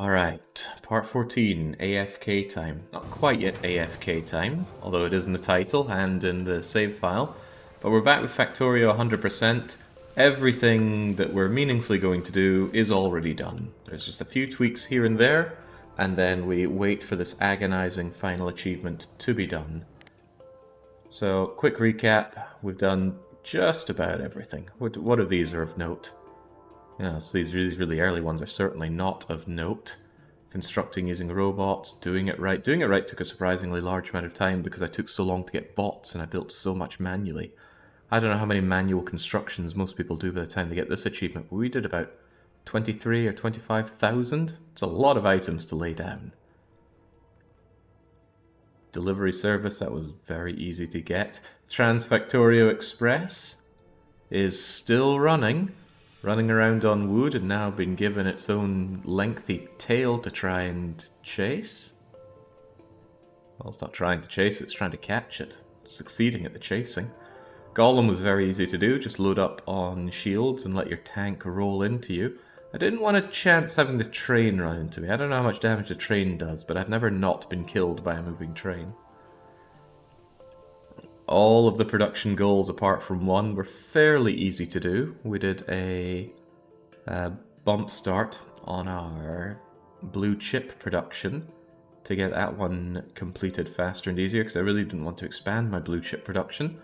Alright, part 14, AFK time. Not quite yet AFK time, although it is in the title and in the save file. But we're back with Factorio 100%. Everything that we're meaningfully going to do is already done. There's just a few tweaks here and there, and then we wait for this agonizing final achievement to be done. So, quick recap, we've done just about everything. What of these are of note? Yeah, so these really early ones are certainly not of note. Constructing using robots, doing it right. Doing it right took a surprisingly large amount of time because I took so long to get bots and I built so much manually. I don't know how many manual constructions most people do by the time they get this achievement, but we did about 23 or 25,000. It's a lot of items to lay down. Delivery service, that was very easy to get. Factorio Express is still running around on wood and now been given its own lengthy tail to try and chase. Well, it's not trying to chase, it's trying to catch it. It's succeeding at the chasing. Golem was very easy to do, just load up on shields and let your tank roll into you. I didn't want a chance having the train run into me. I don't know how much damage the train does, but I've never not been killed by a moving train. All of the production goals, apart from one, were fairly easy to do. We did a bump start on our blue chip production to get that one completed faster and easier, because I really didn't want to expand my blue chip production.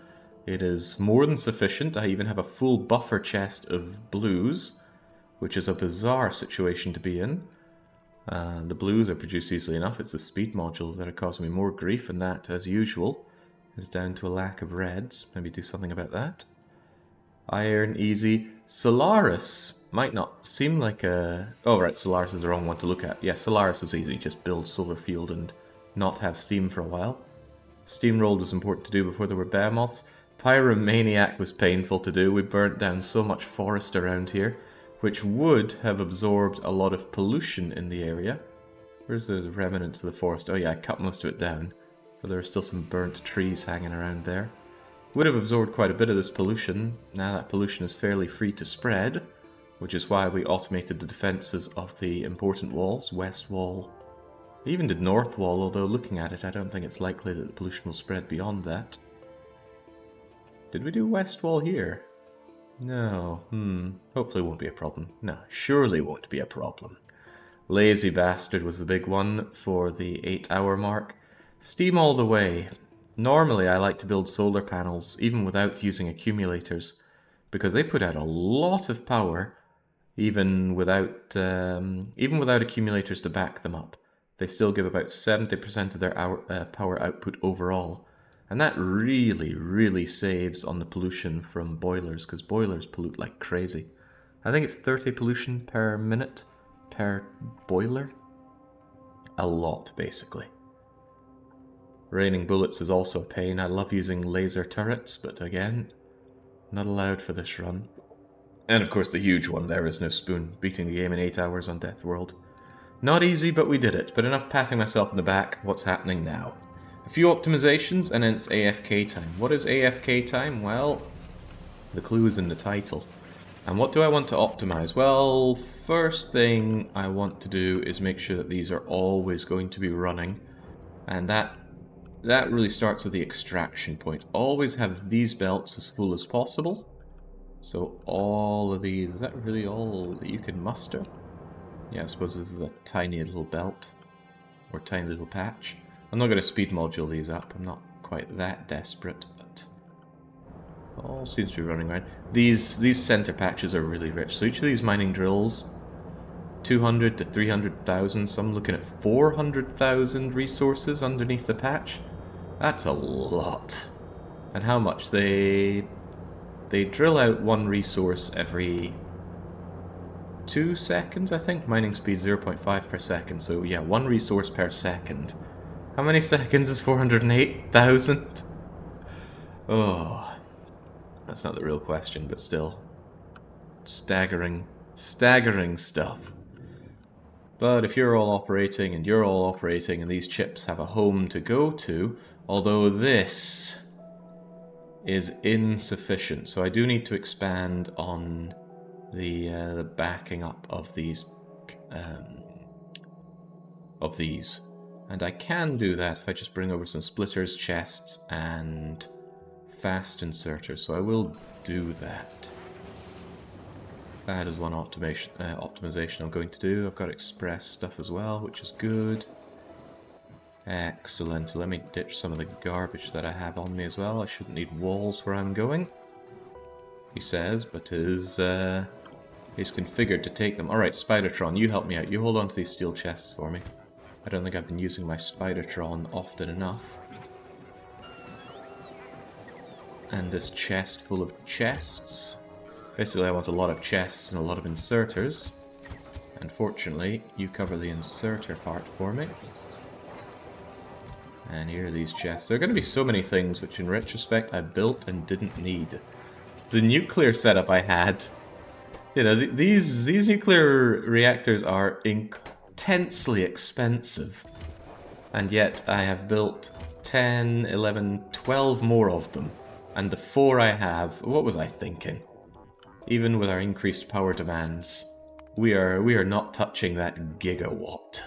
It is more than sufficient. I even have a full buffer chest of blues, which is a bizarre situation to be in. The blues are produced easily enough. It's the speed modules that are causing me more grief, and that, as usual, is down to a lack of reds. Maybe do something about that. Iron, easy. Solaris might not seem like a... Oh, right, Solaris is the wrong one to look at. Yeah, Solaris was easy. Just build solar field and not have steam for a while. Steamrolled was important to do before there were behemoths. Pyromaniac was painful to do. We burnt down so much forest around here, which would have absorbed a lot of pollution in the area. Where's the remnants of the forest? Oh yeah, I cut most of it down, but there are still some burnt trees hanging around there. Would have absorbed quite a bit of this pollution. Now that pollution is fairly free to spread, which is why we automated the defences of the important walls, west wall. I even did north wall, although looking at it I don't think it's likely that the pollution will spread beyond that. Did we do west wall here? No, hopefully it won't be a problem. No, surely won't be a problem. Lazy bastard was the big one for the 8-hour mark. Steam all the way. Normally I like to build solar panels even without using accumulators, because they put out a lot of power even without accumulators to back them up. They still give about 70% of their power output overall. And that really saves on the pollution from boilers, because boilers pollute like crazy. I think it's 30 pollution per minute per boiler. A lot, basically. Raining bullets is also a pain. I love using laser turrets, but again, not allowed for this run. And of course the huge one, there is no spoon, beating the game in 8 hours on Deathworld. Not easy, but we did it. But enough patting myself on the back. What's happening now? A few optimizations, and then it's AFK time. What is AFK time? Well, the clue is in the title. And what do I want to optimize? Well, first thing I want to do is make sure that these are always going to be running. And that really starts with the extraction point. Always have these belts as full as possible. So all of these, is that really all that you can muster? Yeah, I suppose this is a tiny little belt, or tiny little patch. I'm not going to speed module these up, I'm not quite that desperate, but all seems to be running around. These center patches are really rich, so each of these mining drills, 200 to 300,000, some looking at 400,000 resources underneath the patch. That's a lot. And how much? They drill out one resource every 2 seconds, I think. Mining speed 0.5 per second, so yeah, one resource per second. How many seconds is 408,000? Oh, that's not the real question, but still. Staggering stuff. But if you're all operating and you're all operating and these chips have a home to go to, although this is insufficient, so I do need to expand on the backing up of these of these. And I can do that if I just bring over some splitters, chests, and fast inserters. So I will do that. That is one optimization I'm going to do. I've got express stuff as well, which is good. Excellent. Let me ditch some of the garbage that I have on me as well. I shouldn't need walls where I'm going, he says, but he's configured to take them. Alright, Spidertron, you help me out. You hold on to these steel chests for me. I don't think I've been using my Spidertron often enough. And this chest full of chests. Basically, I want a lot of chests and a lot of inserters. Unfortunately, you cover the inserter part for me. And here are these chests. There are going to be so many things which, in retrospect, I built and didn't need. The nuclear setup I had... You know, these nuclear reactors are intensely expensive. And yet, I have built 10, 11, 12 more of them. And the 4 I have... What was I thinking? Even with our increased power demands, we are not touching that gigawatt.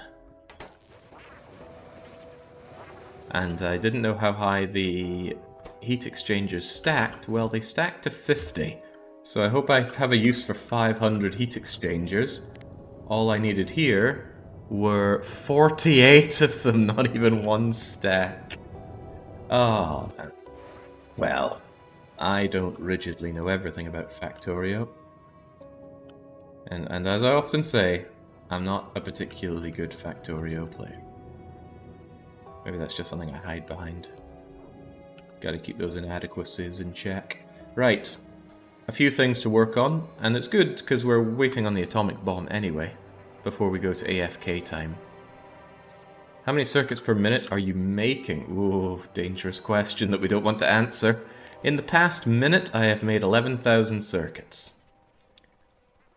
And I didn't know how high the heat exchangers stacked. Well, they stacked to 50. So I hope I have a use for 500 heat exchangers. All I needed here were 48 of them, not even one stack. Oh, man. Well, I don't rigidly know everything about Factorio. And as I often say, I'm not a particularly good Factorio player. Maybe that's just something I hide behind. Gotta keep those inadequacies in check. Right, a few things to work on, and it's good because we're waiting on the atomic bomb anyway, before we go to AFK time. How many circuits per minute are you making? Ooh, dangerous question that we don't want to answer. In the past minute, I have made 11,000 circuits.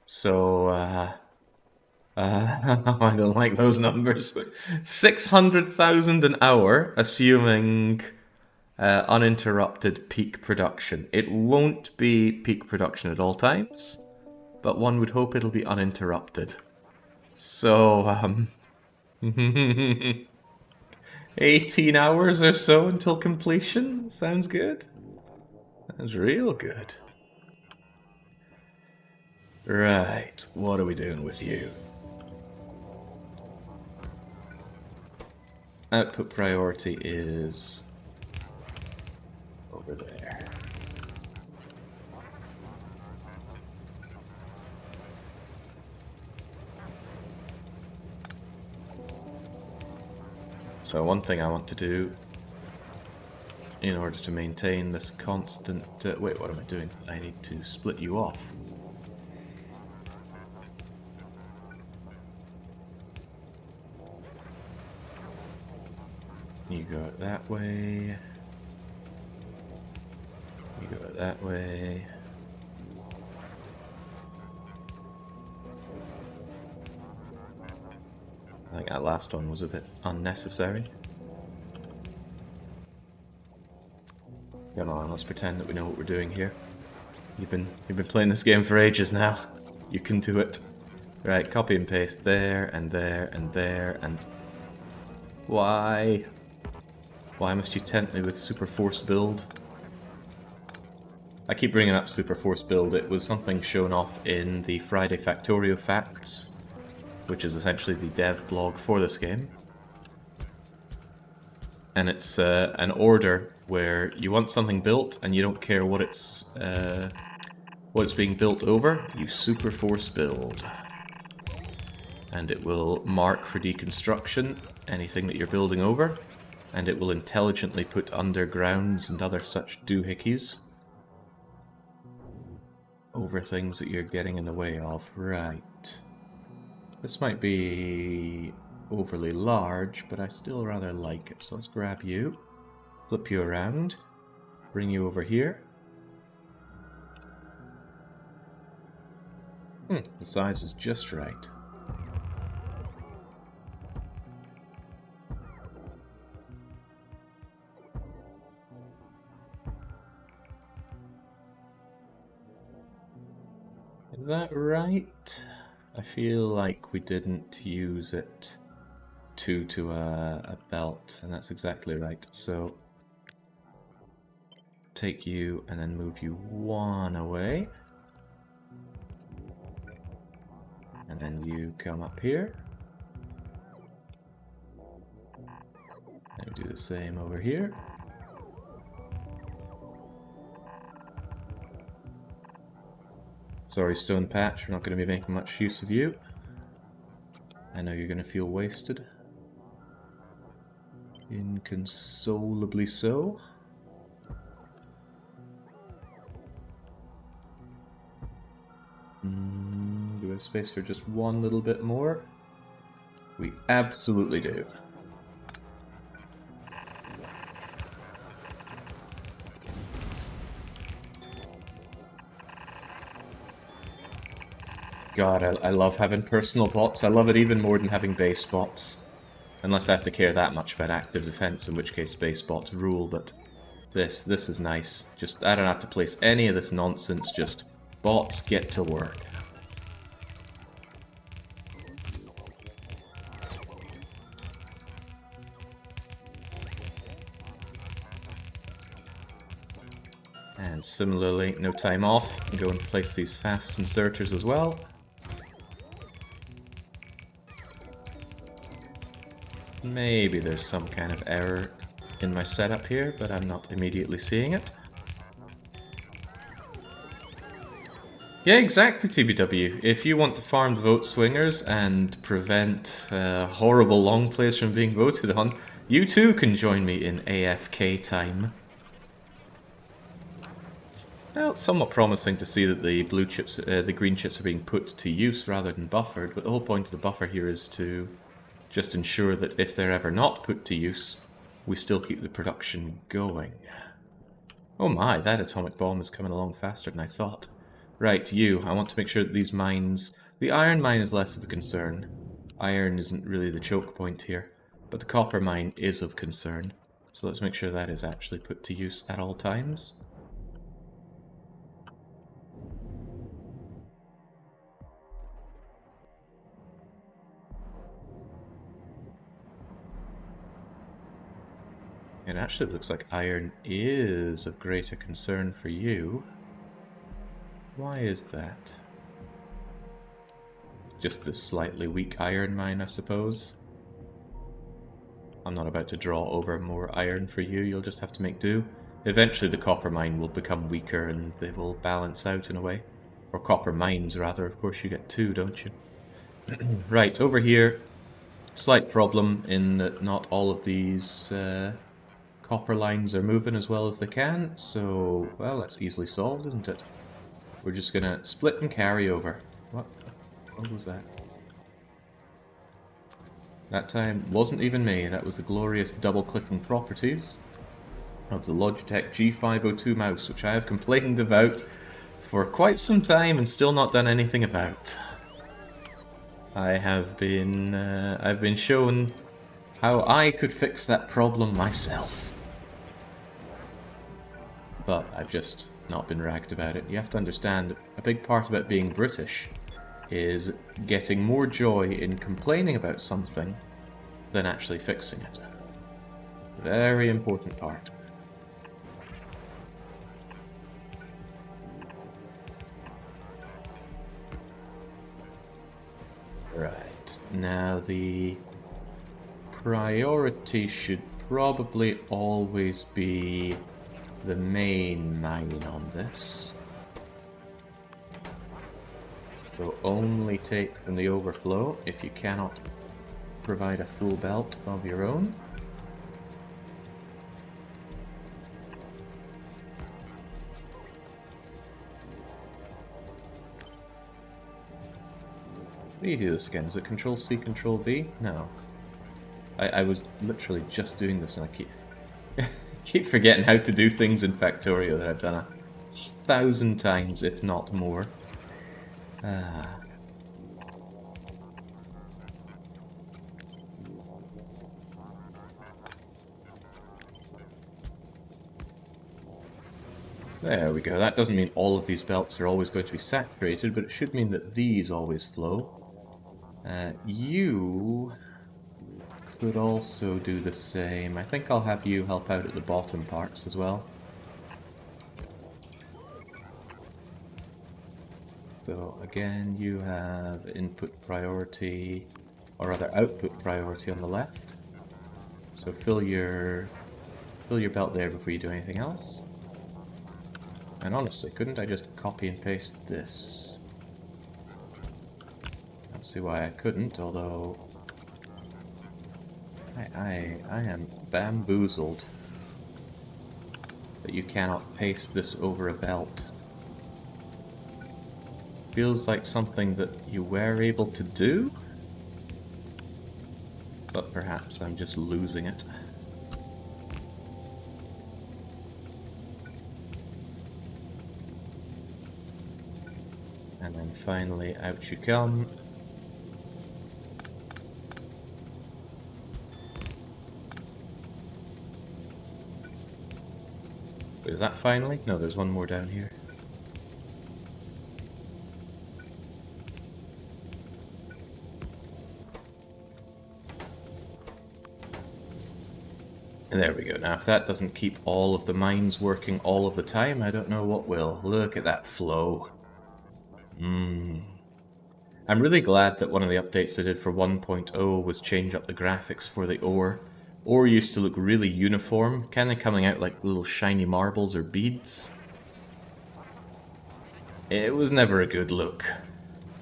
So, I don't like those numbers. 600,000 an hour, assuming uninterrupted peak production. It won't be peak production at all times, but one would hope it'll be uninterrupted. So, 18 hours or so until completion? Sounds good. Sounds real good. Right, what are we doing with you? Output priority is over there. So one thing I want to do in order to maintain this constant... wait, what am I doing? I need to split you off. You go it that way. You go it that way. I think that last one was a bit unnecessary. Come on, let's pretend that we know what we're doing here. You've been playing this game for ages now. You can do it. Right, copy and paste there and there and there and... Why? Why must you tempt me with Super Force build? I keep bringing up Super Force build. It was something shown off in the Friday Factorio Facts, which is essentially the dev blog for this game. And it's an order where you want something built and you don't care what it's being built over, you Super Force build. And it will mark for deconstruction anything that you're building over, and it will intelligently put undergrounds and other such doohickeys over things that you're getting in the way of. Right. This might be overly large, but I still rather like it. So let's grab you, flip you around, bring you over here. The size is just right. Is that right? I feel like we didn't use it 2 to a belt, and that's exactly right. So take you and then move you 1 away. And then you come up here. And do the same over here. Sorry, Stone Patch, we're not going to be making much use of you. I know you're going to feel wasted. Inconsolably so. Do we have space for just 1 little bit more? We absolutely do. God, I love having personal bots. I love it even more than having base bots. Unless I have to care that much about active defense, in which case base bots rule, but this is nice. Just, I don't have to place any of this nonsense, just bots get to work. And similarly, no time off, go and place these fast inserters as well. Maybe there's some kind of error in my setup here, but I'm not immediately seeing it. Yeah, exactly, TBW. If you want to farm the vote swingers and prevent horrible long plays from being voted on, you too can join me in AFK time. Well, it's somewhat promising to see that the blue chips, the green chips are being put to use rather than buffered, but the whole point of the buffer here is to just ensure that if they're ever not put to use, we still keep the production going. Oh my, that atomic bomb is coming along faster than I thought. Right, you, I want to make sure that these mines... The iron mine is less of a concern. Iron isn't really the choke point here, but the copper mine is of concern. So let's make sure that is actually put to use at all times. It actually looks like iron is of greater concern for you. Why is that? Just the slightly weak iron mine, I suppose. I'm not about to draw over more iron for you, you'll just have to make do. Eventually the copper mine will become weaker and they will balance out in a way. Or copper mines, rather. Of course you get 2, don't you? Right, over here, slight problem in that not all of these copper lines are moving as well as they can, so, well, that's easily solved, isn't it? We're just gonna split and carry over. What was that? That time wasn't even me, that was the glorious double-clicking properties of the Logitech G502 mouse, which I have complained about for quite some time and still not done anything about. I've been shown how I could fix that problem myself. But I've just not been ragged about it. You have to understand, a big part about being British is getting more joy in complaining about something than actually fixing it. Very important part. Right, now the priority should probably always be the main mine on this. So only take from the overflow if you cannot provide a full belt of your own. How do you do this again? Is it Control-C, Control-V? No. I was literally just doing this and I keep forgetting how to do things in Factorio that I've done 1,000 times, if not more. There we go. That doesn't mean all of these belts are always going to be saturated, but it should mean that these always flow. You could also do the same. I think I'll have you help out at the bottom parts as well. So again, you have input priority, or rather output priority on the left. So fill your belt there before you do anything else. And honestly, couldn't I just copy and paste this? I don't see why I couldn't, although I am bamboozled that you cannot paste this over a belt. Feels like something that you were able to do, but perhaps I'm just losing it. And then finally, out you come. Is that finally? No, there's one more down here. And there we go. Now, if that doesn't keep all of the mines working all of the time, I don't know what will. Look at that flow. I'm really glad that one of the updates they did for 1.0 was change up the graphics for the ore. Ore used to look really uniform, kind of coming out like little shiny marbles or beads. It was never a good look.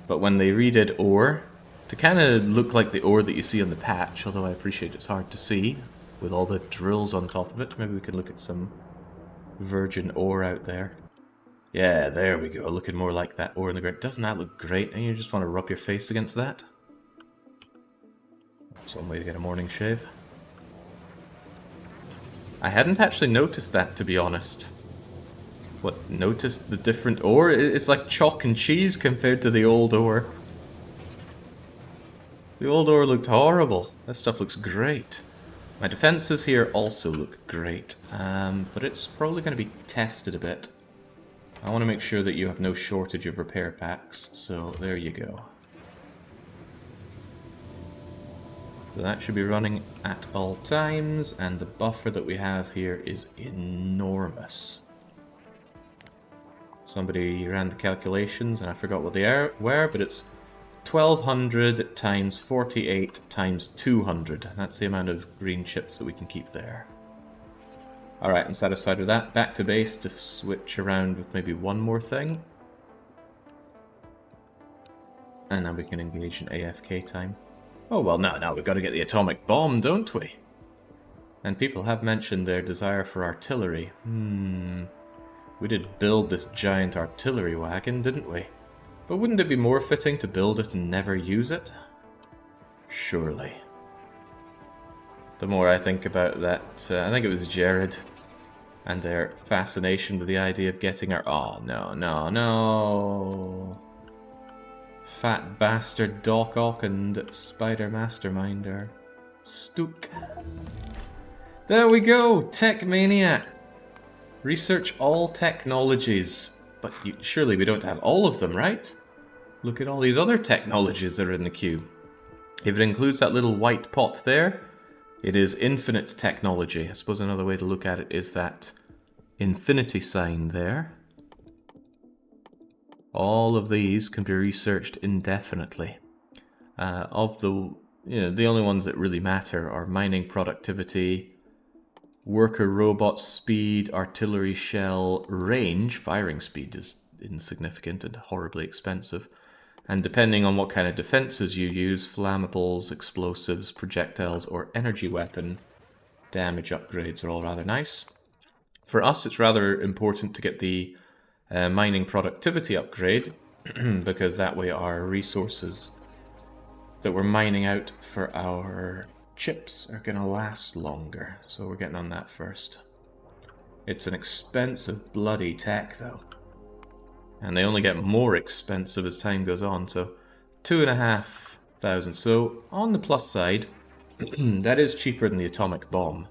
But when they redid ore, to kind of look like the ore that you see on the patch, although I appreciate it's hard to see, with all the drills on top of it, maybe we can look at some virgin ore out there. Yeah, there we go, looking more like that ore in the ground. Doesn't that look great? And you just want to rub your face against that? That's one way to get a morning shave. I hadn't actually noticed that, to be honest. What, noticed the different ore? It's like chalk and cheese compared to the old ore. The old ore looked horrible. This stuff looks great. My defenses here also look great, but it's probably going to be tested a bit. I want to make sure that you have no shortage of repair packs, so there you go. So that should be running at all times, and the buffer that we have here is enormous. Somebody ran the calculations, and I forgot what they were, but it's 1200 times 48 times 200. That's the amount of green chips that we can keep there. Alright, I'm satisfied with that. Back to base to switch around with maybe one more thing. And then we can engage in AFK time. Oh, well, now we've got to get the atomic bomb, don't we? And people have mentioned their desire for artillery. We did build this giant artillery wagon, didn't we? But wouldn't it be more fitting to build it and never use it? Surely. The more I think about that, I think it was Jared and their fascination with the idea of getting our... Oh, no. Fat bastard Doc Ock and Spider Masterminder. Stook. There we go! Tech Maniac! Research all technologies. But surely we don't have all of them, right? Look at all these other technologies that are in the queue. If it includes that little white pot there, it is infinite technology. I suppose another way to look at it is that infinity sign there. All of these can be researched indefinitely. Of the only ones that really matter are mining productivity, worker robot speed, artillery shell, range. Firing speed is insignificant and horribly expensive. And depending on what kind of defenses you use, flammables, explosives, projectiles, or energy weapon damage upgrades are all rather nice. For us, it's rather important to get the mining productivity upgrade, because that way our resources that we're mining out for our chips are going to last longer. So we're getting on that first. It's an expensive bloody tech, though. And they only get more expensive as time goes on, so 2,500. So, on the plus side, that is cheaper than the atomic bomb.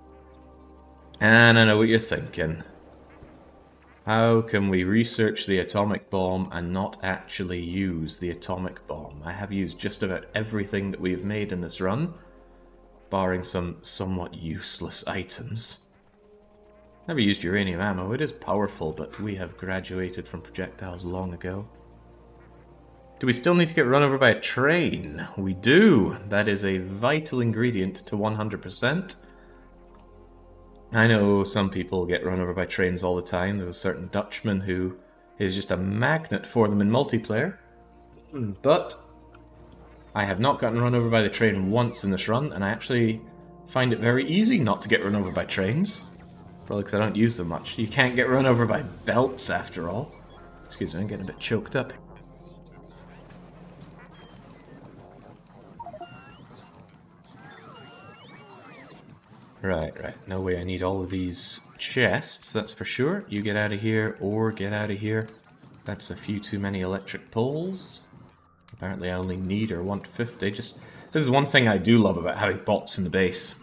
And I know what you're thinking. How can we research the atomic bomb and not actually use the atomic bomb? I have used just about everything that we've made in this run, barring some somewhat useless items. Never used uranium ammo. It is powerful, but we have graduated from projectiles long ago. Do we still need to get run over by a train? We do! That is a vital ingredient to 100%. I know some people get run over by trains all the time. There's a certain Dutchman who is just a magnet for them in multiplayer. But I have not gotten run over by the train once in this run, and I actually find it very easy not to get run over by trains. Probably because I don't use them much. You can't get run over by belts, after all. Excuse me, I'm getting a bit choked up. Right. No way I need all of these chests, that's for sure. You get out of here, or get out of here. That's a few too many electric poles. Apparently I only need or want 50. This is one thing I do love about having bots in the base,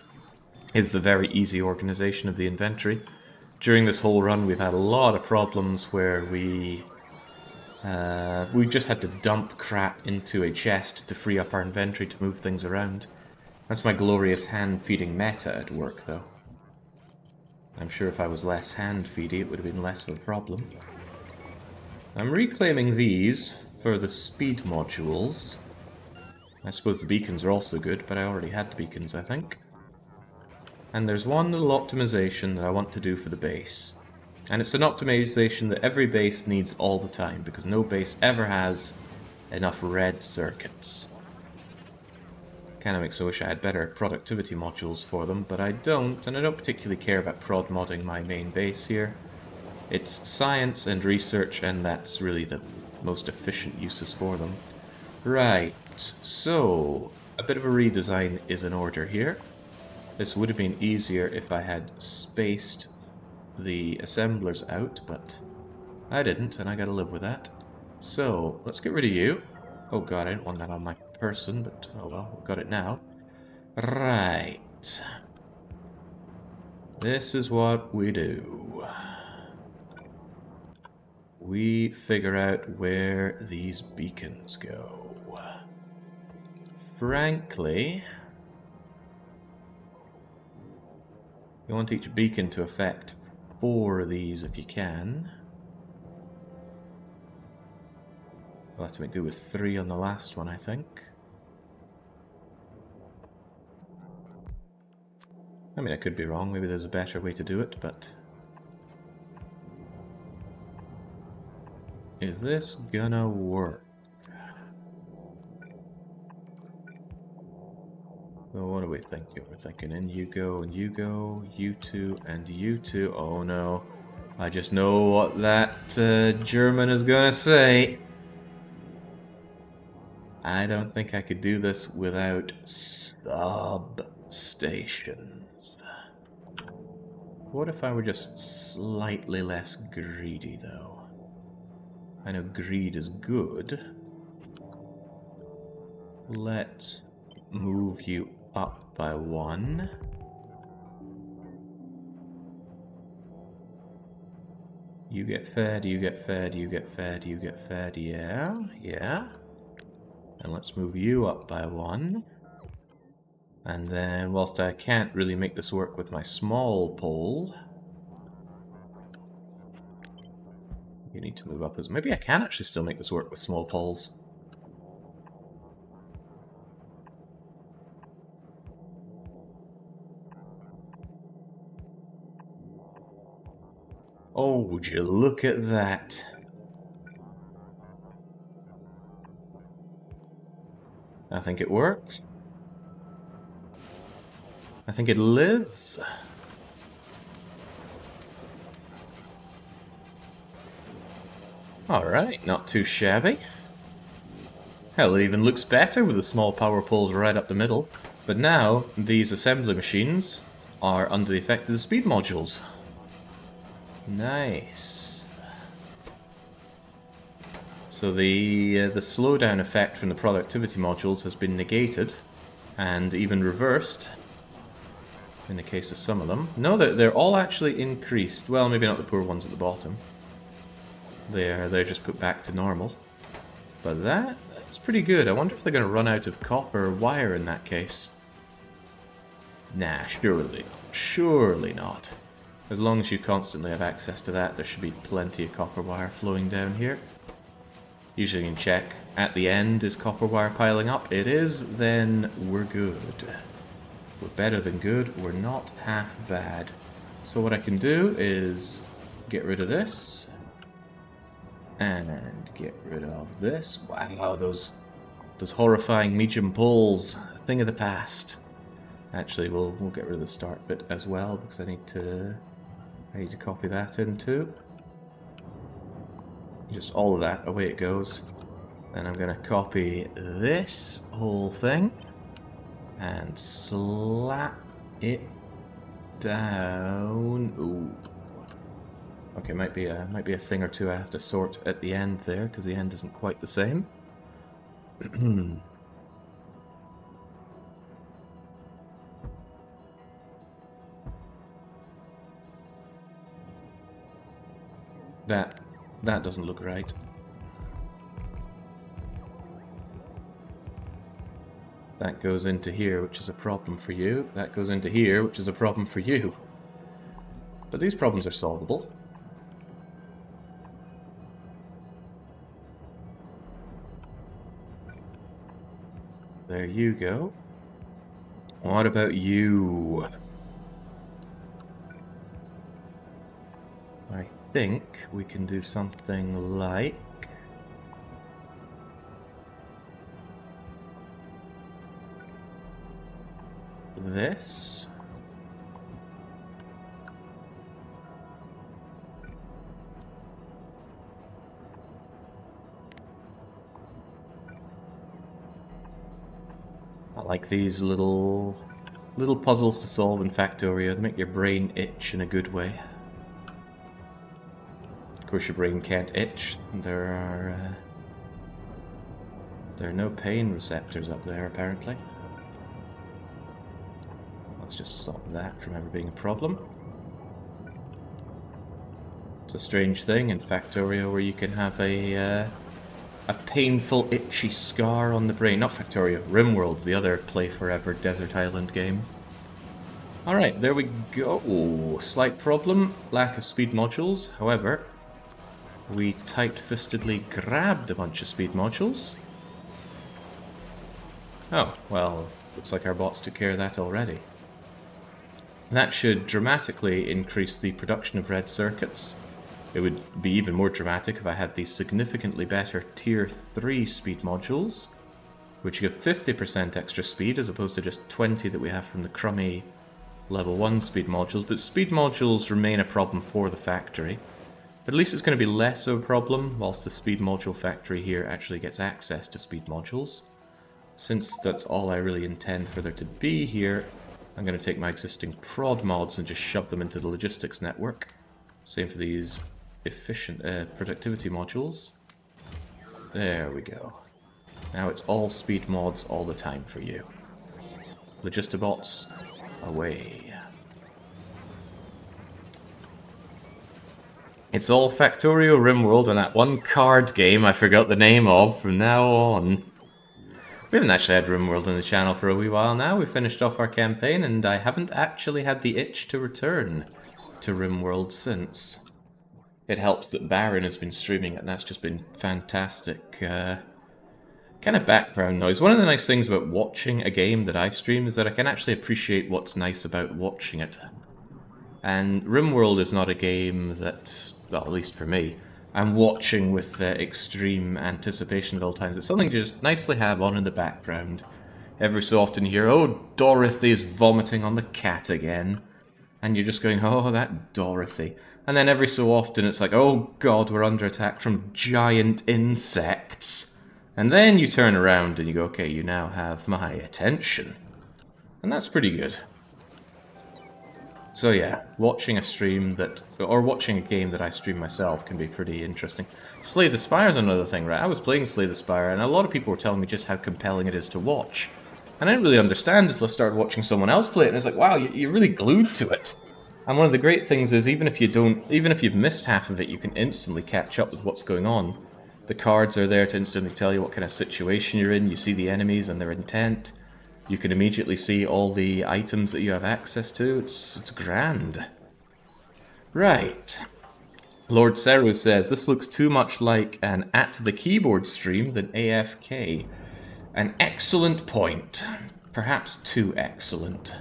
is the very easy organization of the inventory. During this whole run we've had a lot of problems where we just had to dump crap into a chest to free up our inventory to move things around. That's my glorious hand-feeding meta at work, though. I'm sure if I was less hand-feedy, it would have been less of a problem. I'm reclaiming these for the speed modules. I suppose the beacons are also good, but I already had the beacons, I think. And there's one little optimization that I want to do for the base. And it's an optimization that every base needs all the time, because no base ever has enough red circuits. Kind of makes me wish I had better productivity modules for them, but I don't, and I don't particularly care about prod modding my main base here. It's science and research, and that's really the most efficient uses for them. Right, so a bit of a redesign is in order here. This would have been easier if I had spaced the assemblers out, but I didn't, and I gotta live with that. So, let's get rid of you. Oh god, I didn't want that on my person, but oh well, we've got it now. Right. This is what we do. We figure out where these beacons go. Frankly, you want each beacon to affect 4 of these if you can. We'll have to make do with 3 on the last one, I think. I mean, I could be wrong. Maybe there's a better way to do it, but... is this gonna work? Well, what are we thinking? We're thinking in you go, and you go, you two, and you two. Oh no. I just know what that German is gonna say. I don't think I could do this without substations. What if I were just slightly less greedy, though? I know greed is good. Let's move you up by 1. You get fed, you get fed, you get fed, you get fed, yeah. And let's move you up by 1. And then, whilst I can't really make this work with my small pole, you need to move up as... maybe I can actually still make this work with small poles. Oh, would you look at that? I think it works. I think it lives. Alright, not too shabby. Hell, it even looks better with the small power poles right up the middle. But now, these assembly machines are under the effect of the speed modules. Nice. So the slowdown effect from the productivity modules has been negated, and even reversed, in the case of some of them. No, they're all actually increased. Well, maybe not the poor ones at the bottom. They're just put back to normal. But that's pretty good. I wonder if they're going to run out of copper wire in that case. Nah, surely not. Surely not. As long as you constantly have access to that, there should be plenty of copper wire flowing down here. Usually you can check at the end, is copper wire piling up? It is, then we're good. We're better than good, we're not half bad. So what I can do is get rid of this. And get rid of this. Wow, those horrifying medium poles. Thing of the past. Actually, we'll get rid of the start bit as well, because I need to copy that in too. Just all of that, away it goes. Then I'm going to copy this whole thing and slap it down. Ooh. Okay, might be a thing or two I have to sort at the end there, because the end isn't quite the same. That doesn't look right. That goes into here, which is a problem for you. That goes into here, which is a problem for you. But these problems are solvable. There you go. What about you? I think we can do something like... this. I like these little puzzles to solve in Factorio. They make your brain itch in a good way. Of course, your brain can't itch. There are no pain receptors up there, apparently. Let's just stop that from ever being a problem. It's a strange thing in Factorio where you can have a painful, itchy scar on the brain. Not Factorio, RimWorld, the other Play Forever Desert Island game. Alright, there we go. Slight problem, lack of speed modules. However, we tight-fistedly grabbed a bunch of speed modules. Oh, well, looks like our bots took care of that already. That should dramatically increase the production of red circuits. It would be even more dramatic if I had these significantly better Tier 3 speed modules, which give 50% extra speed as opposed to just 20 that we have from the crummy level 1 speed modules. But speed modules remain a problem for the factory. But at least it's going to be less of a problem whilst the speed module factory here actually gets access to speed modules. Since that's all I really intend for there to be here, I'm going to take my existing prod mods and just shove them into the logistics network. Same for these efficient productivity modules. There we go. Now it's all speed mods all the time for you. Logistibots, away. It's all Factorio RimWorld and that one card game I forgot the name of from now on. We haven't actually had RimWorld on the channel for a wee while now. We finished off our campaign and I haven't actually had the itch to return to RimWorld since. It helps that Baron has been streaming it and that's just been fantastic. Kind of background noise. One of the nice things about watching a game that I stream is that I can actually appreciate what's nice about watching it. And RimWorld is not a game that, well, at least for me, I'm watching with extreme anticipation at all times. It's something to just nicely have on in the background. Every so often you hear, oh, Dorothy's vomiting on the cat again. And you're just going, oh, that Dorothy. And then every so often it's like, oh god, we're under attack from giant insects. And then you turn around and you go, okay, you now have my attention. And that's pretty good. So yeah, watching a stream that, or watching a game that I stream myself can be pretty interesting. Slay the Spire is another thing, right? I was playing Slay the Spire and a lot of people were telling me just how compelling it is to watch. And I didn't really understand until I started watching someone else play it and it's like, wow, you're really glued to it. And one of the great things is even if you've missed half of it, you can instantly catch up with what's going on. The cards are there to instantly tell you what kind of situation you're in, you see the enemies and their intent. You can immediately see all the items that you have access to. It's grand. Right. Lord Seru says, this looks too much like an At the Keyboard stream than AFK. An excellent point. Perhaps too excellent.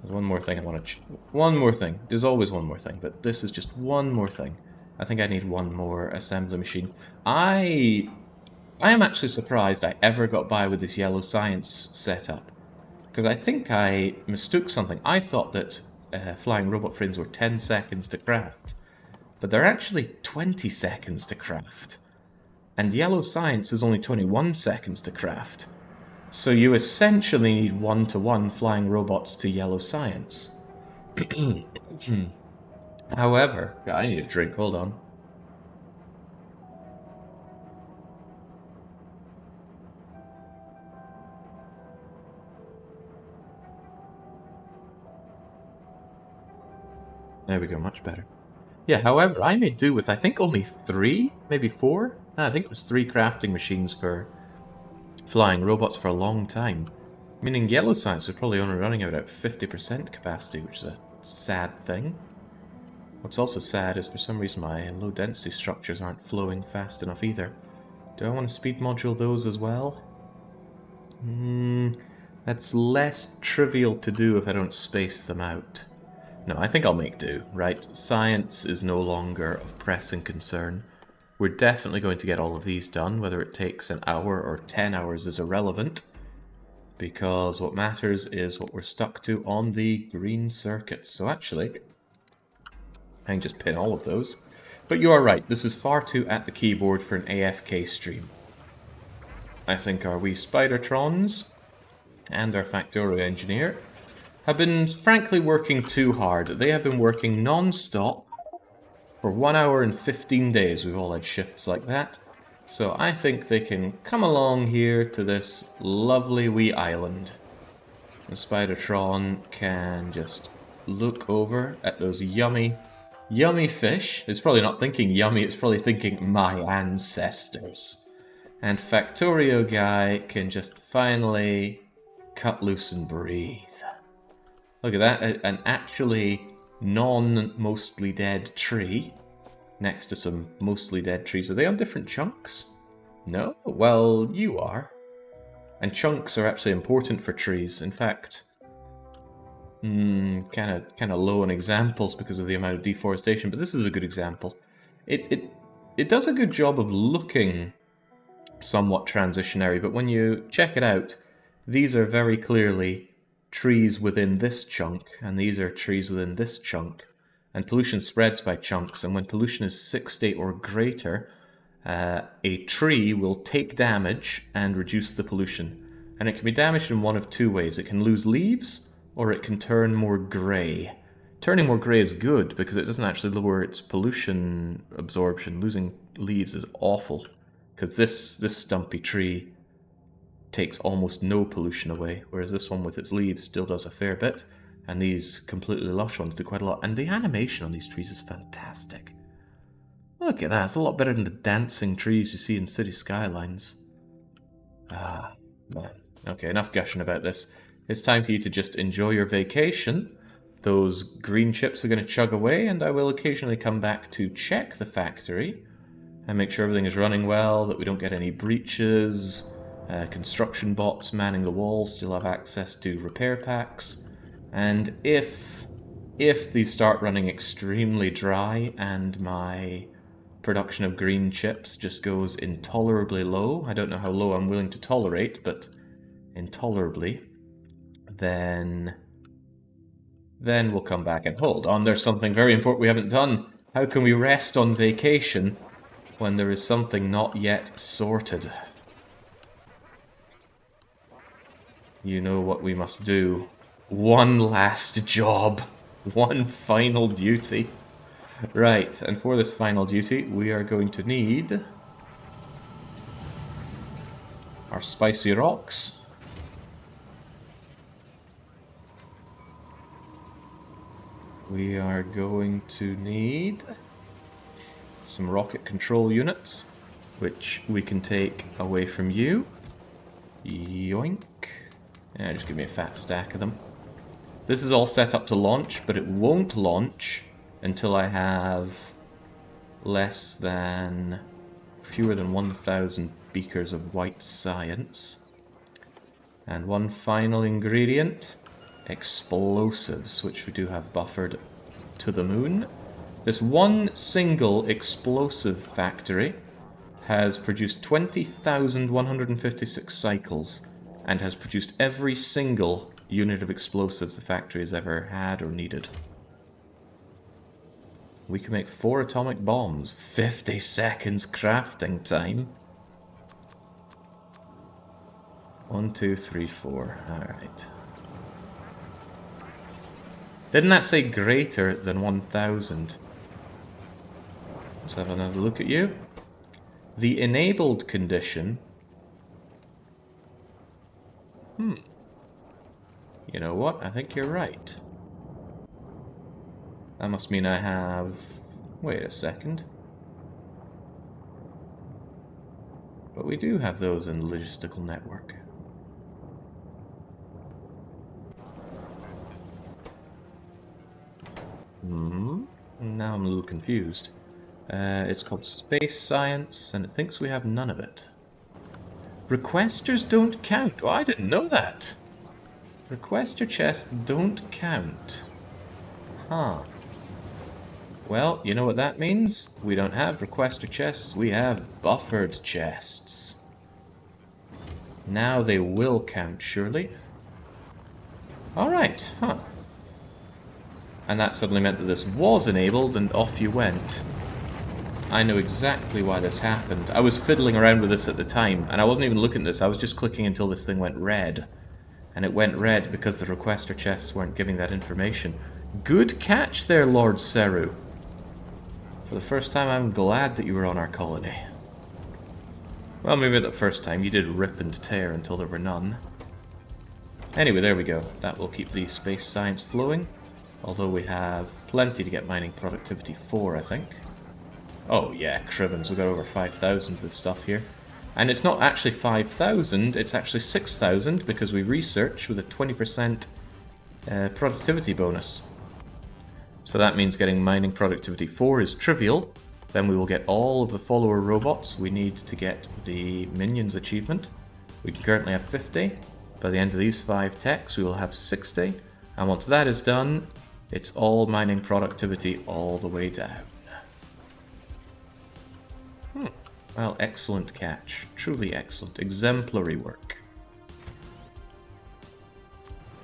There's one more thing I want to... One more thing. There's always one more thing, but this is just one more thing. I think I need one more assembly machine. I am actually surprised I ever got by with this yellow science setup. Because I think I mistook something. I thought that flying robot frames were 10 seconds to craft. But they're actually 20 seconds to craft. And yellow science is only 21 seconds to craft. So you essentially need one-to-one flying robots to yellow science. However, I need a drink, hold on. There we go, much better. Yeah, however, I may do with, I think, only 3, maybe 4? No, I think it was 3 crafting machines for flying robots for a long time. Meaning yellow science is probably only running about 50% capacity, which is a sad thing. What's also sad is for some reason my low density structures aren't flowing fast enough either. Do I want to speed module those as well? That's less trivial to do if I don't space them out. No, I think I'll make do, right? Science is no longer of pressing concern. We're definitely going to get all of these done. Whether it takes an hour or 10 hours is irrelevant, because what matters is what we're stuck to on the green circuits. So actually, I can just pin all of those. But you are right, this is far too at the keyboard for an AFK stream. I think our wee Spidertrons and our Factorio engineer have been, frankly, working too hard. They have been working non-stop for 1 hour and 15 days. We've all had shifts like that. So I think they can come along here to this lovely wee island. And Spidertron can just look over at those yummy, yummy fish. It's probably not thinking yummy, it's probably thinking my ancestors. And Factorio guy can just finally cut loose and breathe. Look at that, an actually non-mostly dead tree next to some mostly dead trees. Are they on different chunks? No? Well, you are. And chunks are actually important for trees. In fact, kind of low on examples because of the amount of deforestation, but this is a good example. It does a good job of looking somewhat transitionary, but when you check it out, these are very clearly trees within this chunk, and these are trees within this chunk, and pollution spreads by chunks, and when pollution is 60 or greater, a tree will take damage and reduce the pollution. And it can be damaged in one of two ways. It can lose leaves, or it can turn more grey. Turning more grey is good, because it doesn't actually lower its pollution absorption. Losing leaves is awful, because this stumpy tree takes almost no pollution away, whereas this one with its leaves still does a fair bit, and these completely lush ones do quite a lot. And the animation on these trees is fantastic. Look at that, it's a lot better than the dancing trees you see in city skylines. Ah, man. Okay, enough gushing about this. It's time for you to just enjoy your vacation. Those green chips are going to chug away, and I will occasionally come back to check the factory and make sure everything is running well, that we don't get any breaches. Construction bots manning the walls still have access to repair packs. And if these start running extremely dry and my production of green chips just goes intolerably low, I don't know how low I'm willing to tolerate, but intolerably, then we'll come back and hold on, there's something very important we haven't done. How can we rest on vacation when there is something not yet sorted? You know what we must do. One last job. One final duty. Right, and for this final duty, we are going to need our spicy rocks. We are going to need some rocket control units, which we can take away from you. Yoink. Yeah, just give me a fat stack of them. This is all set up to launch, but it won't launch until I have fewer than 1,000 beakers of white science. And one final ingredient, explosives, which we do have buffered to the moon. This one single explosive factory has produced 20,156 cycles and has produced every single unit of explosives the factory has ever had or needed. We can make 4 atomic bombs. 50 seconds crafting time. 1, 2, 3, 4. Alright. Didn't that say greater than 1,000? Let's have another look at you. The enabled condition... You know what? I think you're right. That must mean I have... Wait a second. But we do have those in the logistical network. Now I'm a little confused. It's called Space Science, and it thinks we have none of it. Requesters don't count. Oh, I didn't know that. Requester chests don't count. Huh. Well, you know what that means? We don't have requester chests, we have buffered chests. Now they will count, surely. Alright, huh. And that suddenly meant that this was enabled, and off you went. I know exactly why this happened. I was fiddling around with this at the time, and I wasn't even looking at this, I was just clicking until this thing went red. And it went red because the requester chests weren't giving that information. Good catch there, Lord Seru. For the first time, I'm glad that you were on our colony. Well, maybe the first time. You did rip and tear until there were none. Anyway, there we go. That will keep the space science flowing. Although we have plenty to get mining productivity for, I think. Oh yeah, Crivens, we've got over 5,000 of this stuff here. And it's not actually 5,000, it's actually 6,000 because we research with a 20% productivity bonus. So that means getting mining productivity 4 is trivial. Then we will get all of the follower robots we need to get the minions achievement. We currently have 50. By the end of these 5 techs we will have 60. And once that is done, it's all mining productivity all the way down. Well, excellent catch. Truly excellent. Exemplary work.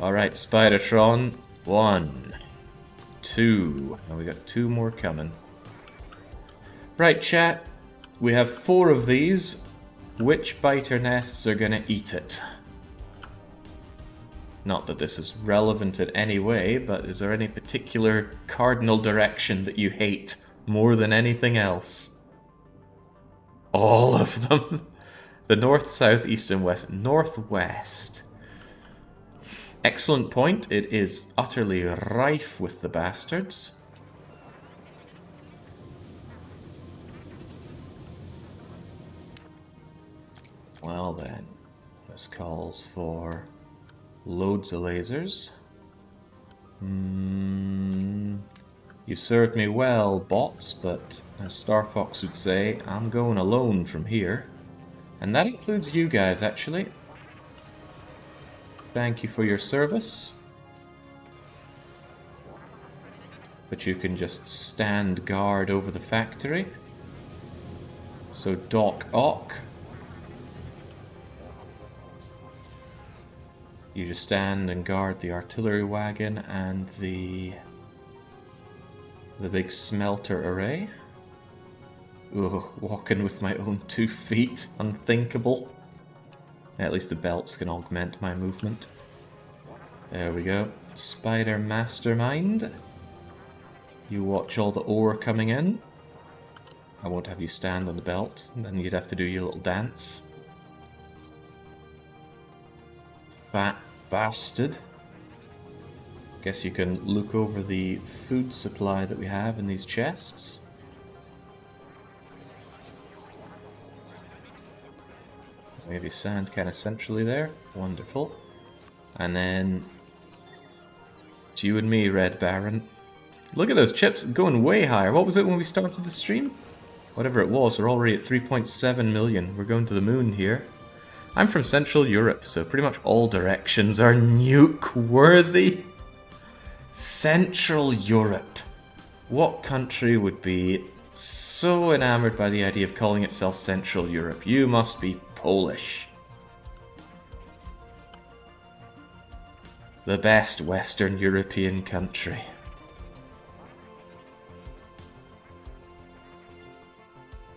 Alright, Spidertron. 1, 2. And we got 2 more coming. Right, chat. We have 4 of these. Which biter nests are gonna eat it? Not that this is relevant in any way, but is there any particular cardinal direction that you hate more than anything else? All of them. The north, south, east, and west. Northwest. Excellent point. It is utterly rife with the bastards. Well then, this calls for loads of lasers. You served me well, bots, but as Star Fox would say, I'm going alone from here. And that includes you guys, actually. Thank you for your service. But you can just stand guard over the factory. So Doc Ock. You just stand and guard the artillery wagon and the big smelter array. Ugh, walking with my own 2 feet. Unthinkable. At least the belts can augment my movement. There we go. Spider Mastermind. You watch all the ore coming in. I won't have you stand on the belt, and then you'd have to do your little dance. Fat bastard. Guess you can look over the food supply that we have in these chests. Maybe sand kind of centrally there. Wonderful. And then it's you and me, Red Baron. Look at those chips going way higher. What was it when we started the stream? Whatever it was, we're already at 3.7 million. We're going to the moon here. I'm from Central Europe, so pretty much all directions are nuke-worthy. Central Europe. What country would be so enamored by the idea of calling itself Central Europe? You must be Polish. The best Western European country.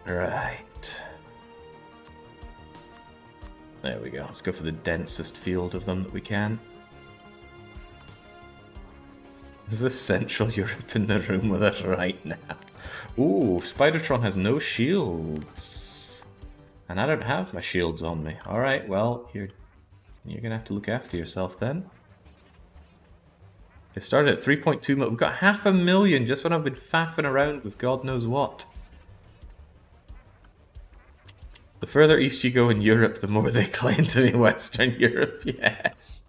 Right. There we go. Let's go for the densest field of them that we can. Is this Central Europe in the room with us right now? Ooh, Spidertron has no shields. And I don't have my shields on me. Alright, well, you're gonna have to look after yourself then. It started at 3.2 million. We've got 500,000 just when I've been faffing around with God knows what. The further east you go in Europe, the more they claim to be Western Europe, yes.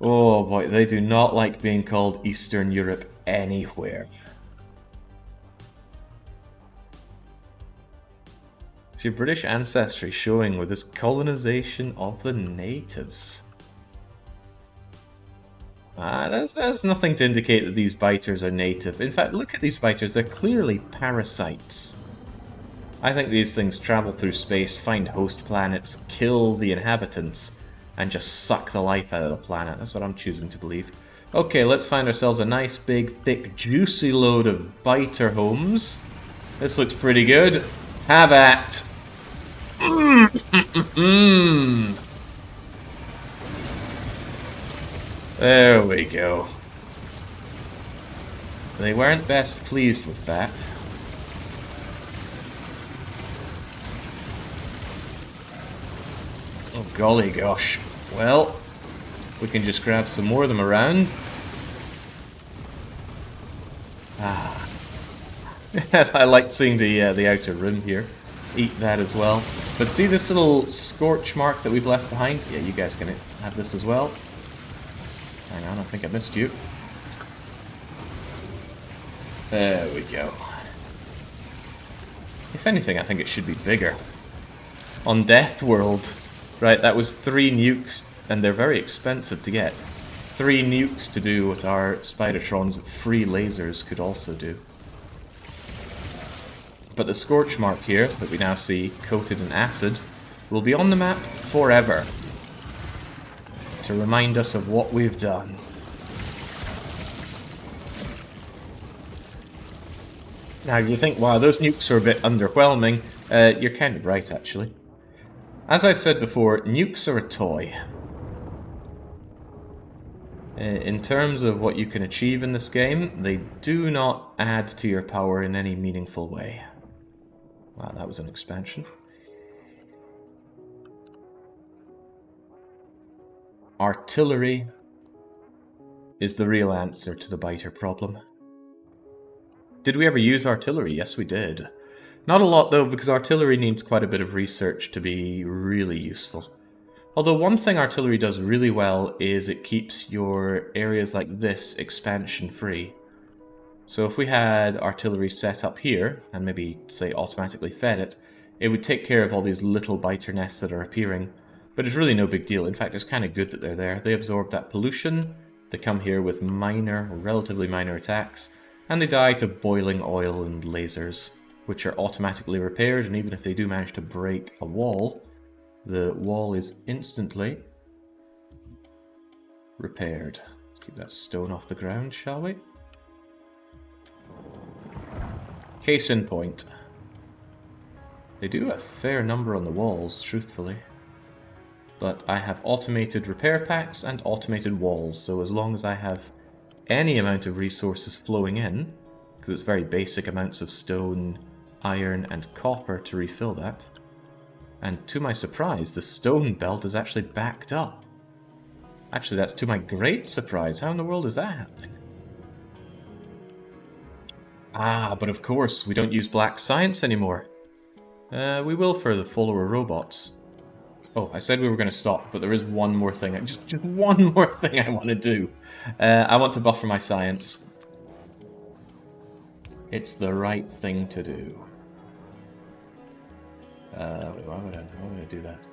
Oh boy, they do not like being called Eastern Europe anywhere. It's your British ancestry showing with this colonization of the natives. There's nothing to indicate that these biters are native. In fact, look at these biters, they're clearly parasites. I think these things travel through space, find host planets, kill the inhabitants, and just suck the life out of the planet. That's what I'm choosing to believe. Okay, let's find ourselves a nice, big, thick, juicy load of biter homes. This looks pretty good. Have at. There we go. They weren't best pleased with that. Oh golly gosh. Well, we can just grab some more of them around. Ah. I like seeing the outer rim here. Eat that as well. But see this little scorch mark that we've left behind? Yeah, you guys can have this as well. Hang on, I think I missed you. There we go. If anything, I think it should be bigger. On Deathworld, right, that was 3 nukes, and they're very expensive to get. 3 nukes to do what our Spidertron's free lasers could also do. But the scorch mark here, that we now see coated in acid, will be on the map forever. To remind us of what we've done. Now you think, wow, those nukes are a bit underwhelming. You're kind of right, actually. As I said before, nukes are a toy. In terms of what you can achieve in this game, they do not add to your power in any meaningful way. Wow, that was an expansion. Artillery is the real answer to the biter problem. Did we ever use artillery? Yes, we did. Not a lot, though, because artillery needs quite a bit of research to be really useful. Although one thing artillery does really well is it keeps your areas like this expansion-free. So if we had artillery set up here, and maybe, say, automatically fed it, it would take care of all these little biter nests that are appearing. But it's really no big deal. In fact, it's kind of good that they're there. They absorb that pollution, they come here with minor, or relatively minor attacks, and they die to boiling oil and lasers, which are automatically repaired, and even if they do manage to break a wall, the wall is instantly repaired. Let's keep that stone off the ground, shall we? Case in point. They do a fair number on the walls, truthfully. But I have automated repair packs and automated walls, so as long as I have any amount of resources flowing in, because it's very basic amounts of stone, iron, and copper to refill that. And to my surprise, the stone belt is actually backed up. Actually, that's to my great surprise. How in the world is that happening? Ah, but of course, we don't use black science anymore. We will for the follower robots. Oh, I said we were going to stop, but there is one more thing. Just one more thing I want to do. I want to buffer my science. It's the right thing to do. Why would I do that?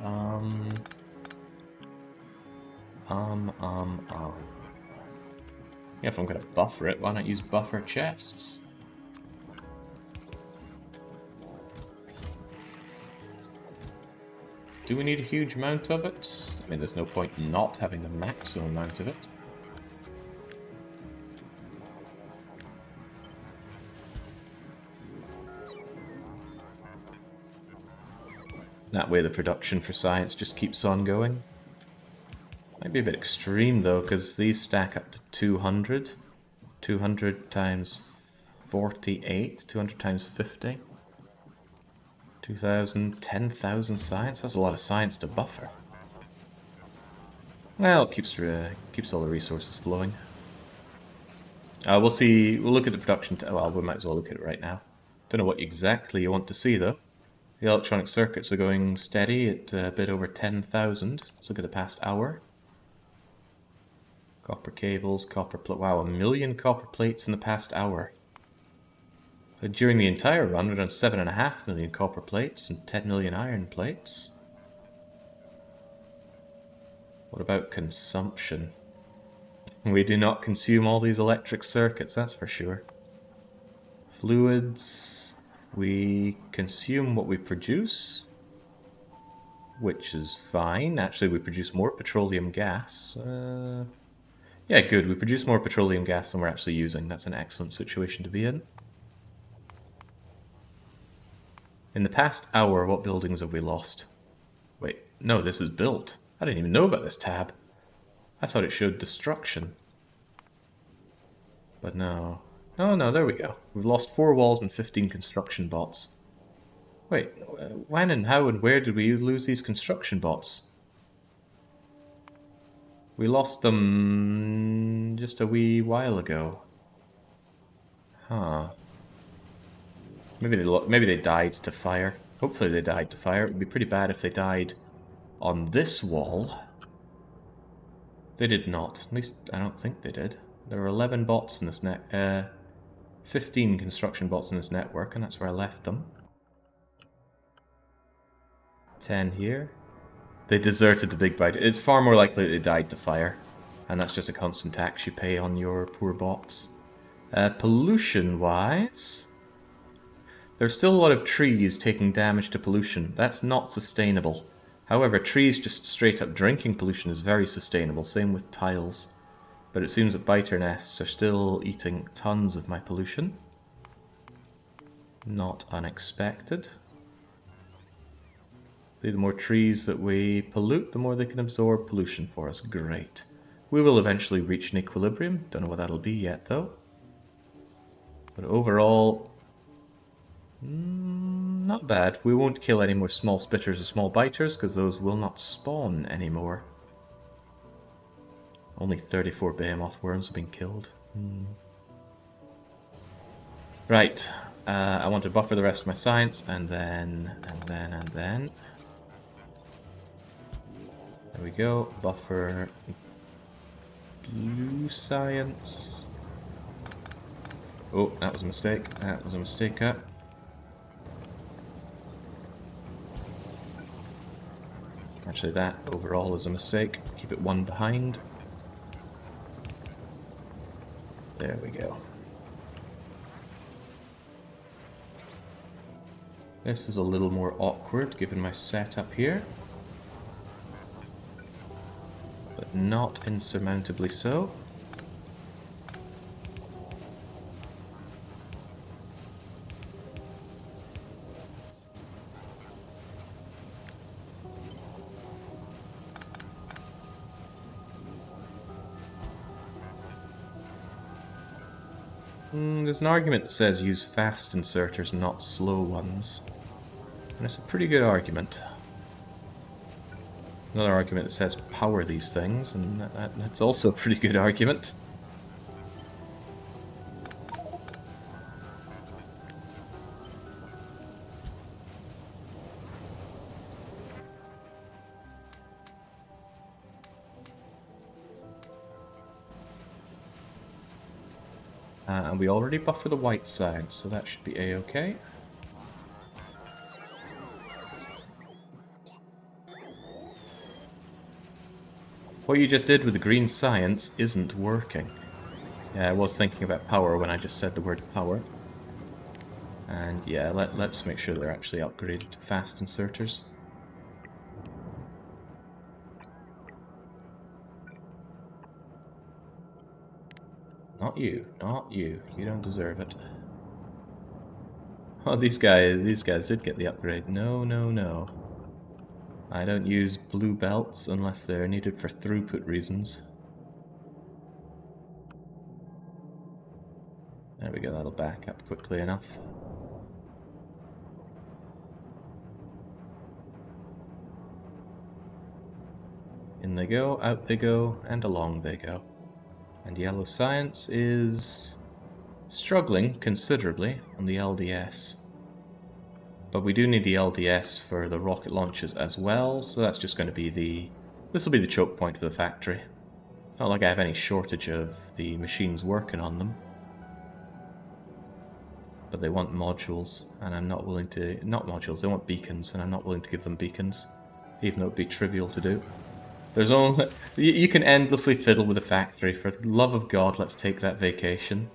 Yeah, if I'm going to buffer it, why not use buffer chests? Do we need a huge amount of it? I mean, there's no point not having the maximum amount of it. That way the production for science just keeps on going. Might be a bit extreme though, because these stack up to 200. 200 times 48, 200 times 50. 2,000, 10,000 science? That's a lot of science to buffer. Well, it keeps all the resources flowing. We'll see, we'll look at the production, well, we might as well look at it right now. Don't know what exactly you want to see though. The electronic circuits are going steady at a bit over 10,000. Let's look at the past hour. Copper cables, wow, 1 million copper plates in the past hour. During the entire run, we've done 7.5 million copper plates and 10 million iron plates. What about consumption? We do not consume all these electric circuits, that's for sure. Fluids, we consume what we produce, which is fine. Actually, we produce more petroleum gas. Yeah, good. We produce more petroleum gas than we're actually using. That's an excellent situation to be in. In the past hour, what buildings have we lost? Wait, no, this is built. I didn't even know about this tab. I thought it showed destruction. But no. Oh, no, there we go. We've lost 4 walls and 15 construction bots. Wait, when and how and where did we lose these construction bots? We lost them just a wee while ago. Huh. Maybe they died to fire. Hopefully they died to fire. It would be pretty bad if they died on this wall. They did not. At least I don't think they did. There were 11 bots in this 15 construction bots in this network, and that's where I left them. 10 here. They deserted the big bite. It's far more likely they died to fire, and that's just a constant tax you pay on your poor bots. Pollution-wise, there's still a lot of trees taking damage to pollution. That's not sustainable. However, trees just straight up drinking pollution is very sustainable, same with tiles. But it seems that biter nests are still eating tons of my pollution. Not unexpected. The more trees that we pollute, the more they can absorb pollution for us. Great. We will eventually reach an equilibrium. Don't know what that'll be yet, though. But overall, not bad. We won't kill any more small spitters or small biters, because those will not spawn anymore. Only 34 behemoth worms have been killed. Right. I want to buffer the rest of my science, and then. There we go. Buffer blue science. Oh, that was a mistake. That was a mistake. Actually, that overall is a mistake. Keep it one behind. There we go. This is a little more awkward given my setup here. But not insurmountably so. There's an argument that says use fast inserters, not slow ones. And it's a pretty good argument. Another argument that says power these things, and that's also a pretty good argument. And we already buffer the white side, so that should be a-okay. What you just did with the green science isn't working. Yeah, I was thinking about power when I just said the word power. And yeah, let's make sure they're actually upgraded to fast inserters. Not you, not you. You don't deserve it. Oh, these guys did get the upgrade. No, no, no. I don't use blue belts unless they're needed for throughput reasons. There we go, that'll back up quickly enough. In they go, out they go, and along they go. And yellow science is struggling considerably on the LDS. But we do need the LDS for the rocket launches as well, so that's just going to be this will be the choke point for the factory. Not like I have any shortage of the machines working on them. But they want modules, and I'm not willing to... Not modules, they want beacons, and I'm not willing to give them beacons. Even though it would be trivial to do. There's only... You can endlessly fiddle with a factory. For the love of God, let's take that vacation.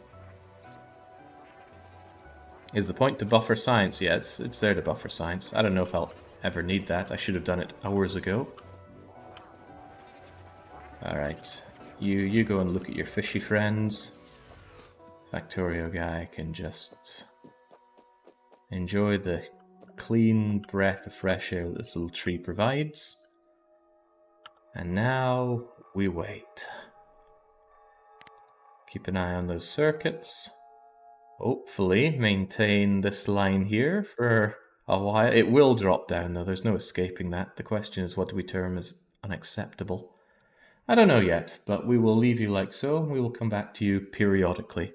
Is the point to buffer science? Yeah, it's there to buffer science. I don't know if I'll ever need that. I should have done it hours ago. Alright. You go and look at your fishy friends. Factorio guy can just enjoy the clean breath of fresh air that this little tree provides. And now we wait. Keep an eye on those circuits. Hopefully maintain this line here for a while. It will drop down though, there's no escaping that. The question is, what do we term as unacceptable? I don't know yet, but we will leave you like so. We will come back to you periodically.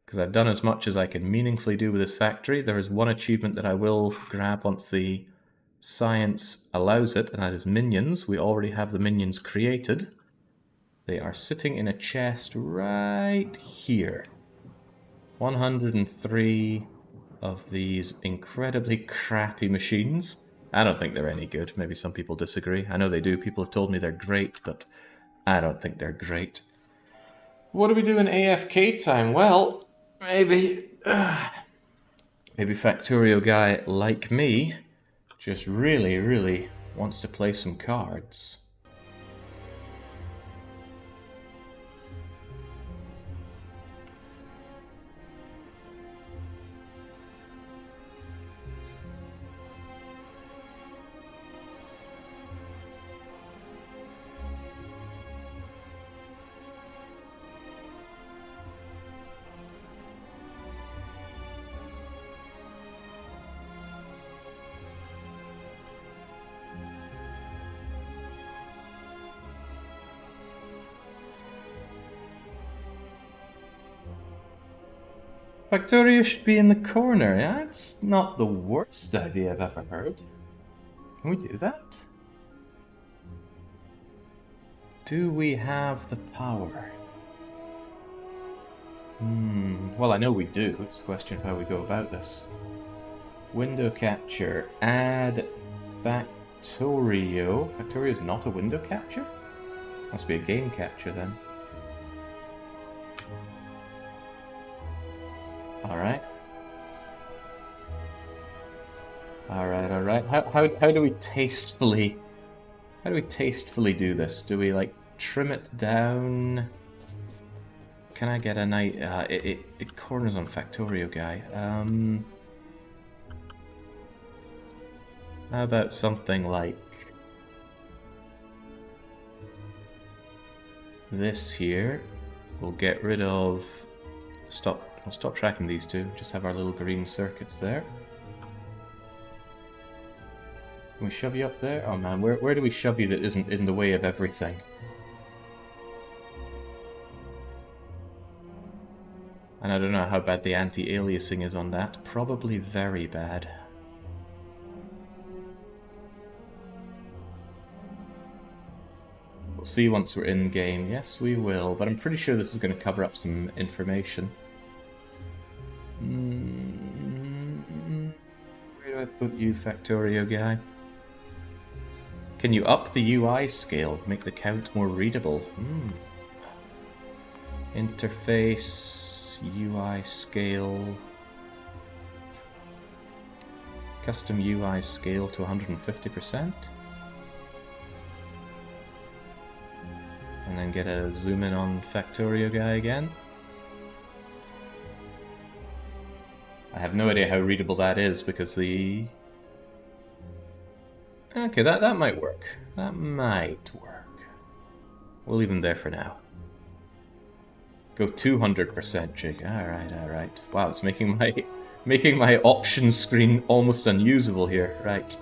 Because I've done as much as I can meaningfully do with this factory. There is one achievement that I will grab once the science allows it, and that is minions. We already have the minions created. They are sitting in a chest right here. 103 of these incredibly crappy machines. I don't think they're any good. Maybe some people disagree. I know they do. People have told me they're great, but I don't think they're great. What do we do in AFK time? Well, maybe Factorio guy like me just really wants to play some cards. Factorio should be in the corner. That's not the worst idea I've ever heard. Can we do that? Do we have the power? Well, I know we do. It's a question of how we go about this. Window capture. Add Factorio. Factorio is not a window capture? Must be a game capture then. Alright. Alright. How do we tastefully... How do we tastefully do this? Do we, like, trim it down? Can I get a night... it corners on Factorio guy. How about something like... this here? We'll get rid of... I'll stop tracking these two. Just have our little green circuits there. Can we shove you up there? Oh man, where do we shove you that isn't in the way of everything? And I don't know how bad the anti-aliasing is on that. Probably very bad. We'll see once we're in game. Yes, we will. But I'm pretty sure this is going to cover up some information. Where do I put you, Factorio guy? Can you up the UI scale? Make the count more readable? Interface, UI scale... Custom UI scale to 150%. And then get a zoom in on Factorio guy again. I have no idea how readable that is because the... Okay, that might work. That might work. We'll leave him there for now. Go 200%, Jig. Alright. Wow, it's making my options screen almost unusable here. Right.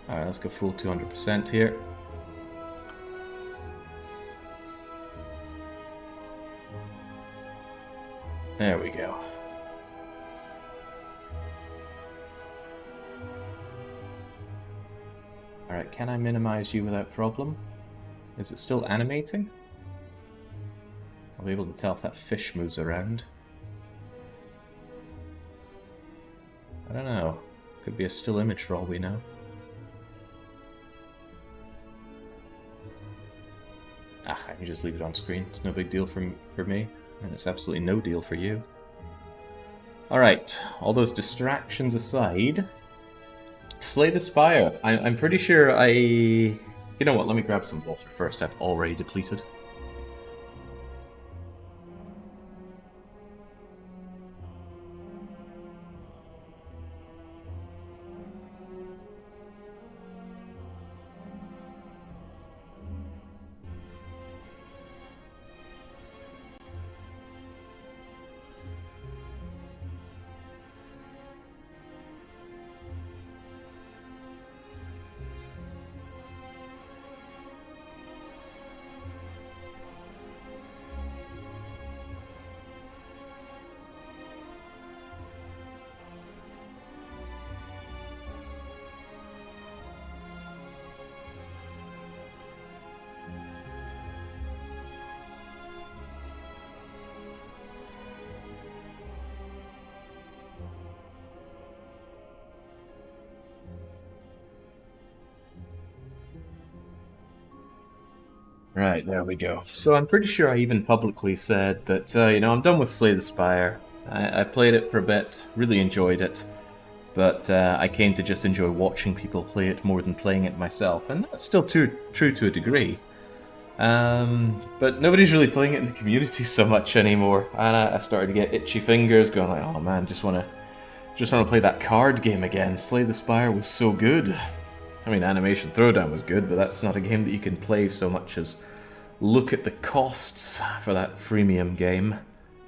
Alright, let's go full 200% here. There we go. Alright, can I minimize you without problem? Is it still animating? I'll be able to tell if that fish moves around. I don't know. Could be a still image for all we know. I can just leave it on screen. It's no big deal for me, and it's absolutely no deal for you. Alright, all those distractions aside... Slay the Spire. I'm pretty sure You know what, let me grab some water first. I've already depleted. Right, there we go. So I'm pretty sure I even publicly said that, you know, I'm done with Slay the Spire. I played it for a bit, really enjoyed it, but I came to just enjoy watching people play it more than playing it myself, and that's still true to a degree. But nobody's really playing it in the community so much anymore, and I started to get itchy fingers, going like, oh man, just wanna play that card game again. Slay the Spire was so good. I mean, Animation Throwdown was good, but that's not a game that you can play so much as look at the costs for that freemium game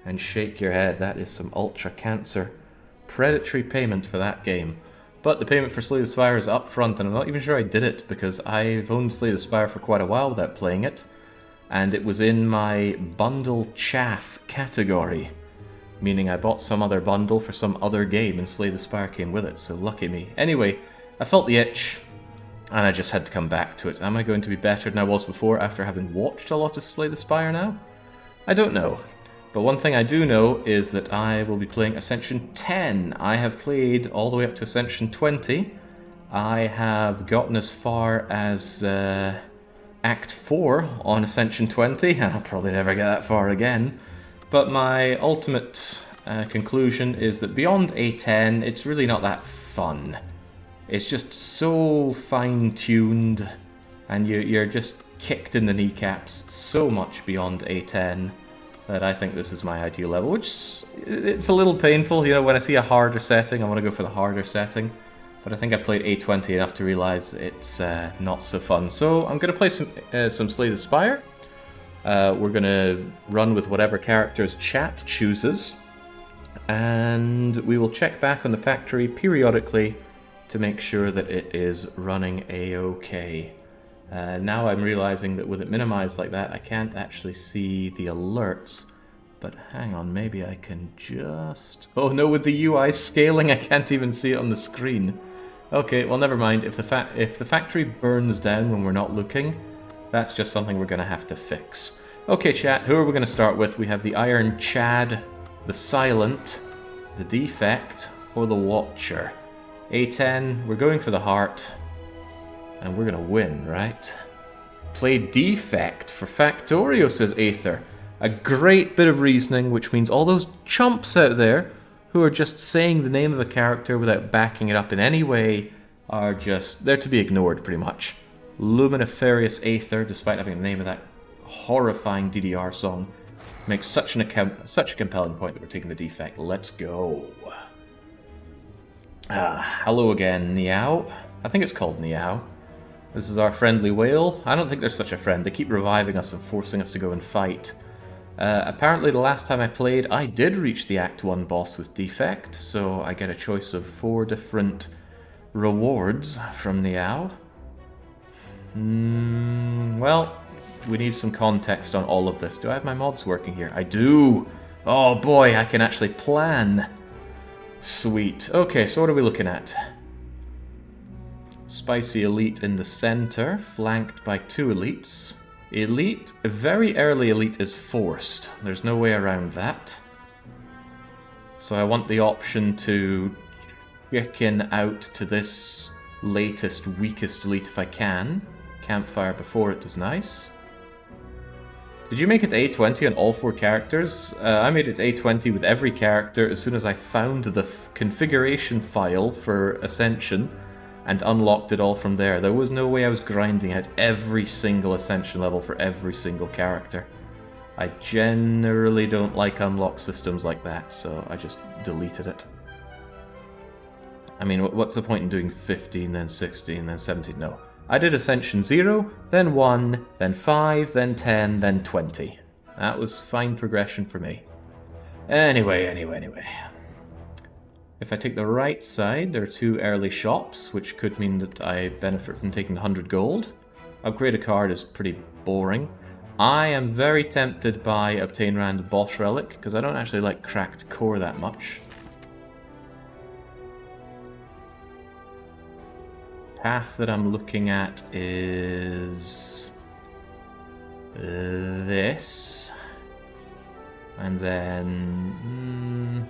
and shake your head. That is some ultra cancer predatory payment for that game. But the payment for Slay the Spire is up front, and I'm not even sure I did it because I've owned Slay the Spire for quite a while without playing it, and it was in my bundle chaff category, meaning I bought some other bundle for some other game and Slay the Spire came with it, so lucky me. Anyway, I felt the itch, and I just had to come back to it. Am I going to be better than I was before after having watched a lot of Slay the Spire now? I don't know. But one thing I do know is that I will be playing Ascension 10. I have played all the way up to Ascension 20. I have gotten as far as Act 4 on Ascension 20, and I'll probably never get that far again. But my ultimate conclusion is that beyond A10, it's really not that fun. It's just so fine-tuned, and you're just kicked in the kneecaps so much beyond A10 that I think this is my ideal level, which it's a little painful. You know, when I see a harder setting, I want to go for the harder setting. But I think I played A20 enough to realize it's not so fun. So I'm going to play some Slay the Spire. We're going to run with whatever characters chat chooses, and we will check back on the factory periodically to make sure that it is running a-okay. Now I'm realizing that with it minimized like that, I can't actually see the alerts. But hang on, maybe I can just... Oh no, with the UI scaling, I can't even see it on the screen. Okay, well never mind. If the factory burns down when we're not looking, that's just something we're going to have to fix. Okay, chat, who are we going to start with? We have the Iron Chad, the Silent, the Defect, or the Watcher. A10, we're going for the heart, and we're going to win, right? Play Defect for Factorio, says Aether. A great bit of reasoning, which means all those chumps out there who are just saying the name of a character without backing it up in any way are just, they're to be ignored, pretty much. Luminiferious Aether, despite having the name of that horrifying DDR song, makes such a compelling point that we're taking the Defect. Let's go. Hello again, Niao. I think it's called Niao. This is our friendly whale. I don't think they're such a friend. They keep reviving us and forcing us to go and fight. Apparently the last time I played, I did reach the Act 1 boss with Defect, so I get a choice of 4 different rewards from Niao. Well, we need some context on all of this. Do I have my mods working here? I do! Oh boy, I can actually plan! Sweet. Okay, so what are we looking at? Spicy Elite in the center, flanked by 2 elites. Elite, a very early elite is forced. There's no way around that. So I want the option to chicken out to this latest, weakest elite if I can. Campfire before it is nice. Did you make it A20 on all 4 characters? I made it A20 with every character as soon as I found the configuration file for Ascension and unlocked it all from there. There was no way I was grinding out every single Ascension level for every single character. I generally don't like unlock systems like that, so I just deleted it. I mean, what's the point in doing 15, then 16, then 17? No. I did Ascension 0, then 1, then 5, then 10, then 20. That was fine progression for me. Anyway. If I take the right side, there are 2 early shops, which could mean that I benefit from taking 100 gold. Upgrade a card is pretty boring. I am very tempted by obtain random boss relic, because I don't actually like cracked core that much. Path that I'm looking at is this, and then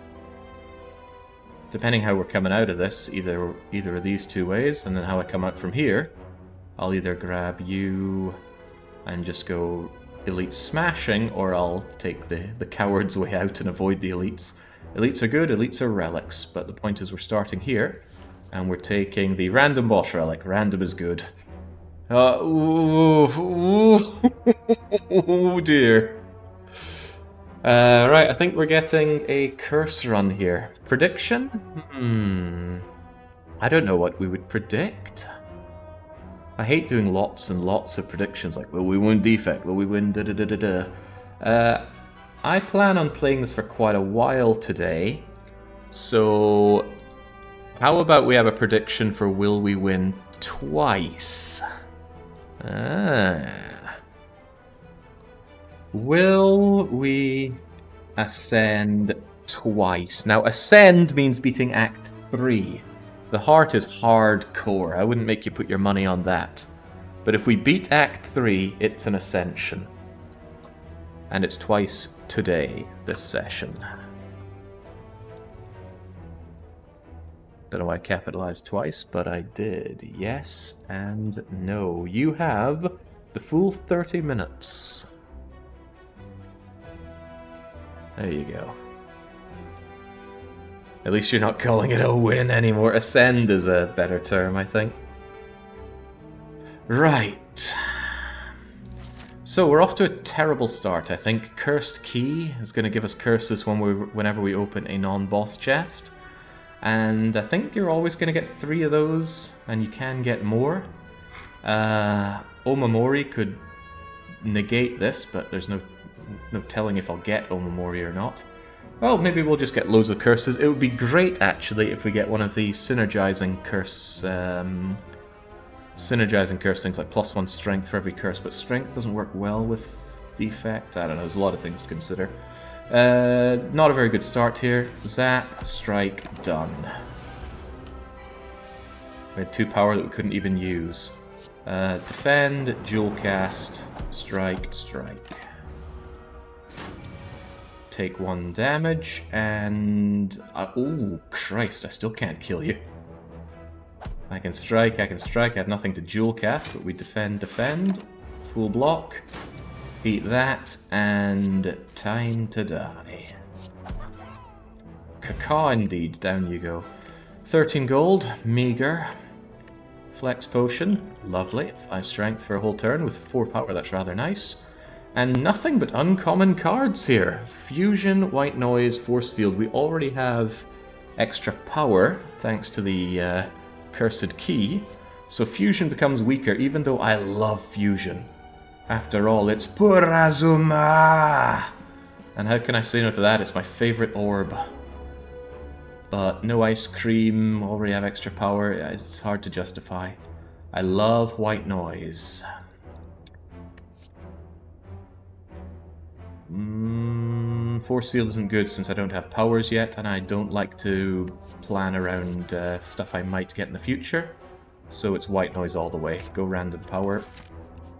depending how we're coming out of this, either of these 2 ways, and then how I come out from here, I'll either grab you and just go elite smashing, or I'll take the coward's way out and avoid the elites. Elites are good, elites are relics, but the point is we're starting here. And we're taking the random boss relic. Random is good. Oh dear. Right, I think we're getting a curse run here. Prediction? I don't know what we would predict. I hate doing lots and lots of predictions, like, will we win Defect? Will we win da-da-da-da-da? I plan on playing this for quite a while today, so how about we have a prediction for will we win twice? Will we ascend twice? Now, ascend means beating Act 3. The heart is hardcore. I wouldn't make you put your money on that. But if we beat Act 3, it's an ascension. And it's twice today, this session. Don't know why I capitalized twice, but I did. Yes and no. You have the full 30 minutes. There you go. At least you're not calling it a win anymore. Ascend is a better term, I think. Right. So we're off to a terrible start, I think. Cursed Key is going to give us curses whenever we open a non-boss chest. And I think you're always going to get 3 of those, and you can get more. Omamori could negate this, but there's no telling if I'll get Omamori or not. Well, maybe we'll just get loads of curses. It would be great, actually, if we get one of these synergizing curse things, like +1 strength for every curse, but strength doesn't work well with Defect. I don't know, there's a lot of things to consider. Not a very good start here. Zap, strike, done. We had 2 power that we couldn't even use. Defend, dual cast, strike, strike. take 1 damage, and... oh, Christ, I still can't kill you. I can strike, I have nothing to dual cast, but we defend. Full block. Beat that, and time to die. Caca indeed, down you go. 13 gold, meager. Flex potion, lovely. 5 strength for a whole turn with 4 power, that's rather nice. And nothing but uncommon cards here. Fusion, white noise, force field. We already have extra power, thanks to the cursed key. So fusion becomes weaker, even though I love fusion. After all, it's Purazuma! And how can I say no to that? It's my favorite orb. But no ice cream, already have extra power, it's hard to justify. I love white noise. Force field isn't good since I don't have powers yet, and I don't like to plan around stuff I might get in the future. So it's white noise all the way. Go random power.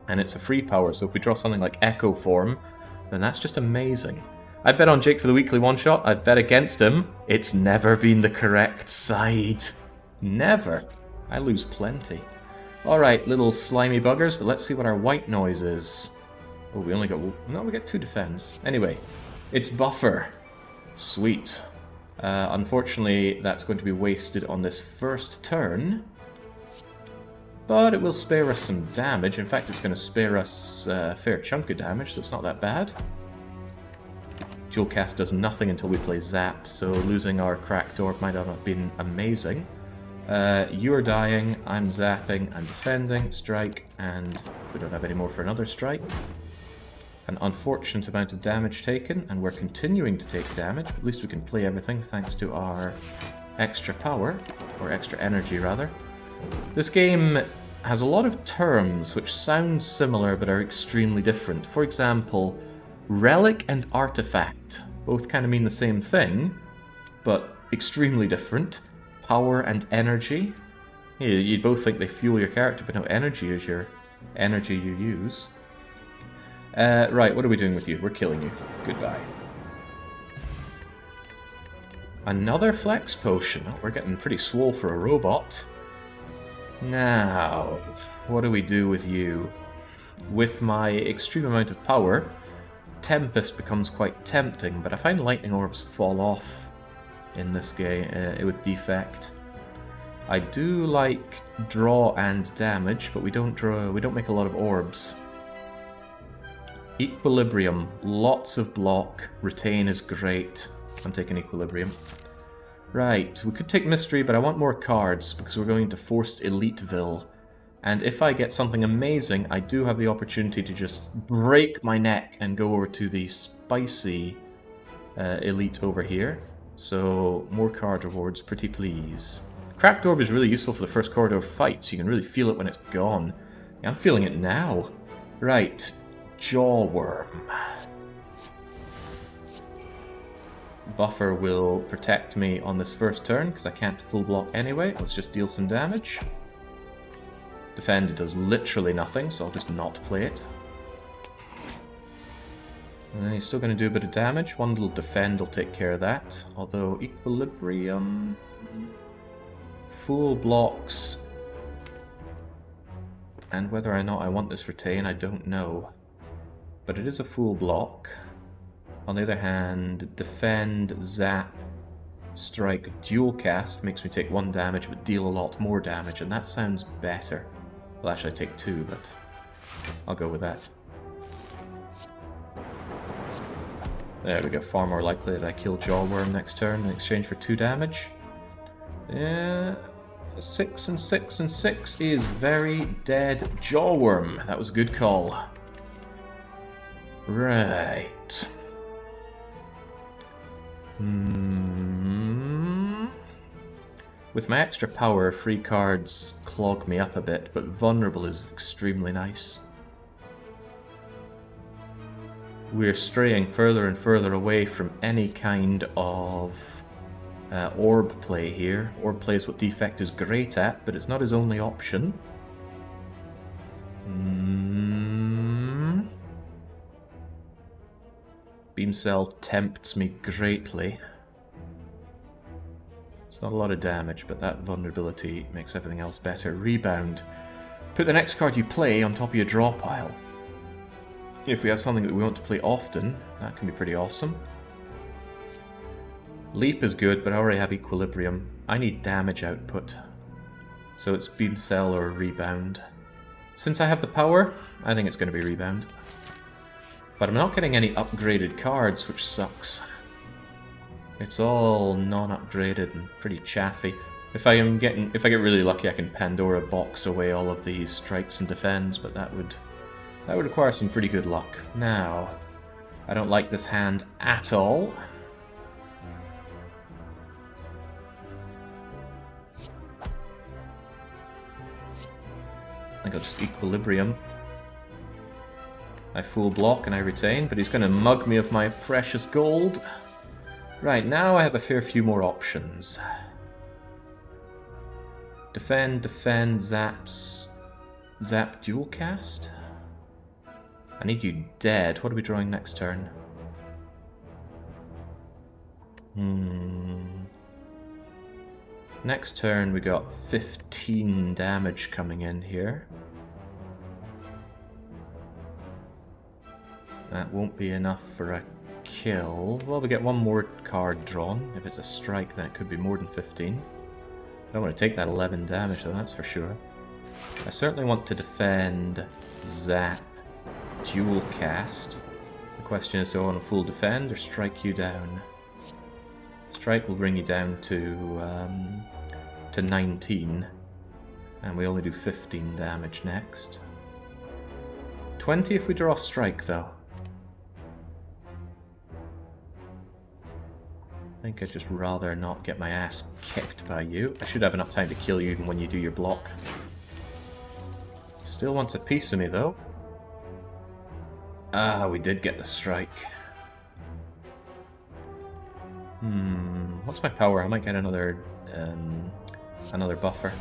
And it's a free power, so if we draw something like Echo Form, then that's just amazing. I bet on Jake for the weekly one-shot. I bet against him. It's never been the correct side. Never. I lose plenty. Alright, little slimy buggers, but let's see what our white noise is. Oh, we only got... no, we get 2 defense. Anyway, it's Buffer. Sweet. Unfortunately, that's going to be wasted on this first turn. But it will spare us some damage. In fact, it's going to spare us a fair chunk of damage, so it's not that bad. Dual cast does nothing until we play Zap, so losing our cracked orb might have been amazing. You're dying, I'm zapping, I'm defending, strike, and we don't have any more for another strike. An unfortunate amount of damage taken, and we're continuing to take damage. At least we can play everything thanks to our extra power, or extra energy rather. This game has a lot of terms which sound similar but are extremely different. For example, relic and artifact both kind of mean the same thing, but extremely different. Power and energy. You'd both think they fuel your character, but no, energy is your energy you use. Right, what are we doing with you? We're killing you. Goodbye. Another flex potion. Oh, we're getting pretty swole for a robot. Now, what do we do with you? With my extreme amount of power, Tempest becomes quite tempting, but I find lightning orbs fall off in this game with defect. I do like draw and damage, but we don't make a lot of orbs. Equilibrium, lots of block. Retain is great. I'm taking Equilibrium. Right, we could take Mystery, but I want more cards because we're going to Forced Eliteville. And if I get something amazing, I do have the opportunity to just break my neck and go over to the Spicy Elite over here. So, more card rewards, pretty please. Cracked Orb is really useful for the first corridor fights. You can really feel it when it's gone. Yeah, I'm feeling it now. Right, Jawworm. Buffer will protect me on this first turn, because I can't full block anyway. Let's just deal some damage. Defend does literally nothing, so I'll just not play it. And he's still going to do a bit of damage. One little defend will take care of that. Although Equilibrium... Full blocks... And whether or not I want this retain, I don't know. But it is a full block. On the other hand, defend, zap, strike, dual cast makes me take 1 damage but deal a lot more damage, and that sounds better. Well, actually I take 2, but I'll go with that. There we go, far more likely that I kill Jawworm next turn in exchange for 2 damage. 6 and 6 and 6 is very dead Jawworm. That was a good call. Right. With my extra power, free cards clog me up a bit, but vulnerable is extremely nice. We're straying further and further away from any kind of orb play here. Orb play is what Defect is great at, but it's not his only option. Beam Cell tempts me greatly. It's not a lot of damage, but that vulnerability makes everything else better. Rebound. Put the next card you play on top of your draw pile. If we have something that we want to play often, that can be pretty awesome. Leap is good, but I already have Equilibrium. I need damage output. So it's Beam Cell or Rebound. Since I have the power, I think it's going to be Rebound. But I'm not getting any upgraded cards, which sucks. It's all non-upgraded and pretty chaffy. If I get really lucky, I can Pandora box away all of these strikes and defends, but that would require some pretty good luck. Now, I don't like this hand at all. I think I'll just Equilibrium. I full block and I retain, but he's going to mug me of my precious gold. Right, now I have a fair few more options. Defend, zaps, zap dual cast? I need you dead. What are we drawing next turn? Next turn we got 15 damage coming in here. That won't be enough for a kill. Well, we get one more card drawn. If it's a strike, then it could be more than 15. I don't want to take that 11 damage, though, that's for sure. I certainly want to defend Zap Dual Cast. The question is, do I want to full defend or strike you down? Strike will bring you down to 19, and we only do 15 damage next. 20 if we draw strike, though. I think I'd just rather not get my ass kicked by you. I should have enough time to kill you even when you do your block. Still wants a piece of me, though. Ah, we did get the strike. What's my power? I might get another buffer.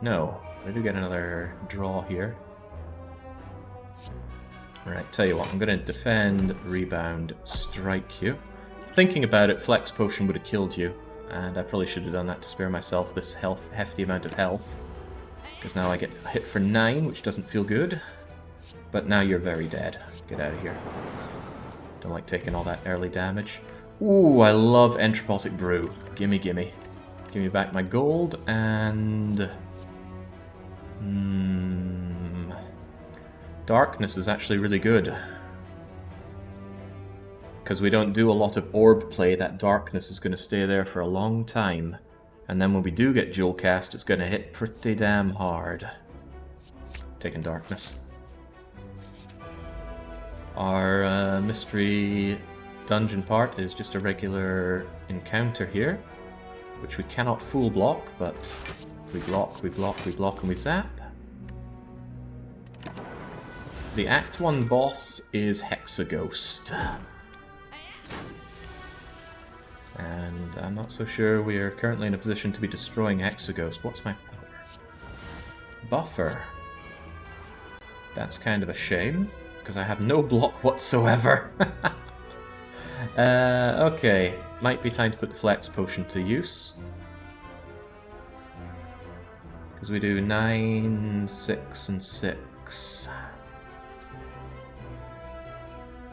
No, I do get another draw here. Alright, tell you what, I'm going to defend, rebound, strike you. Thinking about it, Flex Potion would have killed you, and I probably should have done that to spare myself this hefty amount of health. Because now I get hit for 9, which doesn't feel good. But now you're very dead. Get out of here. Don't like taking all that early damage. Ooh, I love Entropotic Brew. Gimme, gimme. Give me back my gold, and... Darkness is actually really good. Because we don't do a lot of orb play, that darkness is going to stay there for a long time. And then when we do get dual cast, it's going to hit pretty damn hard. Taking darkness. Our mystery dungeon part is just a regular encounter here, which we cannot full block, but we block, we block, we block, and we zap. The Act 1 boss is Hexaghost. And I'm not so sure we are currently in a position to be destroying Hexaghost. What's my power? Buffer. That's kind of a shame, because I have no block whatsoever. Okay, might be time to put the Flex Potion to use. Because we do 9, 6, and 6.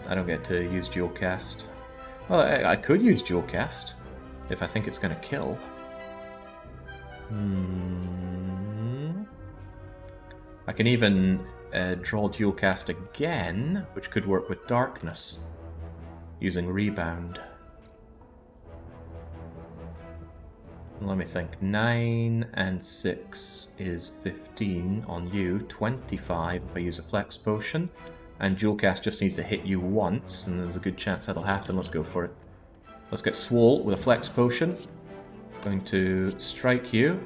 I don't get to use dual cast. Well, I could use dual cast if I think it's going to kill. I can even draw dual cast again, which could work with darkness, using rebound. Let me think. 9 and 6 is 15 on you, 25 if I use a Flex Potion. And dual cast just needs to hit you once, and there's a good chance that'll happen. Let's go for it. Let's get Swole with a Flex Potion. Going to strike you.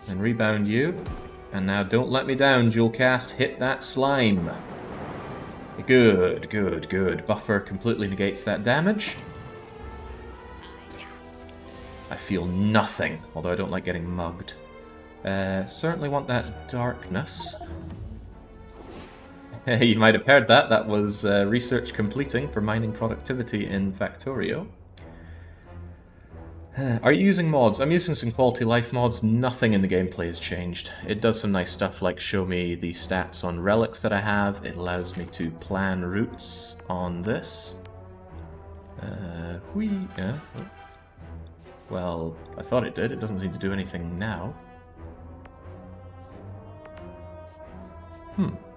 And rebound you. And now don't let me down, dual cast. Hit that slime. Good, good, good. Buffer completely negates that damage. I feel nothing, although I don't like getting mugged. Certainly want that darkness. You might have heard that. That was research completing for mining productivity in Factorio. Are you using mods? I'm using some quality life mods. Nothing in the gameplay has changed. It does some nice stuff like show me the stats on relics that I have. It allows me to plan routes on this. Yeah. Well, I thought it did. It doesn't seem to do anything now.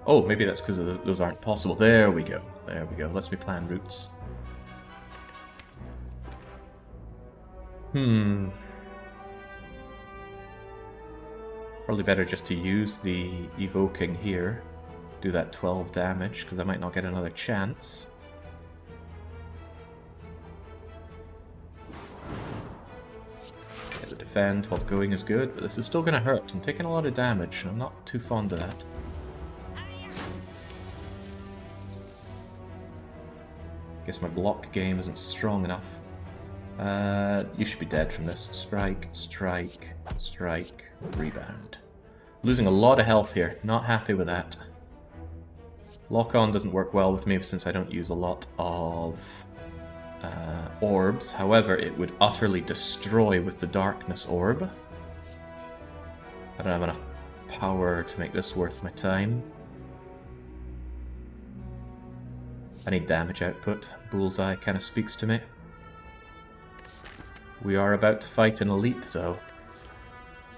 Oh, maybe that's because those aren't possible. There we go. There we go. Lets me plan routes. Probably better just to use the evoking here. Do that 12 damage, because I might not get another chance. Yeah, the defend while going is good, but this is still going to hurt. I'm taking a lot of damage. I'm not too fond of that. Guess my block game isn't strong enough. You should be dead from this. Strike, strike, strike, rebound. Losing a lot of health here. Not happy with that. Lock-on doesn't work well with me since I don't use a lot of orbs. However, it would utterly destroy with the darkness orb. I don't have enough power to make this worth my time. I need damage output. Bullseye kind of speaks to me. We are about to fight an elite, though,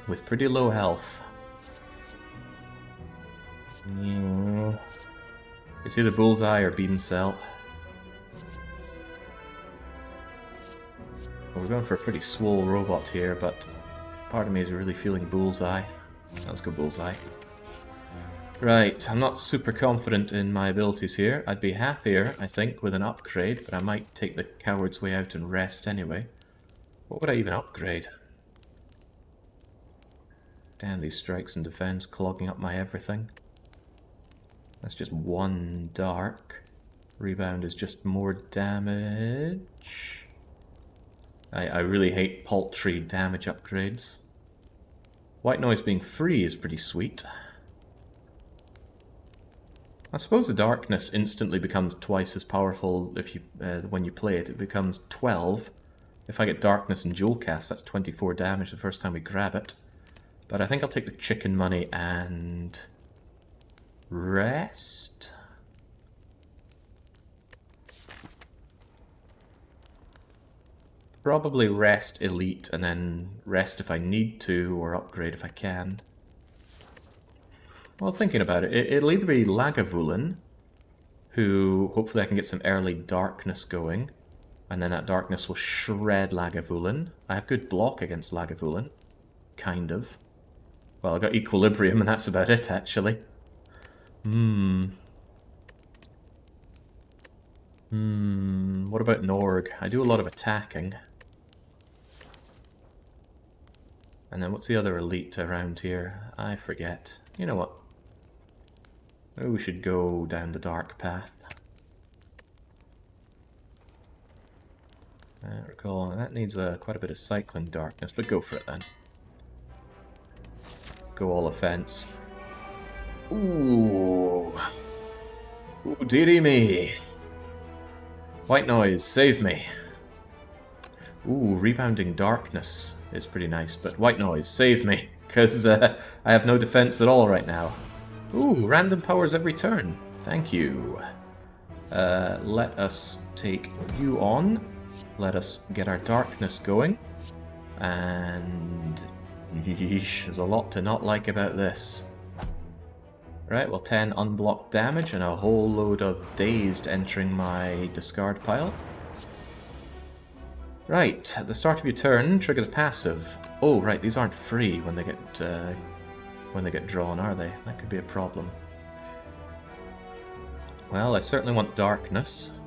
with pretty low health. Yeah. It's either Bullseye or Beam Cell. Well, we're going for a pretty swole robot here, but part of me is really feeling Bullseye. Let's go Bullseye. Right, I'm not super confident in my abilities here. I'd be happier, I think, with an upgrade, but I might take the coward's way out and rest anyway. What would I even upgrade? Damn, these strikes and defense clogging up my everything. That's just one dark. Rebound is just more damage. I really hate paltry damage upgrades. White noise being free is pretty sweet. I suppose the darkness instantly becomes twice as powerful if you when you play it. It becomes 12. If I get darkness and dual cast, that's 24 damage the first time we grab it. But I think I'll take the chicken money and rest. Probably rest elite and then rest if I need to, or upgrade if I can. Well, thinking about it, it'll either be Lagavulin, who hopefully I can get some early darkness going, and then that darkness will shred Lagavulin. I have good block against Lagavulin, kind of. Well, I got equilibrium and that's about it, actually. What about Norg? I do a lot of attacking. And then what's the other elite around here? I forget. You know what? Maybe we should go down the dark path. Recall, that needs quite a bit of cycling darkness, but go for it then. Go all offense. Ooh. Ooh, dearie me. White noise, save me. Ooh, rebounding darkness is pretty nice, but white noise, save me, because I have no defense at all right now. Ooh, random powers every turn. Thank you. Let us take you on. Let us get our darkness going. And yeesh, there's a lot to not like about this. Right, well 10 unblocked damage and a whole load of dazed entering my discard pile. Right, at the start of your turn, trigger the passive. Oh, right, these aren't free when they get drawn, are they? That could be a problem. Well, I certainly want darkness.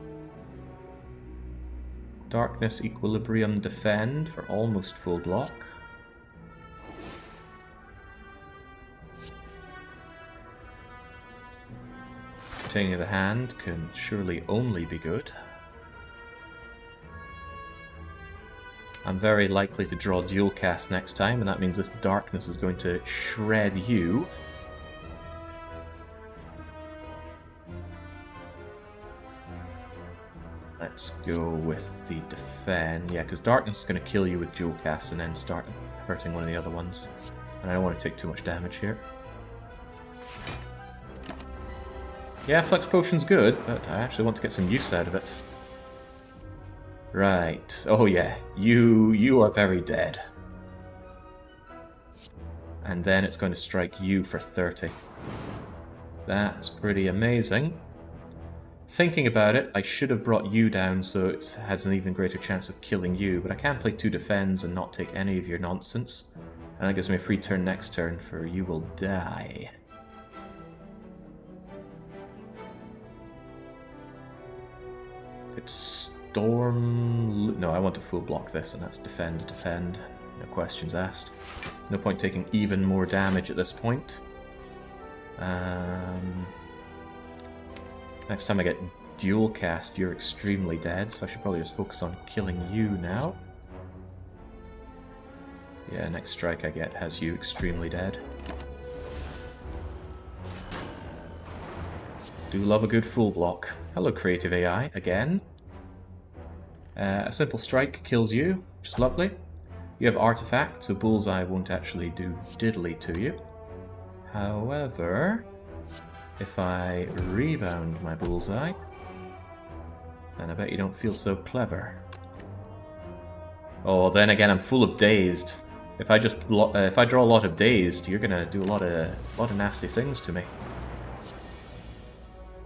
Darkness, equilibrium, defend for almost full block. Retaining the hand can surely only be good. I'm very likely to draw dual cast next time, and that means this darkness is going to shred you. Let's go with the defend. Yeah, because darkness is going to kill you with dual cast and then start hurting one of the other ones. And I don't want to take too much damage here. Yeah, flex potion's good, but I actually want to get some use out of it. Right. Oh yeah, you are very dead. And then it's going to strike you for 30. That's pretty amazing. Thinking about it, I should have brought you down so it has an even greater chance of killing you, but I can't play 2 defends and not take any of your nonsense. And that gives me a free turn next turn for you will die. It's Storm... No, I want to full block this, and that's defend, defend. No questions asked. No point taking even more damage at this point. Next time I get dual cast, you're extremely dead, so I should probably just focus on killing you now. Yeah, next strike I get has you extremely dead. Do love a good full block. Hello, creative AI, again. A simple strike kills you, which is lovely. You have artifact, so bullseye won't actually do diddly to you. However, if I rebound my bullseye, then I bet you don't feel so clever. Oh, then again, I'm full of dazed. If I draw a lot of dazed, you're gonna do a lot of nasty things to me.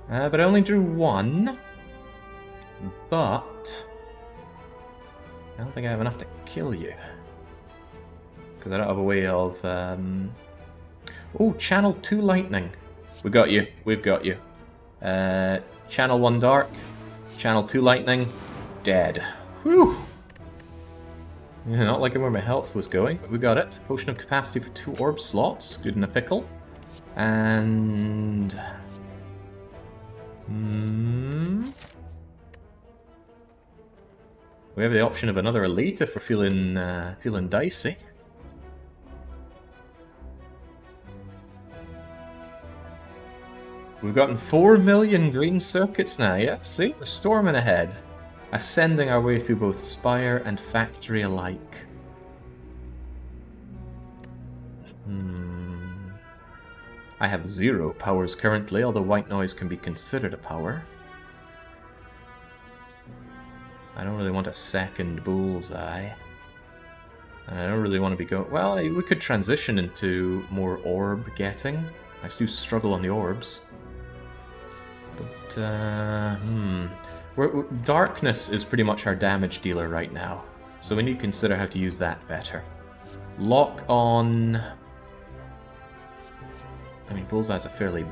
But I only drew 1. But I don't think I have enough to kill you. Because I don't have a way of... Oh, channel 2 lightning. We got you. We've got you. Channel 1 dark. Channel 2 lightning. Dead. Whew! Yeah, not liking where my health was going, but we got it. Potion of capacity for 2 orb slots. Good in a pickle. And... we have the option of another elite if we're feeling dicey. We've gotten 4 million green circuits now, yeah? See? We're storming ahead. Ascending our way through both Spire and Factory alike. I have 0 powers currently, although white noise can be considered a power. I don't really want a second bullseye. And I don't really want to be going... Well, we could transition into more orb getting. I do struggle on the orbs. But, darkness is pretty much our damage dealer right now. So we need to consider how to use that better. Lock on... I mean, bullseye's a fairly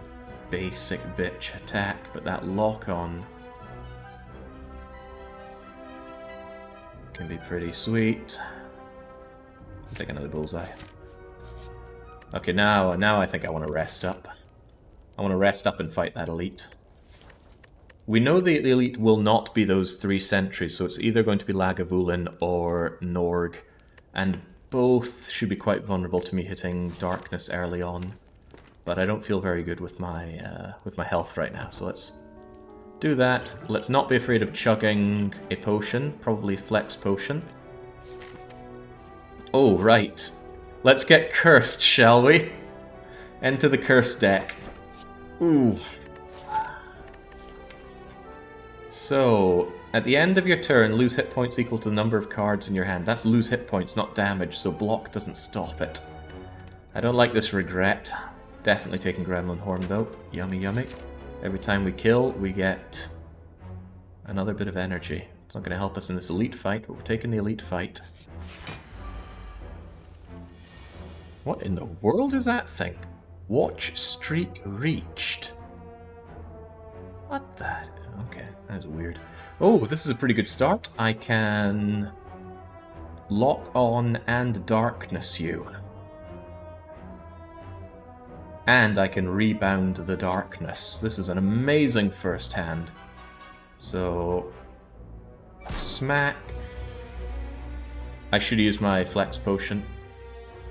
basic bitch attack, but that lock on can be pretty sweet. I'll take another bullseye. Okay, now I think I want to rest up. I want to rest up and fight that elite. We know the elite will not be those 3 sentries, so it's either going to be Lagavulin or Norg, and both should be quite vulnerable to me hitting darkness early on. But I don't feel very good with my health right now, so let's do that. Let's not be afraid of chugging a potion, probably flex potion. Oh, right. Let's get cursed, shall we? Enter the cursed deck. Ooh. So, at the end of your turn, lose hit points equal to the number of cards in your hand. That's lose hit points, not damage, so block doesn't stop it. I don't like this regret. Definitely taking Gremlin Horn though. Yummy, yummy. Every time we kill, we get another bit of energy. It's not going to help us in this elite fight, but we're taking the elite fight. What in the world is that thing? Watch streak reached. What the... Okay, that is weird. Oh, this is a pretty good start. I can lock on and darkness you. And I can rebound the darkness. This is an amazing first hand. So, smack. I should use my flex potion,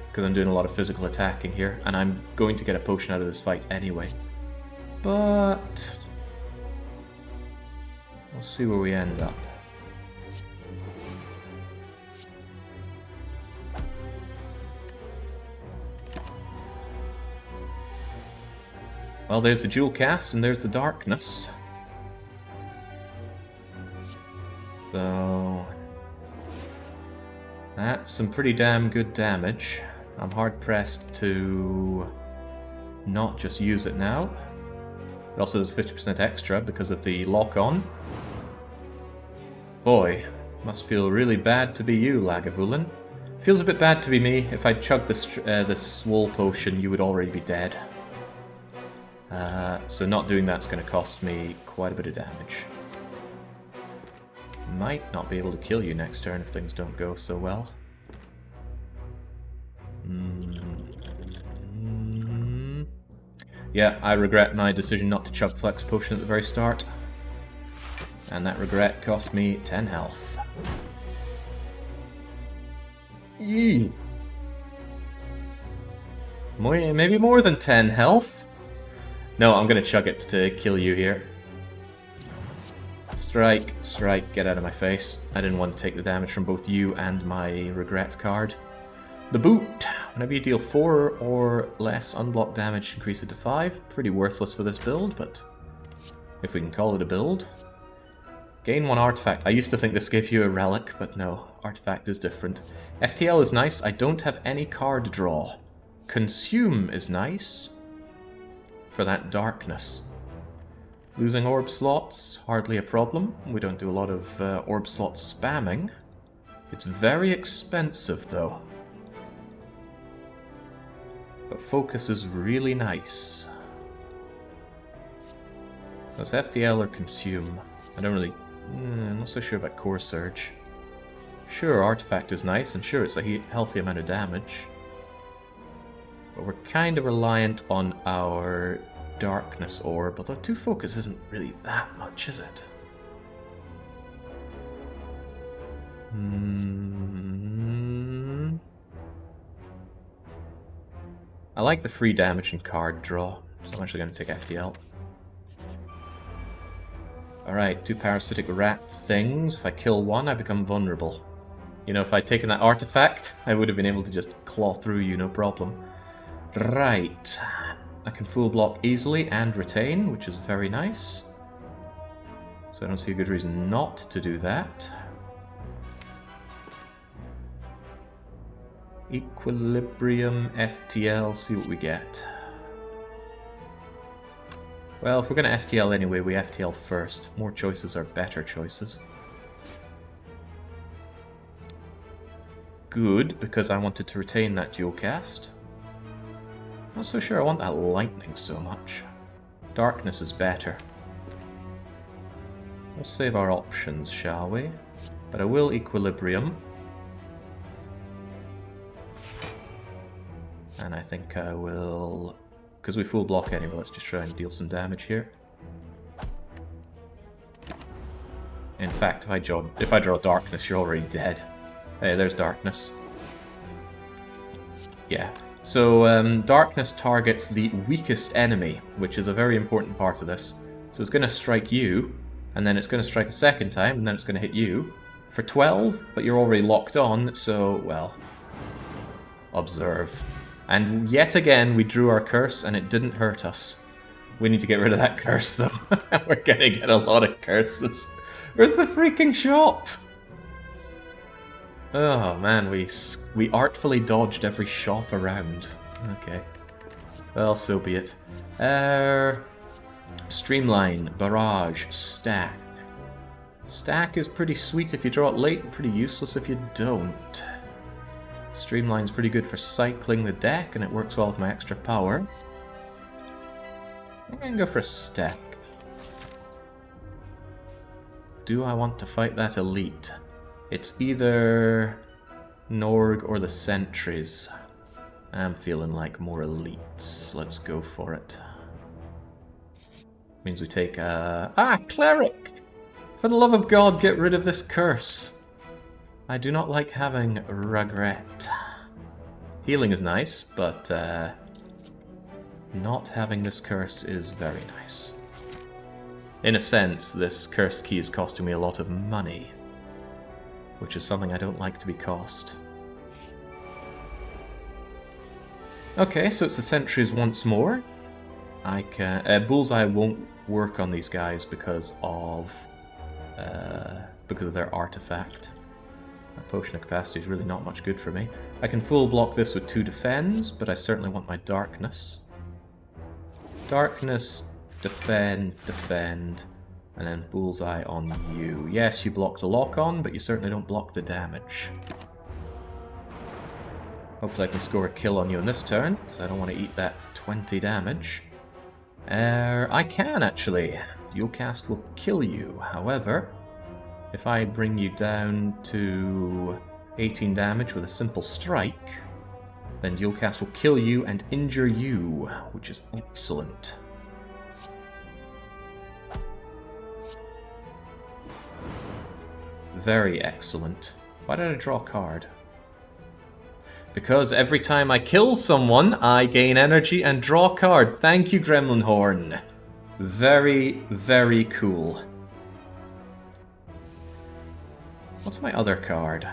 because I'm doing a lot of physical attacking here, and I'm going to get a potion out of this fight anyway. But... We'll see where we end up. Well, there's the dual cast and there's the darkness. So that's some pretty damn good damage. I'm hard pressed to not just use it now. It also does 50% extra because of the lock-on. Boy, must feel really bad to be you, Lagavulin. Feels a bit bad to be me. If I chugged this wall potion, you would already be dead. So not doing that's going to cost me quite a bit of damage. Might not be able to kill you next turn if things don't go so well. Yeah, I regret my decision not to chug Flex Potion at the very start. And that regret cost me 10 health. Yee. Maybe more than 10 health? No, I'm gonna chug it to kill you here. Strike, strike, get out of my face. I didn't want to take the damage from both you and my regret card. The boot. Whenever you deal 4 or less unblocked damage, increase it to 5. Pretty worthless for this build, but if we can call it a build. Gain 1 artifact. I used to think this gave you a relic, but no. Artifact is different. FTL is nice. I don't have any card draw. Consume is nice for that darkness. Losing orb slots, hardly a problem. We don't do a lot of orb slot spamming. It's very expensive, though. But focus is really nice. Does FTL or consume? I don't really... I'm not so sure about Core Surge. Sure, Artifact is nice, and sure, it's a healthy amount of damage. But we're kind of reliant on our Darkness Orb, although 2 focus isn't really that much, is it? I like the free damage and card draw, so I'm actually going to take FTL. Alright, 2 parasitic rat things. If I kill 1, I become vulnerable. You know, if I'd taken that artifact, I would have been able to just claw through you, no problem. Right. I can full block easily and retain, which is very nice. So I don't see a good reason not to do that. Equilibrium, FTL, see what we get. Well, if we're going to FTL anyway, we FTL first. More choices are better choices. Good, because I wanted to retain that dual cast. Not so sure I want that lightning so much. Darkness is better. We'll save our options, shall we? But I will Equilibrium. And I think I will... Because we full block anyway, let's just try and deal some damage here. In fact, if I draw Darkness, you're already dead. Hey, there's Darkness. Yeah. So, Darkness targets the weakest enemy, which is a very important part of this. So it's going to strike you, and then it's going to strike a second time, and then it's going to hit you. For 12, but you're already locked on, so, well... Observe. And yet again, we drew our curse, and it didn't hurt us. We need to get rid of that curse, though. We're gonna get a lot of curses. Where's the freaking shop? Oh man, we artfully dodged every shop around. Okay. Well, so be it. Streamline, Barrage, Stack. Stack is pretty sweet if you draw it late, and pretty useless if you don't. Streamline's pretty good for cycling the deck, and it works well with my extra power. I'm gonna go for a Stack. Do I want to fight that elite? It's either Norg or the sentries. I'm feeling like more elites. Let's go for it. Means we take a... Cleric! For the love of God, get rid of this curse. I do not like having regret. Healing is nice, but not having this curse is very nice. In a sense, this cursed key is costing me a lot of money, which is something I don't like to be cost. Okay, so it's the sentries once more. I can bullseye won't work on these guys because of their artifact. My potion of capacity is really not much good for me. I can full block this with 2 defends, but I certainly want my darkness. Darkness, defend, defend, and then bullseye on you. Yes, you block the lock on, but you certainly don't block the damage. Hopefully I can score a kill on you in this turn, because I don't want to eat that 20 damage. I can, actually. Dual cast will kill you. However, if I bring you down to 18 damage with a simple strike, then dual cast will kill you and injure you, which is excellent. Very excellent. Why did I draw a card? Because every time I kill someone, I gain energy and draw a card. Thank you, Gremlin Horn. Very, very cool. What's my other card?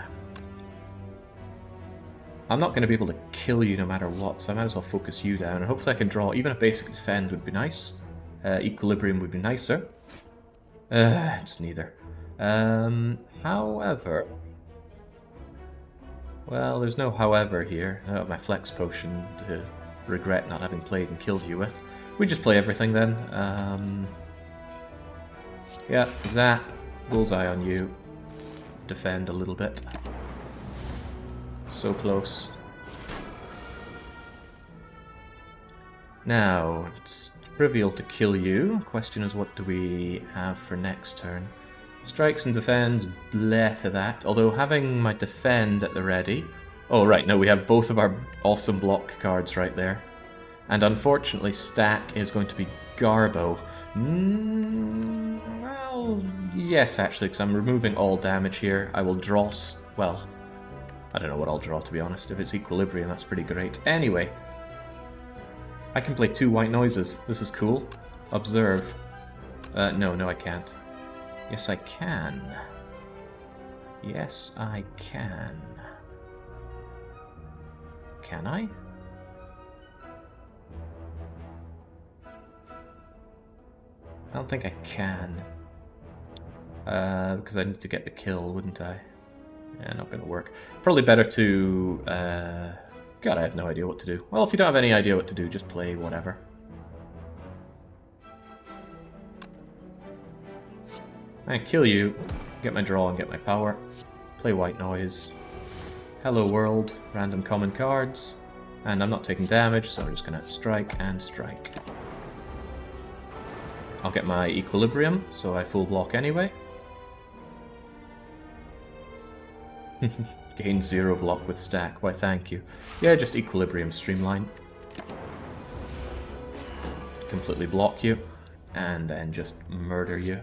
I'm not going to be able to kill you no matter what, so I might as well focus you down. And hopefully I can draw... Even a basic defend would be nice. Equilibrium would be nicer. It's neither. However... Well, there's no however here. I don't have my flex potion to regret not having played and killed you with. We just play everything then. Yeah, zap, bullseye on you. Defend a little bit. So close. Now, it's trivial to kill you. Question is, what do we have for next turn? Strikes and defends, bleh to that. Although having my defend at the ready... Oh, right, no, we have both of our awesome block cards right there. And unfortunately, stack is going to be Garbo. Well, yes, actually, because I'm removing all damage here. I will draw... Well, I don't know what I'll draw, to be honest. If it's Equilibrium, that's pretty great. Anyway, I can play 2 white noises. This is cool. Observe. No, I can't. Yes, I can. Yes, I can. Can I? I don't think I can. Because I need to get the kill, wouldn't I? Yeah, not gonna work. Probably better to... God, I have no idea what to do. Well, if you don't have any idea what to do, just play whatever. I kill you, get my draw and get my power, play white noise, hello world, random common cards, and I'm not taking damage, so I'm just going to strike and strike. I'll get my equilibrium, so I full block anyway. Gain 0 block with stack, why thank you. Yeah, just equilibrium streamline. Completely block you, and then just murder you.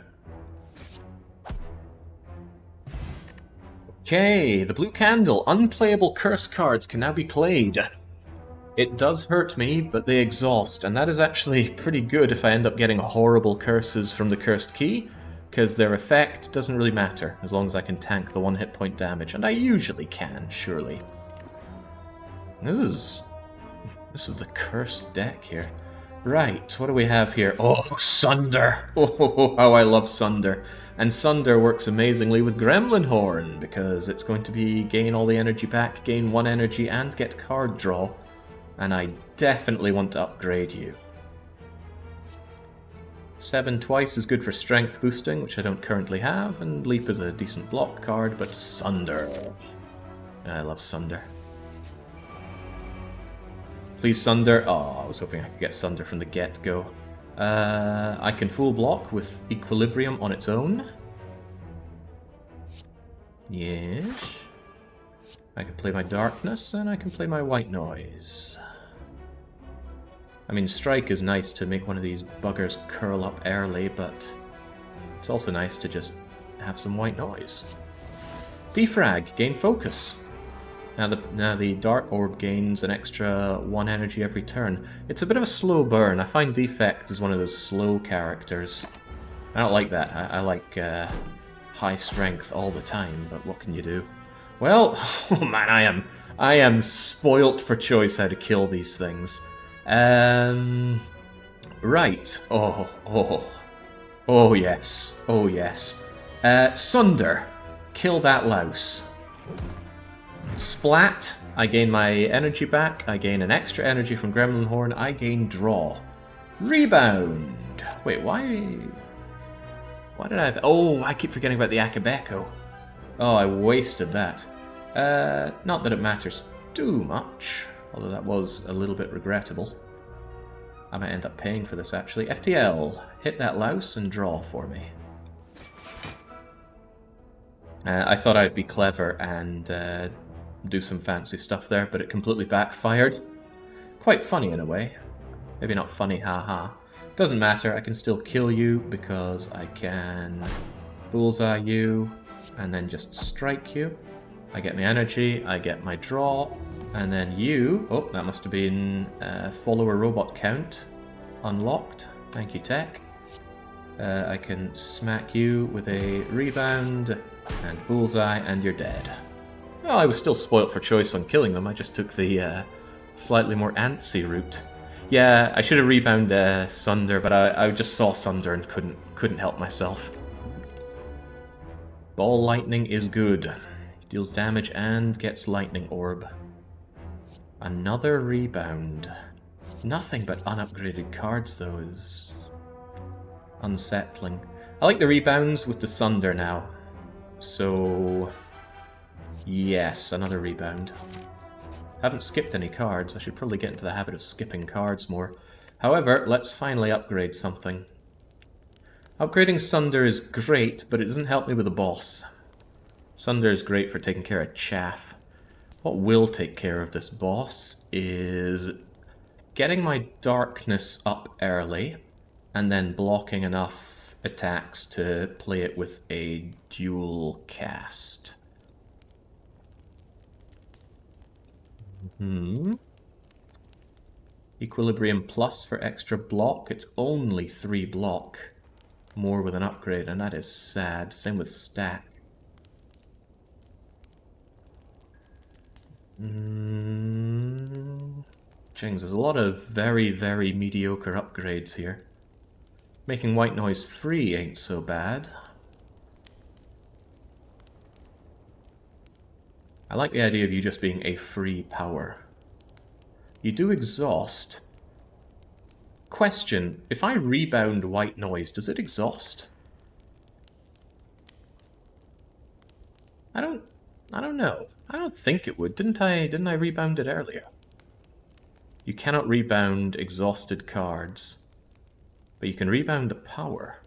Okay, the blue candle. Unplayable curse cards can now be played. It does hurt me, but they exhaust, and that is actually pretty good if I end up getting horrible curses from the cursed key, because their effect doesn't really matter, as long as I can tank the 1 hit point damage, and I usually can, surely. This is the cursed deck here. Right, what do we have here? Oh, Sunder! Oh, how I love Sunder. And Sunder works amazingly with Gremlin Horn, because it's going to be gain all the energy back, gain 1 energy, and get card draw. And I definitely want to upgrade you. 7 twice is good for strength boosting, which I don't currently have, and Leap is a decent block card, but Sunder. I love Sunder. Please, Sunder. Oh, I was hoping I could get Sunder from the get-go. I can full block with Equilibrium on its own. Yes. I can play my Darkness, and I can play my White Noise. I mean, Strike is nice to make one of these buggers curl up early, but it's also nice to just have some White Noise. Defrag, gain focus. Now the Dark Orb gains an extra 1 energy every turn. It's a bit of a slow burn. I find Defect is one of those slow characters. I don't like that. I like high strength all the time, but what can you do? Well, oh man, I am spoilt for choice how to kill these things. Right. Oh yes. Oh yes. Sunder. Kill that louse. Splat. I gain my energy back. I gain an extra energy from Gremlin Horn. I gain draw. Rebound. Wait, why? Why did I have... Oh, I keep forgetting about the Akabeko. Oh, I wasted that. Not that it matters too much, although that was a little bit regrettable. I might end up paying for this, actually. FTL, hit that louse and draw for me. I thought I'd be clever and do some fancy stuff there, but it completely backfired. Quite funny in a way. Maybe not funny, haha. Doesn't matter, I can still kill you because I can bullseye you and then just strike you. I get my energy, I get my draw, and then you... Oh, that must have been follower robot count unlocked. Thank you, Tech. I can smack you with a rebound and bullseye, and you're dead. Well, I was still spoilt for choice on killing them. I just took the slightly more antsy route. Yeah, I should have rebound Sunder, but I just saw Sunder and couldn't help myself. Ball lightning is good. Deals damage and gets lightning orb. Another rebound. Nothing but unupgraded cards though is unsettling. I like the rebounds with the Sunder now. So yes, another rebound. Haven't skipped any cards. I should probably get into the habit of skipping cards more. However, let's finally upgrade something. Upgrading Sunder is great, but it doesn't help me with the boss. Sunder is great for taking care of chaff. What will take care of this boss is getting my darkness up early and then blocking enough attacks to play it with a dual cast. Equilibrium plus for extra block. It's only 3 block more with an upgrade, and that is sad. Same with stack. Jings, there's a lot of very, very mediocre upgrades here. Making white noise free ain't so bad. I like the idea of you just being a free power. You do exhaust. Question, if I rebound white noise, does it exhaust? I don't know. I don't think it would. Didn't I rebound it earlier? You cannot rebound exhausted cards, but you can rebound the power.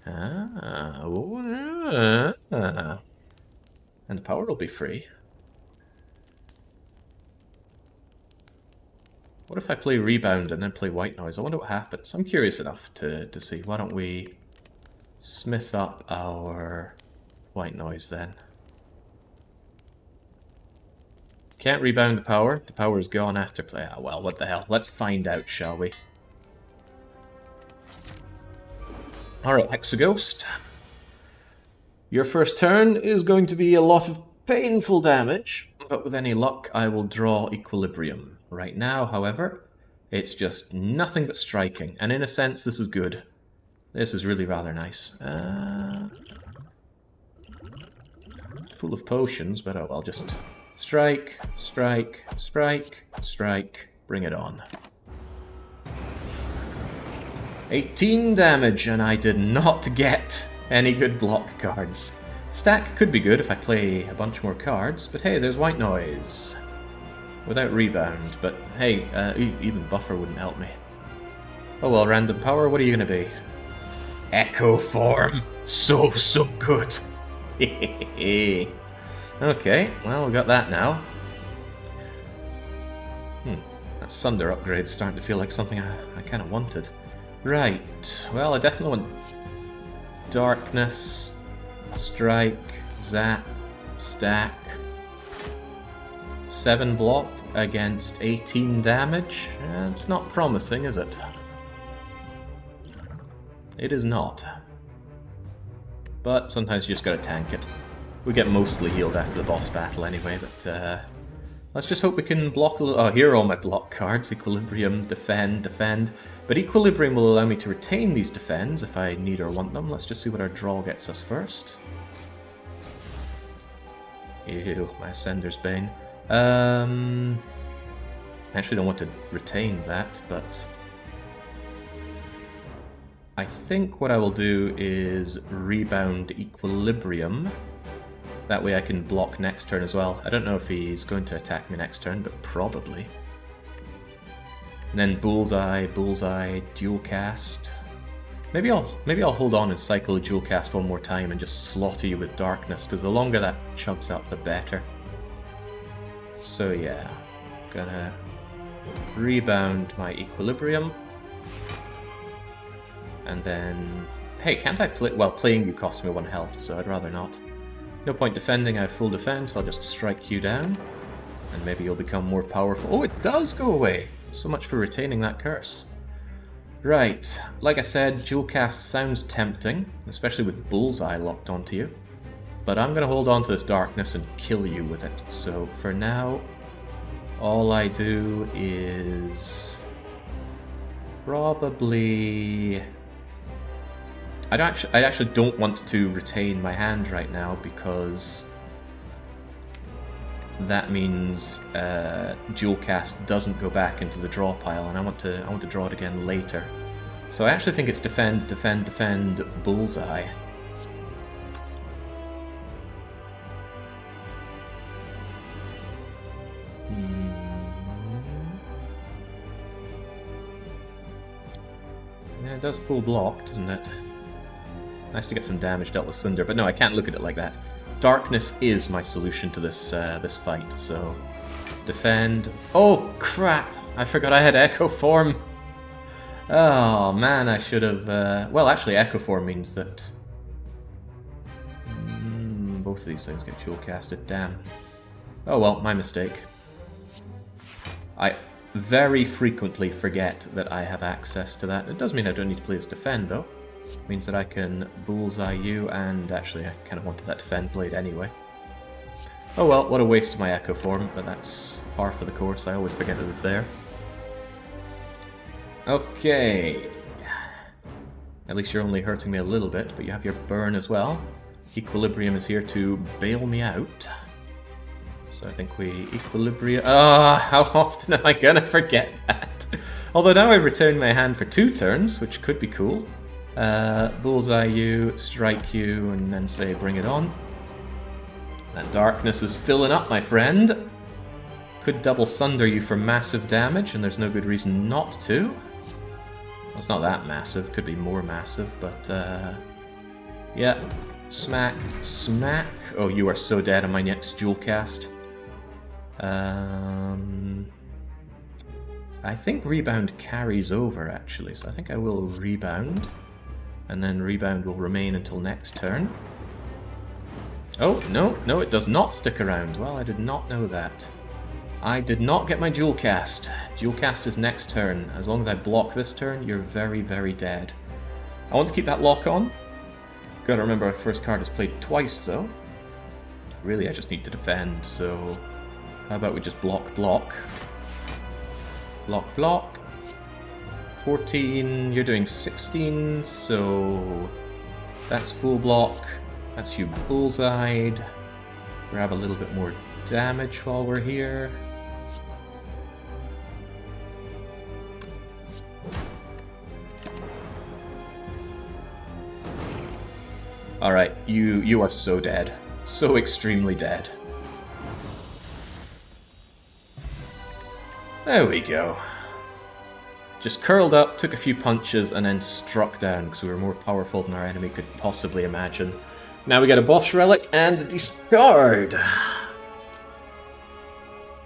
And the power will be free. What if I play rebound and then play white noise? I wonder what happens. I'm curious enough to see. Why don't we smith up our white noise then? Can't rebound the power. The power is gone after play. Ah, well, what the hell. Let's find out, shall we? Alright, Hexaghost. Your first turn is going to be a lot of painful damage, but with any luck I will draw Equilibrium. Right now, however, it's just nothing but striking, and in a sense this is good. This is really rather nice. Full of potions, but oh well, just strike, strike, strike, strike, bring it on. 18 damage, and I did not get any good block cards. Stack could be good if I play a bunch more cards, but hey, there's white noise. Without rebound, but hey, even buffer wouldn't help me. Oh well, random power, what are you gonna be? Echo form! So good! Okay, well, we got that now. That Sunder upgrade's starting to feel like something I kind of wanted. Right, well, I definitely want darkness, strike, zap, stack. 7 block against 18 damage. It's not promising, is it? It is not. But sometimes you just gotta tank it. We get mostly healed after the boss battle anyway, but let's just hope we can block a little... Oh, here are all my block cards. Equilibrium, defend, defend. But Equilibrium will allow me to retain these defends if I need or want them. Let's just see what our draw gets us first. Ew, my Ascender's Bane. I actually don't want to retain that, but... I think what I will do is Rebound Equilibrium. That way I can block next turn as well. I don't know if he's going to attack me next turn, but probably. And then Bullseye, Bullseye, Dual Cast. Maybe I'll hold on and cycle a Dual Cast one more time and just slaughter you with Darkness, because the longer that chunks up, the better. So yeah, gonna rebound my Equilibrium. And then... Hey, can't I play... Well, playing you costs me 1 health, so I'd rather not. No point defending, I have full defense, I'll just strike you down. And maybe you'll become more powerful. Oh, it does go away! So much for retaining that curse. Right, like I said, Dual Cast sounds tempting, especially with Bullseye locked onto you. But I'm gonna hold on to this Darkness and kill you with it. So for now, all I do is... probably... I actually don't want to retain my hand right now because that means Dual Cast doesn't go back into the draw pile, and I want to draw it again later. So I actually think it's defend, defend, defend, Bullseye. Yeah, it does full block, doesn't it? Nice to get some damage dealt with Cinder, but no, I can't look at it like that. Darkness is my solution to this this fight, so... Defend... Oh, crap! I forgot I had Echo Form! Oh, man, I should have... Well, actually, Echo Form means that... both of these things get dual casted, damn. Oh well, my mistake. I very frequently forget that I have access to that. It does mean I don't need to play as Defend, though. It means that I can Bullseye you, and actually I kind of wanted that Defend blade anyway. Oh well, what a waste of my Echo Form, but that's par for the course. I always forget it was there. Okay. At least you're only hurting me a little bit, but you have your burn as well. Equilibrium is here to bail me out. So I think we Equilibrium... Ah, how often am I gonna forget that? Although now I return my hand for 2 turns, which could be cool. Bullseye you, strike you, and then say bring it on. That darkness is filling up, my friend. Could double Sunder you for massive damage, and there's no good reason not to. Well, it's not that massive, could be more massive, but yeah. Smack, smack. Oh, you are so dead on my next dual cast. I think Rebound carries over, actually, so I think I will Rebound. And then Rebound will remain until next turn. Oh, no, no, it does not stick around. Well, I did not know that. I did not get my dual cast. Dual cast is next turn. As long as I block this turn, you're very, very dead. I want to keep that lock on. Gotta remember our first card is played twice, though. Really, I just need to defend, so... How about we just block, block. Block, block. 14, you're doing 16, so... That's full block. That's you bullseyed. Grab a little bit more damage while we're here. Alright, you are so dead. So extremely dead. There we go. Just curled up, took a few punches, and then struck down, because we were more powerful than our enemy could possibly imagine. Now we get a boss relic and a discard!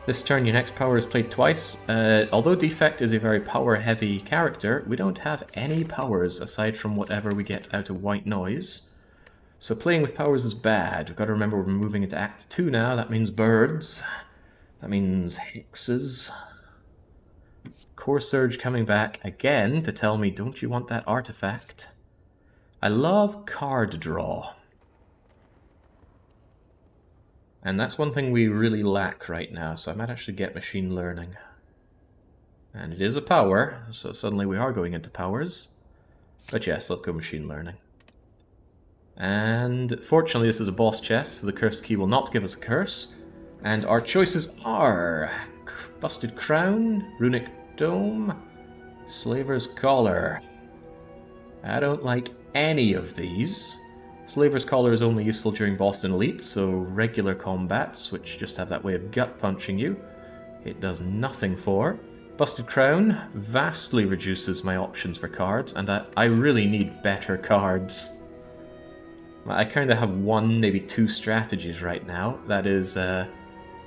This turn, your next power is played twice. Although Defect is a very power-heavy character, we don't have any powers aside from whatever we get out of White Noise. So playing with powers is bad. We've got to remember we're moving into Act 2 now. That means birds. That means hexes. Core Surge coming back again to tell me, don't you want that artifact? I love card draw. And that's one thing we really lack right now, so I might actually get machine learning. And it is a power, so suddenly we are going into powers. But yes, let's go machine learning. And fortunately this is a boss chest, so the cursed key will not give us a curse. And our choices are Busted Crown, Runic Dome, Slaver's Collar. I don't like any of these. Slaver's Collar is only useful during boss and elite, so regular combats, which just have that way of gut punching you, it does nothing for. Busted Crown vastly reduces my options for cards, and I really need better cards. I kind of have one, maybe two strategies right now. That is,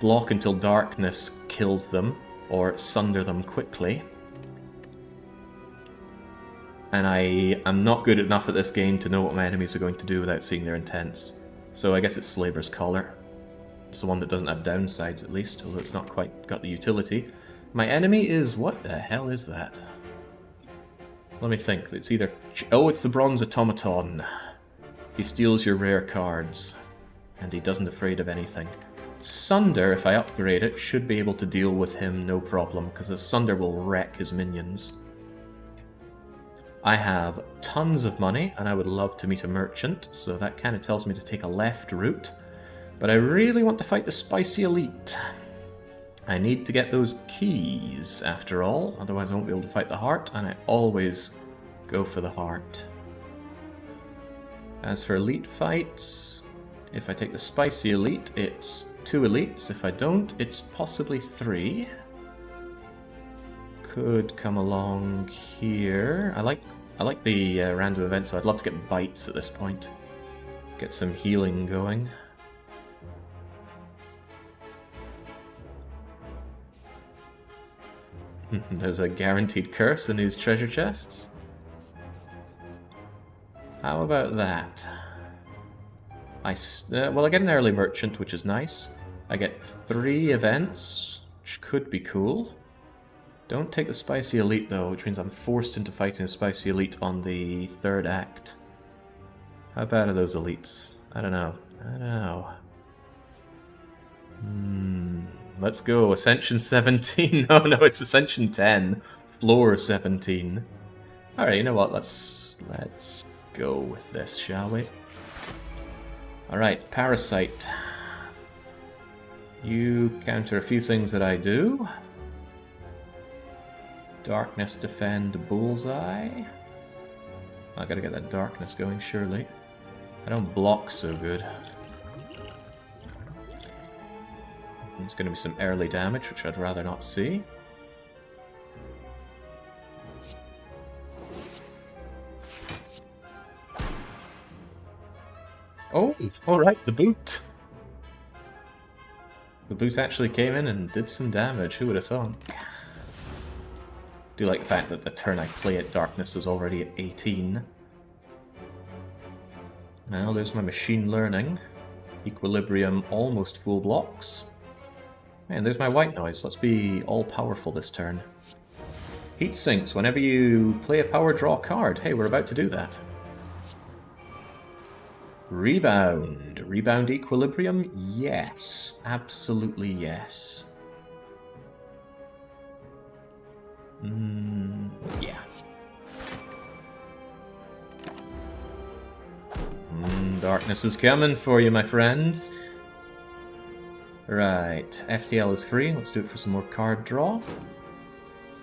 block until darkness kills them, or sunder them quickly. And I'm not good enough at this game to know what my enemies are going to do without seeing their intents. So I guess it's Slaver's Collar. It's the one that doesn't have downsides, at least, although it's not quite got the utility. My enemy is... what the hell is that? Let me think. It's either... oh, it's the Bronze Automaton. He steals your rare cards, and he doesn't afraid of anything. Sunder, if I upgrade it, should be able to deal with him no problem, because the Sunder will wreck his minions. I have tons of money, and I would love to meet a merchant, so that kind of tells me to take a left route. But I really want to fight the Spicy Elite. I need to get those keys, after all, otherwise I won't be able to fight the heart, and I always go for the heart. As for elite fights, if I take the Spicy Elite, it's 2 elites. If I don't, it's possibly 3. Could come along here. I like the random event, so I'd love to get bites at this point. Get some healing going. There's a guaranteed curse in these treasure chests. How about that? Well, I get an early merchant, which is nice. I get 3 events, which could be cool. Don't take the Spicy Elite, though, which means I'm forced into fighting a Spicy Elite on the 3rd act. How bad are those elites? I don't know. Let's go. Ascension 17. No, it's Ascension 10. Floor 17. Alright, you know what? Let's go with this, shall we? Alright, Parasite. You counter a few things that I do. Darkness, defend, bullseye. I gotta get that darkness going, surely. I don't block so good. There's gonna be some early damage, which I'd rather not see. Oh, alright, the boot! The boot actually came in and did some damage, who would have thought? Do like the fact that the turn I play it, darkness is already at 18. Well, there's my machine learning. Equilibrium almost full blocks. And there's my white noise. Let's be all-powerful this turn. Heat sinks whenever you play a power draw card. Hey, we're about to do that. Rebound. Rebound equilibrium? Yes. Absolutely yes. Yeah. Darkness is coming for you, my friend. Right, FTL is free. Let's do it for some more card draw.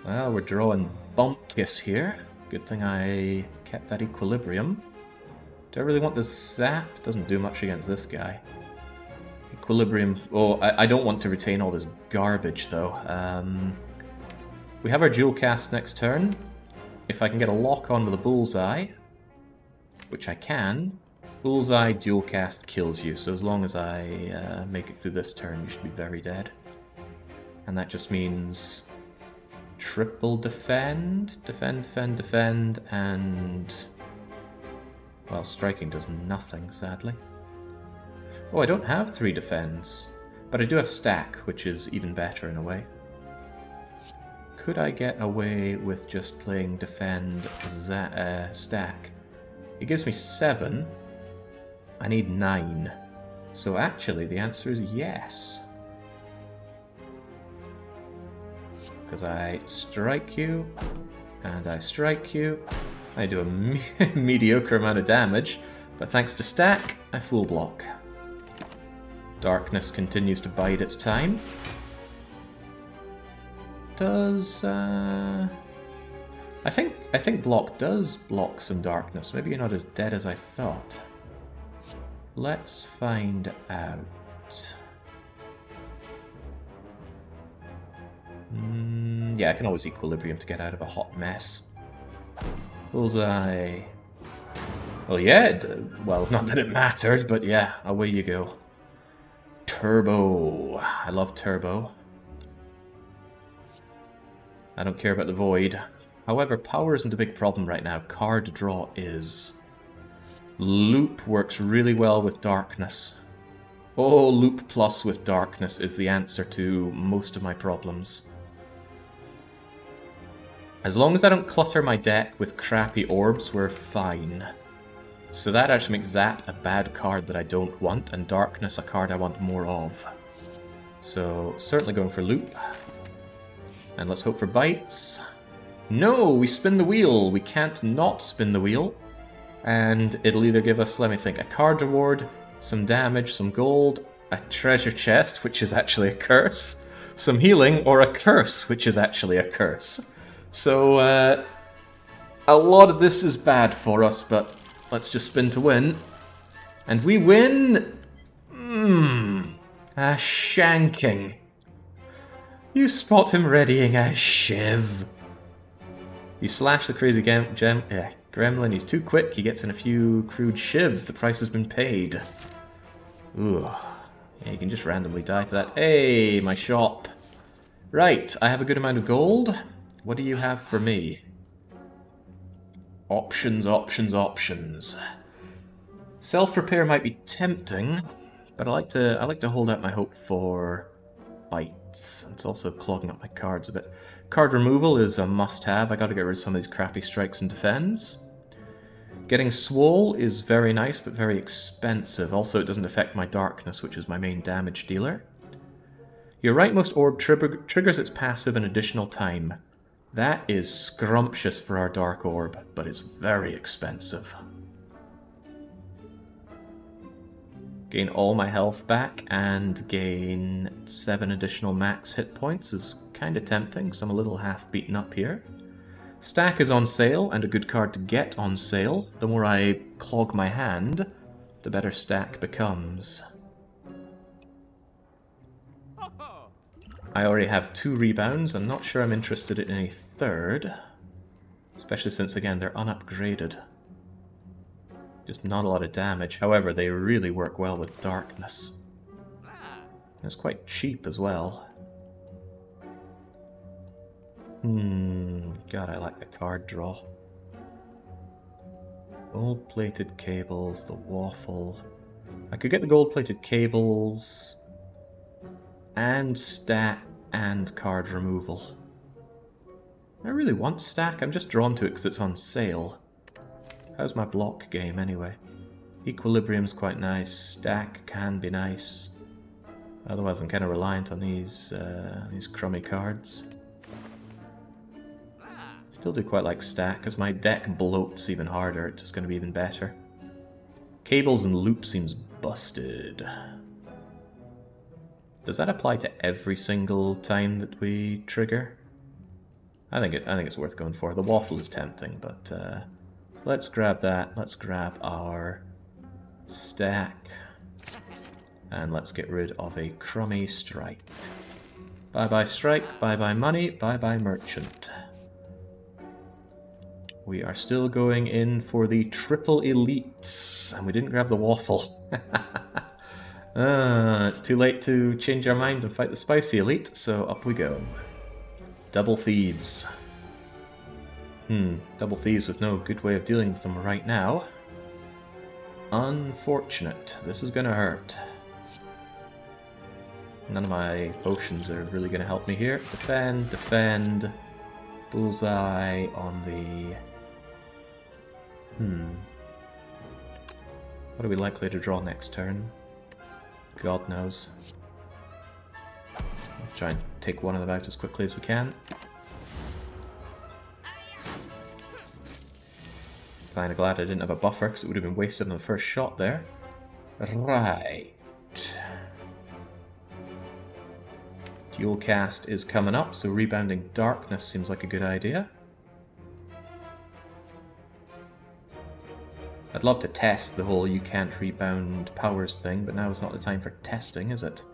Well, we're drawing Bump Kiss here. Good thing I kept that equilibrium. Do I really want this zap? Doesn't do much against this guy. Equilibrium... oh, I don't want to retain all this garbage, though. We have our dual cast next turn. If I can get a lock on with a bullseye, which I can, bullseye dual cast kills you, so as long as I make it through this turn, you should be very dead. And that just means triple defend, and... well, striking does nothing, sadly. Oh, I don't have 3 defends, but I do have stack, which is even better in a way. Could I get away with just playing defend stack? It gives me 7. I need 9. So actually, the answer is yes. Because I strike you, and I strike you. I do a mediocre amount of damage, but thanks to stack, I full block. Darkness continues to bide its time. Does I think block does block some darkness. Maybe you're not as dead as I thought. Let's find out. Yeah, I can always equilibrium to get out of a hot mess. Bullseye. Well, yeah, well, not that it mattered, but yeah, away you go. Turbo. I love turbo. I don't care about the void. However, power isn't a big problem right now. Card draw is. Loop works really well with darkness. Oh, loop plus with darkness is the answer to most of my problems. As long as I don't clutter my deck with crappy orbs, we're fine. So that actually makes Zap a bad card that I don't want, and Darkness a card I want more of. So, certainly going for Loop. And let's hope for bites. No, we spin the wheel. We can't not spin the wheel. And it'll either give us, let me think, a card reward, some damage, some gold, a treasure chest, which is actually a curse, some healing, or a curse, which is actually a curse. So, a lot of this is bad for us, but let's just spin to win. And we win! A shanking. You spot him readying a shiv. You slash the crazy gremlin, he's too quick, he gets in a few crude shivs, the price has been paid. Ooh. Yeah, you can just randomly die to that. Hey, my shop. Right, I have a good amount of gold. What do you have for me? Options, options, options. Self-repair might be tempting, but I like to hold out my hope for bites. It's also clogging up my cards a bit. Card removal is a must-have. I gotta get rid of some of these crappy strikes and defends. Getting Swole is very nice, but very expensive. Also, it doesn't affect my Darkness, which is my main damage dealer. Your rightmost orb triggers its passive an additional time. That is scrumptious for our Dark Orb, but it's very expensive. Gain all my health back and gain 7 additional max hit points is kind of tempting, so I'm a little half beaten up here. Stack is on sale, and a good card to get on sale. The more I clog my hand, the better Stack becomes. I already have 2 rebounds. I'm not sure I'm interested in a third. Especially since, again, they're unupgraded. Just not a lot of damage. However, they really work well with Darkness. And it's quite cheap as well. God, I like the card draw. Gold-plated cables, the waffle. I could get the gold-plated cables and stack and card removal. I really want stack, I'm just drawn to it because it's on sale. How's my block game anyway? Equilibrium's quite nice, stack can be nice. Otherwise I'm kind of reliant on these crummy cards. Still do quite like stack, as my deck bloats even harder, it's just going to be even better. Cables and loop seems busted. Does that apply to every single time that we trigger? I think it's worth going for. The waffle is tempting, but let's grab that. Let's grab our stack. And let's get rid of a crummy strike. Bye-bye strike, bye-bye money, bye-bye merchant. We are still going in for the triple elites, and we didn't grab the waffle. It's too late to change our mind and fight the spicy elite, so up we go. Double thieves. Double thieves with no good way of dealing with them right now. Unfortunate. This is gonna hurt. None of my potions are really gonna help me here. Defend, defend. Bullseye on the... What are we likely to draw next turn? God knows. Let's try and take one of them out as quickly as we can. Kinda glad I didn't have a buffer, because it would have been wasted on the first shot there. Right. Dual cast is coming up, so rebounding darkness seems like a good idea. I'd love to test the whole you can't rebound powers thing, but now is not the time for testing, is it?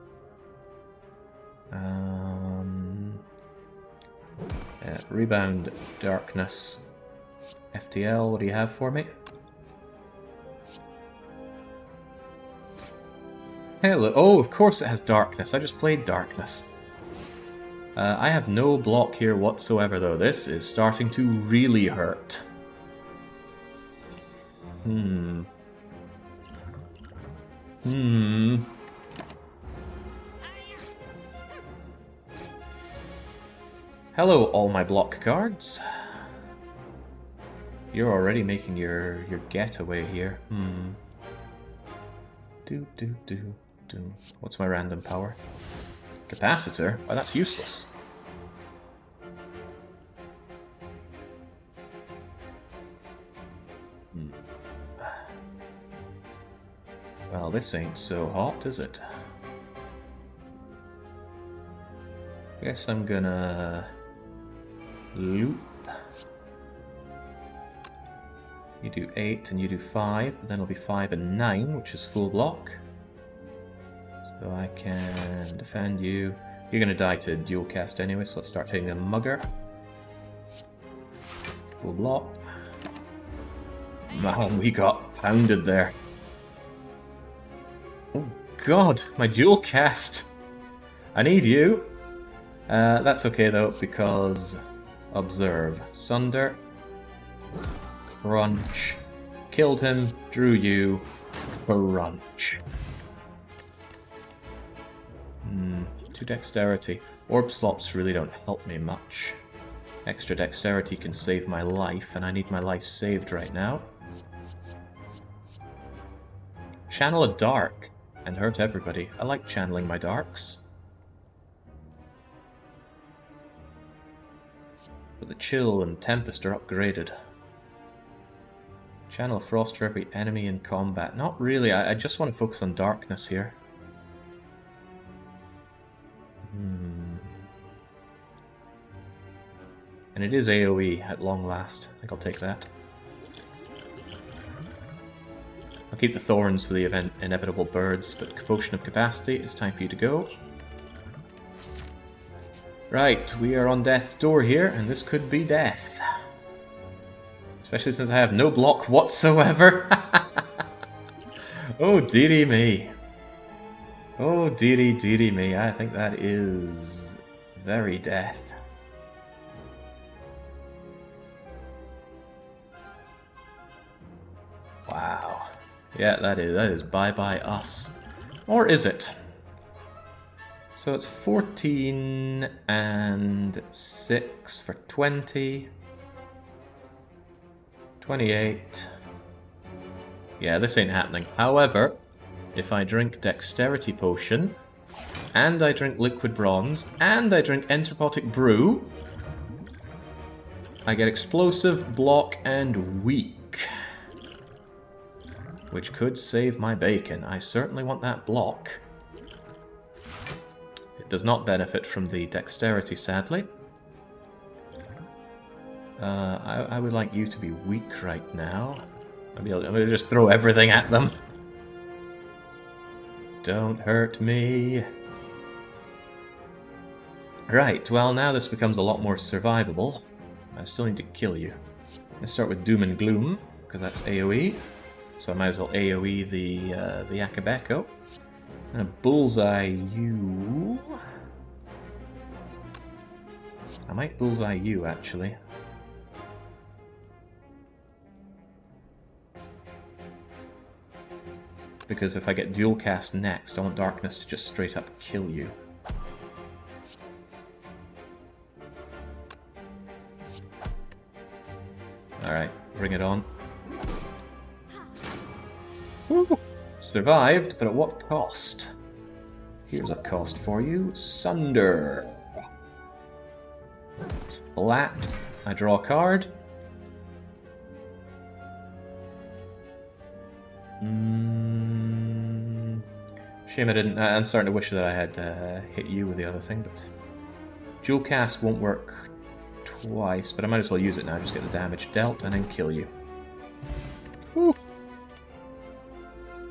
Yeah, rebound darkness. FTL, what do you have for me? Hello. Oh, of course it has darkness. I just played darkness. I have no block here whatsoever, though. This is starting to really hurt. Hello, all my block cards. You're already making your getaway here. What's my random power? Capacitor? Why, that's useless. Well, this ain't so hot, is it? Guess I'm gonna loop. You do 8 and you do 5, but then it'll be 5 and 9, which is full block. So I can defend you. You're gonna die to dual cast anyway, so let's start hitting the mugger. Full block. Man, we got pounded there. Oh god, my dual cast! I need you! That's okay though, because... Observe. Sunder. Crunch. Killed him, drew you. Crunch. 2 dexterity. Orb slops really don't help me much. Extra dexterity can save my life, and I need my life saved right now. Channel a dark and hurt everybody. I like channeling my darks. But the chill and tempest are upgraded. Channel frost for every enemy in combat. Not really, I just want to focus on darkness here. And it is AoE at long last. I think I'll take that. I'll keep the thorns for the inevitable birds, but Potion of Capacity, it's time for you to go. Right, we are on death's door here, and this could be death. Especially since I have no block whatsoever. Oh, dearie me. Oh, dearie, dearie me. I think that is very death. Wow. Yeah, that is bye-bye us. Or is it? So it's 14 and 6 for 20. 28. Yeah, this ain't happening. However, if I drink Dexterity Potion, and I drink Liquid Bronze, and I drink Enteropotic Brew, I get Explosive, Block, and Weak. Which could save my bacon. I certainly want that block. It does not benefit from the Dexterity, sadly. I would like you to be weak right now. I'm going to just throw everything at them. Don't hurt me. Right, well now this becomes a lot more survivable. I still need to kill you. Let's start with Doom and Gloom, because that's AoE. So I might as well AoE the Akabeko. I'm gonna bullseye you. I might bullseye you, actually. Because if I get dual cast next, I want Darkness to just straight up kill you. Alright, bring it on. Woo! Survived, but at what cost? Here's a cost for you. Sunder. Flat. I draw a card. Shame I didn't... I'm starting to wish that I had hit you with the other thing, but... Dual cast won't work twice, but I might as well use it now. Just get the damage dealt and then kill you. Whew.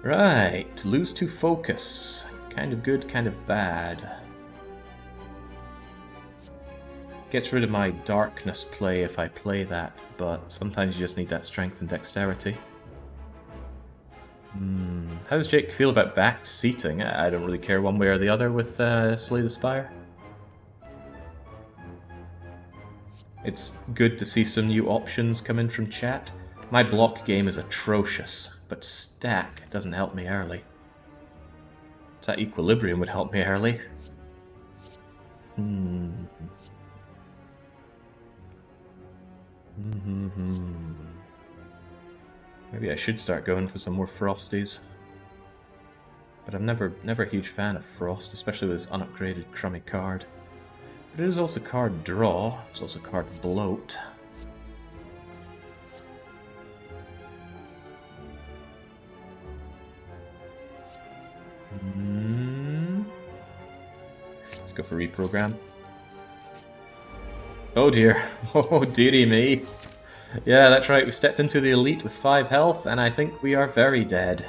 Right, lose to focus. Kind of good, kind of bad. Gets rid of my darkness play if I play that, but sometimes you just need that strength and dexterity. How does Jake feel about back seating? I don't really care one way or the other with Slay the Spire. It's good to see some new options come in from chat. My block game is atrocious, but stack doesn't help me early. That equilibrium would help me early. Maybe I should start going for some more Frosties. But I'm never a huge fan of Frost, especially with this unupgraded crummy card. But it is also card draw, it's also card bloat. Let's go for reprogram. Oh dear. Oh dearie me. Yeah, that's right. We stepped into the elite with 5 health, and I think we are very dead.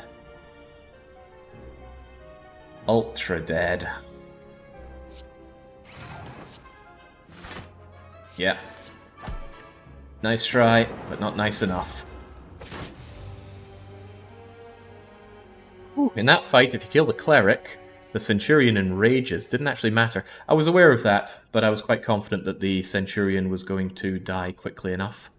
Ultra dead. Yeah. Nice try, but not nice enough. Ooh, in that fight, if you kill the cleric, the Centurion enrages. Didn't actually matter. I was aware of that, but I was quite confident that the Centurion was going to die quickly enough.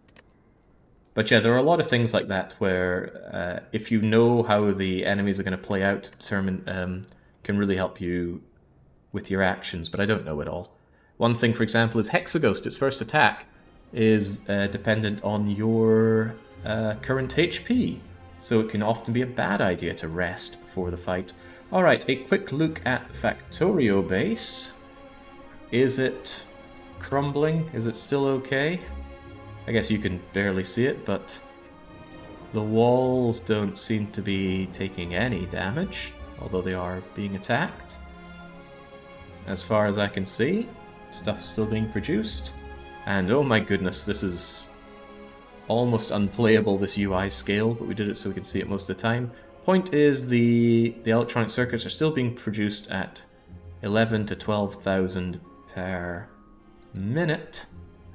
But yeah, there are a lot of things like that where if you know how the enemies are going to play out, can really help you with your actions, but I don't know it all. One thing, for example, is Hexaghost. Its first attack is dependent on your current HP, so it can often be a bad idea to rest before the fight. Alright, a quick look at the Factorio base. Is it crumbling? Is it still okay? I guess you can barely see it, but the walls don't seem to be taking any damage, although they are being attacked. As far as I can see, stuff's still being produced. And oh my goodness, this is almost unplayable, this UI scale, but we did it so we could see it most of the time. Point is, the electronic circuits are still being produced at 11 to 12,000 per minute.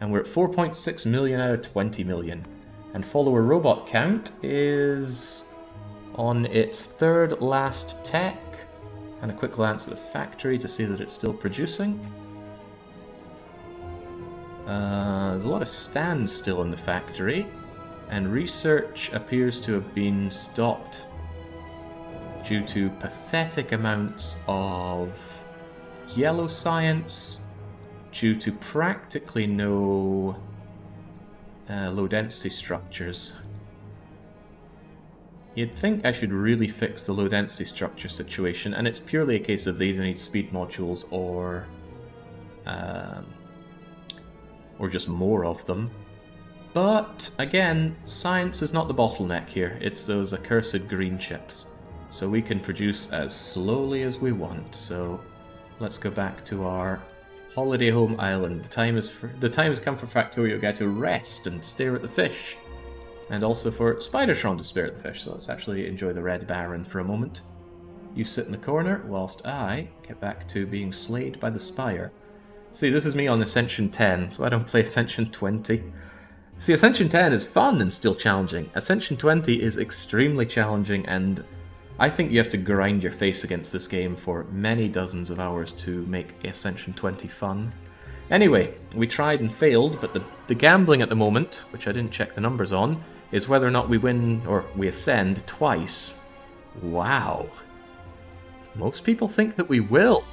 And we're at 4.6 million out of 20 million. And follower robot count is on its 3rd last tech. And a quick glance at the factory to see that it's still producing. There's a lot of stands still in the factory. And research appears to have been stopped due to pathetic amounts of yellow science, due to practically no low-density structures. You'd think I should really fix the low-density structure situation, and it's purely a case of they either need speed modules or just more of them. But, again, science is not the bottleneck here. It's those accursed green chips. So we can produce as slowly as we want. So let's go back to our holiday home island. The time has come for Factorio guy to rest and stare at the fish. And also for Spidertron to stare at the fish. So let's actually enjoy the Red Baron for a moment. You sit in the corner whilst I get back to being slayed by the Spire. See, this is me on Ascension 10, so I don't play Ascension 20. See, Ascension 10 is fun and still challenging. Ascension 20 is extremely challenging, and I think you have to grind your face against this game for many dozens of hours to make Ascension 20 fun. Anyway, we tried and failed, but the gambling at the moment, which I didn't check the numbers on, is whether or not we win, or we ascend twice. Wow. Most people think that we will.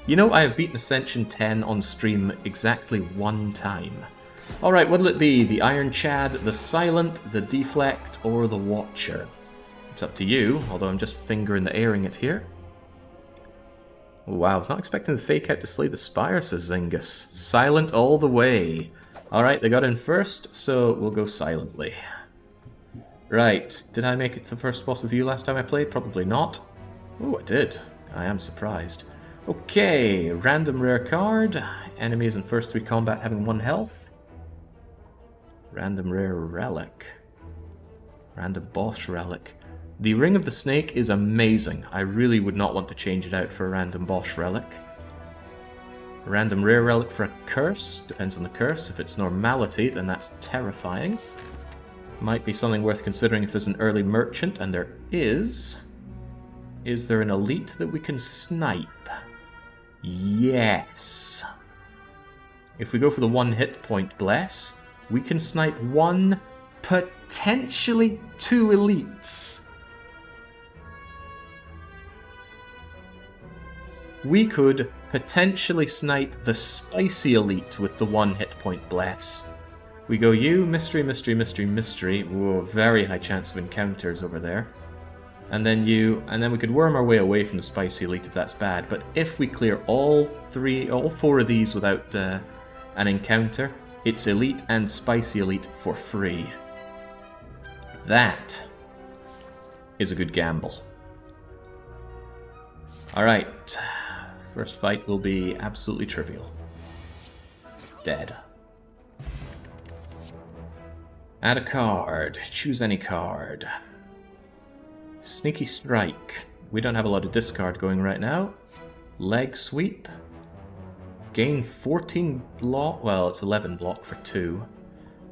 You know, I have beaten Ascension 10 on stream exactly 1 time. Alright, what'll it be? The Iron Chad, the Silent, the Deflect, or the Watcher? It's up to you, although I'm just finger in the airing it here. Wow, I was not expecting the fake out to slay the spire, says Zingus. Silent all the way. Alright, they got in first, so we'll go silently. Right, did I make it to the first boss with you last time I played? Probably not. Oh, I did. I am surprised. Okay, random rare card. Enemies in first 3 combat having 1 health. Random rare relic. Random boss relic. The Ring of the Snake is amazing. I really would not want to change it out for a random boss relic. Random rare relic for a curse. Depends on the curse. If it's normality, then that's terrifying. Might be something worth considering if there's an early merchant, and there is. Is there an elite that we can snipe? Yes. If we go for the 1 hit point bless, we can snipe 1, potentially 2 elites. We could potentially snipe the spicy elite with the 1 hit point bless. We go you, mystery, mystery, mystery, mystery. Whoa, very high chance of encounters over there. And then you, and then we could worm our way away from the spicy elite if that's bad. But if we clear all 4 of these without an encounter, it's elite and spicy elite for free. That is a good gamble. Alright. First fight will be absolutely trivial. Dead. Add a card. Choose any card. Sneaky Strike. We don't have a lot of discard going right now. Leg Sweep. Gain 14 block. Well, it's 11 block for 2.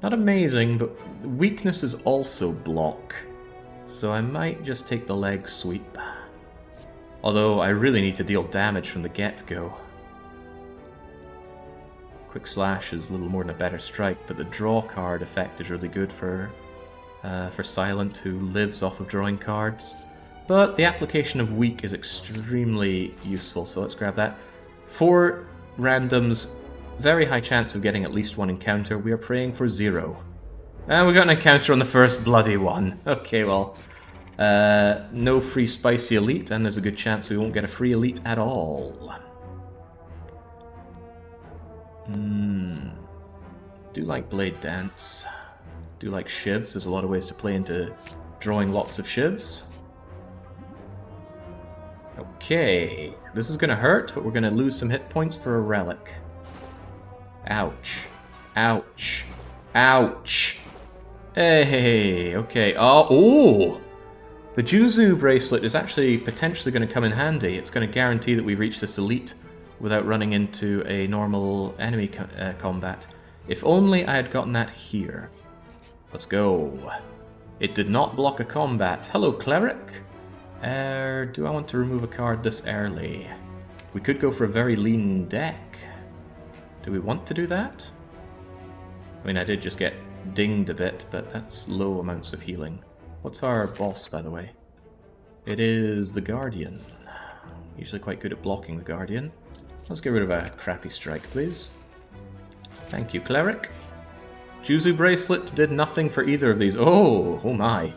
Not amazing, but weakness is also block. So I might just take the Leg Sweep. Although I really need to deal damage from the get-go. Quick Slash is a little more than a better strike, but the draw card effect is really good for Silent, who lives off of drawing cards. But the application of Weak is extremely useful, so let's grab that. 4 randoms, very high chance of getting at least 1 encounter. We are praying for 0. And we got an encounter on the first bloody one. Okay, well, no free spicy elite, and there's a good chance we won't get a free elite at all. Do like Blade Dance. Do like shivs. There's a lot of ways to play into drawing lots of shivs. Okay, this is gonna hurt, but we're gonna lose some hit points for a relic. Ouch. Ouch. Ouch. Hey, okay. Oh! The Juzu bracelet is actually potentially going to come in handy. It's going to guarantee that we reach this elite without running into a normal enemy combat. If only I had gotten that here. Let's go. It did not block a combat. Hello, Cleric. Do I want to remove a card this early? We could go for a very lean deck. Do we want to do that? I mean, I did just get dinged a bit, but that's low amounts of healing. What's our boss, by the way? It is the Guardian. Usually quite good at blocking the Guardian. Let's get rid of a crappy strike, please. Thank you, Cleric. Juzu Bracelet did nothing for either of these. Oh my.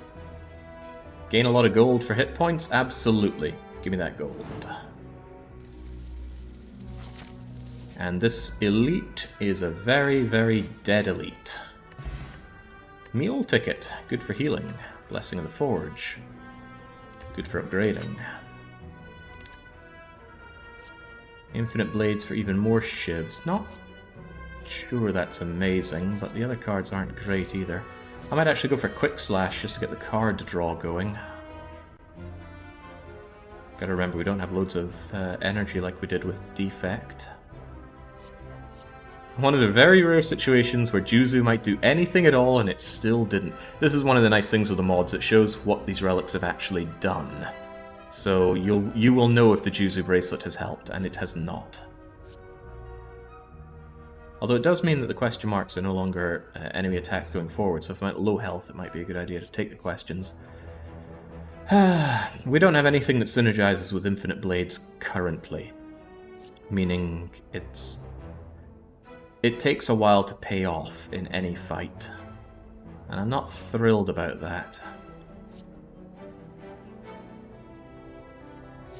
Gain a lot of gold for hit points? Absolutely. Give me that gold. And this elite is a very, very dead elite. Mule Ticket. Good for healing. Blessing of the Forge. Good for upgrading. Infinite Blades for even more shivs. Not sure that's amazing, but the other cards aren't great either. I might actually go for Quick Slash just to get the card draw going. Gotta remember, we don't have loads of energy like we did with Defect. One of the very rare situations where Juzu might do anything at all and it still didn't. This is one of the nice things with the mods. It shows what these relics have actually done. So you will know if the Juzu bracelet has helped, and it has not. Although it does mean that the question marks are no longer enemy attacks going forward, so if I'm at low health it might be a good idea to take the questions. We don't have anything that synergizes with Infinite Blades currently. Meaning it takes a while to pay off in any fight. And I'm not thrilled about that.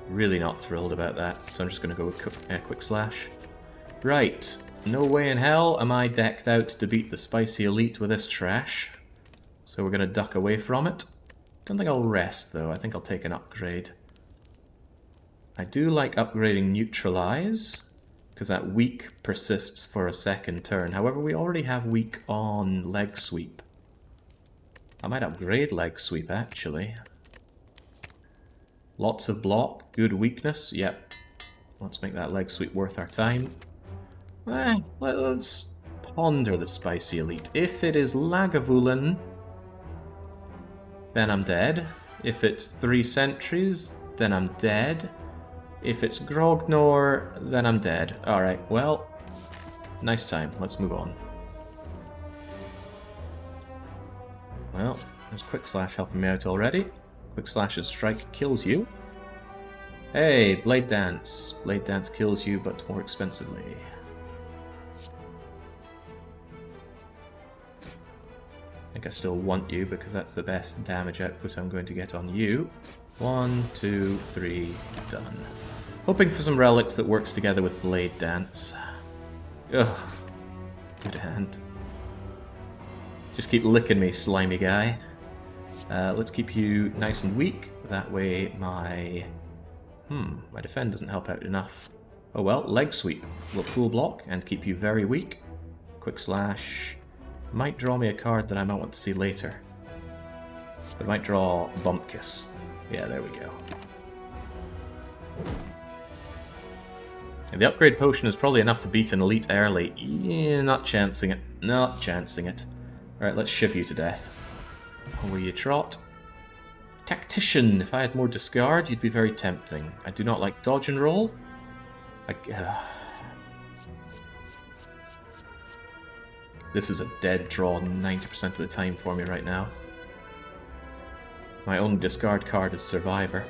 Really not thrilled about that, so I'm just going to go with Quick Slash. Right, no way in hell am I decked out to beat the Spicy Elite with this trash. So we're going to duck away from it. Don't think I'll rest, though. I think I'll take an upgrade. I do like upgrading Neutralize, because that weak persists for a second turn. However, we already have weak on Leg Sweep. I might upgrade Leg Sweep, actually. Lots of block, good weakness, yep. Let's make that Leg Sweep worth our time. Let's ponder the Spicy Elite. If it is Lagavulin, then I'm dead. If it's 3 sentries, then I'm dead. If it's Grognor, then I'm dead. Alright, well, nice time. Let's move on. Well, there's Quick Slash helping me out already. Quick Slash's strike kills you. Hey, Blade Dance. Blade Dance kills you, but more expensively. I think I still want you, because that's the best damage output I'm going to get on you. 1, 2, 3, done. Hoping for some relics that works together with Blade Dance. Ugh. Good hand. Just keep licking me, slimy guy. Let's keep you nice and weak. That way my defend doesn't help out enough. Oh well, Leg Sweep will full block and keep you very weak. Quick Slash might draw me a card that I might want to see later. It might draw Bump Kiss. Yeah, there we go. And the upgrade potion is probably enough to beat an elite early. Yeah, not chancing it. Not chancing it. Alright, let's shiv you to death. Away you trot. Tactician. If I had more discard, you'd be very tempting. I do not like dodge and roll. This is a dead draw 90% of the time for me right now. My only discard card is Survivor.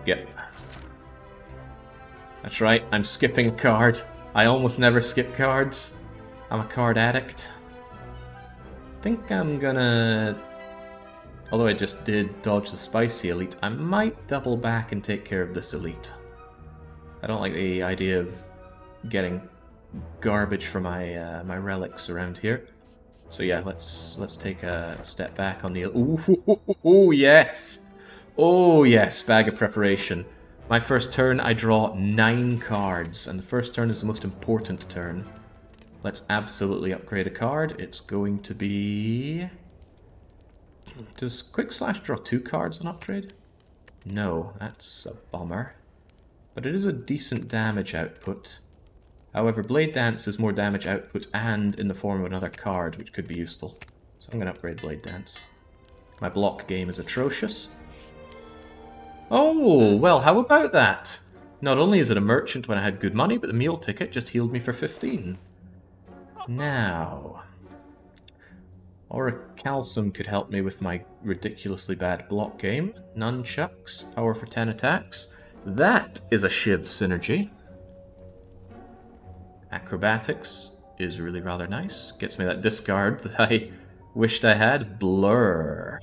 Yep. That's right, I'm skipping a card. I almost never skip cards. I'm a card addict. I think I'm gonna... Although I just did dodge the Spicy Elite, I might double back and take care of this Elite. I don't like the idea of getting garbage for my my relics around here. So yeah, let's take a step back on the... Ooh, yes! Oh yes, Bag of Preparation. My first turn, I draw 9 cards, and the first turn is the most important turn. Let's absolutely upgrade a card. It's going to be... Does Quick Slash draw 2 cards on upgrade? No, that's a bummer. But it is a decent damage output. However, Blade Dance is more damage output and in the form of another card, which could be useful. So I'm going to upgrade Blade Dance. My block game is atrocious. Oh, well, how about that? Not only is it a merchant when I had good money, but the meal ticket just healed me for 15. Now... Or a Calcium could help me with my ridiculously bad block game. Nunchucks, power for 10 attacks. That is a Shiv synergy. Acrobatics is really rather nice. Gets me that discard that I wished I had. Blur.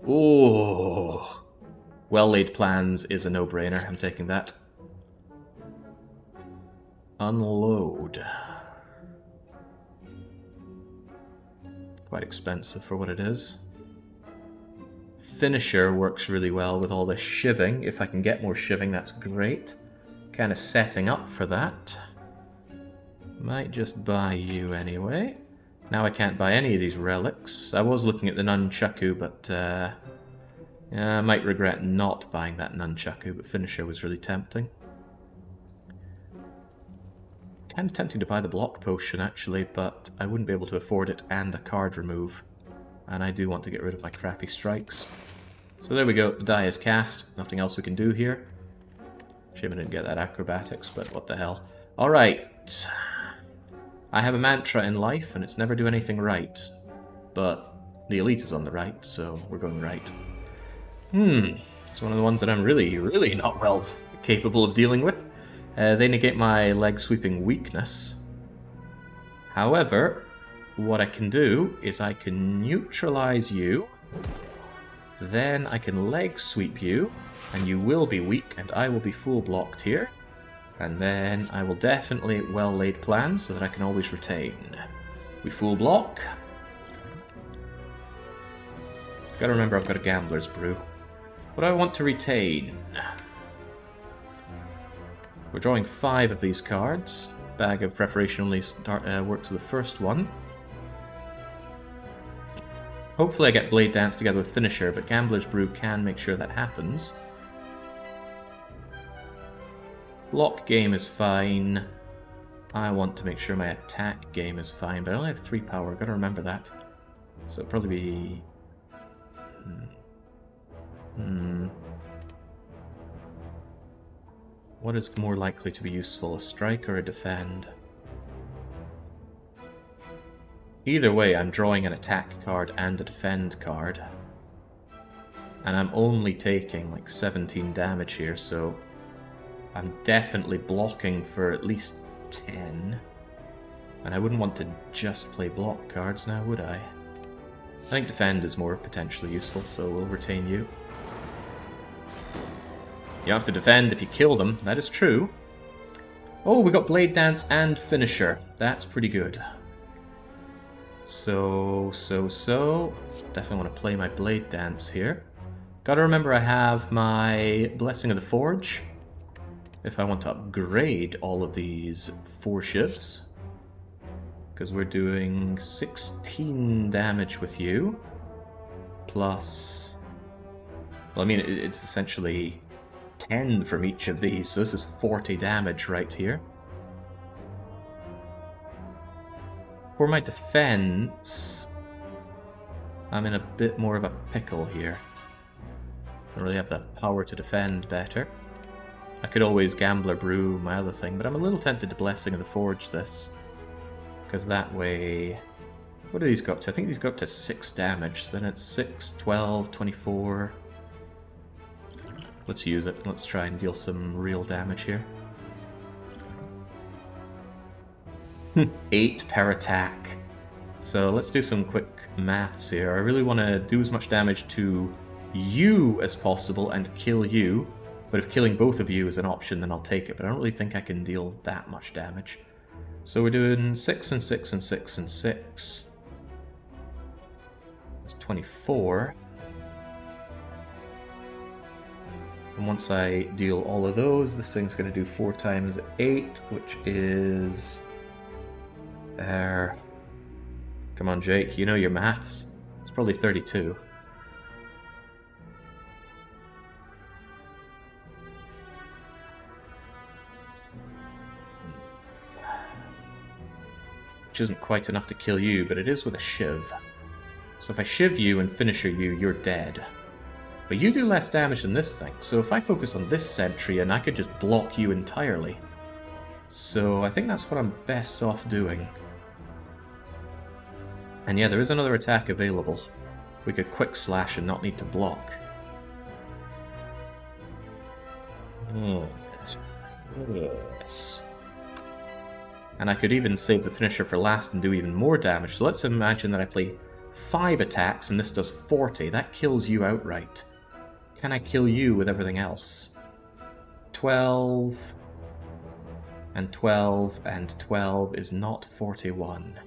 Oh. Well-laid plans is a no-brainer. I'm taking that. Unload. Quite expensive for what it is. Finisher works really well with all this shiving. If I can get more shiving, that's great. Kind of setting up for that. Might just buy you anyway. Now I can't buy any of these relics. I was looking at the Nunchaku, but I might regret not buying that Nunchaku, but Finisher was really tempting. Kind of tempting to buy the block potion, actually, but I wouldn't be able to afford it and a card remove. And I do want to get rid of my crappy strikes. So there we go, the die is cast. Nothing else we can do here. Shame I didn't get that acrobatics, but what the hell. Alright. I have a mantra in life, and it's never do anything right. But the elite is on the right, so we're going right. It's one of the ones that I'm really, really not well capable of dealing with. They negate my leg sweeping weakness. However, what I can do is I can neutralize you, then I can leg sweep you, and you will be weak, and I will be full blocked here. And then I will definitely well-laid plan so that I can always retain. We full block. Gotta remember I've got a Gambler's Brew. What do I want to retain? We're drawing 5 of these cards. Bag of Preparation only works with the first one. Hopefully I get Blade Dance together with Finisher, but Gambler's Brew can make sure that happens. Block game is fine. I want to make sure my attack game is fine, but I only have 3 power, gotta remember that. So it'll probably be... What is more likely to be useful, a strike or a defend? Either way, I'm drawing an attack card and a defend card. And I'm only taking like 17 damage here, so I'm definitely blocking for at least 10. And I wouldn't want to just play block cards now, would I? I think defend is more potentially useful, so we'll retain you. You have to defend if you kill them, that is true. Oh, we got Blade Dance and Finisher. That's pretty good. So. Definitely want to play my Blade Dance here. Gotta remember I have my Blessing of the Forge. If I want to upgrade all of these 4 shivs. Because we're doing 16 damage with you. Plus... Well, I mean, it's essentially 10 from each of these, so this is 40 damage right here. For my defense, I'm in a bit more of a pickle here. I don't really have the power to defend better. I could always Gambler Brew my other thing, but I'm a little tempted to Blessing of the Forge this. Because that way... What do these go up to? I think these go up to 6 damage, so then it's 6, 12, 24... Let's use it. Let's try and deal some real damage here. 8 per attack. So let's do some quick maths here. I really want to do as much damage to you as possible and kill you. But if killing both of you is an option, then I'll take it. But I don't really think I can deal that much damage. So we're doing 6 and 6 and 6 and 6. It's 24. And once I deal all of those, this thing's going to do 4 times 8, which is... There. Come on, Jake, you know your maths. It's probably 32. Which isn't quite enough to kill you, but it is with a shiv. So if I shiv you and finisher you, you're dead. But you do less damage than this thing, so if I focus on this sentry, and I could just block you entirely. So I think that's what I'm best off doing. And yeah, there is another attack available. We could quick slash and not need to block. Yes. And I could even save the finisher for last and do even more damage. So let's imagine that I play 5 attacks and this does 40. That kills you outright. Can I kill you with everything else? 12... and 12 and 12 is not 41.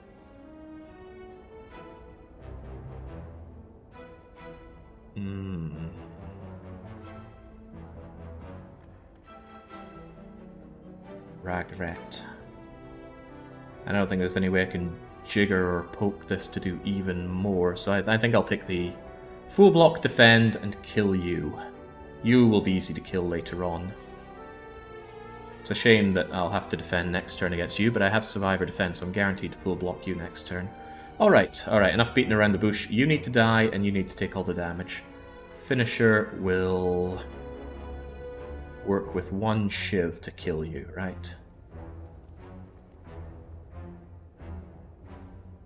Regret. I don't think there's any way I can jigger or poke this to do even more, so I think I'll take the full block defend and kill you. You will be easy to kill later on. It's a shame that I'll have to defend next turn against you, but I have Survivor Defense, so I'm guaranteed to full block you next turn. Alright, enough beating around the bush. You need to die, and you need to take all the damage. Finisher will work with 1 shiv to kill you, right?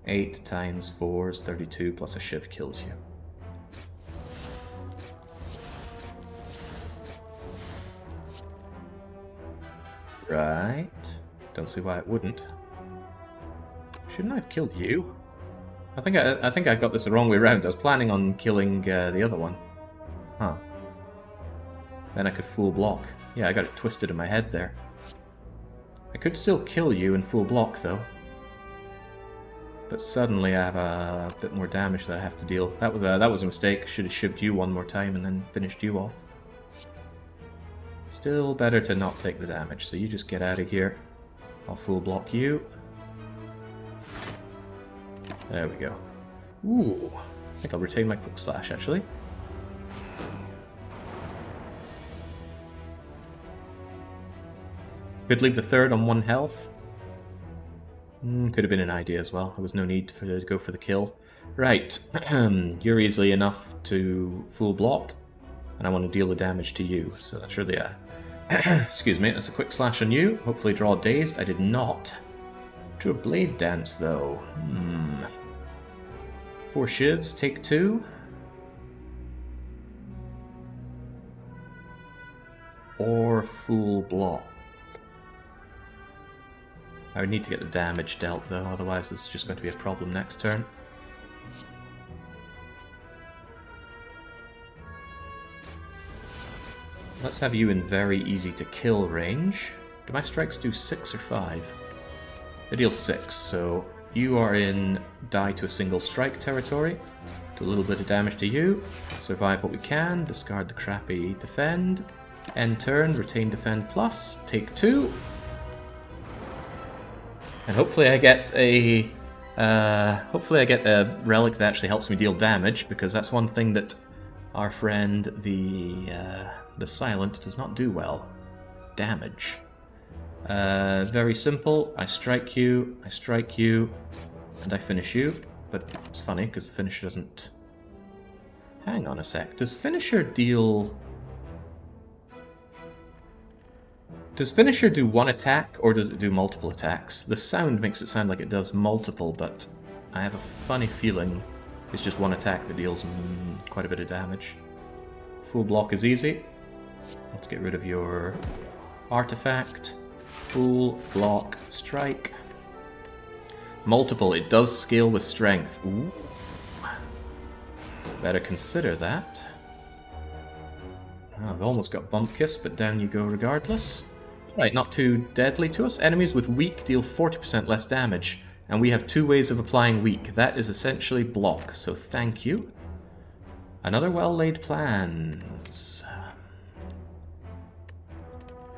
8 times 4 is 32, plus a shiv kills you. Right. Don't see why it wouldn't. Shouldn't I have killed you? I think I got this the wrong way around. I was planning on killing the other one. Huh. Then I could full block. Yeah, I got it twisted in my head there. I could still kill you in full block, though. But suddenly I have a bit more damage that I have to deal. That was a mistake. Should have shipped you one more time and then finished you off. Still better to not take the damage, so you just get out of here. I'll full block you. There we go. Ooh, I think I'll retain my quick slash, actually. Could leave the third on 1 health. Could have been an idea as well. There was no need to go for the kill. Right, you're easily enough to full block, and I want to deal the damage to you, so that's really a... Excuse me, that's a quick slash on you. Hopefully draw dazed. I did not. Drew a blade dance, though. 4 shivs, take 2. Or full block. I would need to get the damage dealt, though, otherwise this is just going to be a problem next turn. Let's have you in very easy to kill range. Do my strikes do 6 or 5? They deal 6, so you are in die to a single strike territory. Do a little bit of damage to you. Survive what we can, discard the crappy defend. End turn, retain defend plus, take 2. And hopefully I get a relic that actually helps me deal damage, because that's one thing that our friend the Silent does not do well. Damage. Very simple. I strike you, and I finish you. But it's funny because the finisher doesn't. Hang on a sec. Does finisher deal? Does finisher do 1 attack, or does it do multiple attacks? The sound makes it sound like it does multiple, but I have a funny feeling it's just 1 attack that deals quite a bit of damage. Full block is easy. Let's get rid of your artifact. Full block strike. Multiple, it does scale with strength. Ooh. Better consider that. Oh, I've almost got bump kiss, but down you go regardless. Right, not too deadly to us. Enemies with weak deal 40% less damage, and we have 2 ways of applying weak. That is essentially block, so thank you. Another well-laid plans.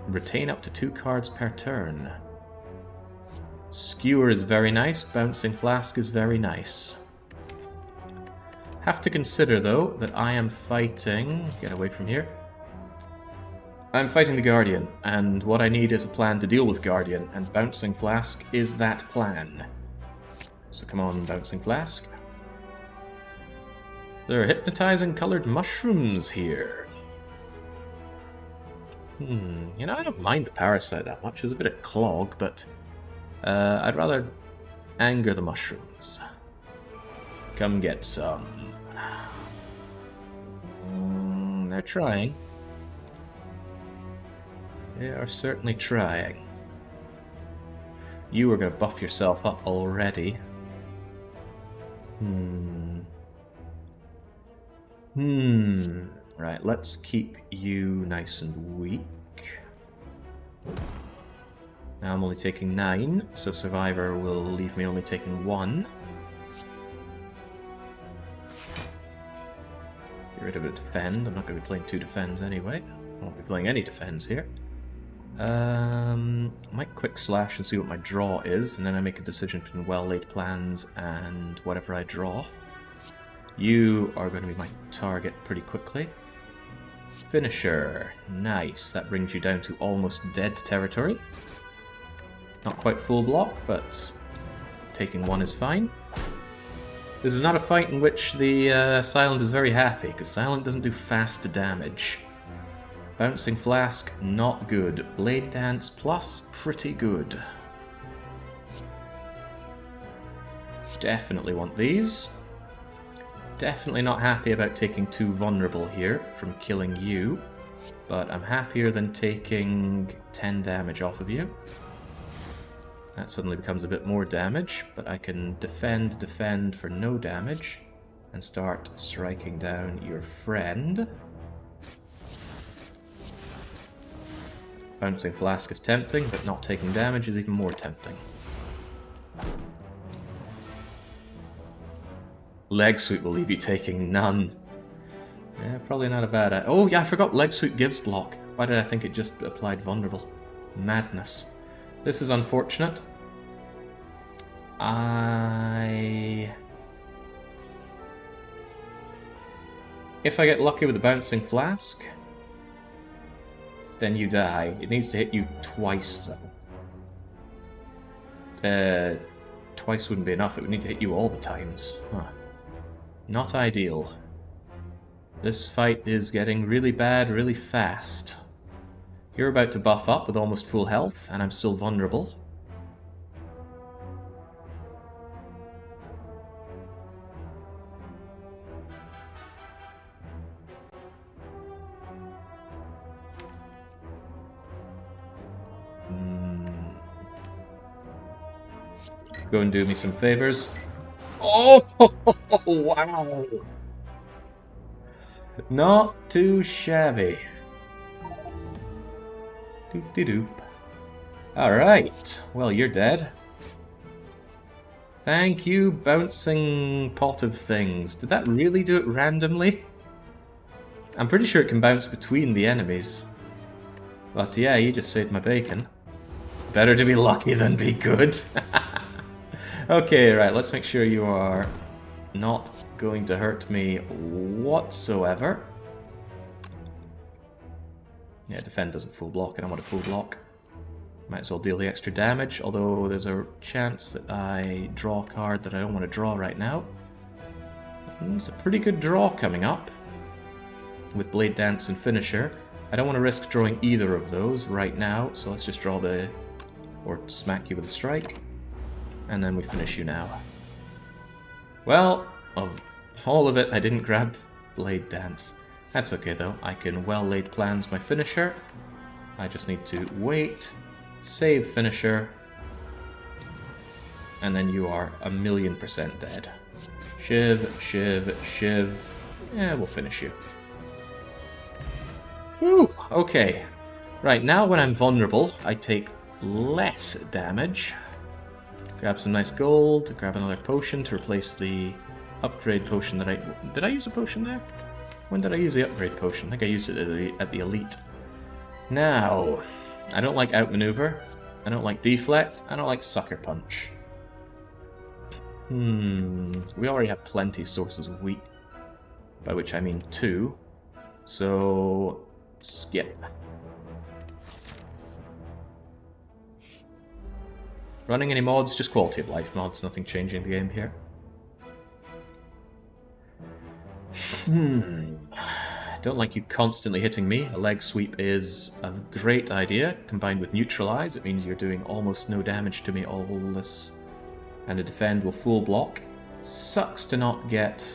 Retain up to 2 cards per turn. Skewer is very nice, Bouncing Flask is very nice. Have to consider, though, that I am fighting... Get away from here. I'm fighting the Guardian, and what I need is a plan to deal with Guardian, and Bouncing Flask is that plan. So come on, Bouncing Flask. There are hypnotizing colored mushrooms here. You know, I don't mind the parasite that much. There's a bit of clog, but I'd rather anger the mushrooms. Come get some. They're trying. They are certainly trying. You are going to buff yourself up already. Right, let's keep you nice and weak. Now I'm only taking 9, so Survivor will leave me only taking 1. Get rid of a defend. I'm not going to be playing 2 defends anyway. I won't be playing any defends here. I might quick slash and see what my draw is, and then I make a decision between well-laid plans and whatever I draw. You are going to be my target pretty quickly. Finisher. Nice. That brings you down to almost dead territory. Not quite full block, but taking 1 is fine. This is not a fight in which the Silent is very happy, because Silent doesn't do fast damage. Bouncing Flask, not good. Blade Dance plus, pretty good. Definitely want these. Definitely not happy about taking 2 vulnerable here from killing you, but I'm happier than taking 10 damage off of you. That suddenly becomes a bit more damage, but I can defend for no damage and start striking down your friend. Bouncing Flask is tempting, but not taking damage is even more tempting. Leg Sweep will leave you taking none. Yeah, probably not a bad idea. Oh yeah, I forgot Leg Sweep gives block. Why did I think it just applied vulnerable? Madness. This is unfortunate. If I get lucky with the Bouncing Flask, then you die. It needs to hit you twice, though. Twice wouldn't be enough. It would need to hit you all the times. Huh. Not ideal. This fight is getting really bad really fast. You're about to buff up with almost full health, and I'm still vulnerable. Go and do me some favors. Oh, wow! Not too shabby. Doop-de-doop. Alright, well, you're dead. Thank you, bouncing pot of things. Did that really do it randomly? I'm pretty sure it can bounce between the enemies. But yeah, you just saved my bacon. Better to be lucky than be good. Okay, right, let's make sure you are not going to hurt me whatsoever. Yeah, defend doesn't full block, I don't want a full block. Might as well deal the extra damage, although there's a chance that I draw a card that I don't want to draw right now. It's a pretty good draw coming up with Blade Dance and Finisher. I don't want to risk drawing either of those right now, so let's just draw the... or smack you with a strike. And then we finish you now. Well, of all of it, I didn't grab Blade Dance. That's okay though, I can well laid plans my finisher. I just need to wait, save finisher, and then you are 1,000,000% dead. Shiv, shiv, shiv. Yeah, we'll finish you. Woo! Okay. Right, now when I'm vulnerable, I take less damage. Grab some nice gold, grab another potion to replace the upgrade potion that I... Did I use a potion there? When did I use the upgrade potion? I think I used it at the elite. Now, I don't like outmaneuver, I don't like deflect, I don't like sucker punch. We already have plenty sources of weak, by which I mean 2. So, skip. Running any mods? Just quality of life mods, nothing changing the game here. Don't like you constantly hitting me. A leg sweep is a great idea. Combined with neutralize, it means you're doing almost no damage to me all this. And a defend will full block. Sucks to not get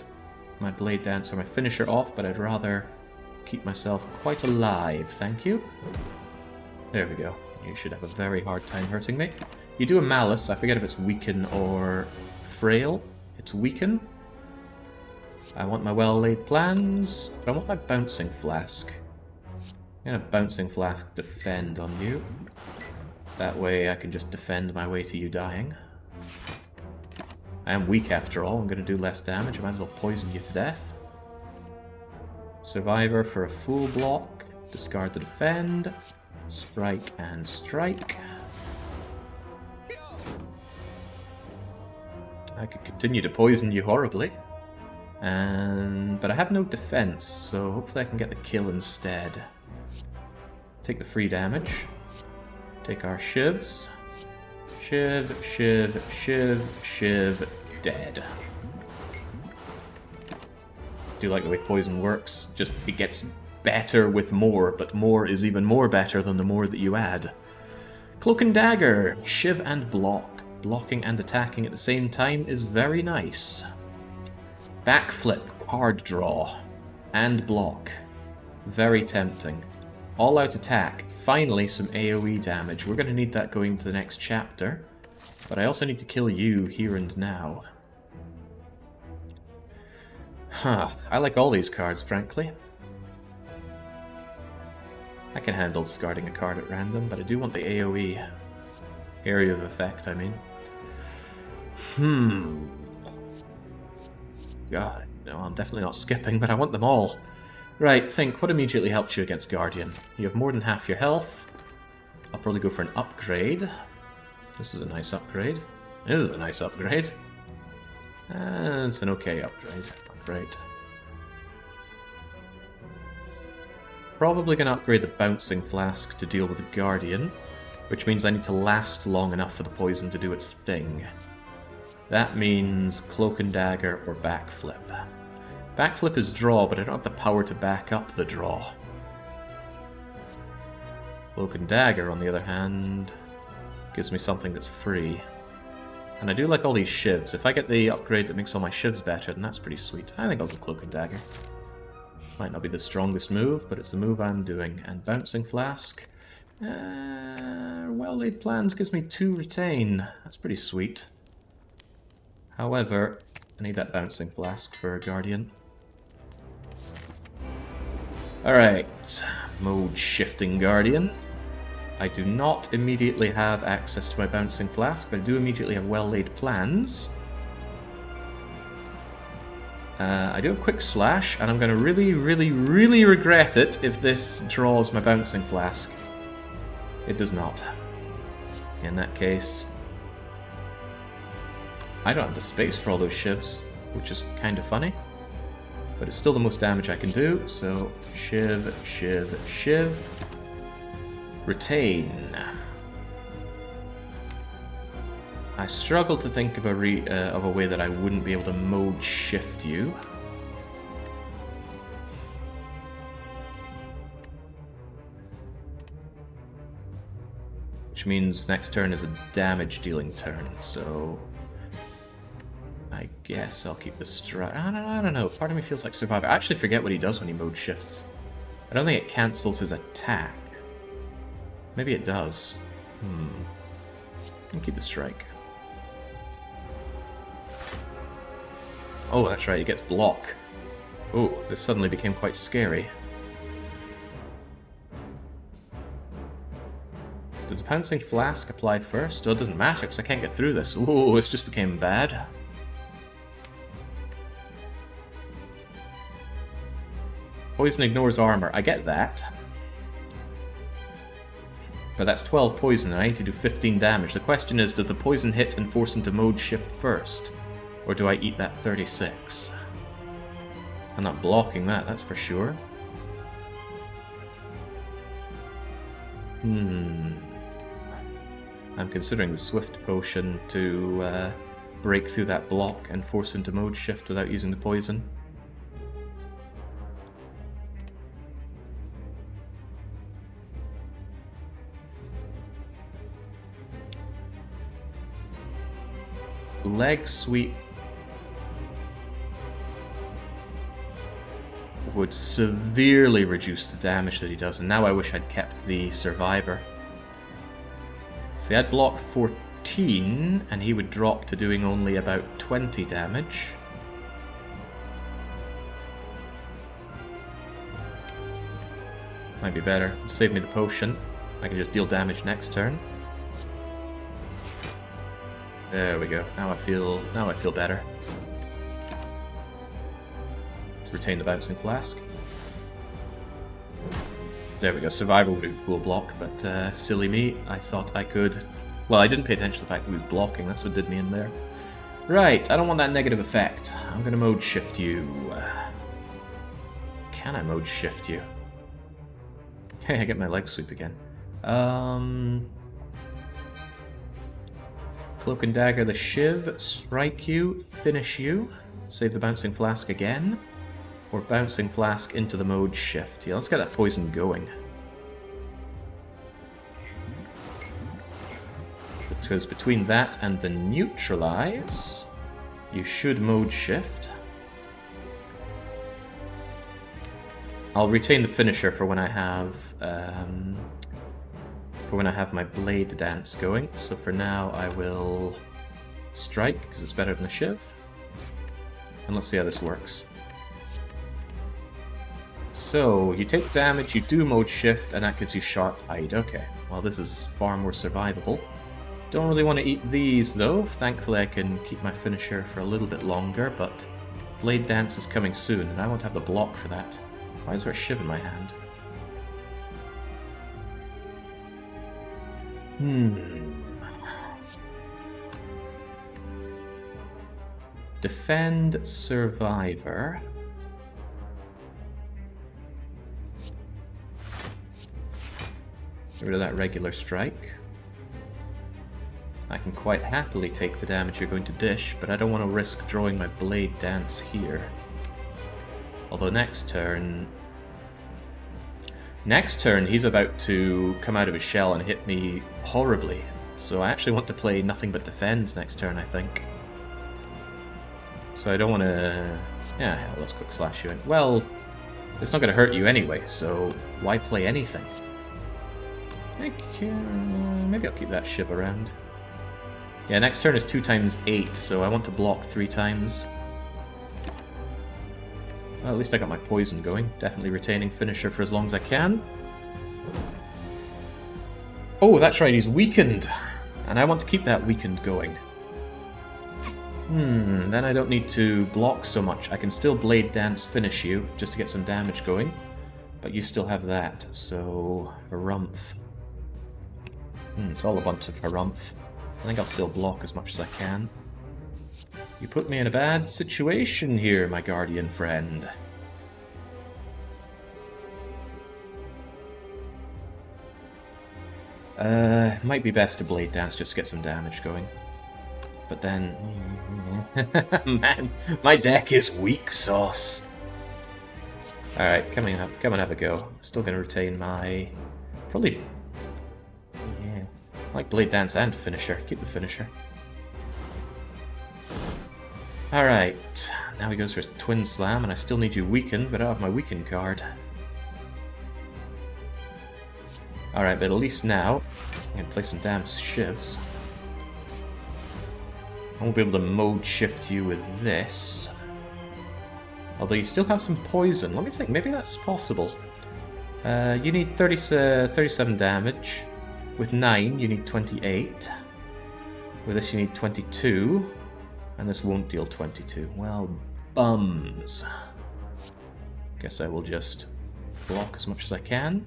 my Blade Dance or my finisher off, but I'd rather keep myself quite alive, thank you. There we go. You should have a very hard time hurting me. You do a Malice, I forget if it's Weaken or Frail. It's Weaken. I want my well-laid plans, but I want my Bouncing Flask. I'm gonna Bouncing Flask defend on you. That way I can just defend my way to you dying. I am weak after all, I'm gonna do less damage, I might as well poison you to death. Survivor for a full block, discard the defend, strike and strike. I could continue to poison you horribly, but I have no defense, so hopefully I can get the kill instead. Take the free damage, take our shivs, shiv, shiv, shiv, shiv, dead. Do like the way poison works, just it gets better with more, but more is even more better than the more that you add. Cloak and Dagger, shiv and block. Blocking and attacking at the same time is very nice. Backflip, card draw, and block. Very tempting. All-out attack, finally some AoE damage. We're going to need that going into the next chapter. But I also need to kill you here and now. Huh, I like all these cards, frankly. I can handle discarding a card at random, but I do want the AoE. Area of effect, I mean. God, no, I'm definitely not skipping, but I want them all. Right, think, what immediately helps you against Guardian? You have more than half your health. I'll probably go for an upgrade. This is a nice upgrade. It is a nice upgrade. It's an okay upgrade. Not great. Probably going to upgrade the Bouncing Flask to deal with the Guardian, which means I need to last long enough for the poison to do its thing. That means Cloak and Dagger or Backflip. Backflip is draw, but I don't have the power to back up the draw. Cloak and Dagger, on the other hand, gives me something that's free. And I do like all these shivs. If I get the upgrade that makes all my shivs better, then that's pretty sweet. I think I'll go Cloak and Dagger. Might not be the strongest move, but it's the move I'm doing. And Bouncing Flask. Well-laid plans gives me 2 retain. That's pretty sweet. However, I need that Bouncing Flask for Guardian. Alright, mode shifting Guardian. I do not immediately have access to my Bouncing Flask, but I do immediately have well-laid plans. I do have Quick Slash, and I'm going to really regret it if this draws my Bouncing Flask. It does not. In that case, I don't have the space for all those shivs, which is kind of funny. But it's still the most damage I can do, so shiv, shiv, shiv. Retain. I struggle to think of a way that I wouldn't be able to mode shift you. Which means next turn is a damage dealing turn, so I guess I'll keep the strike. I don't know, part of me feels like Survivor. I actually forget what he does when he mode shifts. I don't think it cancels his attack. Maybe it does. I'll keep the strike. Oh, that's right, he gets block. Oh, this suddenly became quite scary. Does Pouncing Flask apply first? Oh, it doesn't matter because I can't get through this. Oh, this just became bad. Poison ignores armor. I get that. But that's 12 poison and I need to do 15 damage. The question is, does the poison hit and force into mode shift first? Or do I eat that 36? I'm not blocking that, that's for sure. I'm considering the Swift Potion to break through that block and force into mode shift without using the poison. Leg Sweep would severely reduce the damage that he does, and now I wish I'd kept the Survivor. See, I'd block 14, and he would drop to doing only about 20 damage. Might be better. Save me the potion. I can just deal damage next turn. There we go. Now I feel better. Retain the Bouncing Flask. There we go. Survival would be full block, but silly me, I thought I could. Well, I didn't pay attention to the fact that we were blocking. That's what did me in there. Right, I don't want that negative effect. I'm going to mode shift you. Can I mode shift you? Hey, I get my leg sweep again. Cloak and Dagger the Shiv, strike you, finish you, save the Bouncing Flask again, or Bouncing Flask into the mode shift. Yeah, let's get that poison going. Because between that and the neutralize, you should mode shift. I'll retain the finisher for when I have for when I have my blade dance going. So for now I will strike, because it's better than a shiv. And let's see how this works. So, you take damage, you do mode shift, and that gives you sharp-eyed. Okay, well this is far more survivable. Don't really want to eat these though. Thankfully I can keep my finisher for a little bit longer, but blade dance is coming soon, and I won't have the block for that. Why is there a shiv in my hand? Defend Survivor. Get rid of that regular strike. I can quite happily take the damage you're going to dish, but I don't want to risk drawing my blade dance here. Although next turn he's about to come out of his shell and hit me horribly. So I actually want to play nothing but defends next turn, I think. So I don't want to... yeah, hell, let's quick slash you in. Well, it's not going to hurt you anyway, so why play anything? Maybe I'll keep that shiv around. Yeah, next turn is 2 times 8, so I want to block 3 times. Well, at least I got my poison going. Definitely retaining finisher for as long as I can. Oh, that's right, he's weakened! And I want to keep that weakened going. Then I don't need to block so much. I can still blade dance finish you, just to get some damage going. But you still have that, so... harumph. It's all a bunch of harumph. I think I'll still block as much as I can. You put me in a bad situation here, my guardian friend. Might be best to blade dance just to get some damage going. But then... man, my deck is weak sauce. Alright, come and have a go. Still gonna retain my... probably... yeah, I like blade dance and finisher. Keep the finisher. Alright, now he goes for his twin slam, and I still need you weakened, but I don't have my weakened card. Alright, but at least now, I can play some damn shivs. I won't be able to mode shift you with this. Although you still have some poison. Let me think, maybe that's possible. You need 37 damage. With 9, you need 28. With this, you need 22. And this won't deal 22. Well, bums. Guess I will just block as much as I can.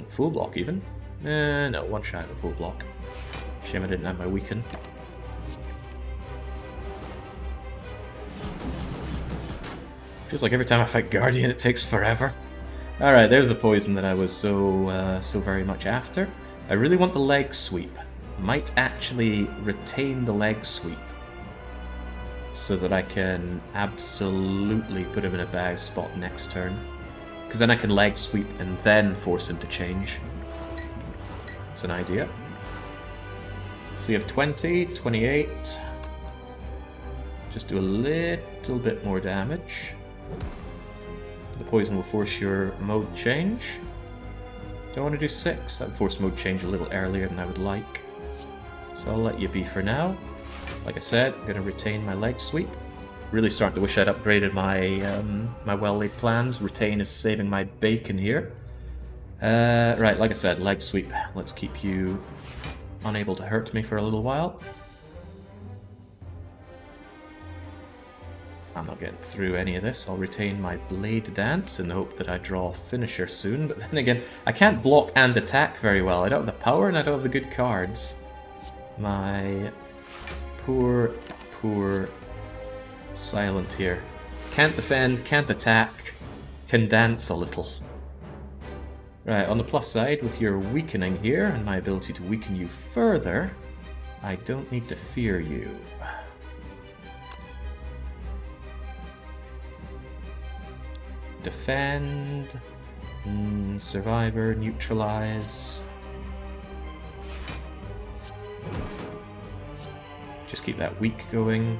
Full block, even. No, one shy of a full block. Shame I didn't have my weaken. Feels like every time I fight Guardian it takes forever. Alright, there's the poison that I was so very much after. I really want the leg sweep. Might actually retain the leg sweep. So that I can absolutely put him in a bad spot next turn. Because then I can leg sweep and then force him to change. It's an idea. So you have 20, 28. Just do a little bit more damage. The poison will force your mode change. Don't want to do 6. That would force mode change a little earlier than I would like. So I'll let you be for now. Like I said, I'm going to retain my leg sweep. Really starting to wish I'd upgraded my my well-laid plans. Retain is saving my bacon here. Right, like I said, leg sweep. Let's keep you unable to hurt me for a little while. I'm not getting through any of this. I'll retain my blade dance in the hope that I draw a finisher soon. But then again, I can't block and attack very well. I don't have the power and I don't have the good cards. My poor silent here. Can't defend, can't attack, can dance a little. Right, on the plus side, with your weakening here and my ability to weaken you further, I don't need to fear you. Defend, survivor, neutralize. Just keep that weak going.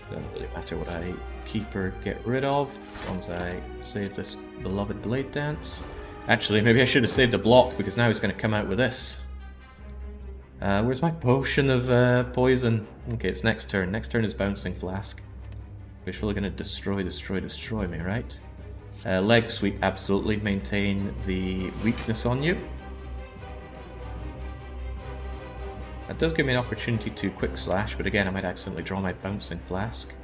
Doesn't really matter what I keep or get rid of, as long as I Save this beloved blade dance. Actually, maybe I should have saved a block, because now he's going to come out with this. Where's my potion of poison? Okay, it's next turn. Next turn is Bouncing Flask. Which really going to destroy me, right? Leg Sweep, absolutely. Maintain the weakness on you. That does give me an opportunity to Quick Slash, but again, I might accidentally draw my Bouncing Flask.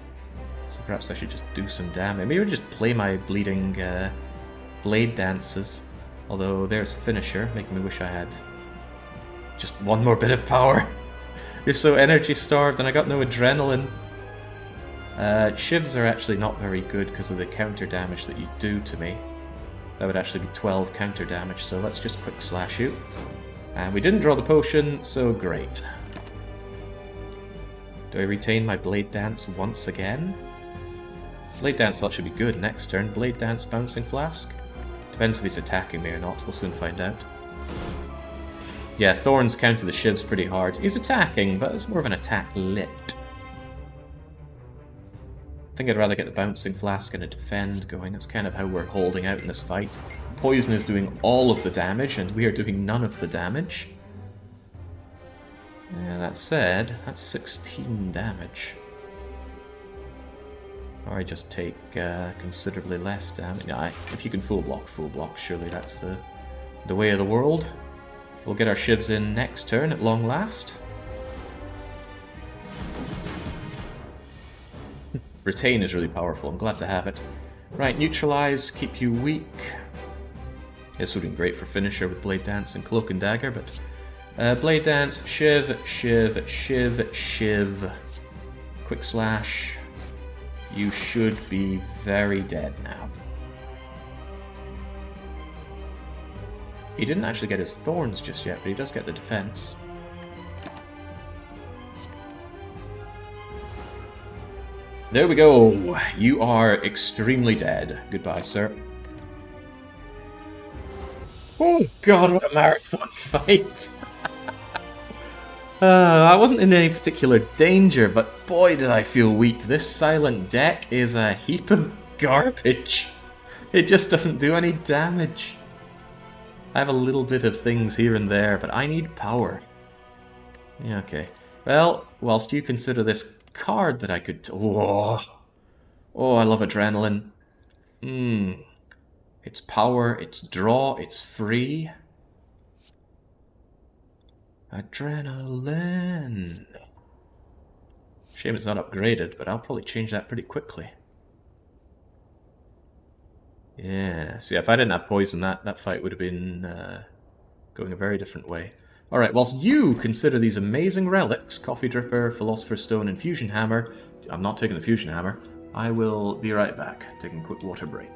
So perhaps I should just do some damage. Maybe just play my bleeding blade dances. Although there's Finisher, making me wish I had just one more bit of power. You're so energy starved and I got no adrenaline. Shivs are actually not very good because of the counter damage that you do to me. That would actually be 12 counter damage, so let's just Quick Slash you. And we didn't draw the potion, so great. Do I retain my Blade Dance once again? Blade Dance will actually be good next turn. Blade Dance, Bouncing Flask. Depends if he's attacking me or not, we'll soon find out. Yeah, Thorns counter the shivs pretty hard. He's attacking, but it's more of an attack lit. I think I'd rather get the Bouncing Flask and a Defend going. That's kind of how we're holding out in this fight. Poison is doing all of the damage, and we are doing none of the damage. That said, that's 16 damage. Or I just take considerably less damage. No, if you can full block, surely that's the way of the world. We'll get our shivs in next turn at long last. Retain is really powerful, I'm glad to have it. Right, Neutralize, keep you weak. This would have been great for Finisher with Blade Dance and Cloak and Dagger, but... Blade Dance, Shiv, Shiv, Shiv, Shiv. Quick Slash. You should be very dead now. He didn't actually get his Thorns just yet, but he does get the defense. There we go. You are extremely dead. Goodbye, sir. Oh god, what a marathon fight! I wasn't in any particular danger, but boy did I feel weak. This silent deck is a heap of garbage. It just doesn't do any damage. I have a little bit of things here and there, but I need power. Yeah, okay. Well, whilst you consider this card that I could... Oh, I love adrenaline. It's power, it's draw, it's free. Adrenaline. Shame it's not upgraded, but I'll probably change that pretty quickly. Yeah, so yeah, if I didn't have poison, that fight would have been going a very different way. Alright, whilst you consider these amazing relics, Coffee Dripper, Philosopher's Stone, and Fusion Hammer, I'm not taking the Fusion Hammer, I will be right back, taking a quick water break.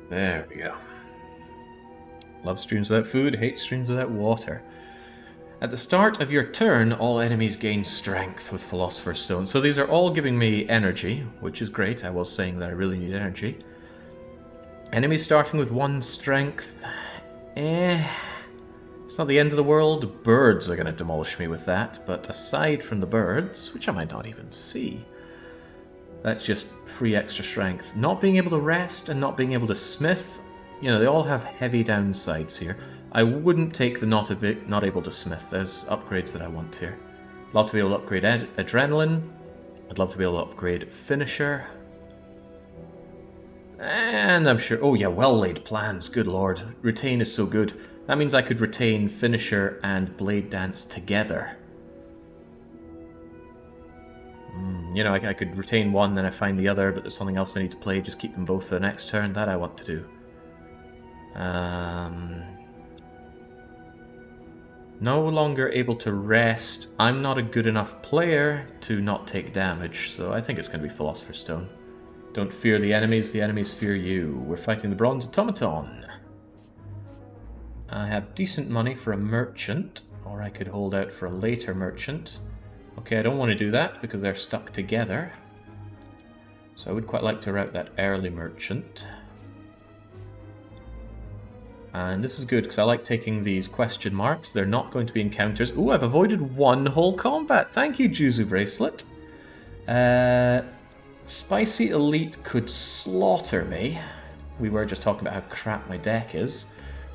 There we go. Love streams without food, hate streams without water. At the start of your turn, all enemies gain strength with Philosopher's Stone. So these are all giving me energy, which is great. I was saying that I really need energy. Enemies starting with 1 strength. It's not the end of the world. Birds are going to demolish me with that. But aside from the birds, which I might not even see, that's just free extra strength. Not being able to rest and not being able to smith, you know, they all have heavy downsides here. I wouldn't take the not able to smith. There's upgrades that I want here. Love to be able to upgrade adrenaline. I'd love to be able to upgrade finisher. And I'm sure... Oh yeah, well-laid plans. Good lord. Retain is so good. That means I could retain finisher and blade dance together. You know, I could retain one, then I find the other, but there's something else I need to play. Just keep them both for the next turn. That I want to do. No longer able to rest. I'm not a good enough player to not take damage, so I think it's going to be Philosopher's Stone. Don't fear the enemies fear you. We're fighting the Bronze Automaton. I have decent money for a merchant, or I could hold out for a later merchant. Okay, I don't want to do that because they're stuck together. So I would quite like to route that early merchant. And this is good because I like taking these question marks. They're not going to be encounters. Ooh, I've avoided 1 whole combat. Thank you, Juzu Bracelet. Spicy Elite could slaughter me. We were just talking about how crap my deck is.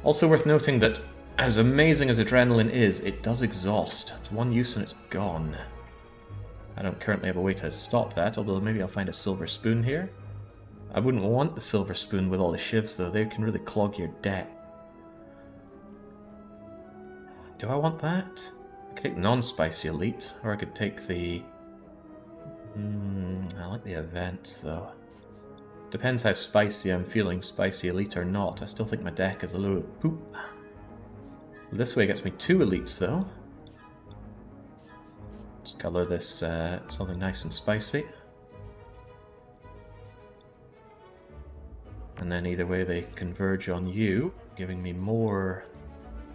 Also worth noting that as amazing as Adrenaline is, it does exhaust. It's 1 use and it's gone. I don't currently have a way to stop that, although maybe I'll find a silver spoon here. I wouldn't want the silver spoon with all the shivs though. They can really clog your deck. Do I want that? I could take non-spicy elite, or I could take the... I like the events though. Depends how spicy I'm feeling, spicy elite or not. I still think my deck is a little poop. This way gets me 2 elites though. Let's colour this something nice and spicy. And then either way they converge on you, giving me more...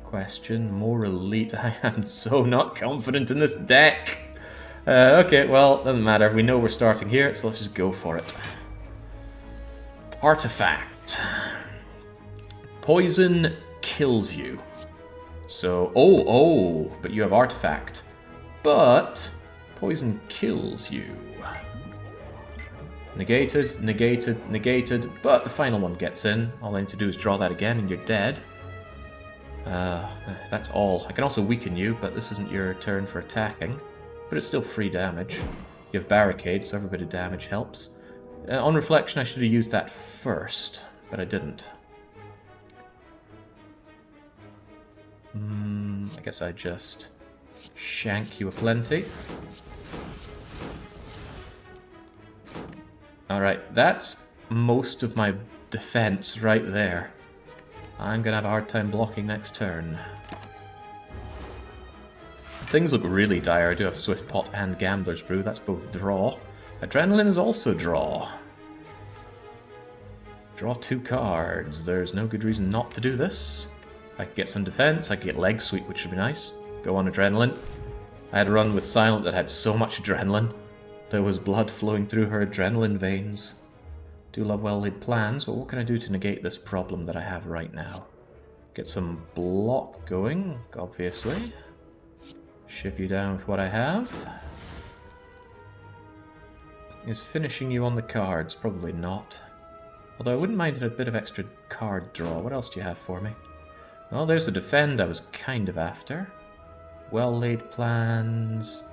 question, more elite. I am so not confident in this deck. Okay, well, doesn't matter. We know we're starting here, so let's just go for it. Artifact. Poison kills you. So, oh, but you have artifact. But poison kills you. Negated, negated, negated, but the final one gets in. All I need to do is draw that again and you're dead. That's all. I can also weaken you, but this isn't your turn for attacking. But it's still free damage. You have barricade, so every bit of damage helps. On reflection, I should have used that first, but I didn't. I guess I just shank you aplenty. Alright, that's most of my defense right there. I'm gonna have a hard time blocking next turn. Things look really dire. I do have Swift Pot and Gambler's Brew. That's both draw. Adrenaline is also draw. Draw 2 cards. There's no good reason not to do this. I could get some defense. I could get Leg Sweep, which would be nice. Go on Adrenaline. I had a run with Silent that had so much adrenaline. There was blood flowing through her adrenaline veins. Do love well-laid plans, but what can I do to negate this problem that I have right now? Get some block going, obviously. Shift you down with what I have. Is finishing you on the cards? Probably not. Although I wouldn't mind a bit of extra card draw. What else do you have for me? Well, there's the defend I was kind of after. Well-laid plans.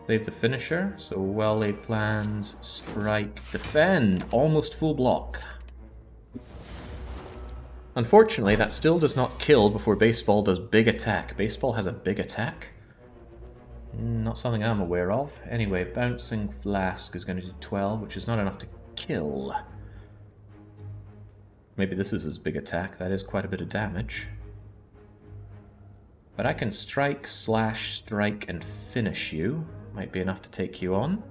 Save the finisher, so well-laid plans, strike, defend, almost full block. Unfortunately, that still does not kill before Baseball does big attack. Baseball has a big attack? Not something I'm aware of. Anyway, Bouncing Flask is going to do 12, which is not enough to kill. Maybe this is his big attack. That is quite a bit of damage. But I can strike, slash, strike, and finish you. Might be enough to take you on.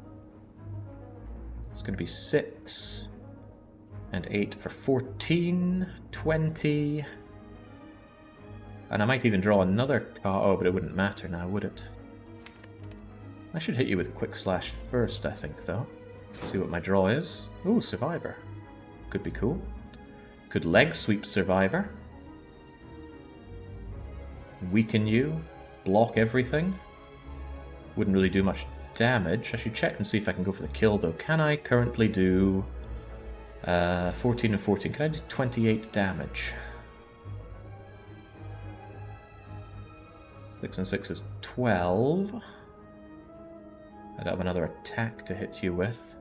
It's going to be 6 and 8 for 14, 20. And I might even draw another card. Oh, but it wouldn't matter now, would it? I should hit you with Quick Slash first, I think, though. See what my draw is. Ooh, Survivor. Could be cool. Could Leg Sweep Survivor. Weaken you. Block everything. Wouldn't really do much damage. I should check and see if I can go for the kill, though. Can I currently do 14 and 14? Can I do 28 damage? 6 and 6 is 12. I'd have another attack to hit you with.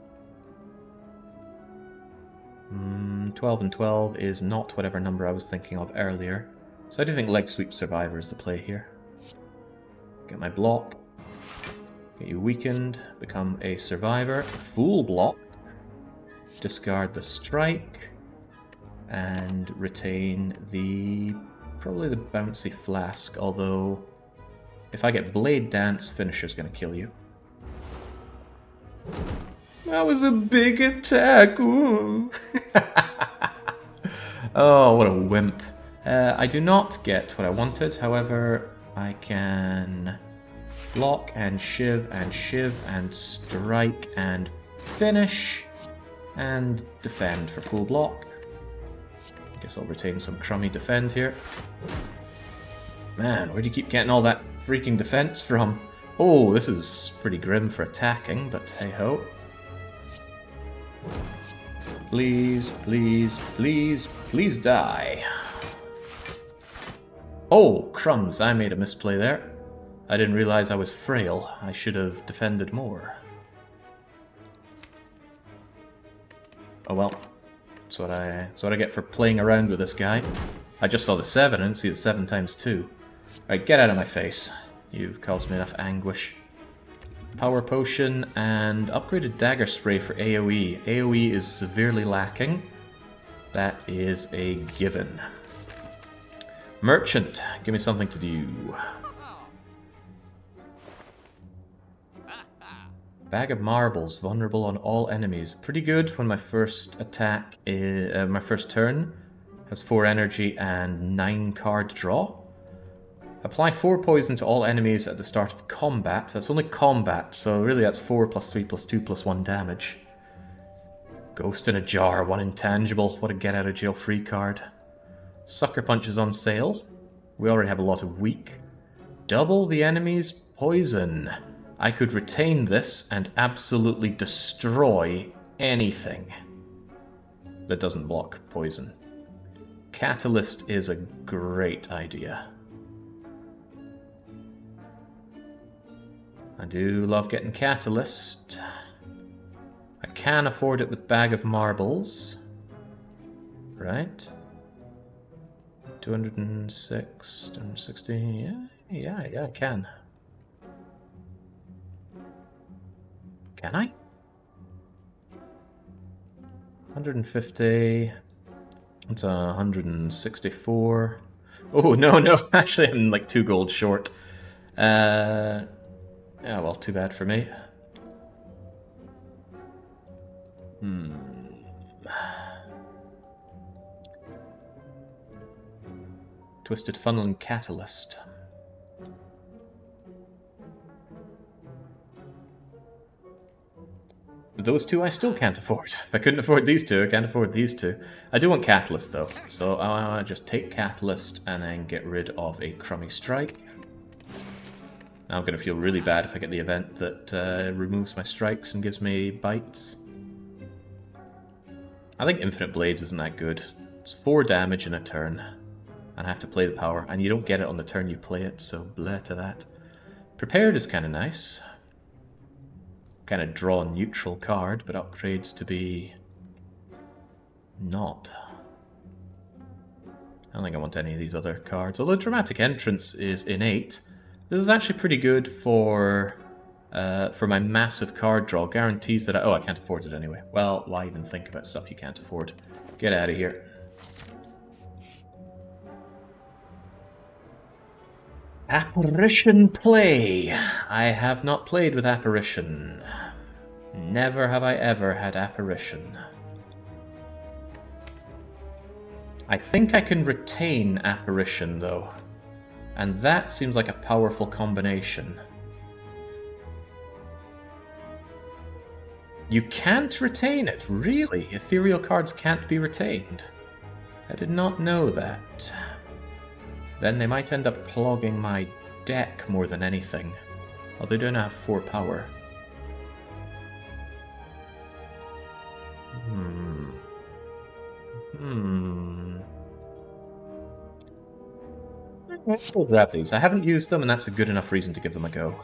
12 and 12 is not whatever number I was thinking of earlier. So I do think Leg Sweep Survivor is the play here. Get my block. Get you weakened. Become a survivor. Full block. Discard the strike. And retain the... probably the bouncy flask, although... if I get Blade Dance, Finisher's gonna kill you. That was a big attack! Ooh. Oh, what a wimp. I do not get what I wanted, however, I can block and shiv and strike and finish and defend for full block. Guess I'll retain some crummy defend here. Man, where do you keep getting all that freaking defense from? Oh, this is pretty grim for attacking, but hey-ho. Please, please, please, please die. Oh, crumbs, I made a misplay there. I didn't realize I was frail. I should have defended more. Oh well. That's what I get for playing around with this guy. I just saw the 7, I didn't see the 7 times 2. Alright, get out of my face. You've caused me enough anguish. Power Potion and upgraded Dagger Spray for AoE. AoE is severely lacking. That is a given. Merchant, give me something to do. Bag of Marbles, vulnerable on all enemies. Pretty good when my first attack, my first turn, has 4 energy and 9 card draw. Apply 4 poison to all enemies at the start of combat. That's only combat, so really that's 4 plus 3 plus 2 plus 1 damage. Ghost in a Jar, 1 intangible. What a get out of jail free card. Sucker Punch is on sale. We already have a lot of weak. Double the enemy's poison. I could retain this and absolutely destroy anything that doesn't block poison. Catalyst is a great idea. I do love getting Catalyst. I can afford it with Bag of Marbles. Right. 206, 260, yeah, I can. Can I? 150. It's 164. Oh, no, actually I'm like 2 gold short. Yeah, well, too bad for me. Twisted Funnel and Catalyst. Those 2 I still can't afford. If I couldn't afford these 2, I can't afford these 2. I do want Catalyst, though. So I want to just take Catalyst and then get rid of a crummy strike. Now I'm going to feel really bad if I get the event that removes my strikes and gives me bites. I think Infinite Blades isn't that good. It's 4 damage in a turn. And I have to play the power. And you don't get it on the turn you play it, so bleh to that. Prepared is kind of nice. Kind of draw a neutral card, but upgrades to be... not. I don't think I want any of these other cards. Although Dramatic Entrance is innate. This is actually pretty good for my massive card draw. Guarantees that I can't afford it anyway. Well, why even think about stuff you can't afford? Get out of here. Apparition play. I have not played with Apparition. Never have I ever had Apparition. I think I can retain Apparition, though. And that seems like a powerful combination. You can't retain it, really? Ethereal cards can't be retained. I did not know that. Then they might end up clogging my deck more than anything. Oh, they don't have 4 power. We'll grab these. I haven't used them, and that's a good enough reason to give them a go.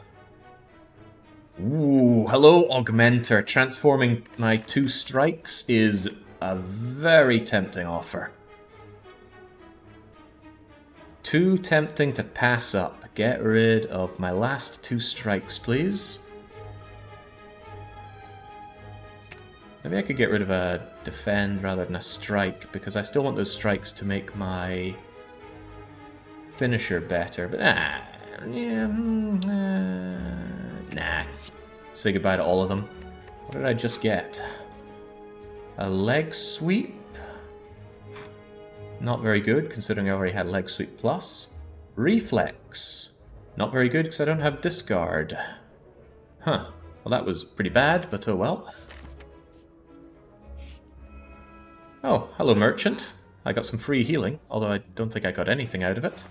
Ooh, hello, Augmenter. Transforming my 2 strikes is a very tempting offer. Too tempting to pass up. Get rid of my last 2 strikes, please. Maybe I could get rid of a defend rather than a strike, because I still want those strikes to make my finisher better, but nah. Say goodbye to all of them. What did I just get? A leg sweep? Not very good, considering I already had leg sweep plus. Reflex. Not very good, because I don't have discard. Huh. Well, that was pretty bad, but oh well. Oh, hello, merchant. I got some free healing, although I don't think I got anything out of it.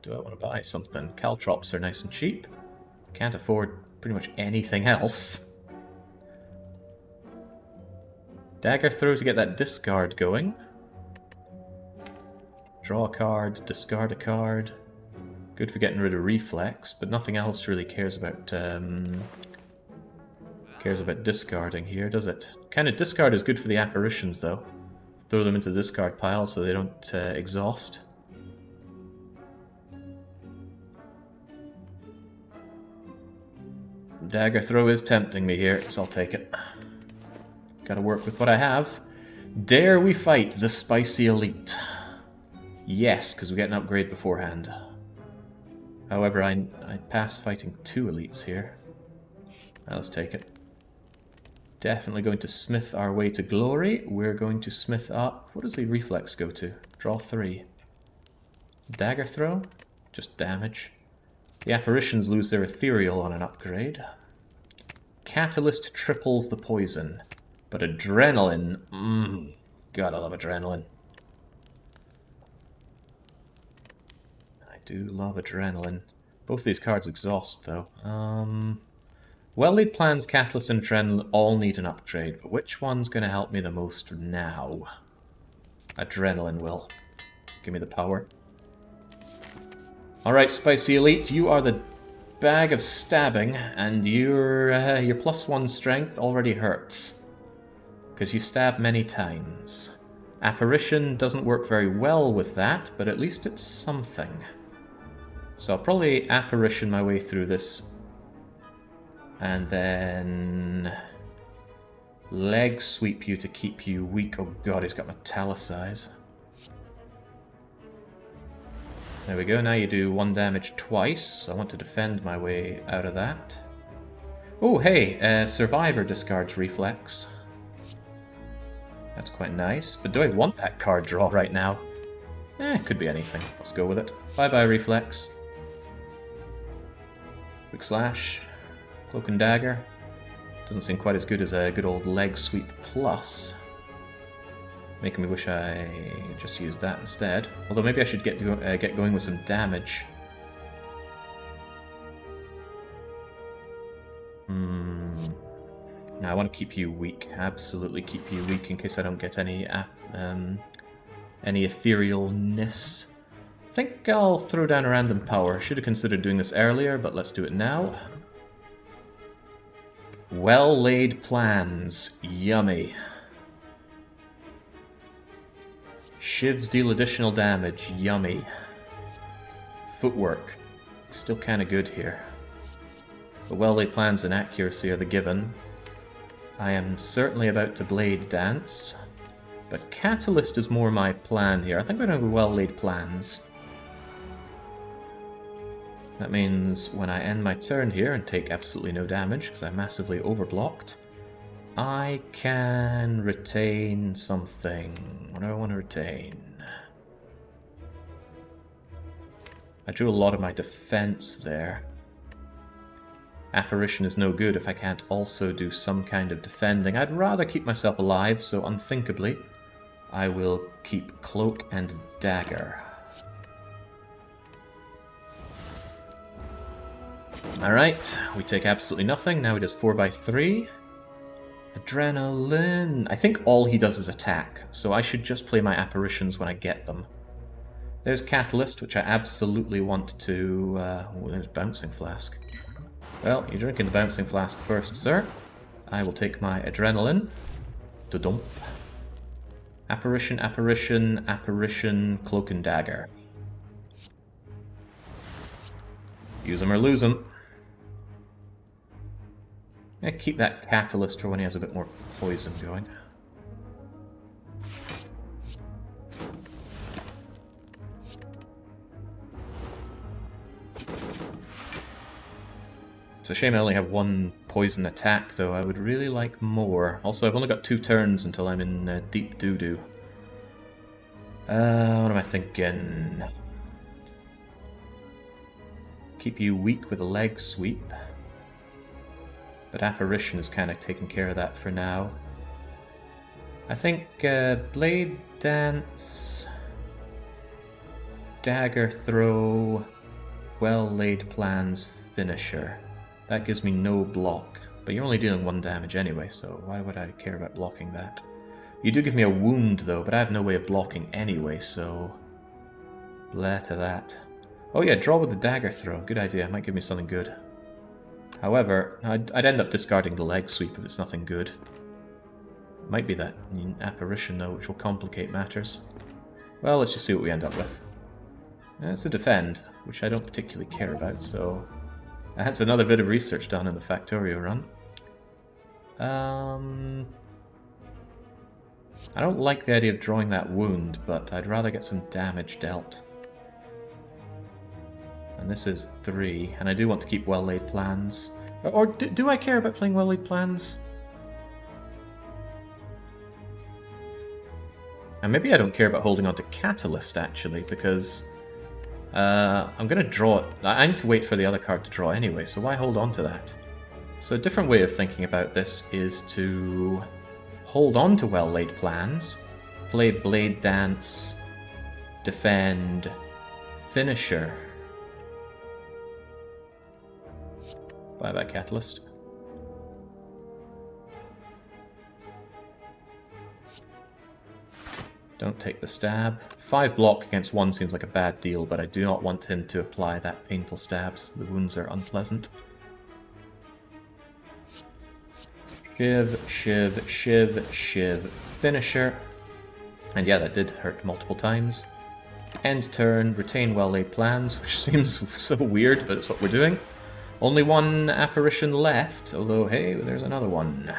Do I want to buy something? Caltrops are nice and cheap. Can't afford pretty much anything else. Dagger throw to get that discard going. Draw a card, discard a card. Good for getting rid of reflex, but nothing else really cares about discarding here, does it? Kind of discard is good for the apparitions, though. Throw them into the discard pile so they don't exhaust. Dagger throw is tempting me here, so I'll take it. Gotta work with what I have. Dare we fight the Spicy Elite? Yes, because we get an upgrade beforehand. However, I pass fighting 2 elites here. Now let's take it. Definitely going to smith our way to glory. We're going to smith up... What does the reflex go to? Draw 3. Dagger throw? Just damage. The apparitions lose their ethereal on an upgrade. Catalyst triples the poison. But adrenaline... God, I love adrenaline. I do love adrenaline. Both these cards exhaust, though. Well-laid plans, Catalyst, and Adrenaline all need an upgrade, but which one's going to help me the most now? Adrenaline will. Give me the power. Alright, Spicy Elite, you are the bag of stabbing, and your +1 strength already hurts. Because you stab many times. Apparition doesn't work very well with that, but at least it's something. So I'll probably Apparition my way through this. And then... leg sweep you to keep you weak. Oh god, he's got Metallicize. There we go, now you do 1 damage twice. I want to defend my way out of that. Oh, hey, Survivor discards Reflex. That's quite nice, but do I want that card draw right now? It could be anything. Let's go with it. Bye-bye, Reflex. Quick Slash. Cloak and Dagger. Doesn't seem quite as good as a good old Leg Sweep Plus. Making me wish I just used that instead. Although maybe I should get going with some damage. No, I want to keep you weak. Absolutely keep you weak in case I don't get any etherealness. I think I'll throw down a random power. Should have considered doing this earlier, but let's do it now. Well-laid plans. Yummy. Shivs deal additional damage. Yummy. Footwork. Still kind of good here. The well-laid plans and accuracy are the given. I am certainly about to Blade Dance. But Catalyst is more my plan here. I think we're going to go well-laid plans. That means when I end my turn here and take absolutely no damage, because I'm massively overblocked, I can retain something. What do I want to retain? I drew a lot of my defense there. Apparition is no good if I can't also do some kind of defending. I'd rather keep myself alive, so unthinkably, I will keep Cloak and Dagger. Alright, we take absolutely nothing. Now he does 4x3. Adrenaline. I think all he does is attack, so I should just play my apparitions when I get them. There's Catalyst, which I absolutely want to... there's Bouncing Flask. Well, you're drinking the Bouncing Flask first, sir. I will take my Adrenaline. Da-dump. Apparition, Apparition, Apparition, Cloak and Dagger. Use them or lose them. Yeah, keep that Catalyst for when he has a bit more poison going. It's a shame I only have one poison attack, though. I would really like more. Also, I've only got 2 turns until I'm in deep doo-doo. What am I thinking? Keep you weak with a leg sweep. But Apparition is kind of taking care of that for now. I think Blade Dance, Dagger Throw, Well-Laid Plans, Finisher. That gives me no block, but you're only dealing 1 damage anyway, so why would I care about blocking that? You do give me a wound though, but I have no way of blocking anyway, so... blah to that. Oh yeah, draw with the Dagger Throw. Good idea, might give me something good. However, I'd end up discarding the leg sweep if it's nothing good. Might be that Apparition though, which will complicate matters. Well, let's just see what we end up with. It's a defend, which I don't particularly care about, so... that's another bit of research done in the Factorio run. I don't like the idea of drawing that wound, but I'd rather get some damage dealt. And this is 3, and I do want to keep Well-Laid Plans. Or do I care about playing Well-Laid Plans? And maybe I don't care about holding on to Catalyst, actually, because... I'm going to draw it. I need to wait for the other card to draw anyway, so why hold on to that? So a different way of thinking about this is to hold on to Well-Laid Plans, play Blade Dance, defend, Finisher. Bye-bye, Catalyst. Don't take the stab. 5 block against 1 seems like a bad deal, but I do not want him to apply that painful stabs. The wounds are unpleasant. Shiv, shiv, shiv, shiv. Finisher. And yeah, that did hurt multiple times. End turn, retain Well-Laid Plans, which seems so weird, but it's what we're doing. Only 1 apparition left, although, hey, there's another one.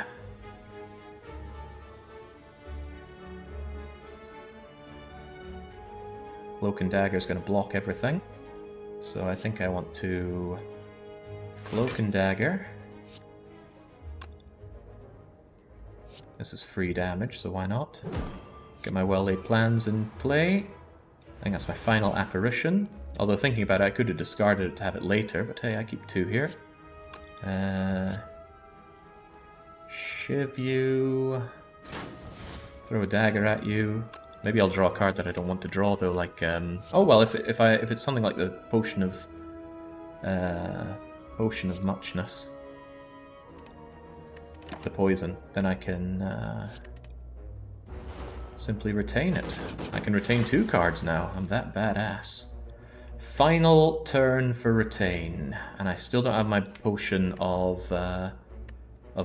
Cloak and Dagger is going to block everything. So I think I want to Cloak and Dagger. This is free damage, so why not? Get my Well-Laid Plans in play. I think that's my final apparition. Although thinking about it, I could have discarded it to have it later, but hey, I keep 2 here. Shiv you. Throw a dagger at you. Maybe I'll draw a card that I don't want to draw though, like oh well, if it's something like the potion of muchness, the poison, then I can simply retain it. I can retain 2 cards now. I'm that badass. Final turn for retain, and I still don't have my potion of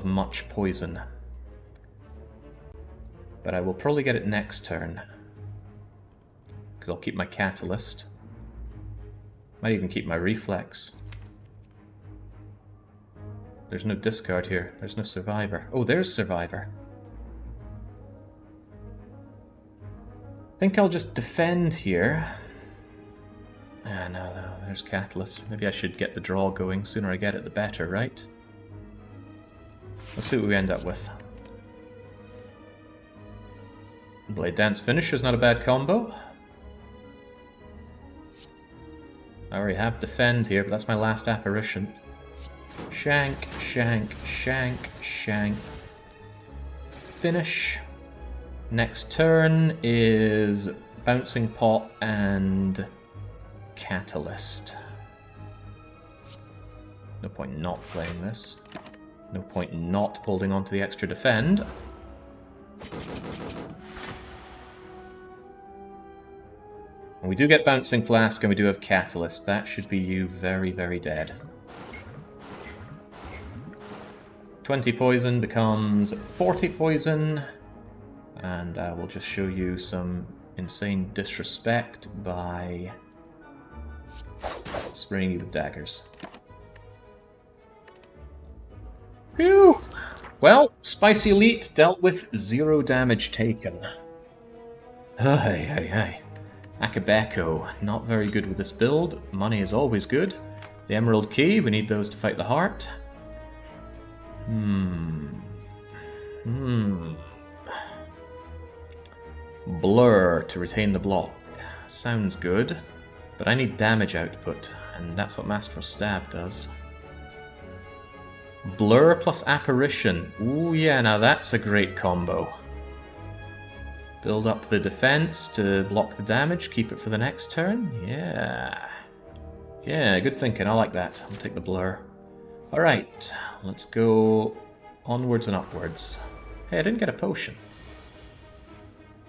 much poison. But I will probably get it next turn. Because I'll keep my Catalyst. Might even keep my Reflex. There's no discard here. There's no Survivor. Oh, there's Survivor. I think I'll just defend here. Yeah, no, there's Catalyst. Maybe I should get the draw going. Sooner I get it, the better, right? Let's see what we end up with. Blade Dance Finish is not a bad combo. I already have Defend here, but that's my last apparition. Shank, shank, shank, shank. Finish. Next turn is Bouncing Pot and Catalyst. No point not playing this. No point not holding on to the extra defend. And we do get Bouncing Flask and we do have Catalyst. That should be you very, very dead. 20 poison becomes 40 poison. And I will just show you some insane disrespect by spraying you with daggers. Phew! Well, Spicy Elite dealt with 0 damage taken. Hey. Akabeko, not very good with this build. Money is always good. The Emerald Key, we need those to fight the heart. Blur to retain the block. Sounds good. But I need damage output, and that's what Master of Stab does. Blur plus Apparition. Ooh yeah, now that's a great combo. Build up the defense to block the damage, keep it for the next turn. Yeah. Yeah, good thinking, I like that. I'll take the Blur. Alright, let's go onwards and upwards. Hey, I didn't get a potion.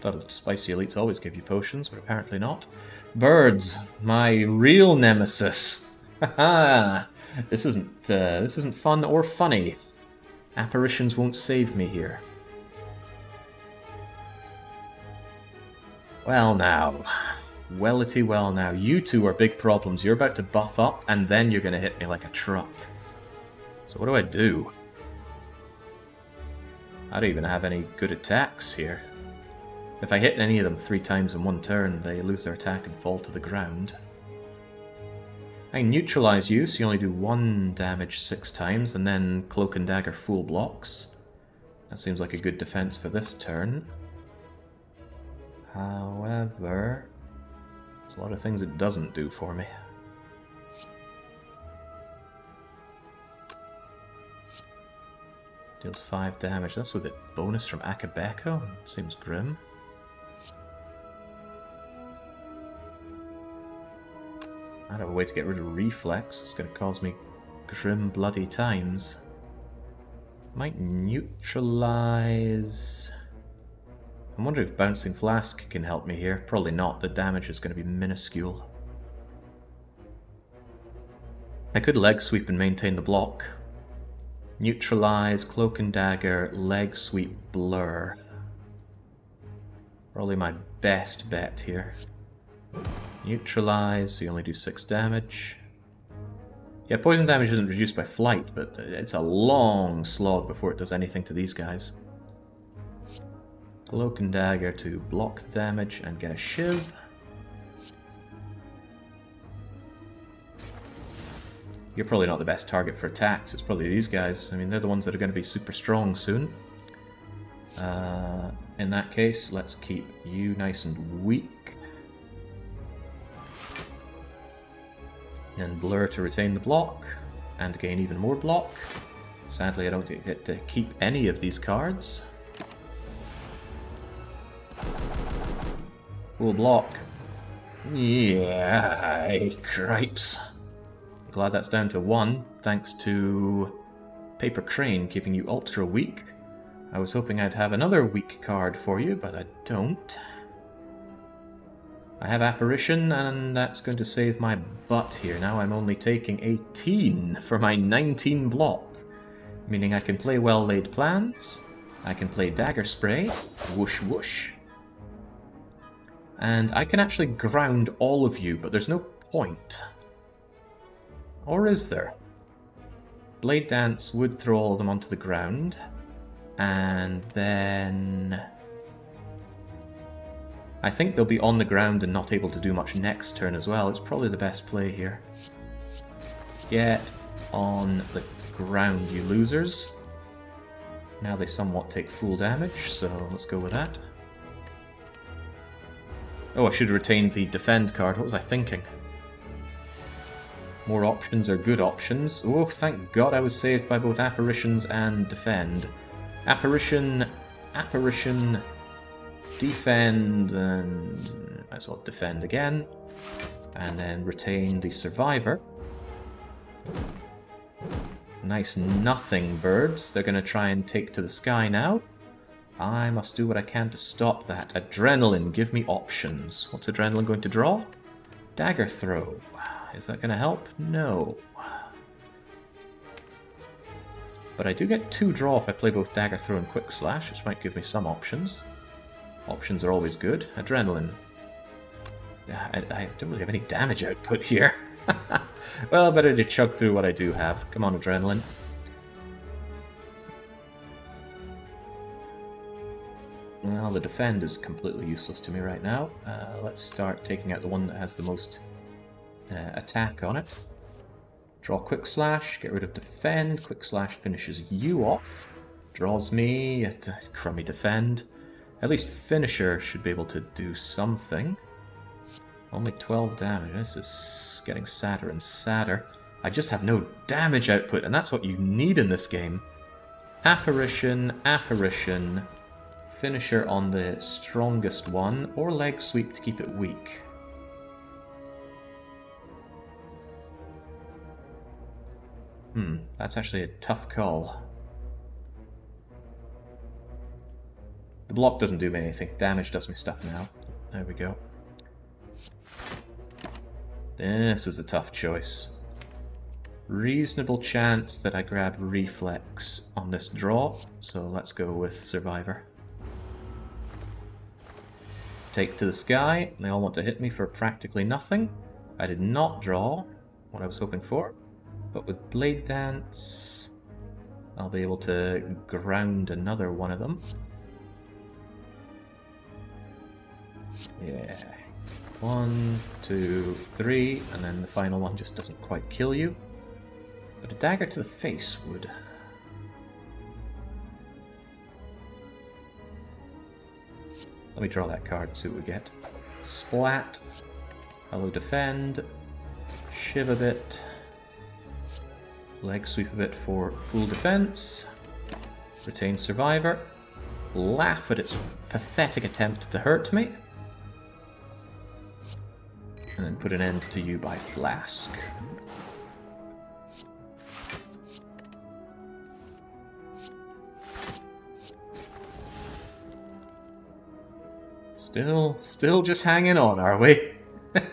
Thought Spicy Elites always give you potions, but apparently not. Birds, my real nemesis. Haha! This isn't fun or funny. Apparitions won't save me here. Well now. Wellity well now. You two are big problems. You're about to buff up, and then you're going to hit me like a truck. So what do I do? I don't even have any good attacks here. If I hit any of them 3 times in one turn, they lose their attack and fall to the ground. I neutralize you, so you only do 1 damage 6 times, and then Cloak and Dagger full blocks. That seems like a good defense for this turn. However, there's a lot of things it doesn't do for me. Deals 5 damage. That's with a bonus from Akabeko. Seems grim. I don't have a way to get rid of Reflex. It's going to cause me grim bloody times. Might neutralize... I'm wondering if Bouncing Flask can help me here. Probably not. The damage is going to be minuscule. I could Leg Sweep and maintain the block. Neutralize, Cloak and Dagger, Leg Sweep, Blur. Probably my best bet here. Neutralize, so you only do 6 damage. Yeah, poison damage isn't reduced by flight, but it's a long slog before it does anything to these guys. Cloak and Dagger to block the damage and get a Shiv. You're probably not the best target for attacks, it's probably these guys. I mean, they're the ones that are going to be super strong soon. In that case, let's keep you nice and weak. And Blur to retain the block, and gain even more block. Sadly, I don't get to keep any of these cards. Full block. Yeah, cripes. Glad that's down to 1, thanks to Paper Crane keeping you ultra weak. I was hoping I'd have another weak card for you, but I don't. I have Apparition, and that's going to save my butt here. Now I'm only taking 18 for my 19 block, meaning I can play Well-Laid Plans, I can play Dagger Spray, whoosh whoosh, and I can actually ground all of you, but there's no point. Or is there? Blade Dance would throw all of them onto the ground, and then... I think they'll be on the ground and not able to do much next turn as well. It's probably the best play here. Get on the ground, you losers. Now they somewhat take full damage, so let's go with that. Oh, I should have retained the defend card. What was I thinking? More options are good options. Oh, thank God I was saved by both apparitions and defend. Apparition, defend, and might as well defend again. And then retain the survivor. Nice nothing birds. They're going to try and take to the sky now. I must do what I can to stop that. Adrenaline, give me options. What's Adrenaline going to draw? Dagger throw. Is that going to help? No. But I do get 2 draw if I play both Dagger Throw and Quick Slash, which might give me some options. Options are always good. Adrenaline. Yeah, I don't really have any damage output here. Well, better to chug through what I do have. Come on, Adrenaline. Well, the defend is completely useless to me right now. Let's start taking out the one that has the most attack on it. Draw Quick Slash, get rid of defend. Quick Slash finishes you off. Draws me a crummy defend. At least Finisher should be able to do something. Only 12 damage. This is getting sadder and sadder. I just have no damage output, and that's what you need in this game. Apparition, Apparition, Finisher on the strongest one, or Leg Sweep to keep it weak. That's actually a tough call. The block doesn't do me anything. Damage does me stuff now. There we go. This is a tough choice. Reasonable chance that I grab Reflex on this draw, so let's go with Survivor. Take to the sky. They all want to hit me for practically nothing. I did not draw what I was hoping for. But with Blade Dance, I'll be able to ground another one of them. Yeah. 1, 2, 3, and then the final one just doesn't quite kill you. But a dagger to the face would. Let me draw that card, see what we get. Splat. Hello, defend. Shiv a bit. Leg sweep a bit for full defense. Retain survivor. Laugh at its pathetic attempt to hurt me. And then put an end to you by Flask. Still just hanging on, are we? It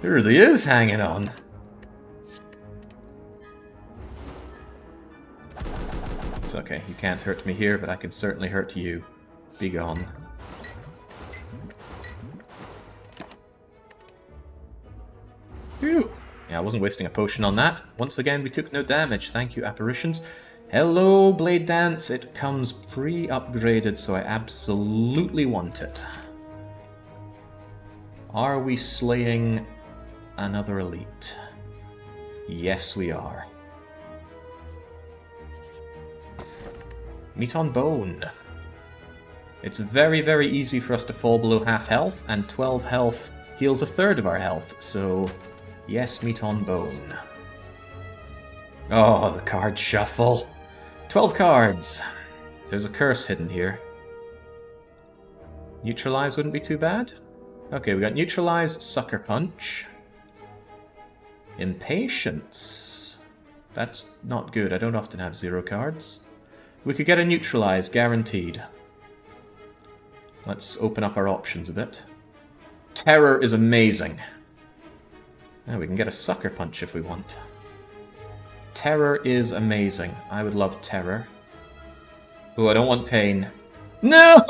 really is hanging on. It's okay, you can't hurt me here, but I can certainly hurt you. Be gone. Phew. Yeah, I wasn't wasting a potion on that. Once again, we took no damage. Thank you, apparitions. Hello, Blade Dance. It comes pre-upgraded, so I absolutely want it. Are we slaying another elite? Yes, we are. Meat on bone. It's very, very easy for us to fall below half health, and 12 health heals a third of our health, so yes, meat on bone. Oh, the card shuffle. 12 cards. There's a curse hidden here. Neutralize wouldn't be too bad. Okay, we got Neutralize, Sucker Punch. Impatience. That's not good. I don't often have 0 cards. We could get a Neutralize, guaranteed. Let's open up our options a bit. Terror is amazing. Now we can get a Sucker Punch if we want. Terror is amazing. I would love Terror. Oh, I don't want Pain. No!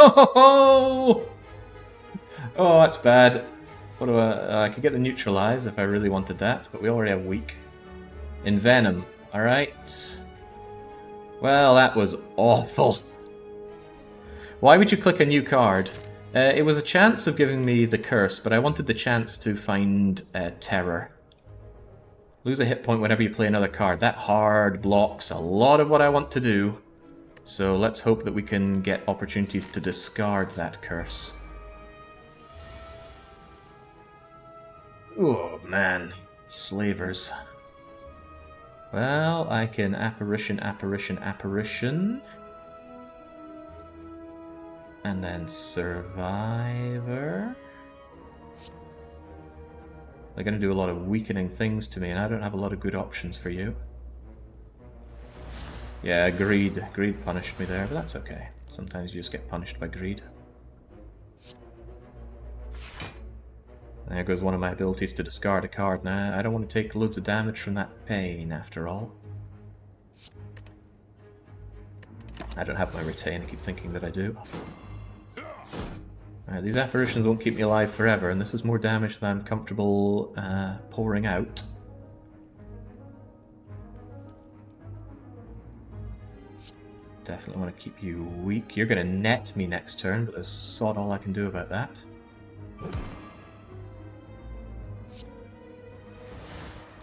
Oh, that's bad. What do I could get the Neutralize if I really wanted that, but we already have Weak. Envenom. Alright. Well, that was awful. Why would you click a new card? It was a chance of giving me the curse, but I wanted the chance to find terror. Lose a hit point whenever you play another card. That hard blocks a lot of what I want to do. So let's hope that we can get opportunities to discard that curse. Oh man, slavers. Well, I can apparition, apparition, apparition. And then survivor. They're going to do a lot of weakening things to me, and I don't have a lot of good options for you. Yeah, greed. Greed punished me there, but that's okay. Sometimes you just get punished by greed. There goes one of my abilities to discard a card now. I don't want to take loads of damage from that pain, after all. I don't have my retain, I keep thinking that I do. These apparitions won't keep me alive forever, and this is more damage than I'm comfortable pouring out. Definitely want to keep you weak. You're going to net me next turn, but there's sod all I can do about that.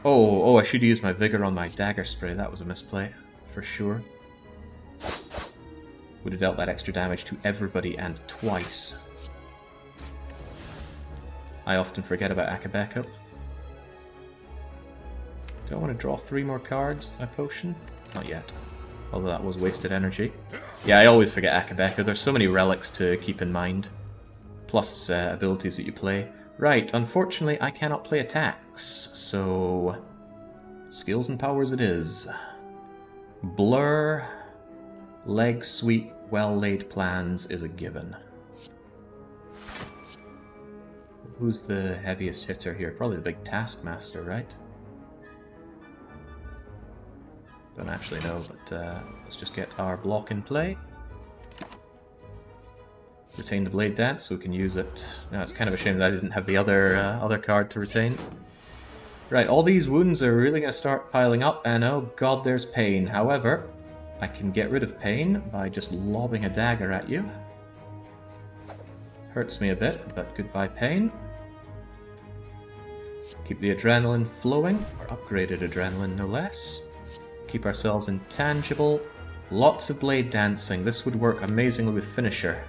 Oh, I should use my vigor on my dagger spray. That was a misplay, for sure. Would have dealt that extra damage to everybody and twice. I often forget about Akabeko. Do I want to draw 3 more cards by potion? Not yet. Although that was wasted energy. Yeah, I always forget Akabeko. There's so many relics to keep in mind. Plus abilities that you play. Right, unfortunately I cannot play attacks, so skills and powers it is. Blur, leg sweep, well-laid plans is a given. Who's the heaviest hitter here? Probably the big Taskmaster, right? Don't actually know, but let's just get our block in play. Retain the Blade Dance so we can use it. Now it's kind of a shame that I didn't have the other card to retain. Right, all these wounds are really going to start piling up, and oh god, there's pain. However, I can get rid of pain by just lobbing a dagger at you. Hurts me a bit, but goodbye pain. Keep the adrenaline flowing, or upgraded adrenaline no less. Keep ourselves intangible. Lots of blade dancing. This would work amazingly with finisher.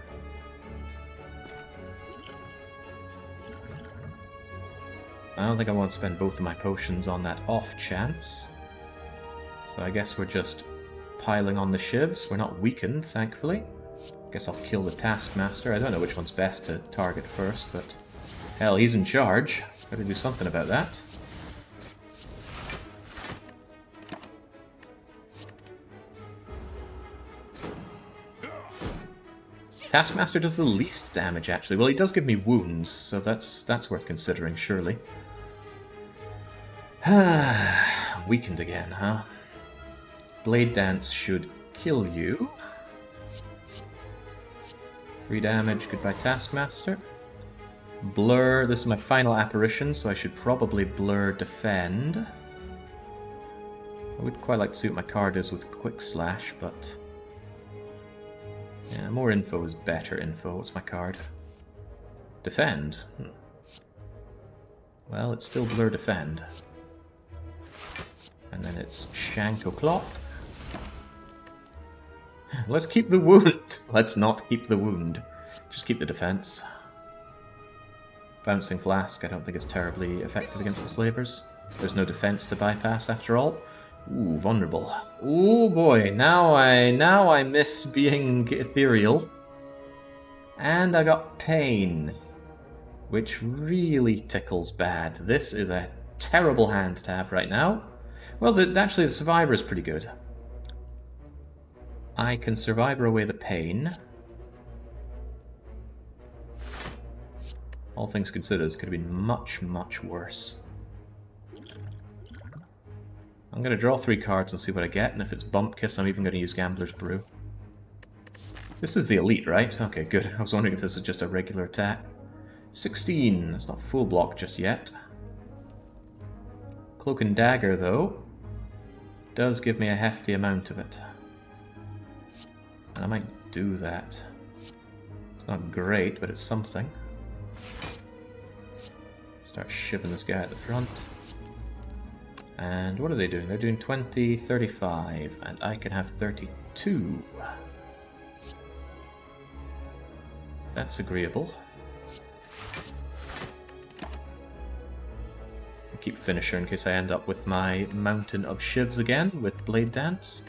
I don't think I want to spend both of my potions on that off chance. So I guess we're just piling on the shivs. We're not weakened, thankfully. Guess I'll kill the Taskmaster. I don't know which one's best to target first, but hell, he's in charge. Gotta do something about that. Taskmaster does the least damage, actually. Well, he does give me wounds, so that's worth considering, surely. Weakened again, huh? Blade Dance should kill you. 3 damage, goodbye Taskmaster. Blur, this is my final apparition, so I should probably Blur Defend. I would quite like to see what my card is with Quick Slash, but yeah, more info is better info. What's my card? Defend. Well, it's still Blur Defend. And then it's Shank O'Clock. Let's keep the wound. Let's not keep the wound. Just keep the defense. Bouncing Flask, I don't think it's terribly effective against the slavers. There's no defense to bypass after all. Ooh, vulnerable. Ooh boy, now I miss being ethereal. And I got pain, which really tickles bad. This is a terrible hand to have right now. Well, actually the Survivor is pretty good. I can Survivor away the pain. All things considered, this could have been much, much worse. I'm going to draw 3 cards and see what I get, and if it's Bump Kiss, I'm even going to use Gambler's Brew. This is the elite, right? Okay, good. I was wondering if this was just a regular attack. 16. That's not full block just yet. Cloak and Dagger, though, does give me a hefty amount of it. And I might do that. It's not great, but it's something. Start shivving this guy at the front. And what are they doing? They're doing 20, 35, and I can have 32. That's agreeable. I'll keep finisher in case I end up with my mountain of shivs again with Blade Dance.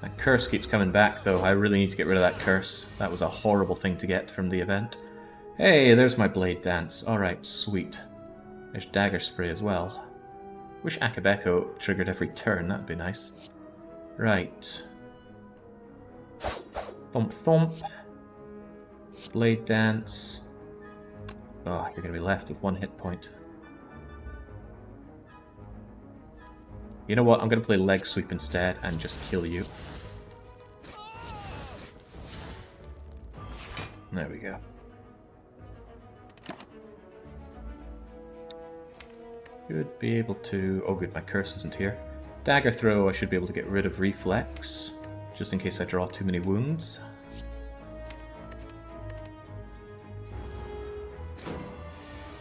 My curse keeps coming back though. I really need to get rid of that curse. That was a horrible thing to get from the event. Hey, there's my Blade Dance. Alright, sweet. There's Dagger Spray as well. Wish Akabeko triggered every turn, that'd be nice. Right. Thump thump. Blade Dance. Oh, you're going to be left with 1 hit point. You know what, I'm going to play Leg Sweep instead and just kill you. There we go. Should be able to... Oh good, my curse isn't here. Dagger Throw, I should be able to get rid of Reflex, just in case I draw too many wounds.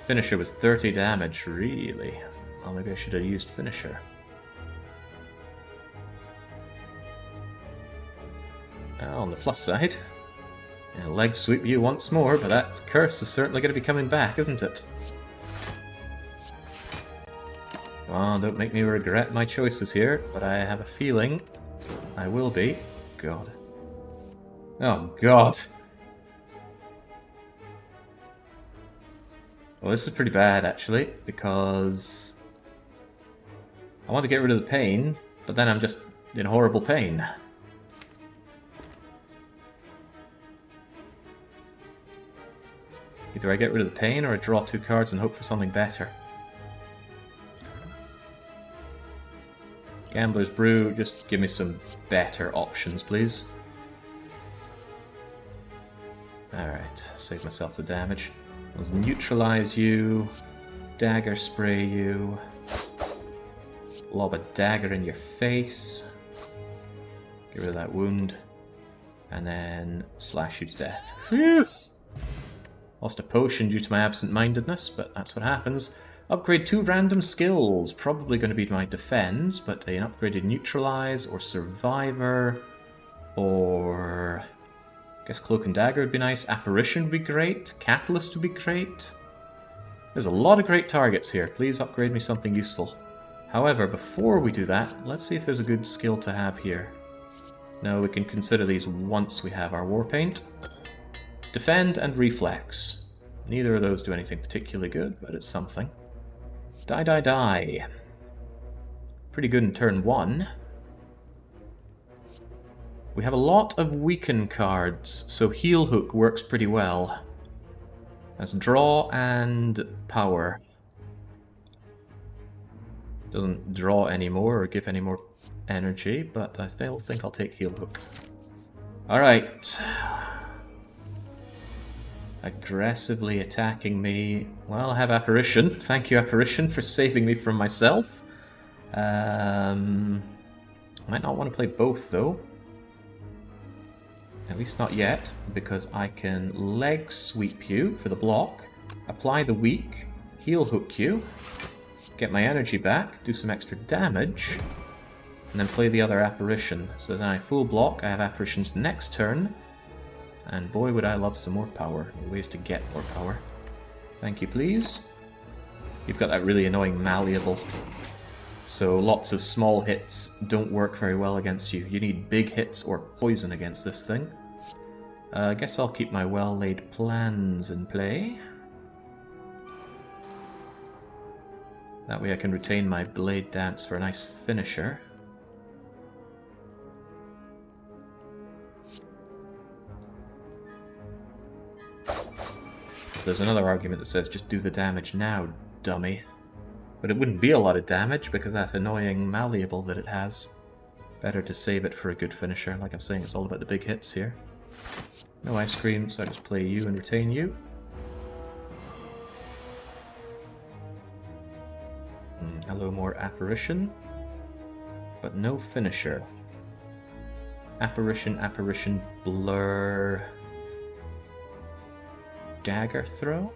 Finisher was 30 damage, really? Well, maybe I should have used Finisher. On the plus side, Leg Sweep you once more, but that curse is certainly going to be coming back, isn't it? Oh, don't make me regret my choices here, but I have a feeling I will be. God. Oh, God. Well, this is pretty bad, actually, because I want to get rid of the pain, but then I'm just in horrible pain. Either I get rid of the pain or I draw 2 cards and hope for something better. Gambler's Brew, just give me some better options, please. Alright, save myself the damage. Let's neutralize you, Dagger Spray you, lob a dagger in your face, get rid of that wound, and then slash you to death. Phew! Lost a potion due to my absent-mindedness, but that's what happens. Upgrade 2 random skills, probably going to be my defense, but an upgraded neutralize or survivor, or I guess cloak and dagger would be nice. Apparition would be great. Catalyst would be great. There's a lot of great targets here. Please upgrade me something useful. However, before we do that, let's see if there's a good skill to have here. No, we can consider these once we have our war paint. Defend and reflex. Neither of those do anything particularly good, but it's something. Die, die, die. Pretty good in turn 1. We have a lot of weaken cards, so Heal Hook works pretty well. That's draw and power. Doesn't draw anymore or give any more energy, but I still think I'll take Heal Hook. Alright. Aggressively attacking me. Well, I have Apparition. Thank you, Apparition, for saving me from myself. Might not want to play both, though. At least not yet, because I can Leg Sweep you for the block, apply the weak, Heal Hook you, get my energy back, do some extra damage, and then play the other Apparition. So then I full block, I have Apparitions next turn, and boy would I love some more power, ways to get more power. Thank you, please. You've got that really annoying Malleable, so lots of small hits don't work very well against you. You need big hits or poison against this thing. I guess I'll keep my well-laid plans in play. That way I can retain my Blade Dance for a nice finisher. There's another argument that says just do the damage now, dummy. But it wouldn't be a lot of damage because that annoying Malleable that it has. Better to save it for a good finisher. Like I'm saying, it's all about the big hits here. No ice cream, so I just play you and retain you. Hello, more Apparition. But no finisher. Apparition, Apparition, Blur. dagger throw.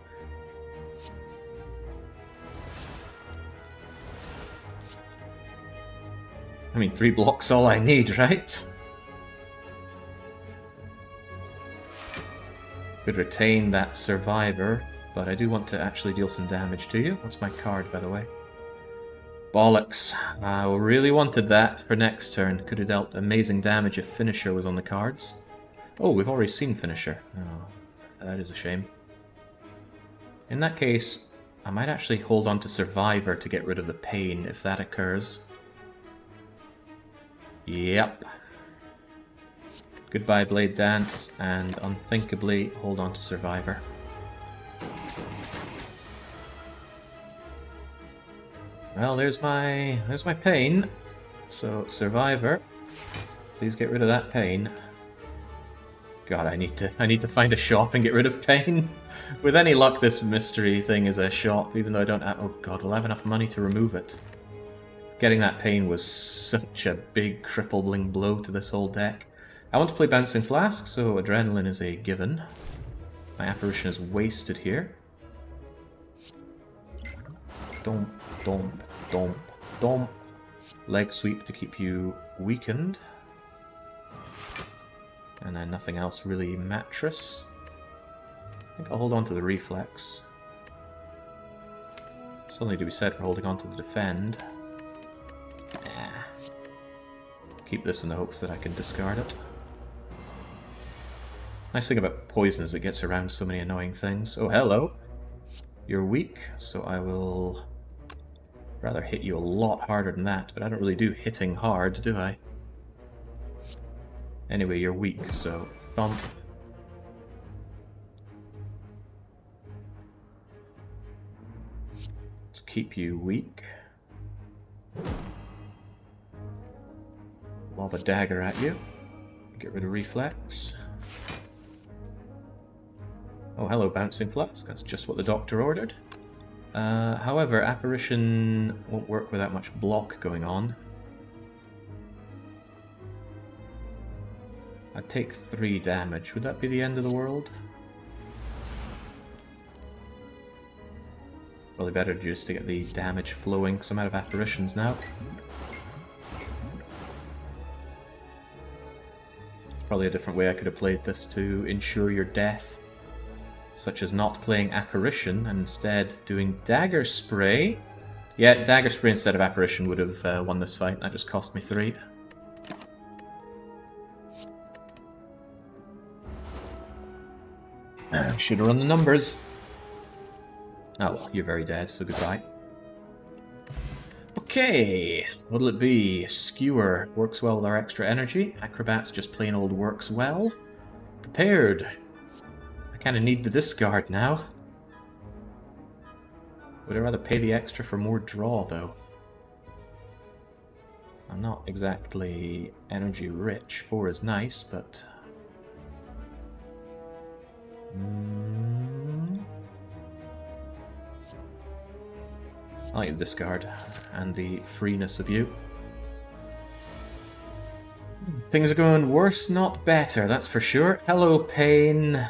I mean, 3 blocks all I need, right? Could retain that survivor, but I do want to actually deal some damage to you. What's my card, by the way? Bollocks. I really wanted that for next turn. Could have dealt amazing damage if Finisher was on the cards. Oh, we've already seen Finisher. Oh, that is a shame. In that case, I might actually hold on to Survivor to get rid of the pain if that occurs. Yep. Goodbye Blade Dance, and unthinkably hold on to Survivor. Well, there's my pain. So Survivor, please get rid of that pain. God, I need to find a shop and get rid of pain. With any luck, this mystery thing is a shop, even though I don't have... Oh god, will I have enough money to remove it? Getting that pain was such a big crippling blow to this whole deck. I want to play Bouncing Flask, so Adrenaline is a given. My Apparition is wasted here. Domp, domp, domp, domp. Leg Sweep to keep you weakened. And then nothing else really. Mattress. I think I'll hold on to the Reflex. Something to be said for holding on to the Defend. Keep this in the hopes that I can discard it. Nice thing about poison is it gets around so many annoying things. Oh, hello. You're weak, so I will rather hit you a lot harder than that, but I don't really do hitting hard, do I? Anyway, you're weak, so thump. Let's keep you weak. Lob a dagger at you. Get rid of Reflex. Oh, hello, Bouncing Flask. That's just what the doctor ordered. However, Apparition won't work without much block going on. I'd take 3 damage. Would that be the end of the world? Probably better just to get the damage flowing, because I'm out of Apparitions now. Probably a different way I could have played this to ensure your death. Such as not playing Apparition and instead doing Dagger Spray. Yeah, Dagger Spray instead of Apparition would have won this fight. That just cost me 3. Should have run the numbers. Oh well, you're very dead, so goodbye. Okay, what'll it be? Skewer works well with our extra energy. Acrobats just plain old works well. Prepared. I kind of need the discard now. Would I rather pay the extra for more draw, though? I'm not exactly energy rich. 4 is nice, but... I like the discard and the freeness of you. Things are going worse, not better, that's for sure. Hello, pain.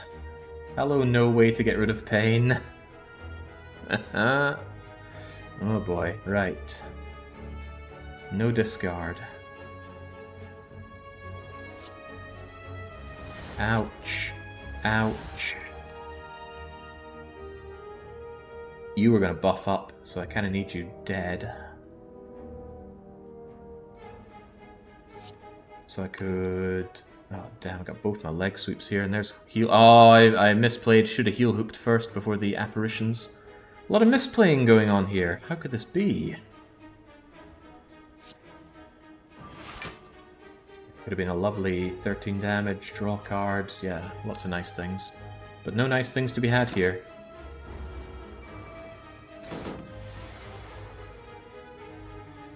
Hello, no way to get rid of pain. Oh boy, right. No discard. Ouch. Ouch. You were going to buff up, so I kind of need you dead. So I could... Oh, damn, I got both my leg sweeps here, and there's heal... Oh, I misplayed. Should have heal hooped first before the apparitions. A lot of misplaying going on here. How could this be? Could have been a lovely 13 damage, draw card. Yeah, lots of nice things. But no nice things to be had here.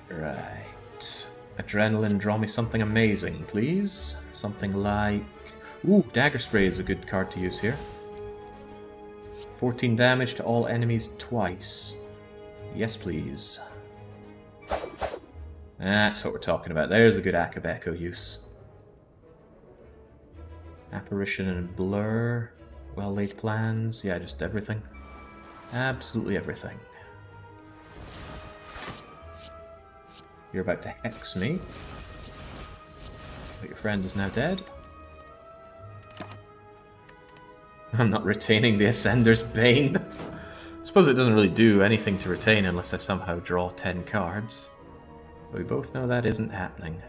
Right. Adrenaline, draw me something amazing, please. Something like... Ooh, Dagger Spray is a good card to use here. 14 damage to all enemies twice. Yes, please. That's what we're talking about. There's a good Akabeko use. Apparition and Blur. Well-laid plans. Yeah, just everything. Absolutely everything. You're about to hex me. But your friend is now dead. I'm not retaining the Ascender's Bane. I suppose it doesn't really do anything to retain unless I somehow draw 10 cards. But we both know that isn't happening.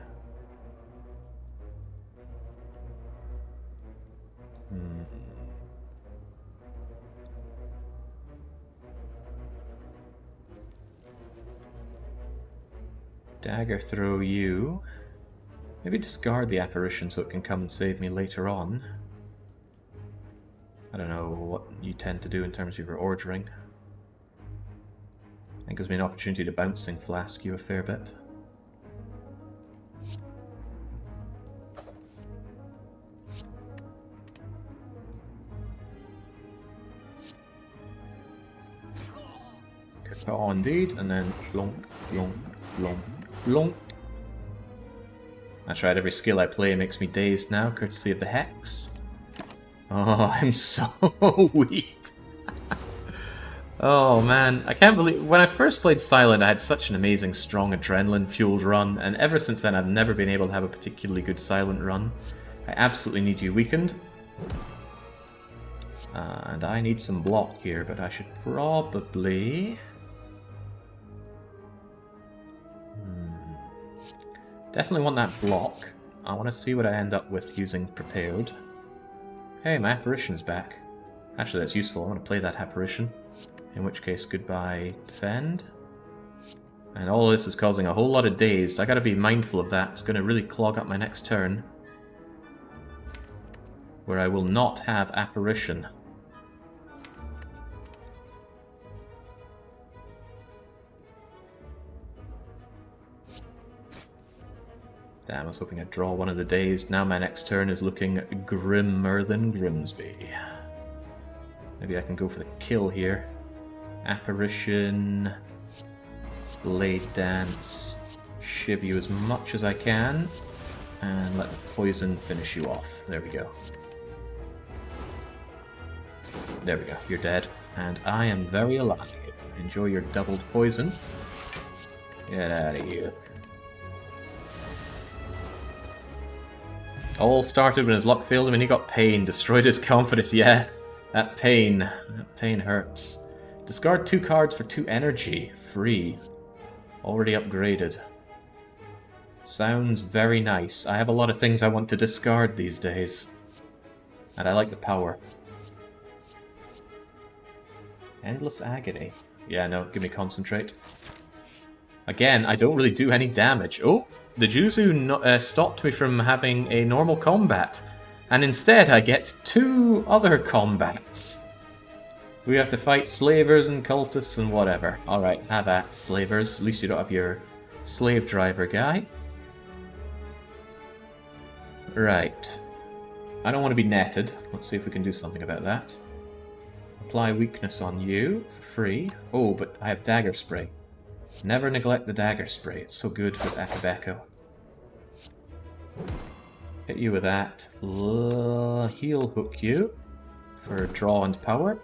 Dagger throw you. Maybe discard the apparition so it can come and save me later on. I don't know what you tend to do in terms of your ordering. It gives me an opportunity to bouncing flask you a fair bit. Oh, indeed, and then plonk, plonk, plonk, plonk. That's right, every skill I play makes me dazed now, courtesy of the Hex. Oh, I'm so weak. Oh man, I can't believe... When I first played Silent, I had such an amazing, strong, adrenaline-fueled run, and ever since then I've never been able to have a particularly good Silent run. I absolutely need you weakened. And I need some block here, but I should probably... Definitely want that block. I want to see what I end up with using Prepared. Hey, my apparition is back. Actually, that's useful. I want to play that apparition. In which case, goodbye, defend. And all this is causing a whole lot of dazed. I gotta be mindful of that. It's gonna really clog up my next turn. Where I will not have apparition. Damn, I was hoping I'd draw one of the days. Now my next turn is looking grimmer than Grimsby. Maybe I can go for the kill here. Apparition, Blade Dance, shiv you as much as I can, and let the poison finish you off. There we go. There we go, you're dead. And I am very alive. Enjoy your doubled poison. Get out of here. All started when his luck failed him and he got pain, destroyed his confidence. Yeah, that pain hurts. Discard 2 cards for 2 energy, free. Already upgraded. Sounds very nice. I have a lot of things I want to discard these days. And I like the power. Endless Agony. Yeah, no, give me Concentrate. Again, I don't really do any damage. Oh, the Juzu stopped me from having a normal combat. And instead I get 2 other combats. We have to fight slavers and cultists and whatever. Alright, have at, slavers. At least you don't have your slave driver guy. Right. I don't want to be netted. Let's see if we can do something about that. Apply weakness on you for free. Oh, but I have dagger spray. Never neglect the dagger spray. It's so good with Akabeko. Hit you with that. Heal hook you for draw and power.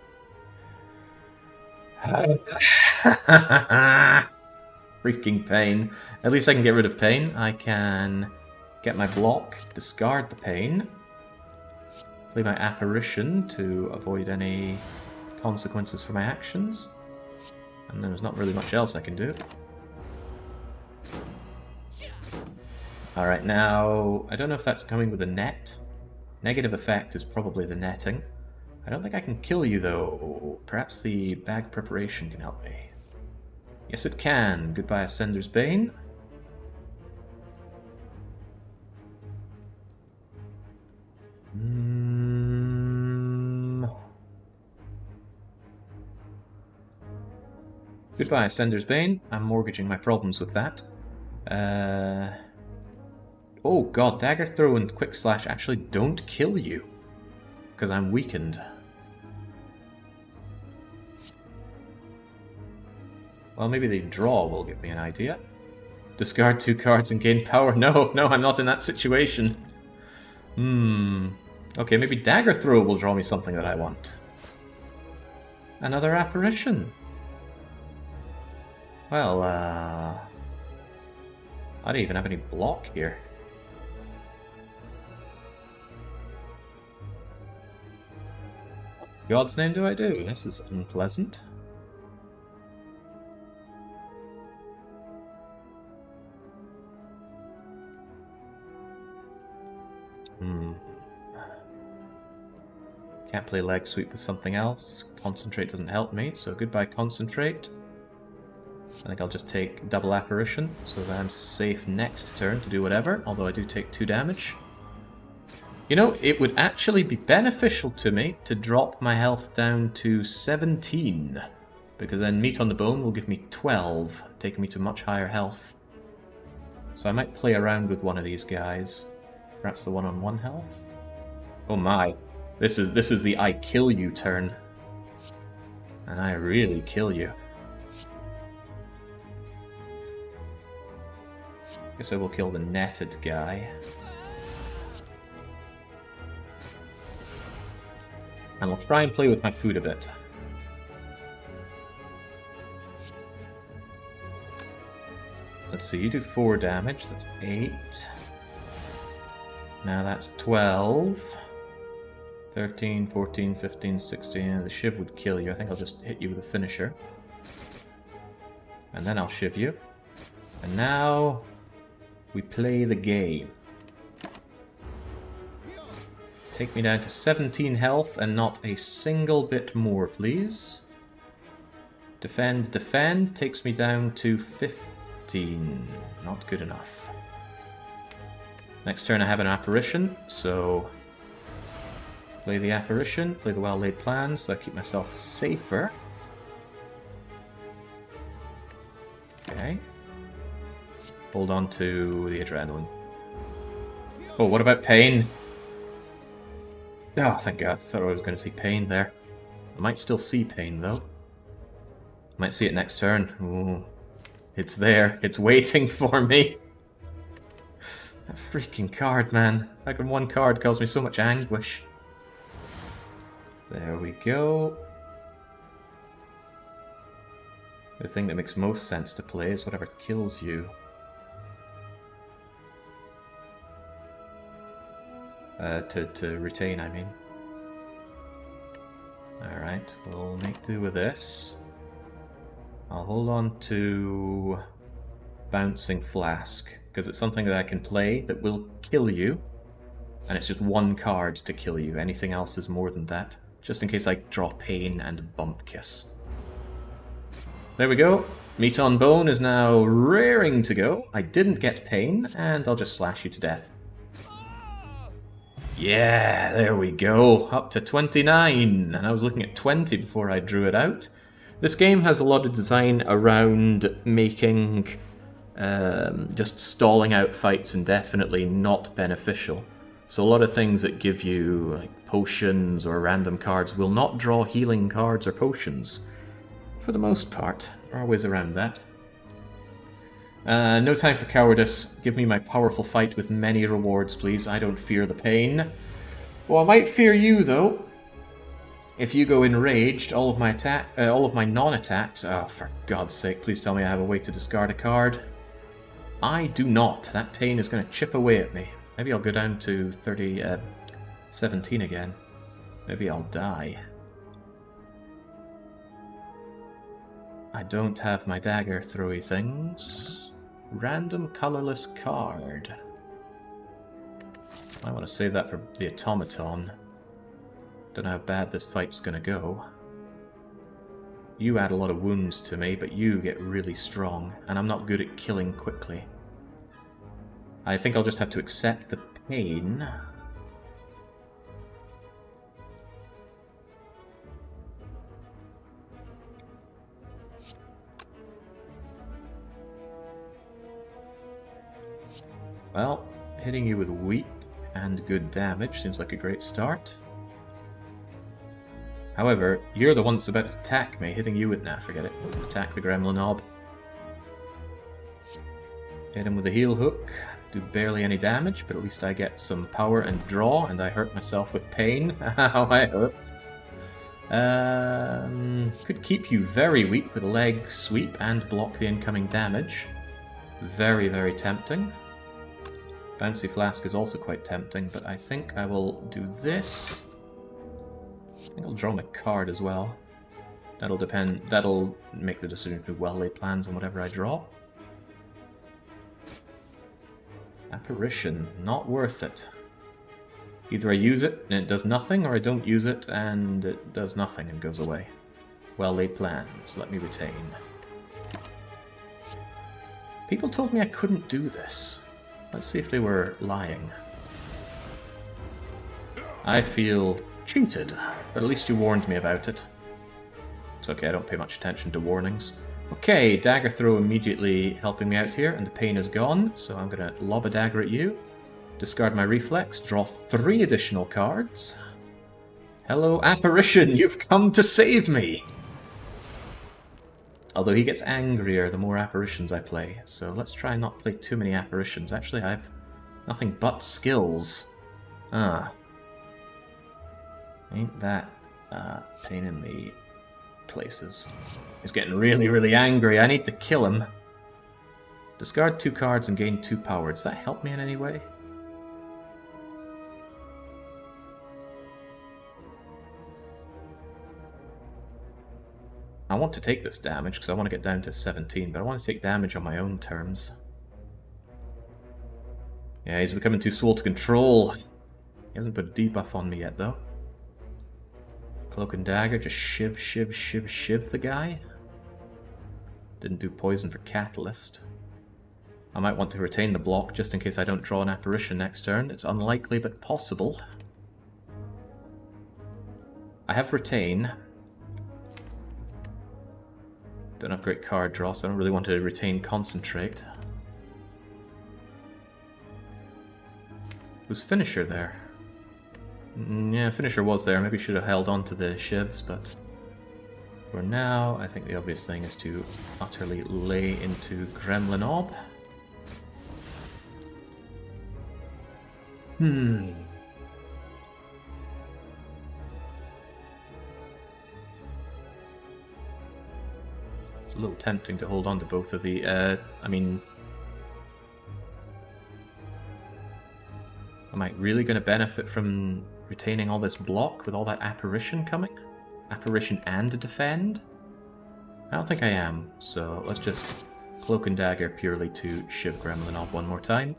Freaking pain. At least I can get rid of pain. I can get my block, discard the pain, play my apparition to avoid any consequences for my actions, and there's not really much else I can do. Alright, now, I don't know if that's coming with a net. Negative effect is probably the netting. I don't think I can kill you, though. Perhaps the bag preparation can help me. Yes, it can. Goodbye, Ascender's Bane. Goodbye, Ascender's Bane. I'm mortgaging my problems with that. Oh god, Dagger Throw and Quick Slash actually don't kill you. Because I'm weakened. Well, maybe the draw will give me an idea. Discard 2 cards and gain power. No, I'm not in that situation. Okay, maybe Dagger Throw will draw me something that I want. Another apparition. Well, I don't even have any block here. God's name do I do? This is unpleasant. Can't play leg sweep with something else. Concentrate doesn't help me, so goodbye concentrate. I think I'll just take double apparition, so that I'm safe next turn to do whatever, although I do take 2 damage. You know, it would actually be beneficial to me to drop my health down to 17, because then Meat on the Bone will give me 12, taking me to much higher health. So I might play around with one of these guys. Perhaps the one on 1 health? Oh my. This is the I kill you turn. And I really kill you. Guess I will kill the netted guy. And I'll try and play with my food a bit. Let's see, you do 4 damage, that's 8. Now that's 12. 13, 14, 15, 16. The shiv would kill you. I think I'll just hit you with a finisher. And then I'll shiv you. And now we play the game. Take me down to 17 health and not a single bit more, please. Defend, defend. Takes me down to 15. Not good enough. Next turn I have an apparition, so play the apparition, play the well-laid plans, so I keep myself safer. Okay. Hold on to the adrenaline. Oh, what about pain? Oh, thank God. I thought I was going to see pain there. I might still see pain, though. Might see it next turn. Ooh. It's there. It's waiting for me. That freaking card, man. How can one card cause me so much anguish? There we go. The thing that makes most sense to play is whatever kills you. To retain, I mean. Alright, we'll make do with this. I'll hold on to Bouncing Flask, because it's something that I can play that will kill you, and it's just 1 card to kill you. Anything else is more than that, just in case I draw Pain and Bump Kiss. There we go. Meat on Bone is now raring to go. I didn't get Pain, and I'll just slash you to death. Yeah, there we go. Up to 29, and I was looking at 20 before I drew it out. This game has a lot of design around making just stalling out fights indefinitely not beneficial. So a lot of things that give you like potions or random cards will not draw healing cards or potions. For the most part, there are ways around that. No time for cowardice. Give me my powerful fight with many rewards, please. I don't fear the pain. Well, I might fear you, though. If you go enraged, all of my non-attacks... Oh, for God's sake, please tell me I have a way to discard a card. I do not. That pain is going to chip away at me. Maybe I'll go down to 17 again. Maybe I'll die. I don't have my dagger throwy things. Random colorless card. I want to save that for the automaton. Don't know how bad this fight's gonna go. You add a lot of wounds to me, but you get really strong, and I'm not good at killing quickly. I think I'll just have to accept the pain. Well, hitting you with weak and good damage seems like a great start. However, you're the one that's about to attack me. Hitting you with... Nah, forget it. Attack the Gremlin Knob. Hit him with a heel hook. Do barely any damage, but at least I get some power and draw, and I hurt myself with pain. How I hurt. Could keep you very weak with leg sweep and block the incoming damage. Very, very tempting. Bouncy Flask is also quite tempting, but I think I will do this. I think I'll draw my card as well. That'll depend. That'll make the decision to well-laid plans on whatever I draw. Apparition, not worth it. Either I use it and it does nothing, or I don't use it and it does nothing and goes away. Well-laid plans. Let me retain. People told me I couldn't do this. Let's see if they were lying. I feel cheated, but at least you warned me about it. It's okay, I don't pay much attention to warnings. Okay, dagger throw immediately helping me out here, and the pain is gone, so I'm gonna lob a dagger at you. Discard my reflex, draw 3 additional cards. Hello, Apparition, you've come to save me! Although he gets angrier the more apparitions I play, so let's try and not play too many apparitions. Actually, I have nothing but skills. Ain't that pain in the places. He's getting really, really angry. I need to kill him. Discard 2 cards and gain 2 power. Does that help me in any way? I want to take this damage because I want to get down to 17, but I want to take damage on my own terms. Yeah, he's becoming too swole to control. He hasn't put a debuff on me yet, though. Cloak and Dagger, just shiv, shiv, shiv, shiv the guy. Didn't do poison for Catalyst. I might want to retain the block just in case I don't draw an apparition next turn. It's unlikely, but possible. I have retain. Don't have great card draw, so I don't really want to retain concentrate. Was Finisher there? Yeah, Finisher was there. Maybe should have held on to the shivs, but for now, I think the obvious thing is to utterly lay into Gremlin Ob. It's a little tempting to hold on to both of the, I mean... Am I really going to benefit from retaining all this block with all that apparition coming? Apparition and defend? I don't think I am, so let's just Cloak and Dagger purely to shiv Gremlin Ob one more time.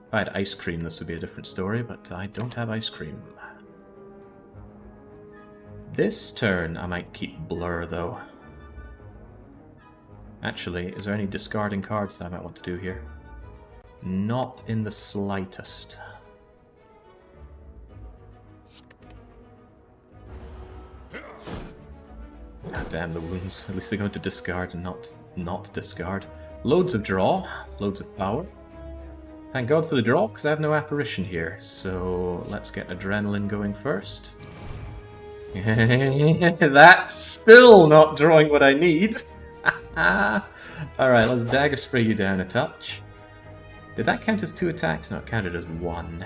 If I had ice cream, this would be a different story, but I don't have ice cream. This turn, I might keep Blur, though. Actually, is there any discarding cards that I might want to do here? Not in the slightest. God damn the wounds. At least they're going to discard and not discard. Loads of draw, loads of power. Thank God for the draw, because I have no apparition here. So let's get Adrenaline going first. That's still not drawing what I need. Alright, let's Dagger Spray you down a touch. Did that count as 2 attacks? No, it counted as 1.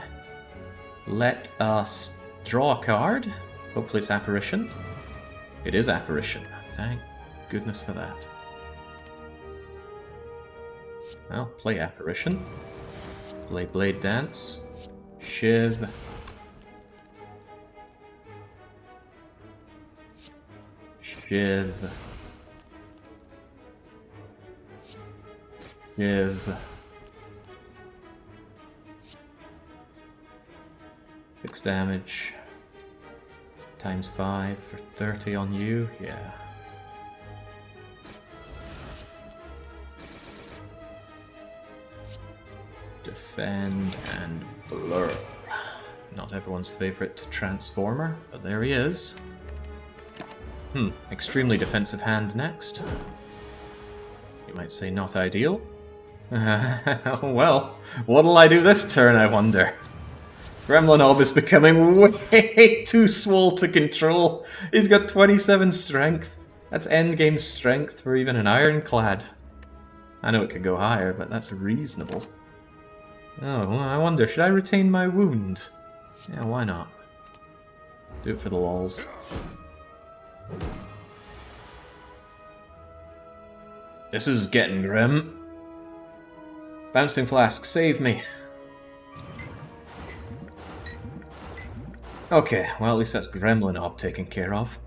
Let us draw a card. Hopefully it's Apparition. It is Apparition. Thank goodness for that. Well, play Apparition. Play Blade Dance. Shiv. Shiv. Shiv. 6 damage. Times 5 for 30 on you. Yeah. Defend and Blur. Not everyone's favorite Transformer, but there he is. Extremely defensive hand next. You might say not ideal. Well, what'll I do this turn, I wonder? Gremlin Ob is becoming way too swole to control. He's got 27 strength. That's endgame strength for even an ironclad. I know it could go higher, but that's reasonable. Oh, well, I wonder, should I retain my wound? Yeah, why not? Do it for the lols. This is getting grim. Bouncing Flask, save me. Okay, well at least that's Gremlin Ob taken care of.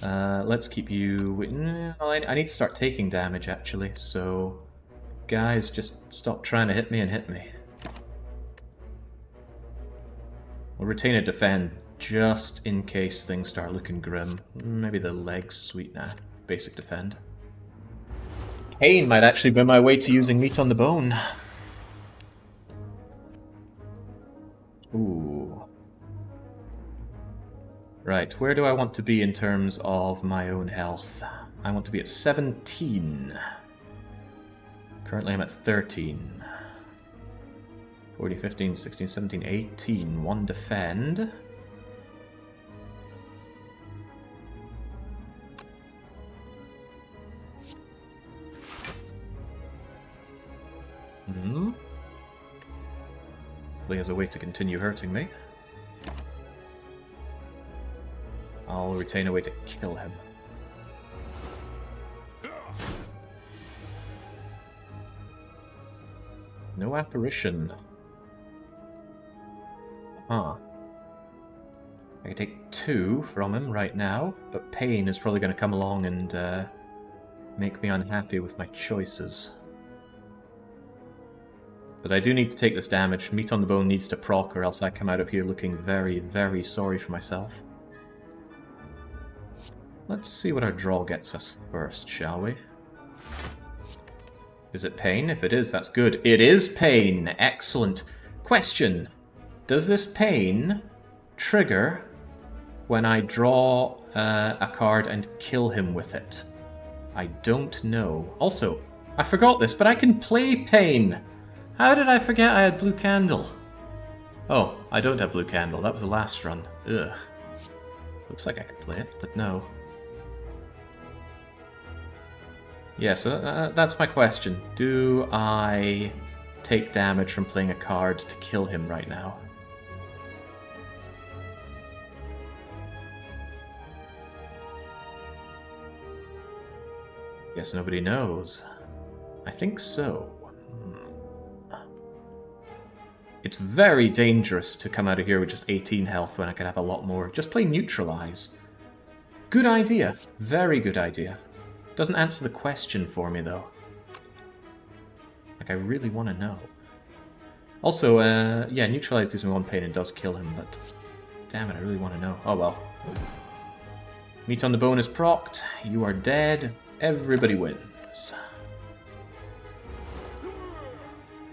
Let's keep you... I need to start taking damage actually, so... Guys, just stop trying to hit me and hit me. We'll retain a defend just in case things start looking grim. Maybe the legs, sweet, nah. Basic defend. Pain might actually be my way to using meat on the bone. Ooh. Right, where do I want to be in terms of my own health? I want to be at 17. Currently I'm at 13. 14, 15, 16, 17, 18. 1 defend. He has a way to continue hurting me. I'll retain a way to kill him. No apparition. Huh. I can take 2 from him right now, but Pain is probably going to come along and make me unhappy with my choices. But I do need to take this damage. Meat on the bone needs to proc, or else I come out of here looking very, very sorry for myself. Let's see what our draw gets us first, shall we? Is it Pain? If it is, that's good. It is Pain! Excellent. Question. Does this Pain trigger when I draw a card and kill him with it? I don't know. Also, I forgot this, but I can play Pain! How did I forget I had Blue Candle? Oh, I don't have Blue Candle. That was the last run. Ugh. Looks like I could play it, but no. Yeah, so that's my question. Do I take damage from playing a card to kill him right now? Guess nobody knows. I think so. It's very dangerous to come out of here with just 18 health when I could have a lot more. Just play Neutralize. Good idea. Very good idea. Doesn't answer the question for me, though. Like, I really want to know. Also, yeah, Neutralize gives me 1 pain and does kill him, but... Damn it, I really want to know. Oh, well. Meat on the bone is procced. You are dead. Everybody wins.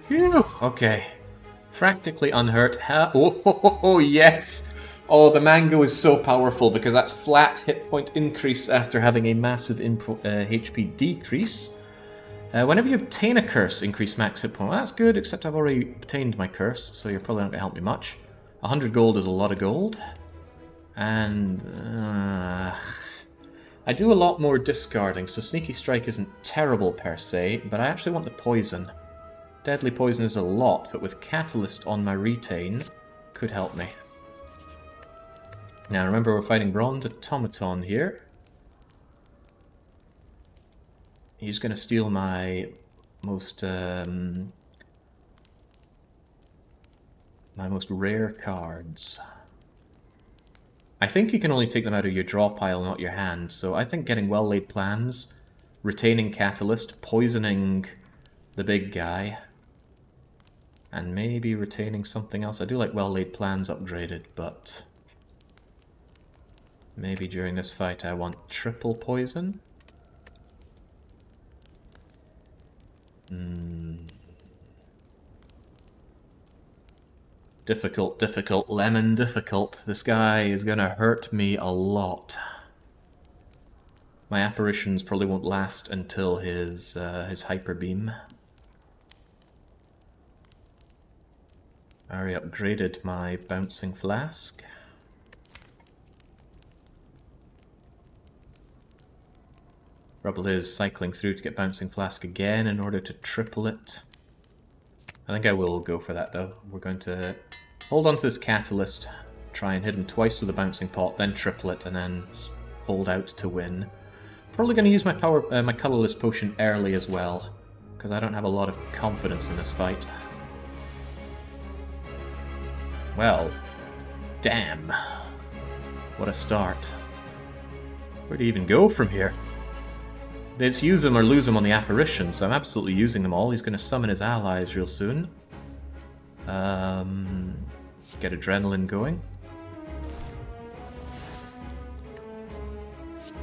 Phew. Okay. Practically unhurt. Oh, yes! Oh, the mango is so powerful because that's flat hit point increase after having a massive HP decrease. Whenever you obtain a curse, increase max hit point. Well, that's good, except I've already obtained my curse, so you're probably not going to help me much. 100 gold is a lot of gold. And... I do a lot more discarding, so Sneaky Strike isn't terrible per se, but I actually want the poison. Deadly Poison is a lot, but with Catalyst on my retain, could help me. Now remember, we're fighting Bronze Automaton here. He's going to steal my most rare cards. I think you can only take them out of your draw pile, not your hand, so I think getting Well-Laid Plans, retaining Catalyst, poisoning the big guy, and maybe retaining something else. I do like Well-Laid Plans upgraded, but maybe during this fight I want triple poison? Difficult, difficult, lemon difficult. This guy is gonna hurt me a lot. My apparitions probably won't last until his hyper beam. I already upgraded my bouncing flask. Trouble is cycling through to get Bouncing Flask again in order to triple it. I think I will go for that though. We're going to hold on to this Catalyst, try and hit him twice with the Bouncing Pot, then triple it, and then hold out to win. Probably going to use my my Colourless Potion early as well, because I don't have a lot of confidence in this fight. Well, damn. What a start. Where do you even go from here? It's use them or lose them on the apparition, so I'm absolutely using them all. He's going to summon his allies real soon. Get adrenaline going.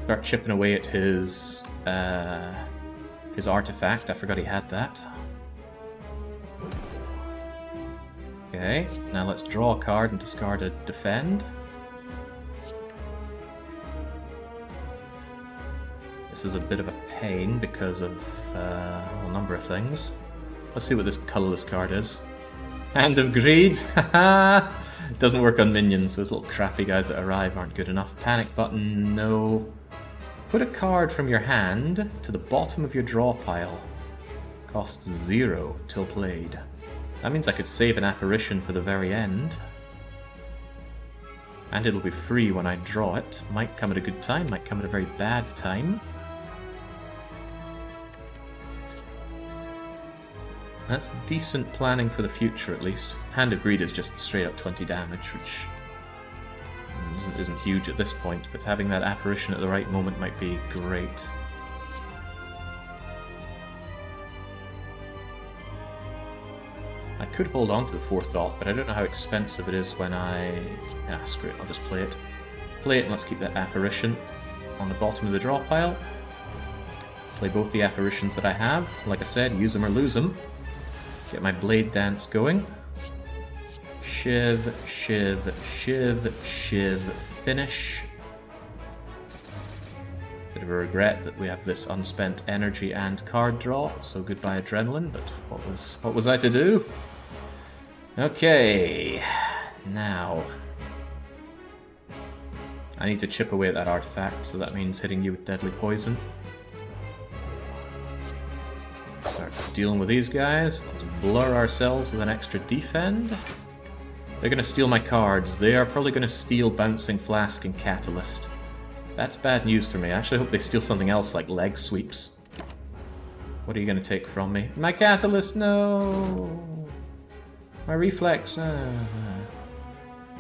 Start chipping away at his artifact. I forgot he had that. Okay, now let's draw a card and discard a defend. This is a bit of a pain because of a number of things. Let's see what this colourless card is. Hand of Greed! Haha! It doesn't work on minions, those little crappy guys that arrive aren't good enough. Panic button, no. Put a card from your hand to the bottom of your draw pile. Costs 0 till played. That means I could save an apparition for the very end. And it'll be free when I draw it. Might come at a good time, might come at a very bad time. That's decent planning for the future, at least. Hand of Greed is just straight up 20 damage, which isn't huge at this point, but having that apparition at the right moment might be great. I could hold on to the Forethought, but I don't know how expensive it is when I... Ah, screw it, I'll just play it. Play it and let's keep that apparition on the bottom of the draw pile. Play both the apparitions that I have. Like I said, use them or lose them. Get my Blade Dance going. Shiv, shiv, shiv, shiv, finish. Bit of a regret that we have this unspent energy and card draw, so goodbye adrenaline, but what was I to do? Okay, now I need to chip away at that artifact, so that means hitting you with deadly poison. Start dealing with these guys. Let's blur ourselves with an extra defend. They're going to steal my cards. They are probably going to steal Bouncing Flask and Catalyst. That's bad news for me. I actually hope they steal something else like leg sweeps. What are you going to take from me? My Catalyst, no! My Reflex, At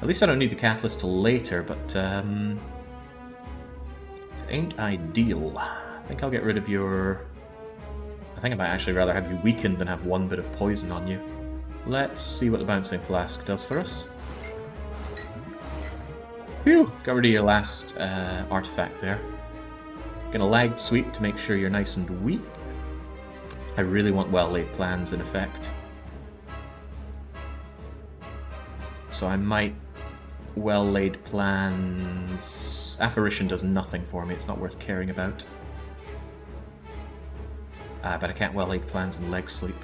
least I don't need the Catalyst till later, but it ain't ideal. I think I'll get rid of your... I think I might actually rather have you weakened than have one bit of poison on you. Let's see what the Bouncing Flask does for us. Phew! Got rid of your last artifact there. Gonna lag sweep to make sure you're nice and weak. I really want well-laid plans in effect. So I might well-laid plans... Apparition does nothing for me, it's not worth caring about. But I can't well-laid plans and leg sleep.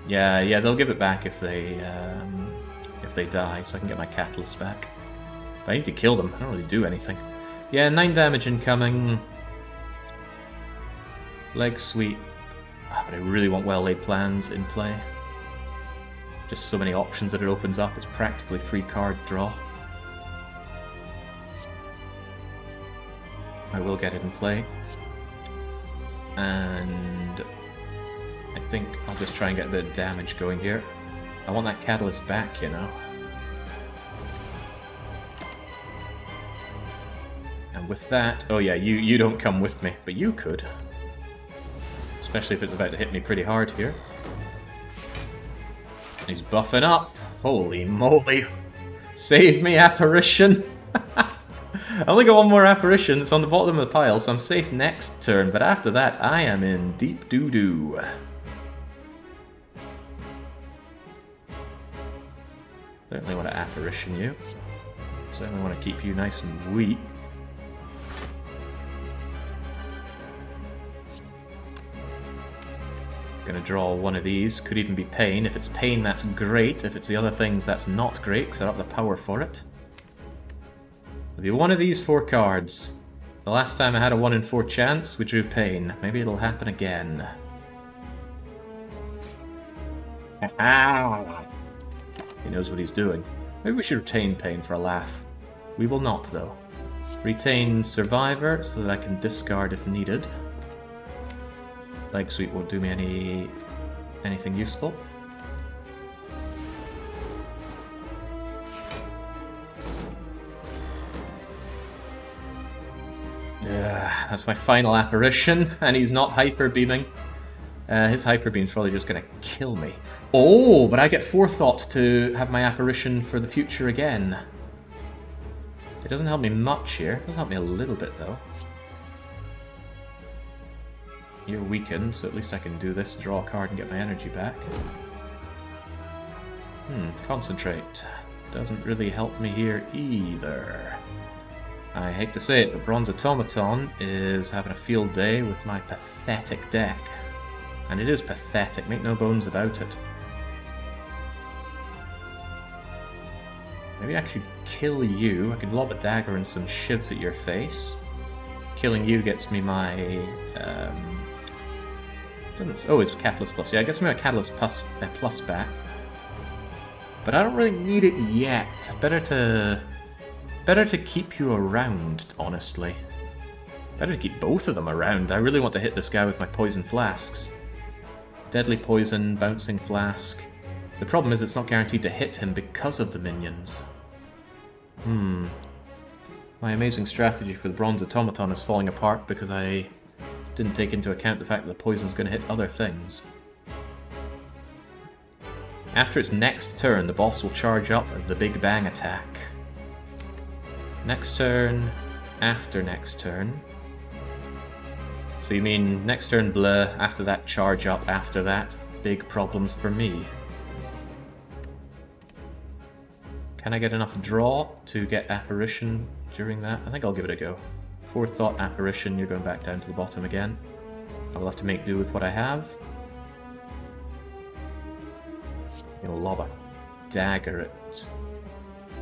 Yeah, they'll give it back if they die, so I can get my Catalyst back. But I need to kill them, I don't really do anything. Yeah, 9 damage incoming. Leg sweep. But I really want well-laid plans in play. Just so many options that it opens up, it's practically free card draw. I will get it in play. And I think I'll just try and get a bit of damage going here. I want that Catalyst back, you know. And with that... Oh yeah, you don't come with me, but you could. Especially if it's about to hit me pretty hard here. He's buffing up. Holy moly. Save me, Apparition. I only got one more Apparition. It's on the bottom of the pile, so I'm safe next turn. But after that, I am in deep doo-doo. Certainly want to Apparition you. Certainly want to keep you nice and weak. Gonna draw one of these. Could even be Pain. If it's Pain, that's great. If it's the other things, that's not great, because I don't have the power for it. It'll be one of these 4 cards. The last time I had a 1 in 4 chance, we drew Pain. Maybe it'll happen again. He knows what he's doing. Maybe we should retain Pain for a laugh. We will not, though. Retain Survivor so that I can discard if needed. Leg Sweep won't do me anything useful. That's my final apparition, and he's not hyper beaming. His hyper beam's probably just gonna kill me. Oh, but I get forethought to have my apparition for the future again. It doesn't help me much here. It does help me a little bit, though. You're weakened, so at least I can do this, draw a card and get my energy back. Concentrate. Doesn't really help me here either. I hate to say it, but Bronze Automaton is having a field day with my pathetic deck. And it is pathetic, make no bones about it. Maybe I should kill you. I can lob a dagger and some shivs at your face. Killing you gets me my... oh, it's Catalyst Plus. Yeah, it gets me my Catalyst plus back. But I don't really need it yet. Better to keep you around, honestly. Better to keep both of them around. I really want to hit this guy with my Poison Flasks. Deadly Poison, Bouncing Flask. The problem is it's not guaranteed to hit him because of the minions. My amazing strategy for the Bronze Automaton is falling apart because I didn't take into account the fact that the poison's going to hit other things. After its next turn, the boss will charge up the Big Bang attack. Next turn, after next turn. So you mean next turn blur, after that charge up, after that? Big problems for me. Can I get enough draw to get Apparition during that? I think I'll give it a go. Forethought Apparition, you're going back down to the bottom again. I will have to make do with what I have. I'm gonna lob a dagger at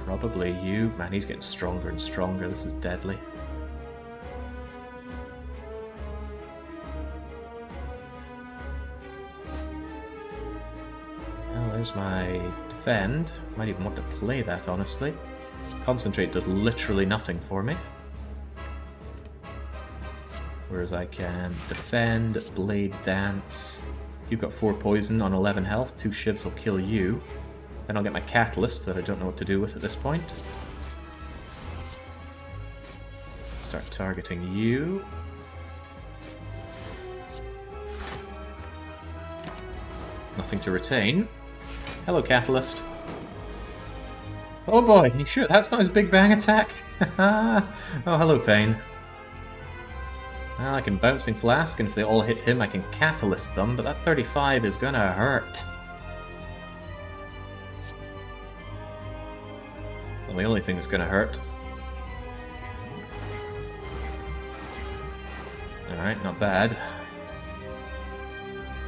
probably you. Man, he's getting stronger and stronger. This is deadly. Well, there's my defend. Might even want to play that, honestly. Concentrate does literally nothing for me. Whereas I can defend, blade dance. You've got 4 poison on 11 health. 2 shivs will kill you. Then I'll get my catalyst that I don't know what to do with at this point. Start targeting you. Nothing to retain. Hello, Catalyst. Oh boy, shoot, that's not his Big Bang attack. Oh, hello, Pain. Well, I can Bouncing Flask, and if they all hit him, I can Catalyst them, but that 35 is gonna hurt. Well, the only thing that's gonna hurt. Alright, not bad.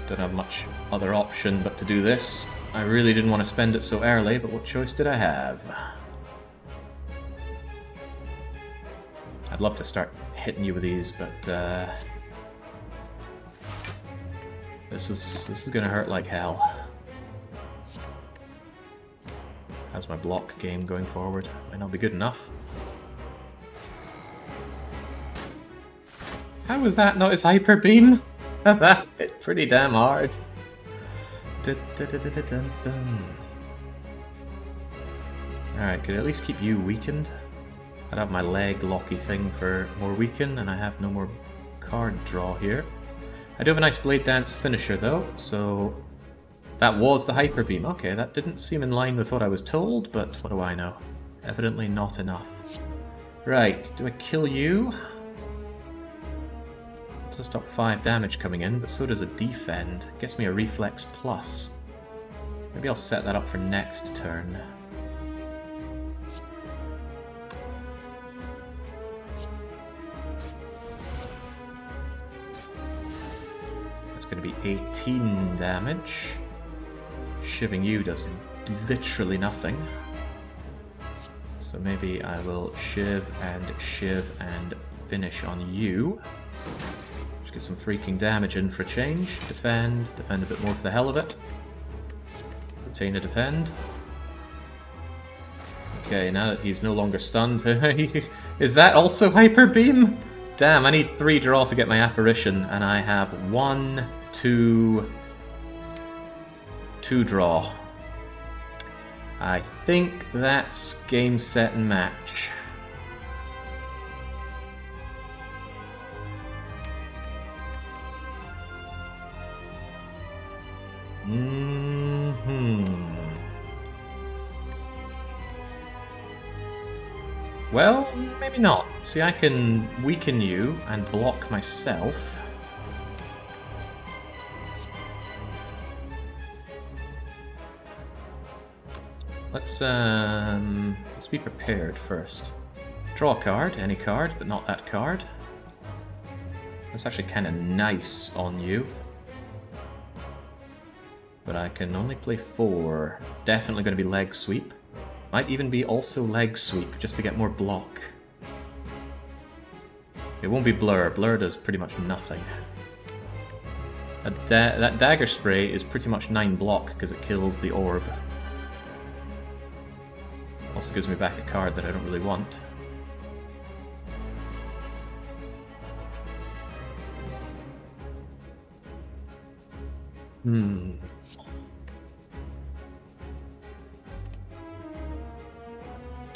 Don't have much other option but to do this. I really didn't want to spend it so early, but what choice did I have? I'd love to start hitting you with these, but this is gonna hurt like hell. How's my block game going forward? Might not be good enough. How was that not his hyper beam? That hit pretty damn hard. Alright, could I at least keep you weakened? I'd have my leg locky thing for more weaken, and I have no more card draw here. I do have a nice blade dance finisher though, so that was the hyper beam. Okay, that didn't seem in line with what I was told, but what do I know? Evidently not enough. Right, do I kill you? To stop 5 damage coming in, but so does a defend. Gets me a reflex plus. Maybe I'll set that up for next turn. That's going to be 18 damage. Shiving you does literally nothing. So maybe I will shiv and finish on you. Just get some freaking damage in for a change. Defend a bit more for the hell of it. Retain a defend. Okay, now that he's no longer stunned, is that also Hyper Beam? Damn, I need 3 draw to get my apparition, and I have 1, 2 draw. I think that's game, set, and match. Well, maybe not. See, I can weaken you and block myself. Let's be prepared first. Draw a card, any card, but not that card. That's actually kind of nice on you. But I can only play 4. Definitely going to be leg sweep. Might even be also leg sweep, just to get more block. It won't be blur. Blur does pretty much nothing. That dagger spray is pretty much 9 block, because it kills the orb. Also gives me back a card that I don't really want.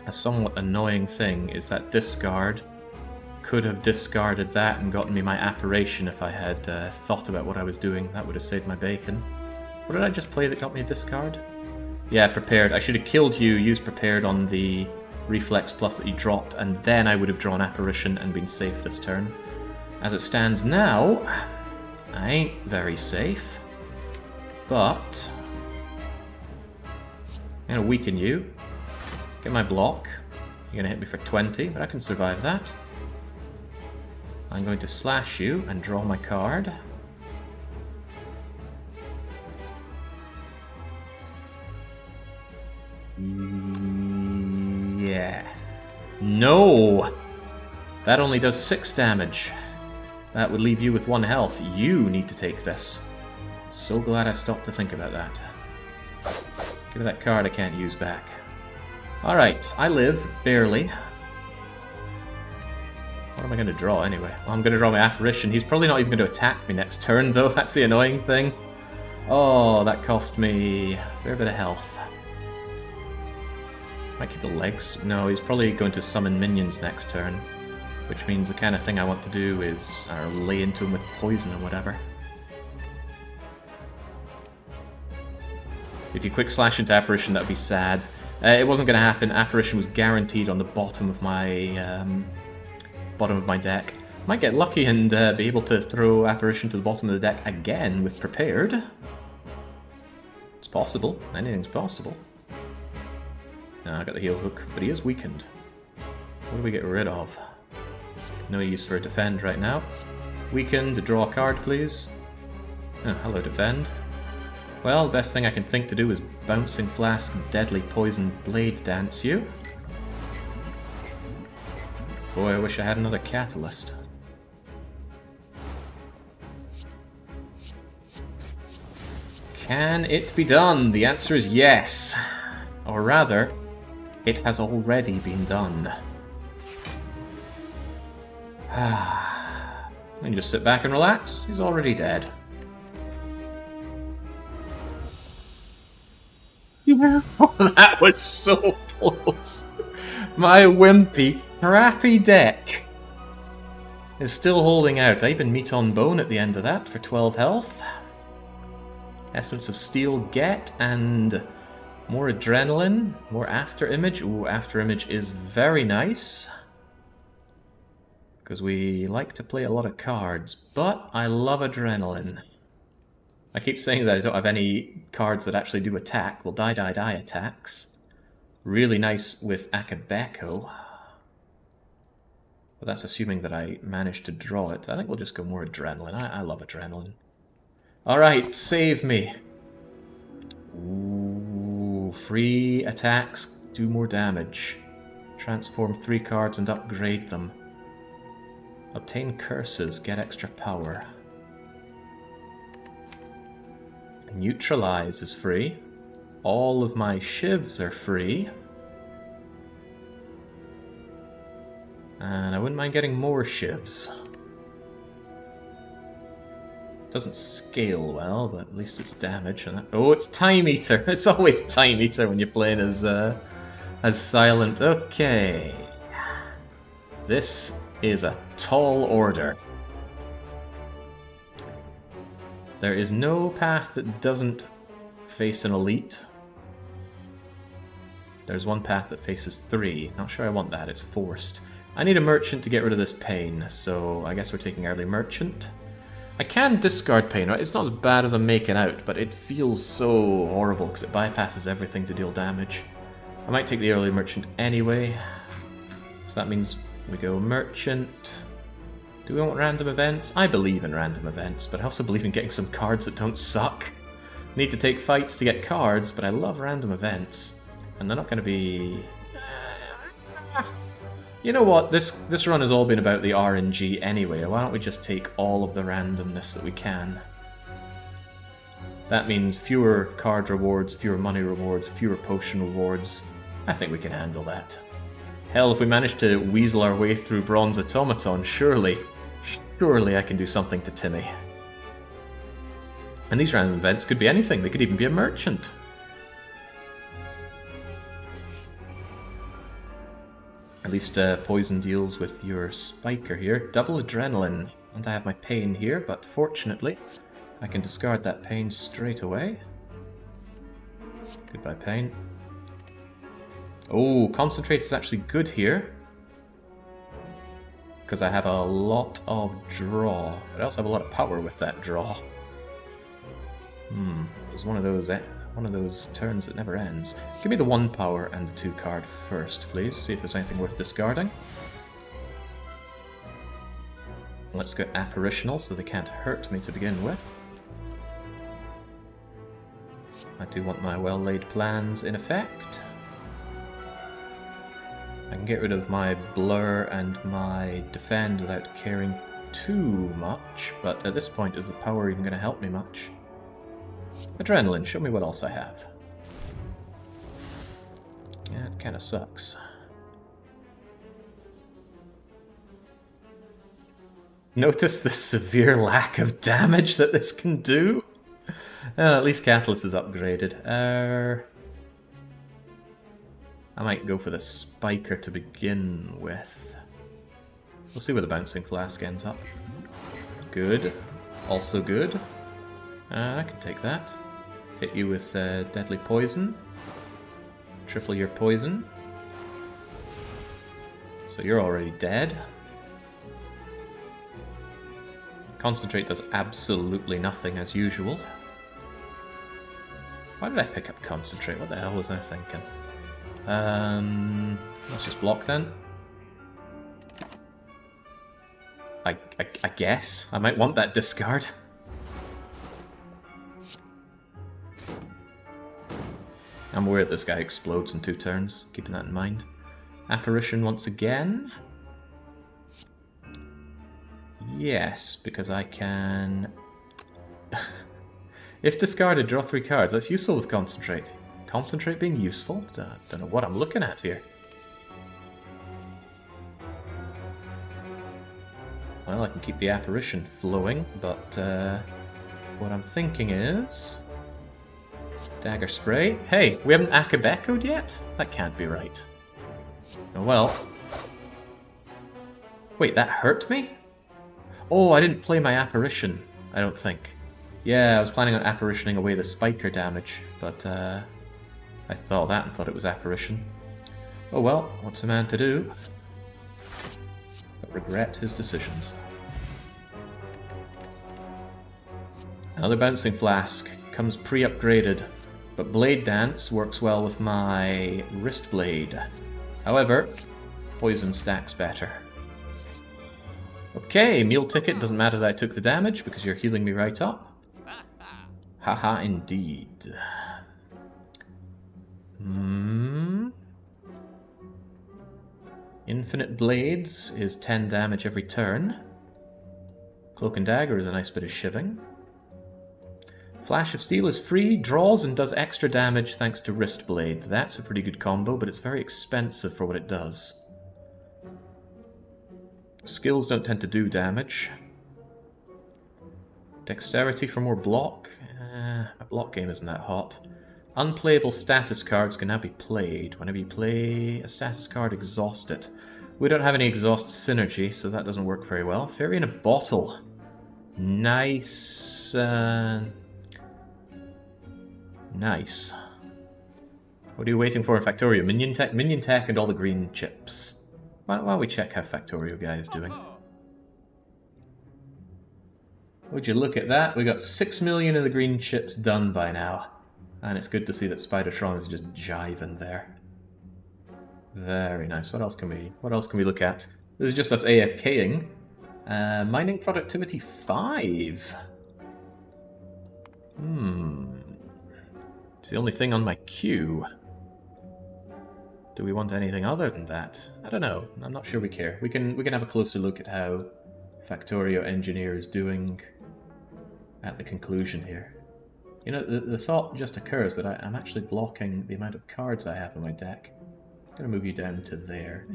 A somewhat annoying thing is that discard could have discarded that and gotten me my apparition if I had thought about what I was doing. That would have saved my bacon. What did I just play that got me a discard? Yeah, prepared. I should have killed you, used prepared on the reflex plus that you dropped, and then I would have drawn apparition and been safe this turn. As it stands now, I ain't very safe, but I'm gonna weaken you. Get my block. You're going to hit me for 20, but I can survive that. I'm going to slash you and draw my card. Yes. No! That only does 6 damage. That would leave you with 1 health. You need to take this. So glad I stopped to think about that. Give me that card I can't use back. Alright, I live, barely. What am I going to draw anyway? Well, I'm going to draw my apparition. He's probably not even going to attack me next turn, though. That's the annoying thing. Oh, that cost me a fair bit of health. Might keep the legs. No, he's probably going to summon minions next turn. Which means the kind of thing I want to do is lay into him with poison or whatever. If you quick slash into apparition, that would be sad. It wasn't going to happen. Apparition was guaranteed on the bottom of my deck. Might get lucky and be able to throw apparition to the bottom of the deck again with prepared. It's possible. Anything's possible. No, I got the heal hook, but he is weakened. What do we get rid of? No use for a defend right now. Weakened. Draw a card, please. Oh, hello, defend. Well, best thing I can think to do is Bouncing Flask, Deadly Poison, Blade Dance you. Boy, I wish I had another Catalyst. Can it be done? The answer is yes. Or rather, it has already been done. You just sit back and relax. He's already dead. Yeah, that was so close. My wimpy, crappy deck is still holding out. I even meet on bone at the end of that for 12 health. Essence of Steel get, and more adrenaline, more after image. Ooh, after image is very nice. Because we like to play a lot of cards, but I love adrenaline. I keep saying that I don't have any cards that actually do attack. Well, die attacks. Really nice with Akabeko. But that's assuming that I managed to draw it. I think we'll just go more adrenaline. I love adrenaline. Alright, save me. Ooh, free attacks do more damage. Transform 3 cards and upgrade them. Obtain curses, get extra power. Neutralize is free. All of my shivs are free. And I wouldn't mind getting more shivs. Doesn't scale well, but at least it's damage. And oh, it's Time Eater! It's always Time Eater when you're playing as Silent. Okay. This is a tall order. There is no path that doesn't face an elite. There's one path that faces 3. Not sure I want that, it's forced. I need a merchant to get rid of this pain, so I guess we're taking early merchant. I can discard pain, right? It's not as bad as I'm making out, but it feels so horrible because it bypasses everything to deal damage. I might take the early merchant anyway. So that means we go merchant. Do we want random events? I believe in random events, but I also believe in getting some cards that don't suck. Need to take fights to get cards, but I love random events. And they're not going to be... You know what, this run has all been about the RNG anyway, why don't we just take all of the randomness that we can? That means fewer card rewards, fewer money rewards, fewer potion rewards. I think we can handle that. Hell, if we manage to weasel our way through Bronze Automaton, surely I can do something to Timmy. And these random events could be anything, they could even be a merchant. At least poison deals with your spiker here. Double adrenaline. And I have my pain here, but fortunately I can discard that pain straight away. Goodbye pain. Oh, concentrate is actually good here. Because I have a lot of draw. But I also have a lot of power with that draw. It was one of those turns that never ends. Give me the 1 power and the 2 card first, please. See if there's anything worth discarding. Let's go apparitional so they can't hurt me to begin with. I do want my well-laid plans in effect. I can get rid of my blur and my defend without caring too much, but at this point, is the power even going to help me much? Adrenaline, show me what else I have. Yeah, it kind of sucks. Notice the severe lack of damage that this can do? At least Catalyst is upgraded. I might go for the Spiker to begin with. We'll see where the Bouncing Flask ends up. Good. Also good. I can take that. Hit you with Deadly Poison. Triple your poison. So you're already dead. Concentrate does absolutely nothing as usual. Why did I pick up Concentrate? What the hell was I thinking? Let's just block then. I guess. I might want that discard. I'm aware that this guy explodes in 2 turns, keeping that in mind. Apparition once again. Yes, because I can... If discarded, draw 3 cards. That's useful with Concentrate. Concentrate being useful? Don't know what I'm looking at here. Well, I can keep the Apparition flowing, but what I'm thinking is... Dagger Spray. Hey, we haven't Akabeko'd yet? That can't be right. Oh well. Wait, that hurt me? Oh, I didn't play my Apparition, I don't think. Yeah, I was planning on Apparitioning away the Spiker damage, but I thought that and thought it was Apparition. Oh well, what's a man to do? But regret his decisions. Another Bouncing Flask. Comes pre-upgraded, but Blade Dance works well with my Wrist Blade. However, Poison stacks better. Okay, Meal Ticket, doesn't matter that I took the damage because you're healing me right up. Haha, indeed. Infinite Blades is 10 damage every turn. Cloak and Dagger is a nice bit of shiving. Flash of Steel is free, draws and does extra damage thanks to Wrist Blade. That's a pretty good combo, but it's very expensive for what it does. Skills don't tend to do damage. Dexterity for more block. My block game isn't that hot. Unplayable status cards can now be played. Whenever you play a status card, exhaust it. We don't have any exhaust synergy, so that doesn't work very well. Fairy in a Bottle. Nice. Nice. What are you waiting for in Factorio? Minion tech and all the green chips. Why don't we check how Factorio guy is doing? Would you look at that? We got 6 million of the green chips done by now. And it's good to see that Spidertron is just jiving there. Very nice. What else can we look at? This is just us AFKing. Mining productivity 5. It's the only thing on my queue. Do we want anything other than that? I don't know. I'm not sure we care. We can have a closer look at how Factorio Engineer is doing at the conclusion here. You know, the thought just occurs that I'm actually blocking the amount of cards I have in my deck. I'm going to move you down to there.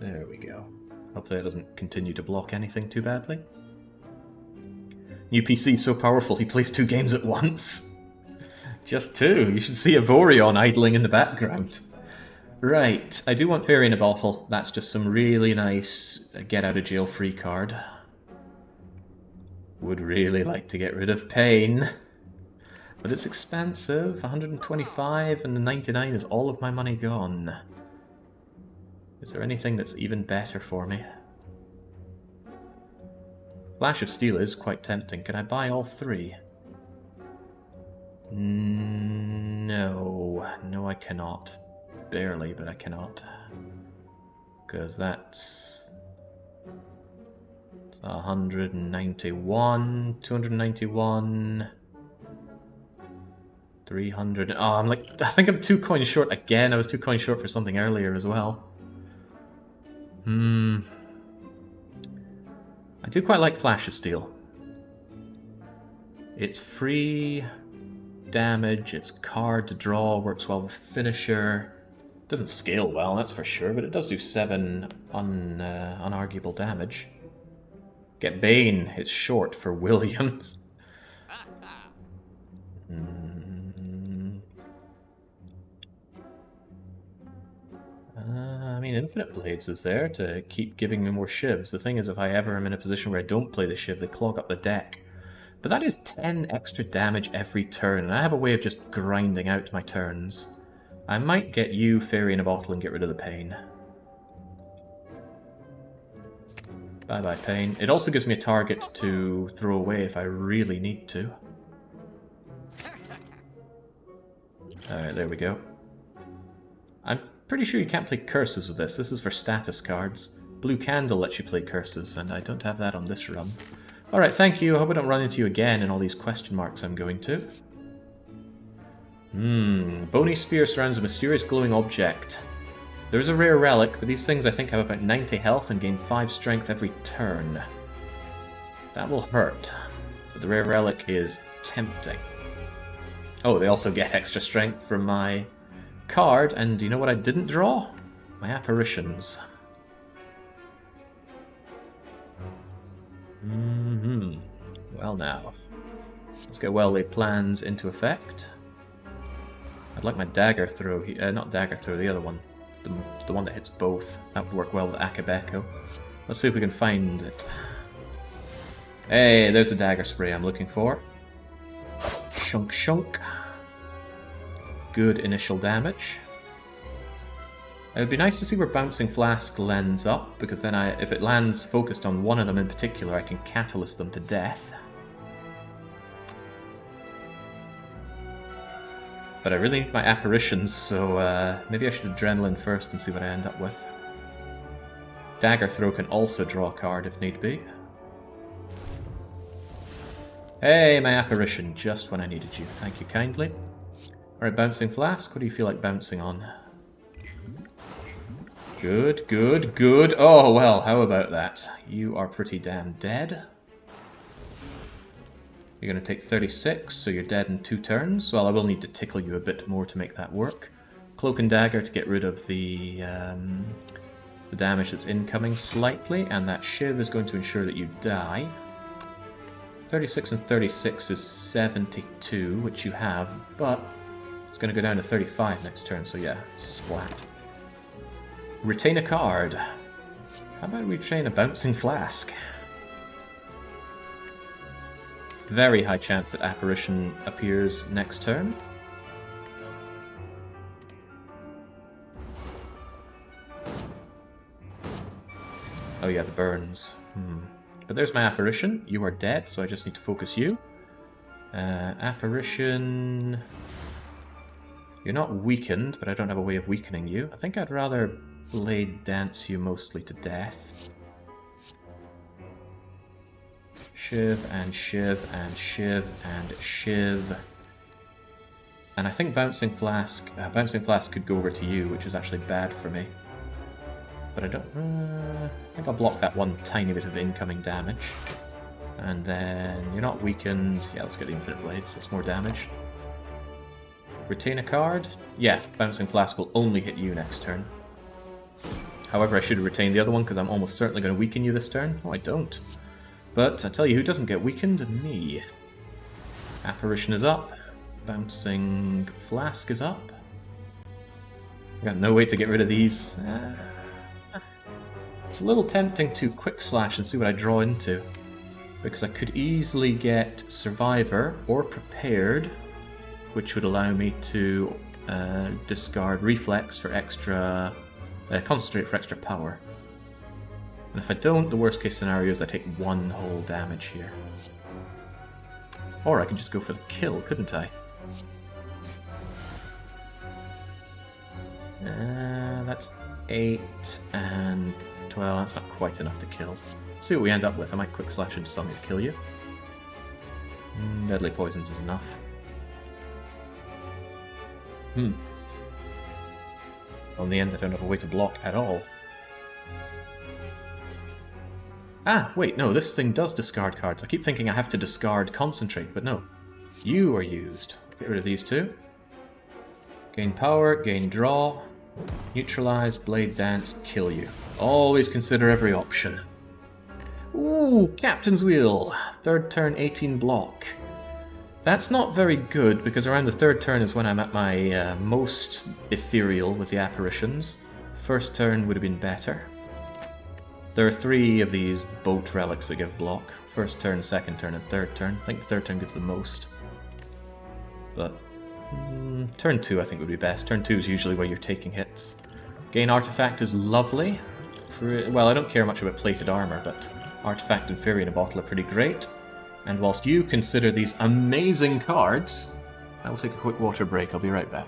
There we go. Hopefully it doesn't continue to block anything too badly. New PC so powerful he plays 2 games at once. Just 2. You should see Avorion idling in the background. Right, I do want Fairy in a Bottle. That's just some really nice get-out-of-jail-free card. Would really like to get rid of Pain. But it's expensive. 125 and the 99 is all of my money gone. Is there anything that's even better for me? Flash of Steel is quite tempting. Can I buy all 3? No. No, I cannot. Barely, but I cannot. Because that's 191, 291, 300. Oh, I think I'm 2 coins short again. I was 2 coins short for something earlier as well. I do quite like Flash of Steel. It's free damage, it's card to draw, works well with Finisher. Doesn't scale well, that's for sure, but it does do 7 unarguable damage. Get Bane, it's short for Williams. I mean, Infinite Blades is there to keep giving me more shivs. The thing is, if I ever am in a position where I don't play the shiv, they clog up the deck. But that is 10 extra damage every turn, and I have a way of just grinding out my turns. I might get you Fairy in a Bottle and get rid of the Pain. Bye-bye, Pain. It also gives me a target to throw away if I really need to. Alright, there we go. I'm pretty sure you can't play curses with this. This is for status cards. Blue Candle lets you play curses, and I don't have that on this run. Alright, thank you. I hope I don't run into you again in all these question marks I'm going to. Bony Sphere surrounds a mysterious glowing object. There's a rare relic, but these things I think have about 90 health and gain 5 strength every turn. That will hurt, but the rare relic is tempting. Oh, they also get extra strength from my card, and do you know what I didn't draw? My apparitions. Well now. Let's get well-laid plans into effect. I'd like my dagger throw, not dagger throw, the other one. The one that hits both. That would work well with Akabeko. Let's see if we can find it. Hey, there's the dagger spray I'm looking for. Shunk shunk. Good initial damage. It would be nice to see where Bouncing Flask lands up, because then if it lands focused on one of them in particular, I can catalyst them to death. But I really need my apparitions, so maybe I should Adrenaline first and see what I end up with. Dagger Throw can also draw a card if need be. Hey, my apparition, just when I needed you. Thank you kindly. Alright, Bouncing Flask, what do you feel like bouncing on? Good, good, good. Oh, well, how about that? You are pretty damn dead. You're going to take 36, so you're dead in 2 turns. Well, I will need to tickle you a bit more to make that work. Cloak and Dagger to get rid of the damage that's incoming slightly, and that Shiv is going to ensure that you die. 36 and 36 is 72, which you have, but it's going to go down to 35 next turn, so yeah, splat. Retain a card. How about we retain a Bouncing Flask? Very high chance that Apparition appears next turn. Oh yeah, the burns. But there's my Apparition. You are dead, so I just need to focus you. Apparition... You're not weakened, but I don't have a way of weakening you. I think I'd rather Blade Dance you mostly to death. Shiv and Shiv and Shiv and Shiv. And I think Bouncing Flask could go over to you, which is actually bad for me. But I don't... I think I'll block that one tiny bit of incoming damage. And then you're not weakened. Yeah, let's get the Infinite Blades. That's more damage. Retain a card? Yeah, Bouncing Flask will only hit you next turn. However, I should have retained the other one because I'm almost certainly going to weaken you this turn. Oh, I don't. But I tell you who doesn't get weakened? Me. Apparition is up. Bouncing Flask is up. I've got no way to get rid of these. It's a little tempting to Quick Slash and see what I draw into. Because I could easily get Survivor or Prepared, which would allow me to discard Reflex for extra... Concentrate for extra power. And if I don't, the worst case scenario is I take 1 whole damage here. Or I can just go for the kill, couldn't I? That's 8 and 12, that's not quite enough to kill. Let's see what we end up with. I might Quick Slash into something to kill you. Deadly Poisons is enough. Well, in the end, I don't have a way to block at all. Ah, wait, no, this thing does discard cards. I keep thinking I have to discard Concentrate, but no. You are used. Get rid of these two. Gain power, gain draw, neutralize, Blade Dance, kill you. Always consider every option. Ooh, Captain's Wheel. 3rd turn, 18 block. That's not very good, because around the 3rd turn is when I'm at my most ethereal with the Apparitions. 1st turn would have been better. There are 3 of these boat relics that give block. 1st turn, 2nd turn, and 3rd turn. I think the 3rd turn gives the most. But turn 2 I think would be best. Turn 2 is usually where you're taking hits. Gain Artifact is lovely. Well, I don't care much about plated armor, but Artifact and Fairy in a Bottle are pretty great. And whilst you consider these amazing cards, I will take a quick water break. I'll be right back.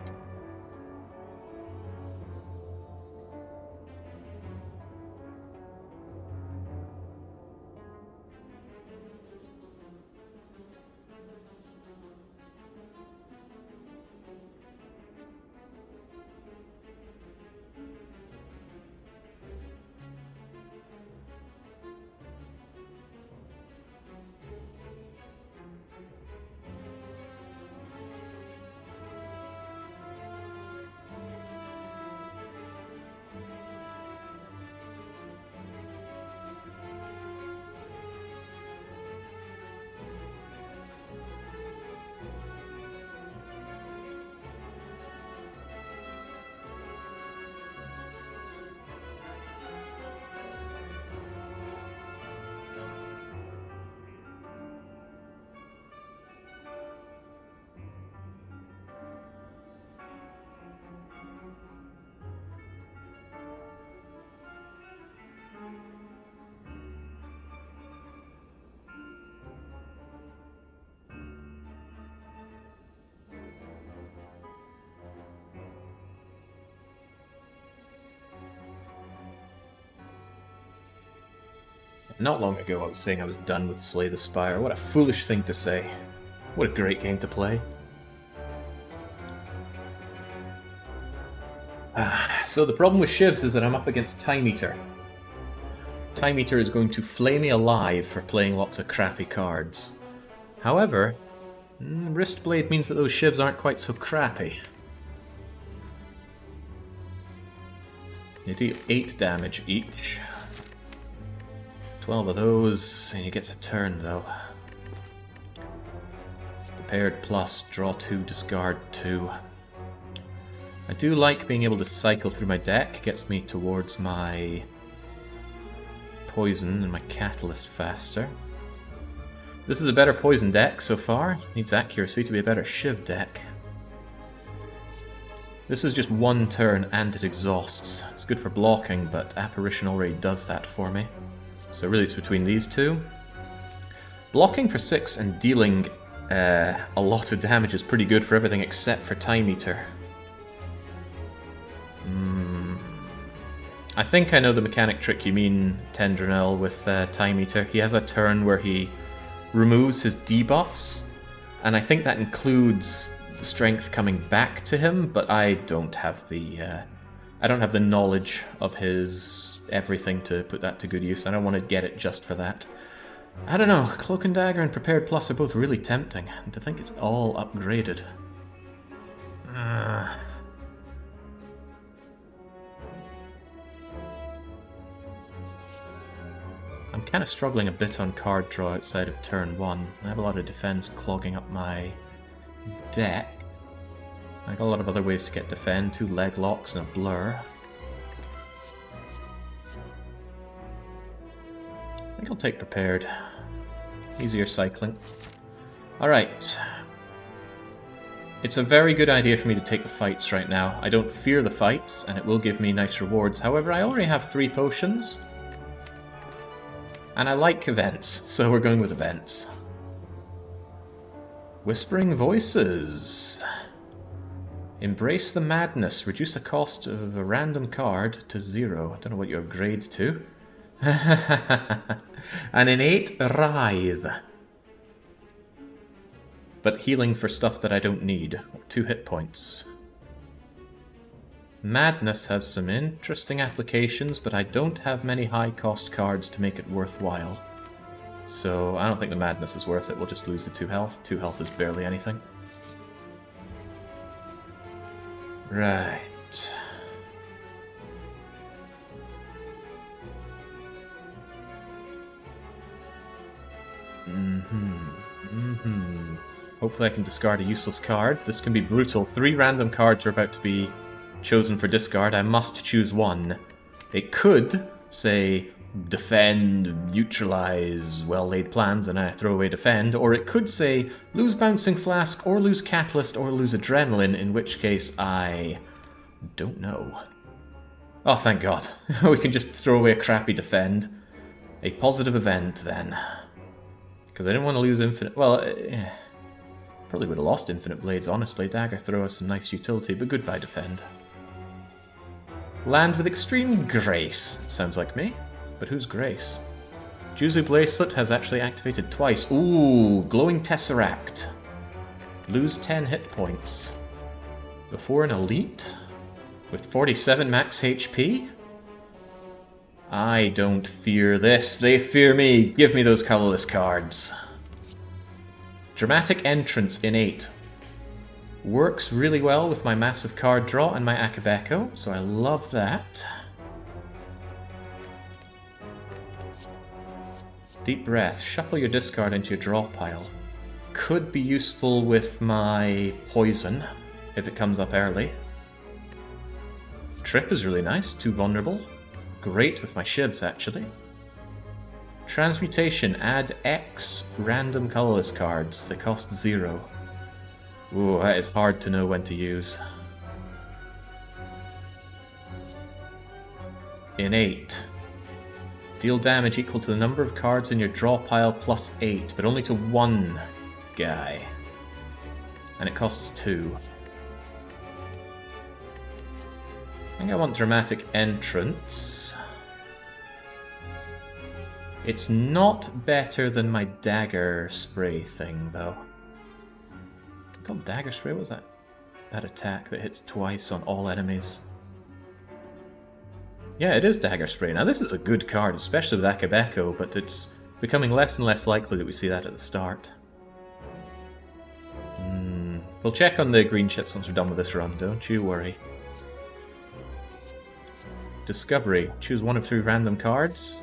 Not long ago I was saying I was done with Slay the Spire. What a foolish thing to say. What a great game to play. So the problem with shivs is that I'm up against Time Eater. Time Eater is going to flay me alive for playing lots of crappy cards. However, Wristblade means that those shivs aren't quite so crappy. You deal 8 damage each. 12 of those, and he gets a turn though. Prepared plus, draw 2, discard 2. I do like being able to cycle through my deck, gets me towards my poison and my catalyst faster. This is a better poison deck so far, needs accuracy to be a better shiv deck. This is just one turn and it exhausts. It's good for blocking, but Apparition already does that for me. So really it's between these two. Blocking for 6 and dealing a lot of damage is pretty good for everything except for Time Eater. I think I know the mechanic trick you mean, Tendrinel, with Time Eater. He has a turn where he removes his debuffs, and I think that includes the strength coming back to him, but I don't have the knowledge of his everything to put that to good use. I don't want to get it just for that. I don't know, Cloak and Dagger and Prepared Plus are both really tempting, and to think it's all upgraded. I'm kind of struggling a bit on card draw outside of turn 1. I have a lot of defense clogging up my deck. I got a lot of other ways to get defend, 2 leg locks and a blur. I think I'll take prepared. Easier cycling. Alright. It's a very good idea for me to take the fights right now. I don't fear the fights, and it will give me nice rewards. However, I already have 3 potions. And I like events, so we're going with events. Whispering Voices. Embrace the madness. Reduce the cost of a random card to 0. I don't know what you upgrade to. An innate Writhe. But healing for stuff that I don't need. 2 hit points. Madness has some interesting applications, but I don't have many high-cost cards to make it worthwhile. So I don't think the Madness is worth it. We'll just lose the 2 health. 2 health is barely anything. Right. Hopefully I can discard a useless card. This can be brutal. 3 random cards are about to be chosen for discard. I must choose one. It could say defend, neutralize, well-laid plans, and I throw away defend, or it could say lose bouncing flask, or lose catalyst, or lose adrenaline, in which case I don't know. Oh, thank God. We can just throw away a crappy defend. A positive event, then. Because I didn't want to lose infinite... Well, probably would have lost infinite blades, honestly. Dagger throw us some nice utility, but goodbye defend. Land with extreme grace. Sounds like me. But who's Grace? Juzu Bracelet has actually activated twice. Ooh, Glowing Tesseract. Lose 10 hit points. Before an elite? With 47 max HP? I don't fear this. They fear me. Give me those colorless cards. Dramatic Entrance innate. Works really well with my massive card draw and my Akabeko, so I love that. Deep Breath. Shuffle your discard into your draw pile. Could be useful with my poison, if it comes up early. Trip is really nice, 2 vulnerable. Great with my shivs, actually. Transmutation. Add X random colorless cards. They cost 0. Ooh, that is hard to know when to use. Innate. Deal damage equal to the number of cards in your draw pile plus 8, but only to 1 guy. And it costs 2. I think I want Dramatic Entrance. It's not better than my Dagger Spray thing, though. Called Dagger Spray? What was that? That attack that hits twice on all enemies. Yeah, it is Dagger Spray. Now this is a good card, especially with Akabeko, but it's becoming less and less likely that we see that at the start. We'll check on the green chips once we're done with this run, don't you worry. Discovery. Choose one of 3 random cards.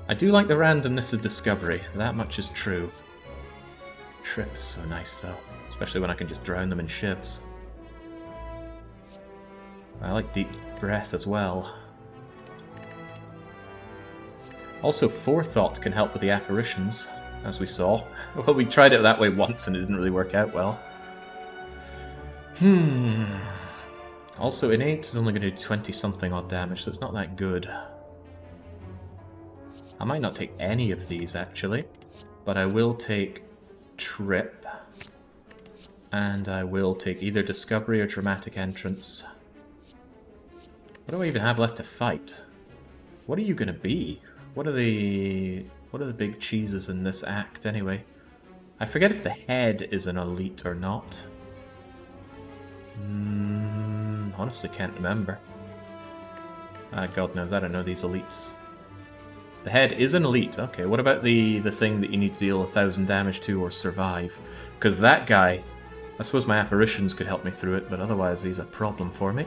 I do like the randomness of Discovery, that much is true. Trip is so nice though, especially when I can just drown them in shivs. I like Deep Breath as well. Also, Forethought can help with the apparitions, as we saw. Well, we tried it that way once and it didn't really work out well. Also, Innate is only going to do 20-something odd damage, so it's not that good. I might not take any of these, actually, but I will take Trip, and I will take either Discovery or Dramatic Entrance. What do I even have left to fight? What are you going to be? What are the big cheeses in this act, anyway? I forget if the head is an elite or not. Honestly can't remember. God knows, I don't know these elites. The head is an elite. Okay, what about the thing that you need to deal 1,000 damage to or survive? Because that guy, I suppose my apparitions could help me through it, but otherwise he's a problem for me.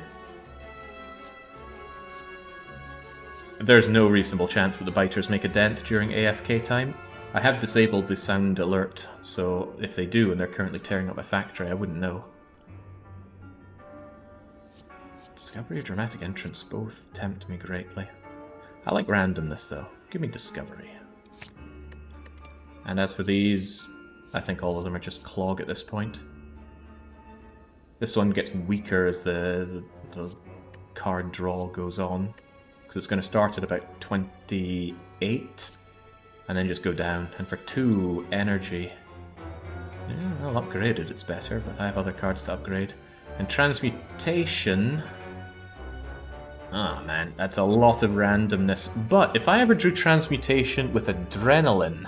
There's no reasonable chance that the biters make a dent during AFK time. I have disabled the sound alert, so if they do and they're currently tearing up my factory, I wouldn't know. Discovery or Dramatic Entrance both tempt me greatly. I like randomness though. Give me Discovery. And as for these, I think all of them are just clog at this point. This one gets weaker as the card draw goes on, because it's going to start at about 28 and then just go down. And for 2 energy, well, upgraded it's better, but I have other cards to upgrade. And Transmutation, oh man, that's a lot of randomness. But if I ever drew Transmutation with Adrenaline,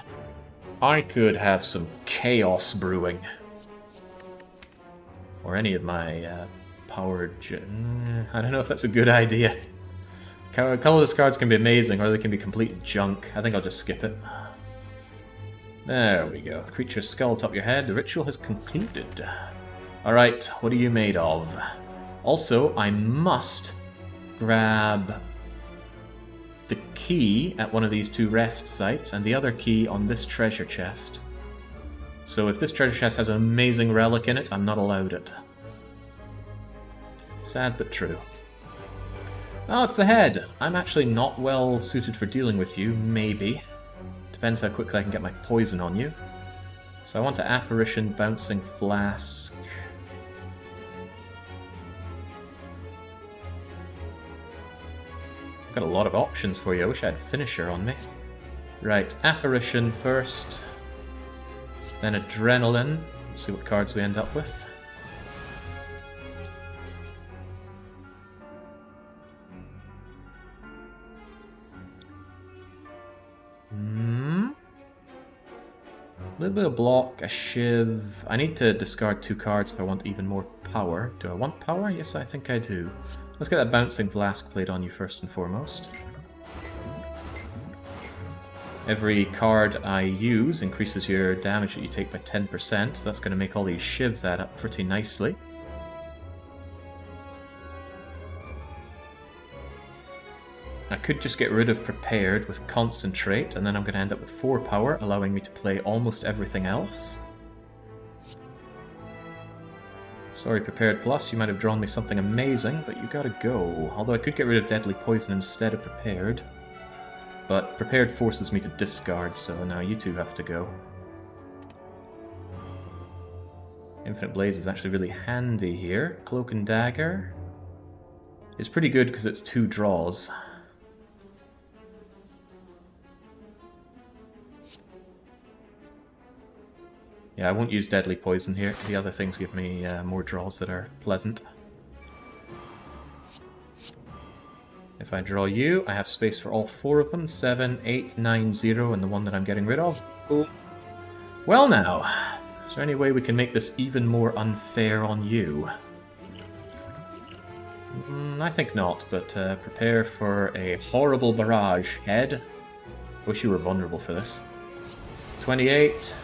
I could have some chaos brewing. Or any of my powered... I don't know if that's a good idea. Colorless cards can be amazing, or they can be complete junk. I think I'll just skip it. There we go. Creature's skull atop your head. The ritual has concluded. Alright, what are you made of? Also, I must grab the key at one of these 2 rest sites and the other key on this treasure chest. So if this treasure chest has an amazing relic in it, I'm not allowed it. Sad but true. Oh, it's the head! I'm actually not well suited for dealing with you, maybe. Depends how quickly I can get my poison on you. So I want to Apparition, Bouncing Flask. I've got a lot of options for you. I wish I had Finisher on me. Right, Apparition first. Then Adrenaline. Let's see what cards we end up with. A little bit of block, a shiv. I need to discard 2 cards if I want even more power. Do I want power? Yes, I think I do. Let's get that Bouncing Flask played on you first and foremost. Every card I use increases your damage that you take by 10%, so that's going to make all these shivs add up pretty nicely. I could just get rid of Prepared with Concentrate, and then I'm going to end up with 4 power, allowing me to play almost everything else. Sorry, Prepared Plus, you might have drawn me something amazing, but you gotta go. Although I could get rid of Deadly Poison instead of Prepared. But Prepared forces me to discard, so now you 2 have to go. Infinite Blaze is actually really handy here. Cloak and Dagger is pretty good because it's 2 draws. Yeah, I won't use Deadly Poison here. The other things give me more draws that are pleasant. If I draw you, I have space for all 4 of them. 7, 8, 9, 0, and the one that I'm getting rid of. Boom. Well now, is there any way we can make this even more unfair on you? I think not, but prepare for a horrible barrage. Head. Wish you were vulnerable for this. 28.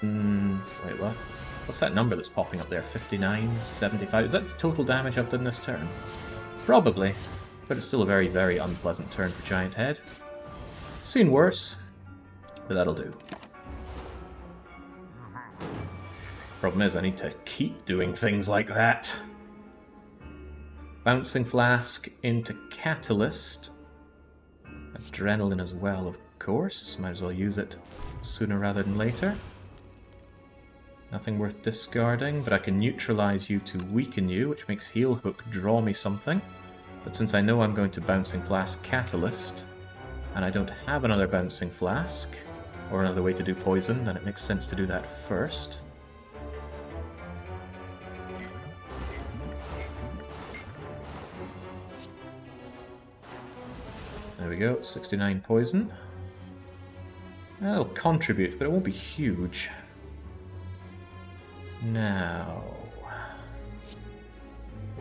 Wait, what? What's that number that's popping up there? 59, 75? Is that the total damage I've done this turn? Probably, but it's still a very, very unpleasant turn for Giant Head. Seen worse, but that'll do. Problem is, I need to keep doing things like that. Bouncing Flask into Catalyst. Adrenaline as well, of course. Might as well use it sooner rather than later. Nothing worth discarding, but I can neutralize you to weaken you, which makes Heal Hook draw me something. But since I know I'm going to Bouncing Flask Catalyst, and I don't have another Bouncing Flask, or another way to do poison, then it makes sense to do that first. There we go, 69 poison. That'll contribute, but it won't be huge. Now,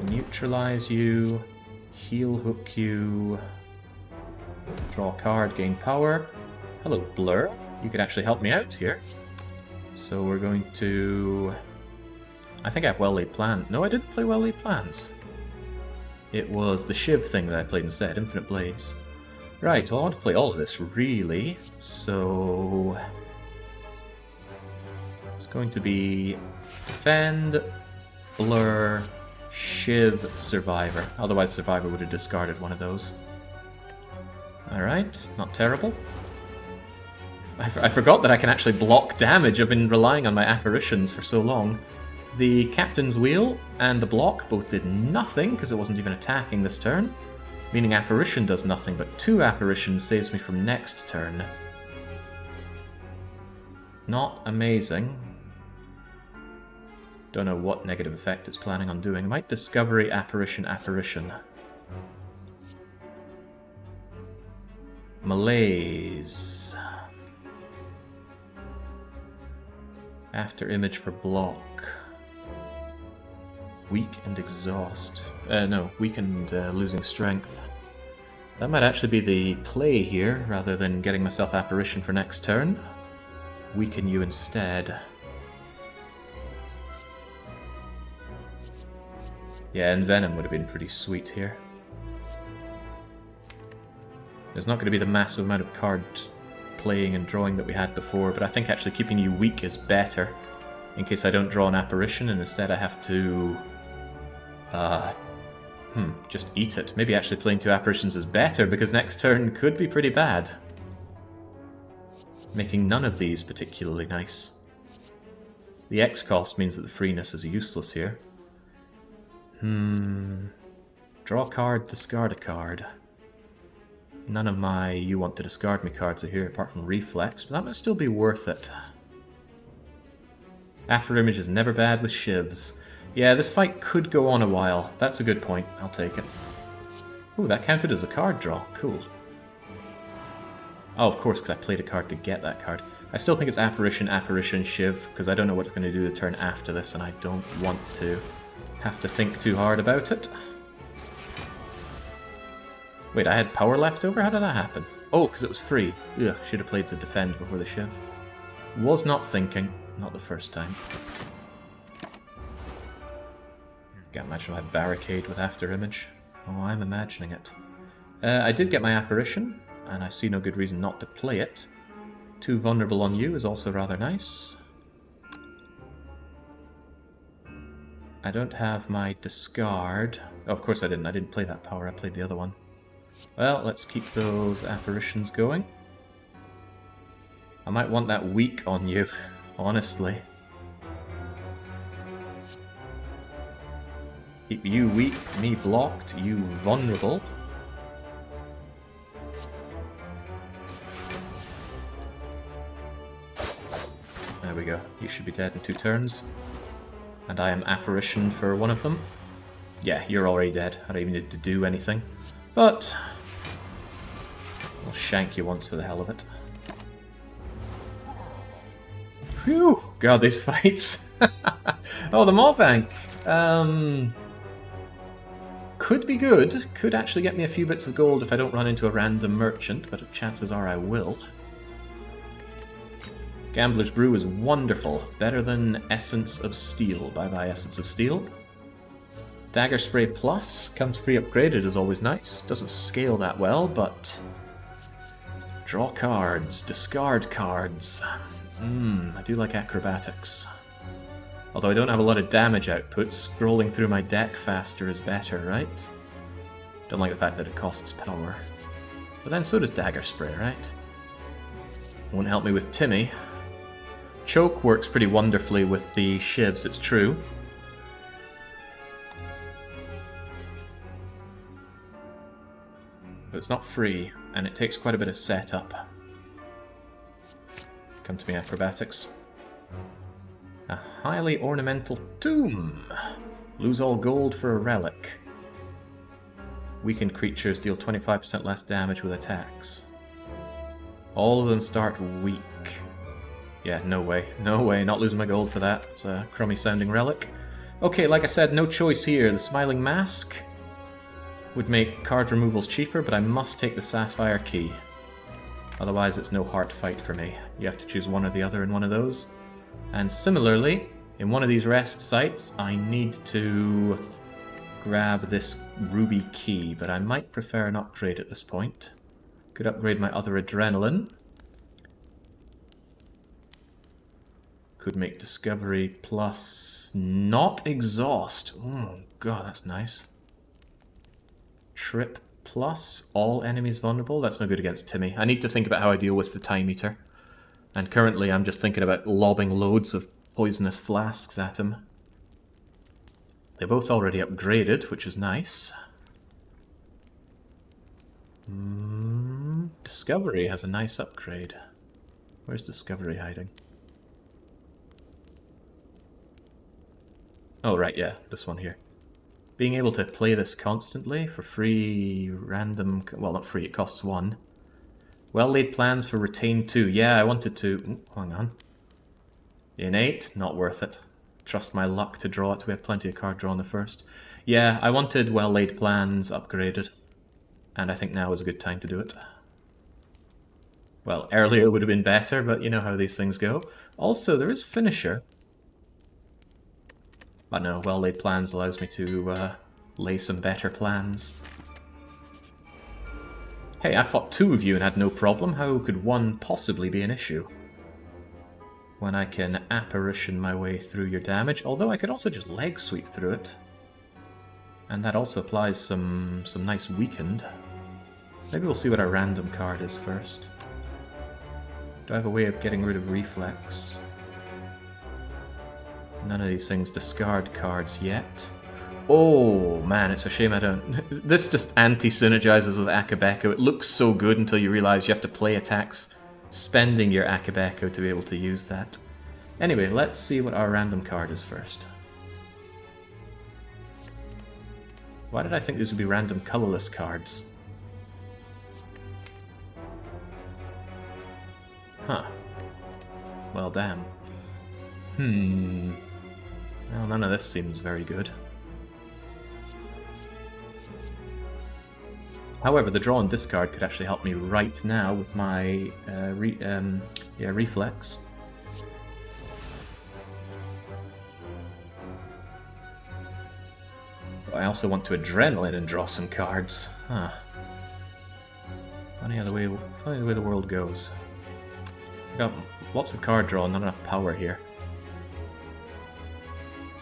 neutralize you, heal hook you, draw a card, gain power. Hello, Blur. You could actually help me out here. So we're going to... I think I have Well Laid Plans. No, I didn't play Well Laid Plans. It was the Shiv thing that I played instead, Infinite Blades. Right, well I want to play all of this, really. So... it's going to be Defend, Blur, Shiv, Survivor. Otherwise Survivor would have discarded one of those. Alright, not terrible. I forgot that I can actually block damage. I've been relying on my apparitions for so long. The Captain's Wheel and the block both did nothing because it wasn't even attacking this turn. Meaning Apparition does nothing, but 2 Apparitions saves me from next turn. Not amazing. Don't know what negative effect it's planning on doing. I might Discovery, Apparition, Apparition. Malaise. After Image for block. Weak and Exhaust. No, weak and losing strength. That might actually be the play here, rather than getting myself Apparition for next turn. Weaken you instead. Yeah, Envenom would have been pretty sweet here. There's not going to be the massive amount of card playing and drawing that we had before, but I think actually keeping you weak is better. In case I don't draw an Apparition and instead I have to... just eat it. Maybe actually playing 2 Apparitions is better, because next turn could be pretty bad. Making none of these particularly nice. The X cost means that the freeness is useless here. Draw a card, discard a card. None of my you want to discard me cards are here apart from Reflex, but that might still be worth it. After Image is never bad with Shivs. Yeah, this fight could go on a while. That's a good point. I'll take it. Ooh, that counted as a card draw. Cool. Oh, of course, because I played a card to get that card. I still think it's Apparition, Apparition, Shiv, because I don't know what it's going to do the turn after this, and I don't want to have to think too hard about it. Wait, I had power left over? How did that happen? Oh, because it was free. Ugh, should have played the Defend before the Shiv. Was not thinking. Not the first time. Can't imagine I barricade with After Image. Oh, I'm imagining it. I did get my Apparition, and I see no good reason not to play it. 2 vulnerable on you is also rather nice. I don't have my discard. Oh, of course I didn't. I didn't play that power. I played the other one. Well, let's keep those Apparitions going. I might want that weak on you, honestly. Keep you weak, me blocked, you vulnerable. There we go. You should be dead in 2 turns. And I am Apparition for one of them. Yeah, you're already dead. I don't even need to do anything. But I'll shank you once for the hell of it. Phew! God, these fights. Oh, the Mob Bank. could be good. Could actually get me a few bits of gold if I don't run into a random merchant, but chances are I will. Gambler's Brew is wonderful. Better than Essence of Steel. Bye-bye, Essence of Steel. Dagger Spray Plus comes pre-upgraded, is always nice. Doesn't scale that well, but... Draw cards. Discard cards. I do like acrobatics. Although I don't have a lot of damage output, scrolling through my deck faster is better, right? Don't like the fact that it costs power. But then so does Dagger Spray, right? Won't help me with Timmy. Choke works pretty wonderfully with the shivs, it's true. But it's not free, and it takes quite a bit of setup. Come to me, acrobatics. A highly ornamental tomb! Lose all gold for a relic. Weakened creatures deal 25% less damage with attacks. All of them start weak. Yeah, no way. No way. Not losing my gold for that. It's a crummy sounding relic. Okay, like I said, no choice here. The Smiling Mask would make card removals cheaper, but I must take the Sapphire Key. Otherwise it's no heart fight for me. You have to choose one or the other in one of those. And similarly, in one of these rest sites, I need to grab this ruby key, but I might prefer an upgrade at this point. Could upgrade my other adrenaline. Could make discovery plus not exhaust. Oh god, that's nice. Trip plus all enemies vulnerable. That's no good against Timmy. I need to think about how I deal with the time eater. And currently I'm just thinking about lobbing loads of poisonous flasks at him. They're both already upgraded, which is nice. Discovery has a nice upgrade. Where's Discovery hiding? Oh, right, yeah, this one here. Being able to play this constantly for free, random... Well, not free, it costs 1. Well-laid plans for retain 2. Yeah, I wanted to... Ooh, hang on. Innate, not worth it. Trust my luck to draw it. We have plenty of card draw on the first. Yeah, I wanted well-laid plans upgraded. And I think now is a good time to do it. Well, earlier would have been better, but you know how these things go. Also, there is Finisher. But no, well-laid plans allows me to lay some better plans. Hey, I fought 2 of you and had no problem. How could 1 possibly be an issue? When I can apparition my way through your damage, although I could also just leg sweep through it. And that also applies some nice weakened. Maybe we'll see what our random card is first. Do I have a way of getting rid of reflex? None of these things discard cards yet. Oh man, it's a shame I don't... This just anti-synergizes with Akabeko. It looks so good until you realize you have to play attacks spending your Akabeko to be able to use that. Anyway, let's see what our random card is first. Why did I think these would be random colorless cards? Huh. Well, damn. Well, none of this seems very good. However, the draw and discard could actually help me right now with my reflex. But I also want to adrenaline and draw some cards. Huh. Funny the way the world goes. I've got lots of card draw and not enough power here.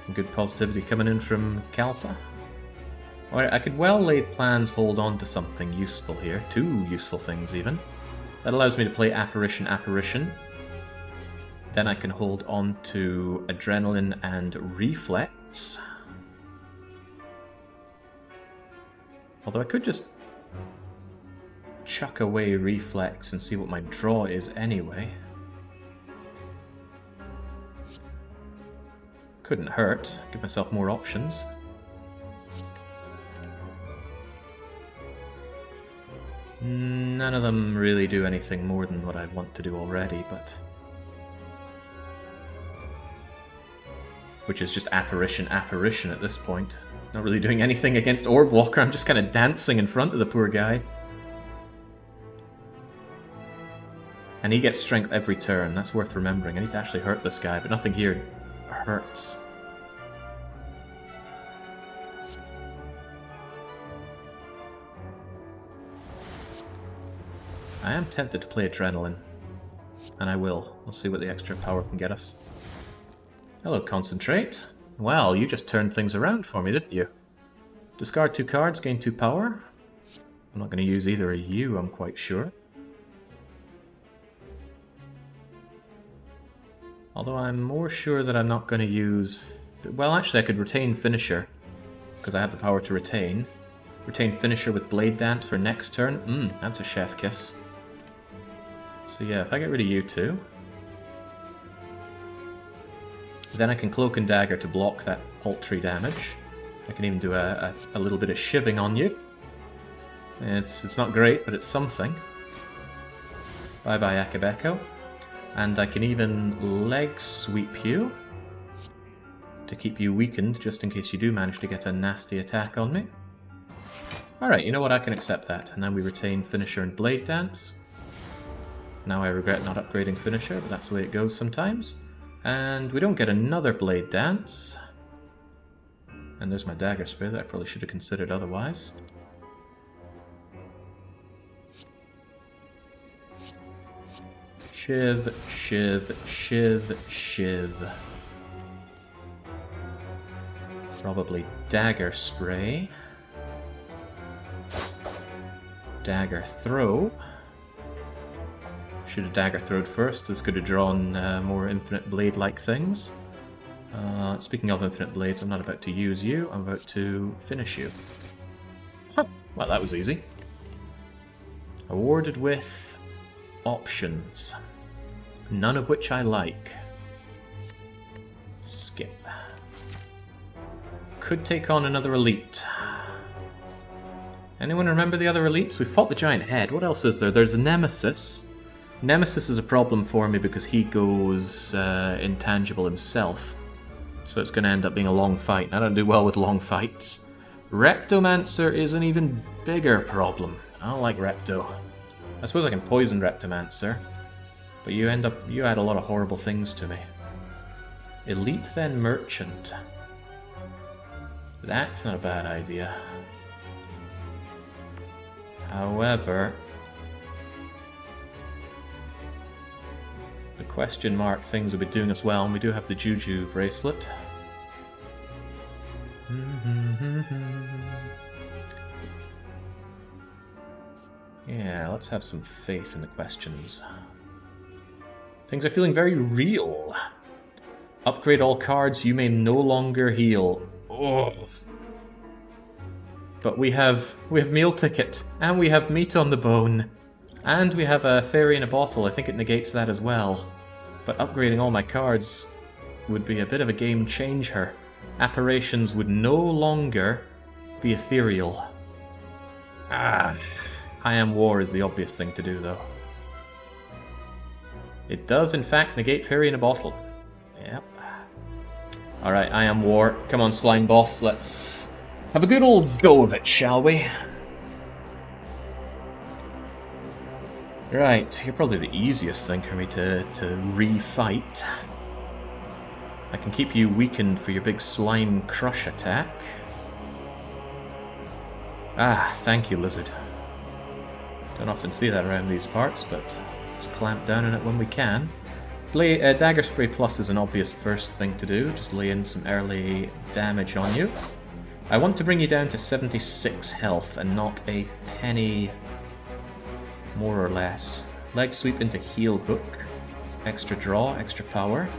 Some good positivity coming in from Kalpa. Alright, I could well-laid plans hold on to something useful here. 2 useful things, even. That allows me to play Apparition, Apparition. Then I can hold on to Adrenaline and Reflex. Although I could just chuck away Reflex and see what my draw is anyway. Couldn't hurt. Give myself more options. None of them really do anything more than what I want to do already, but... Which is just Apparition, Apparition at this point. Not really doing anything against Orb Walker, I'm just kind of dancing in front of the poor guy. And he gets strength every turn, that's worth remembering. I need to actually hurt this guy, but nothing here hurts. I am tempted to play Adrenaline. And I will. We'll see what the extra power can get us. Hello, Concentrate. Well, you just turned things around for me, didn't you? Discard 2 cards, gain 2 power. I'm not going to use either of you, I'm quite sure. Although I'm more sure that I'm not going to use... Well, actually I could retain Finisher, because I have the power to retain. Retain Finisher with Blade Dance for next turn. That's a chef kiss. So yeah, if I get rid of you two... Then I can Cloak and Dagger to block that paltry damage. I can even do a little bit of shiving on you. It's not great, but it's something. Bye-bye, Akabeko. And I can even leg sweep you to keep you weakened, just in case you do manage to get a nasty attack on me. Alright, you know what, I can accept that. And then we retain Finisher and Blade Dance. Now I regret not upgrading Finisher, but that's the way it goes sometimes. And we don't get another Blade Dance. And there's my Dagger Spray that I probably should have considered otherwise. Shiv, shiv, shiv, shiv. Probably Dagger Spray. Dagger Throw. Should have Dagger Throwed first, this could have drawn more Infinite Blade-like things. Speaking of Infinite Blades, I'm not about to use you, I'm about to finish you. Huh. Well, that was easy. Awarded with options. None of which I like. Skip. Could take on another elite. Anyone remember the other elites? We fought the giant head. What else is there? There's a Nemesis. Nemesis is a problem for me because he goes intangible himself. So it's going to end up being a long fight. I don't do well with long fights. Reptomancer is an even bigger problem. I don't like Repto. I suppose I can poison Reptomancer. But you add a lot of horrible things to me. Elite then Merchant. That's not a bad idea. However, the question mark things will be doing us well, and we do have the Juju bracelet. Yeah, let's have some faith in the questions. Things are feeling very real. Upgrade all cards, you may no longer heal. Oh. But we have meal ticket, and we have meat on the bone, and we have a fairy in a bottle. I think it negates that as well. But upgrading all my cards would be a bit of a game changer. Apparitions would no longer be ethereal. I Am War is the obvious thing to do, though. It does, in fact, negate fairy in a bottle. Yep. Alright, I Am War. Come on, slime boss, let's have a good old go of it, shall we? Right, you're probably the easiest thing for me to re-fight. I can keep you weakened for your big slime crush attack. Thank you, lizard. Don't often see that around these parts, but just clamp down on it when we can. Dagger Spray Plus is an obvious first thing to do, just lay in some early damage on you. I want to bring you down to 76 health and not a penny more or less. Leg sweep into heal book. Extra draw, extra power.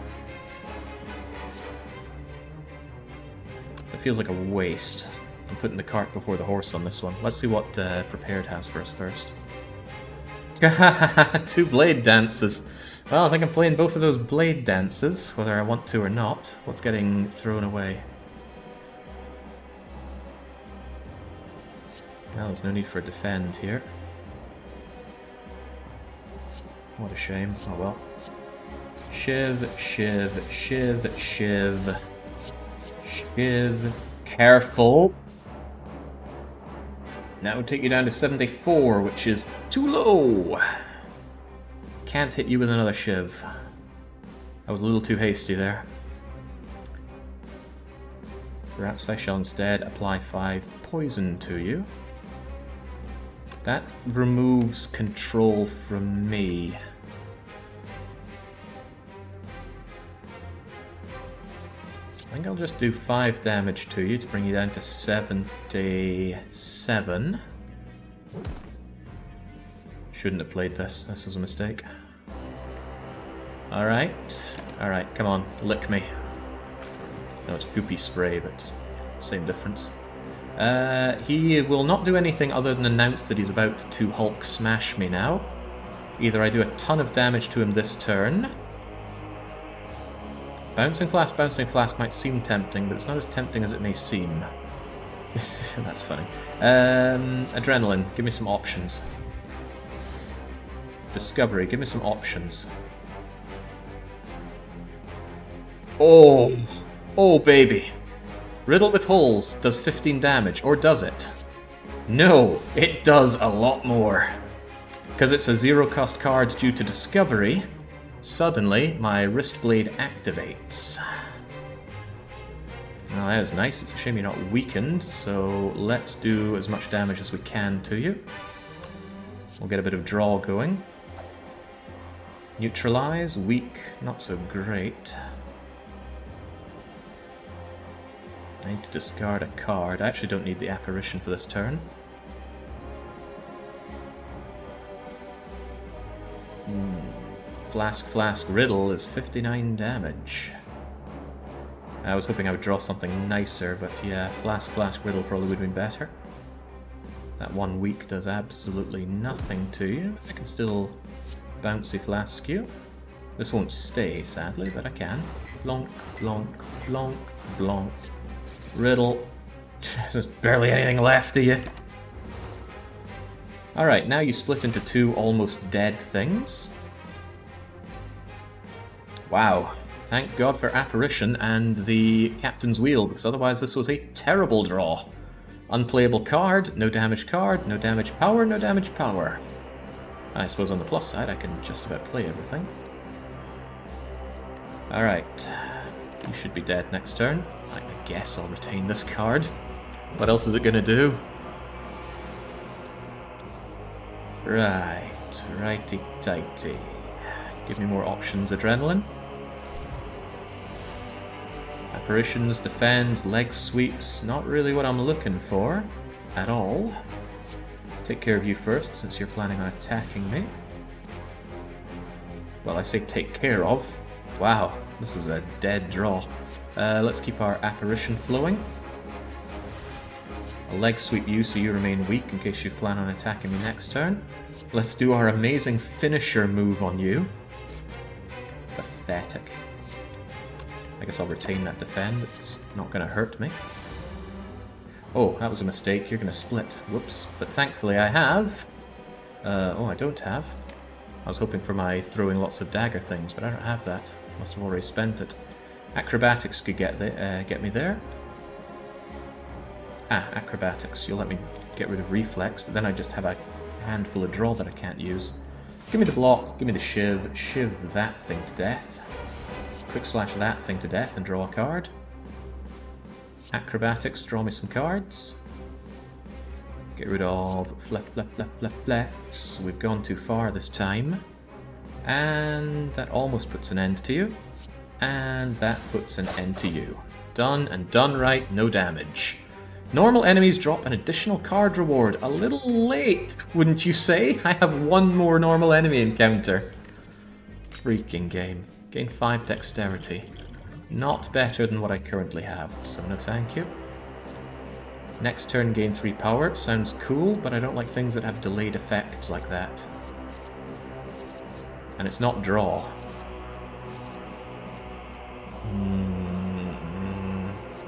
It feels like a waste. I'm putting the cart before the horse on this one. Let's see what Prepared has for us first. 2 blade dances. Well, I think I'm playing both of those blade dances, whether I want to or not. What's getting thrown away? Well, there's no need for a defend here. What a shame. Oh well. Shiv, shiv, shiv, shiv. Shiv. Careful. That would take you down to 74, which is too low. Can't hit you with another shiv. I was a little too hasty there. Perhaps I shall instead apply 5 poison to you. That removes control from me. I think I'll just do 5 damage to you to bring you down to 77. Shouldn't have played this. This was a mistake. Alright. Alright, come on. Lick me. No, it's goopy spray, but same difference. He will not do anything other than announce that he's about to Hulk smash me now. Either I do a ton of damage to him this turn. Bouncing Flask might seem tempting, but it's not as tempting as it may seem. That's funny. Adrenaline, give me some options. Discovery, give me some options. Oh! Oh, baby. Riddle with holes does 15 damage, or does it? No, it does a lot more. Because it's a 0-cost card due to Discovery, suddenly my wrist blade activates. Well, that is nice. It's a shame you're not weakened, so let's do as much damage as we can to you. We'll get a bit of draw going. Neutralize, weak, not so great. I need to discard a card. I actually don't need the apparition for this turn. Flask, Riddle is 59 damage. I was hoping I would draw something nicer, but yeah, Flask, Riddle probably would have been better. That 1 weak does absolutely nothing to you. I can still bouncy Flask you. This won't stay, sadly, but I can. Blonk, blonk, blonk, blonk. Riddle. There's barely anything left of you. Alright, now you split into 2 almost dead things. Wow. Thank God for Apparition and the Captain's Wheel, because otherwise this was a terrible draw. Unplayable card, no damage power, no damage power. I suppose on the plus side I can just about play everything. Alright. You should be dead next turn. I guess I'll retain this card. What else is it gonna do? Right. Righty-tighty. Give me more options, Adrenaline. Apparitions, defends, leg sweeps. Not really what I'm looking for. At all. Let's take care of you first, since you're planning on attacking me. Well, I say take care of. Wow, this is a dead draw. Let's keep our apparition flowing. I'll leg sweep you so you remain weak in case you plan on attacking me next turn. Let's do our amazing finisher move on you. Pathetic. I guess I'll retain that defend. It's not going to hurt me. Oh, that was a mistake. You're going to split. Whoops. But thankfully I have. Oh, I don't have. I was hoping for my throwing lots of dagger things, but I don't have that. Must have already spent it. Acrobatics could get me there. Ah, acrobatics. You'll let me get rid of reflex, but then I just have a handful of draw that I can't use. Give me the block, give me the shiv, shiv that thing to death. Quick slash that thing to death and draw a card. Acrobatics, draw me some cards. Get rid of flex. We've gone too far this time. And that almost puts an end to you. And that puts an end to you. Done and done right, no damage. Normal enemies drop an additional card reward. A little late, wouldn't you say? I have 1 more normal enemy encounter. Freaking game. Gain 5 dexterity. Not better than what I currently have, so no thank you. Next turn gain 3 power. Sounds cool, but I don't like things that have delayed effects like that. And it's not draw.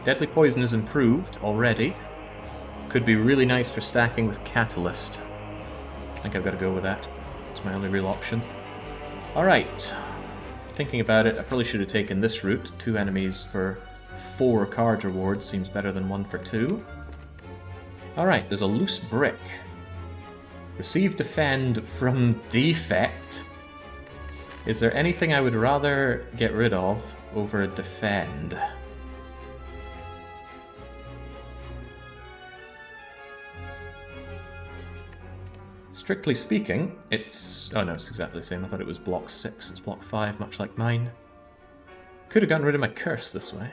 Deadly Poison is improved already. Could be really nice for stacking with Catalyst. I think I've got to go with that. It's my only real option. Alright. Thinking about it, I probably should have taken this route. 2 enemies for 4 card rewards seems better than 1 for 2. Alright, there's a loose brick. Receive defend from defect. Is there anything I would rather get rid of over a defend? Strictly speaking, it's... oh no, it's exactly the same. I thought it was block 6. It's block 5, much like mine. Could have gotten rid of my curse this way.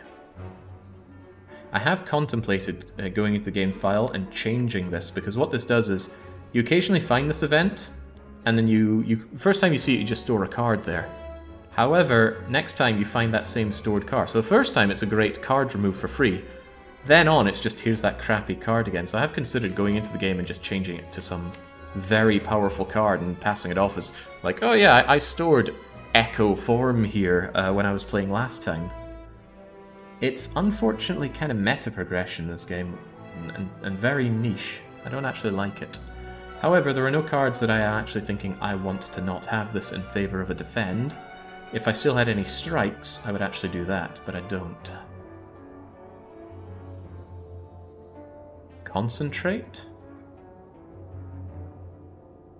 I have contemplated going into the game file and changing this, because what this does is you occasionally find this event, and then you first time you see it, you just store a card there. However, next time you find that same stored card. So the first time it's a great card remove for free. Then on, it's just here's that crappy card again. So I have considered going into the game and just changing it to some very powerful card and passing it off as like, oh yeah, I stored Echo Form here when I was playing last time. It's unfortunately kind of meta progression, this game, and very niche. I don't actually like it. However, there are no cards that I am actually thinking I want to not have this in favour of a defend. If I still had any strikes, I would actually do that, but I don't. Concentrate?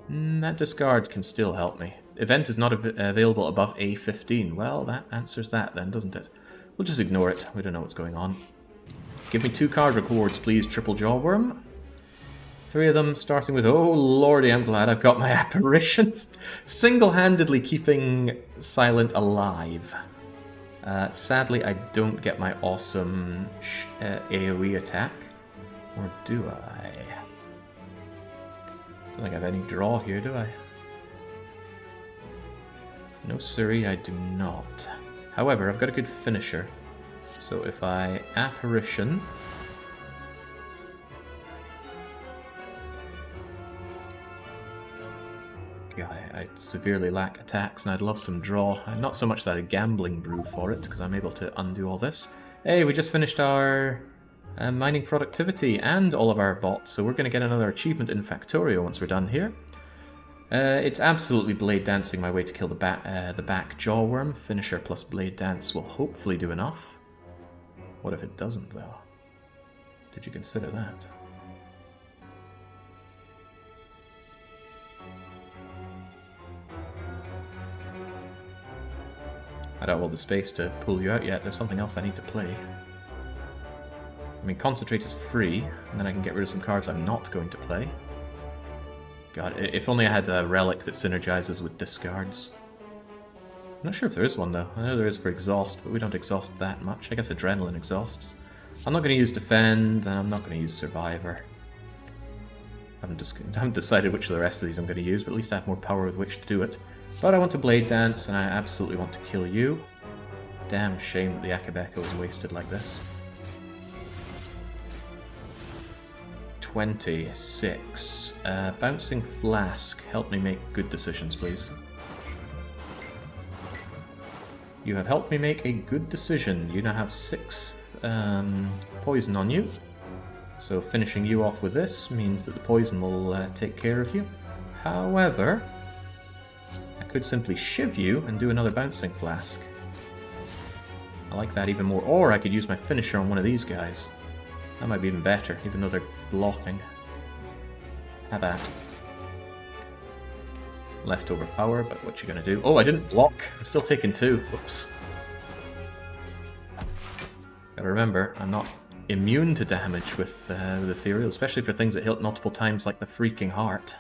That discard can still help me. Event is not available above A15. Well, that answers that then, doesn't it? We'll just ignore it. We don't know what's going on. Give me 2 card rewards, please, Triple Jawworm. 3 of them, starting with... oh, lordy, I'm glad I've got my apparitions. Single-handedly keeping Silent alive. Sadly, I don't get my awesome AoE attack. Or do I? Don't think I have any draw here, do I? No, siree, I do not. However, I've got a good finisher. So if I apparition... yeah, I severely lack attacks, and I'd love some draw. Not so much that a gambling brew for it, because I'm able to undo all this. Hey, we just finished our mining productivity and all of our bots, so we're going to get another achievement in Factorio once we're done here. It's absolutely blade dancing my way to kill the back jawworm. Finisher plus blade dance will hopefully do enough. What if it doesn't, though? Did you consider that? I don't have all the space to pull you out yet. There's something else I need to play. I mean, Concentrate is free, and then I can get rid of some cards I'm not going to play. God, if only I had a relic that synergizes with discards. I'm not sure if there is one, though. I know there is for Exhaust, but we don't exhaust that much. I guess Adrenaline exhausts. I'm not going to use Defend, and I'm not going to use Survivor. I haven't decided which of the rest of these I'm going to use, but at least I have more power with which to do it. But I want to Blade Dance, and I absolutely want to kill you. Damn shame that the Akabeko was wasted like this. 26. Bouncing Flask. Help me make good decisions, please. You have helped me make a good decision. You now have 6 poison on you. So finishing you off with this means that the poison will take care of you. However, I could simply shiv you and do another Bouncing Flask. I like that even more. Or I could use my finisher on one of these guys. That might be even better, even though they're blocking. Have that. Leftover power, but what you gonna do? Oh, I didn't block. I'm still taking 2. Whoops. Gotta remember, I'm not immune to damage with Ethereal, especially for things that hit multiple times like the freaking heart.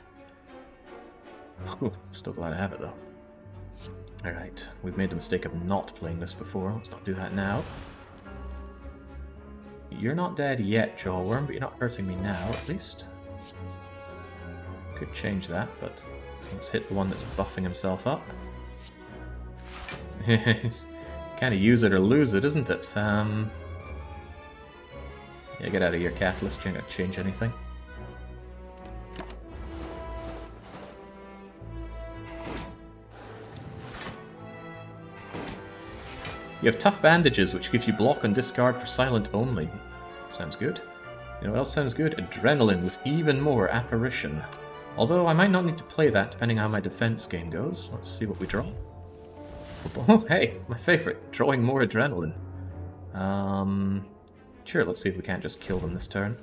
Whew, still glad I have it though. Alright, we've made the mistake of not playing this before. Let's not do that now. You're not dead yet, Jawworm, but you're not hurting me now, at least. Could change that, but let's hit the one that's buffing himself up. Kind of use it or lose it, isn't it? Yeah, get out of here, Catalyst. You ain't gonna change anything. You have Tough Bandages, which gives you block and discard for silent only. Sounds good. You know what else sounds good? Adrenaline with even more Apparition. Although I might not need to play that, depending on how my defense game goes. Let's see what we draw. Oh, hey, my favorite. Drawing more Adrenaline. Sure, let's see if we can't just kill them this turn.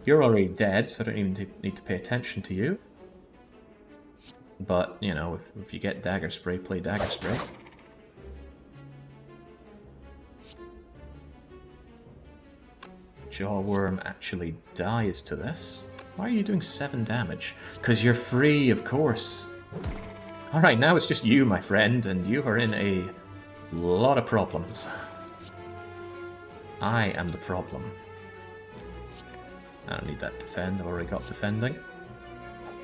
You're already dead, so I don't even need to pay attention to you. But, you know, if you get Dagger Spray, play Dagger Spray. Jawworm actually dies to this. Why are you doing 7 damage? Because you're free, of course. Alright, now it's just you, my friend, and you are in a lot of problems. I am the problem. I don't need that defend, I've already got defending.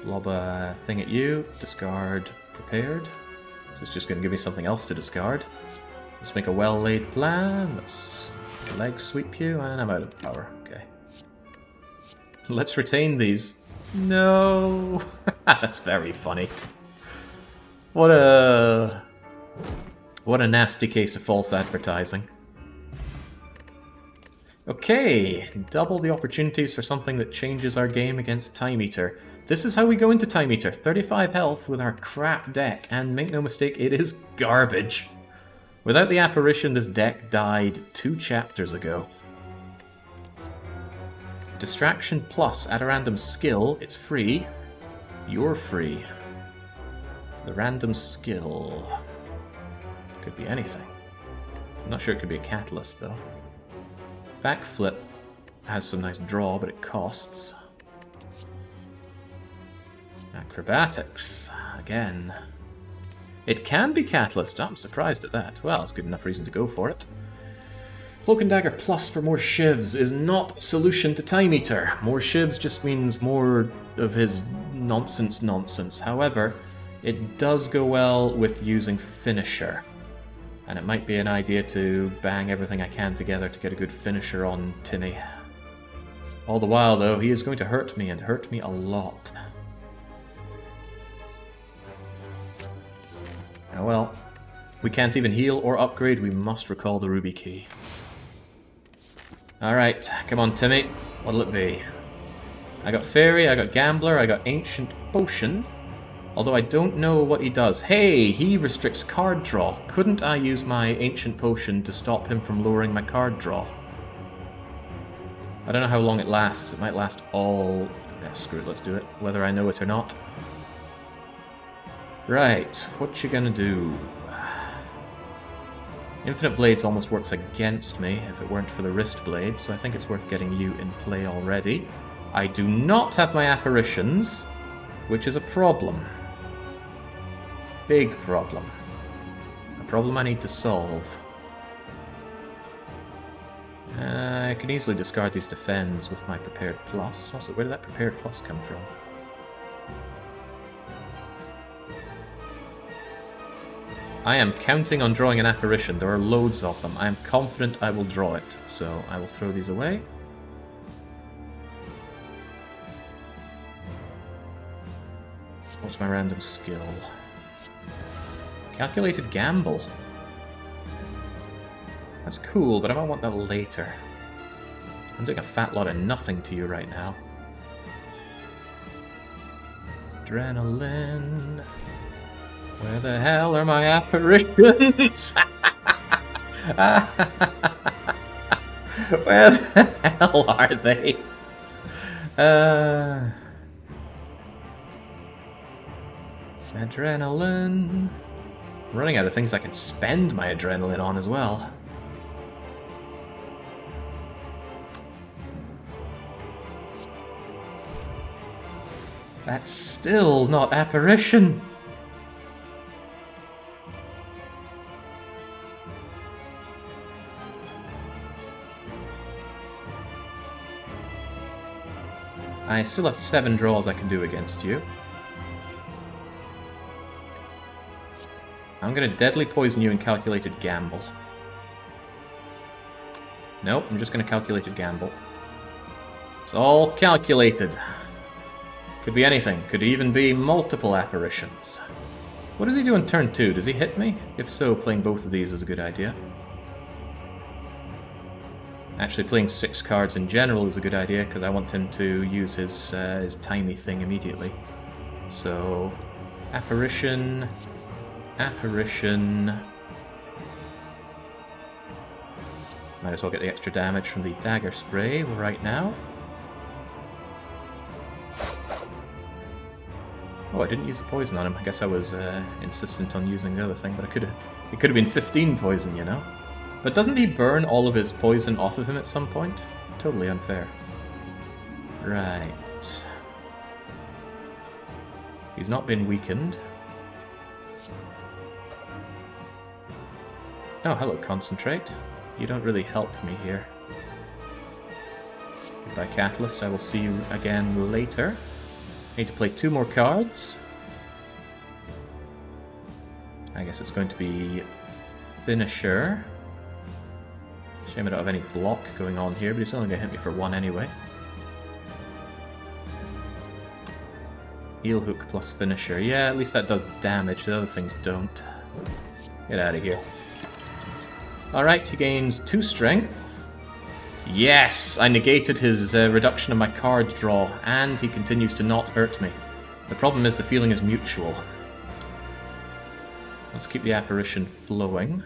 Lob a thing at you, discard prepared. So it's just going to give me something else to discard. Let's make a well-laid plan. Let's leg sweep you, and I'm out of power. Okay. Let's retain these. No! That's very funny. What a nasty case of false advertising. Okay, double the opportunities for something that changes our game against Time Eater. This is how we go into Time Eater. 35 health with our crap deck, and make no mistake, it is garbage. Without the apparition, this deck died 2 chapters ago. Distraction plus, add a random skill, it's free. You're free. The random skill could be anything. I'm not sure it could be a catalyst, though. Backflip has some nice draw, but it costs. Acrobatics, again. It can be catalyst, I'm surprised at that. Well, it's good enough reason to go for it. Cloak and Dagger plus for more shivs is not a solution to Time Eater. More shivs just means more of his nonsense. However, it does go well with using Finisher. And it might be an idea to bang everything I can together to get a good finisher on Timmy. All the while, though, he is going to hurt me, and hurt me a lot. Oh well. We can't even heal or upgrade, we must recall the Ruby Key. Alright, come on Timmy, what'll it be? I got Fairy, I got Gambler, I got Ancient Potion. Although I don't know what he does. Hey, he restricts card draw. Couldn't I use my Ancient Potion to stop him from lowering my card draw? I don't know how long it lasts. It might last all... Yeah, screw it, let's do it. Whether I know it or not. Right, what you gonna do? Infinite Blades almost works against me if it weren't for the Wrist Blade, so I think it's worth getting you in play already. I do not have my Apparitions, which is a problem. Big problem. A problem I need to solve. I can easily discard these Defends with my Prepared Plus. Also, where did that Prepared Plus come from? I am counting on drawing an Apparition. There are loads of them. I am confident I will draw it, so I will throw these away. What's my random skill? Calculated Gamble. That's cool, but I might want that later. I'm doing a fat lot of nothing to you right now. Adrenaline. Where the hell are my apparitions? Where the hell are they? Adrenaline. I'm running out of things I can spend my adrenaline on as well. That's still not apparition. I still have 7 draws I can do against you. I'm going to Deadly Poison you and Calculated Gamble. Nope, I'm just going to Calculated Gamble. It's all calculated. Could be anything. Could even be multiple apparitions. What does he do in turn 2? Does he hit me? If so, playing both of these is a good idea. Actually, playing 6 cards in general is a good idea, because I want him to use his timey thing immediately. So, Apparition... Apparition... Might as well get the extra damage from the dagger spray right now. Oh, I didn't use the poison on him. I guess I was insistent on using the other thing, but it could have been 15 poison, you know? But doesn't he burn all of his poison off of him at some point? Totally unfair. Right. He's not been weakened. Oh, hello, Concentrate. You don't really help me here. Goodbye, Catalyst. I will see you again later. Need to play 2 more cards. I guess it's going to be Finisher. Shame I don't have any block going on here, but he's only going to hit me for 1 anyway. Heel Hook plus Finisher. Yeah, at least that does damage. The other things don't. Get out of here. Alright, he gains 2 strength. Yes! I negated his reduction of my card draw, and he continues to not hurt me. The problem is the feeling is mutual. Let's keep the apparition flowing.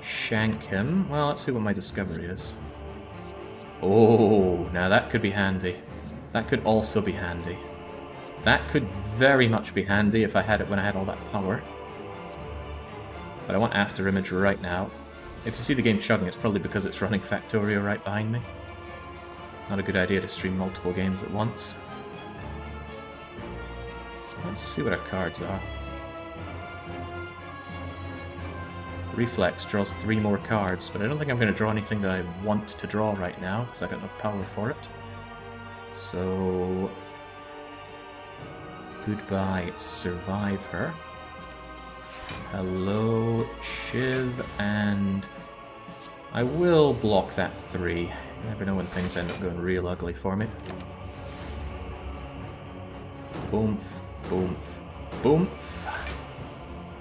Shank him. Well, let's see what my discovery is. Oh, now that could be handy. That could also be handy. That could very much be handy if I had it when I had all that power. But I want After Image right now. If you see the game chugging, it's probably because it's running Factorio right behind me. Not a good idea to stream multiple games at once. Let's see what our cards are. Reflex draws 3 more cards, but I don't think I'm going to draw anything that I want to draw right now, because I've got no power for it. So... goodbye, Survivor. Hello, Shiv, and... I will block that 3. You never know when things end up going real ugly for me. Boomf, boomf, boomf.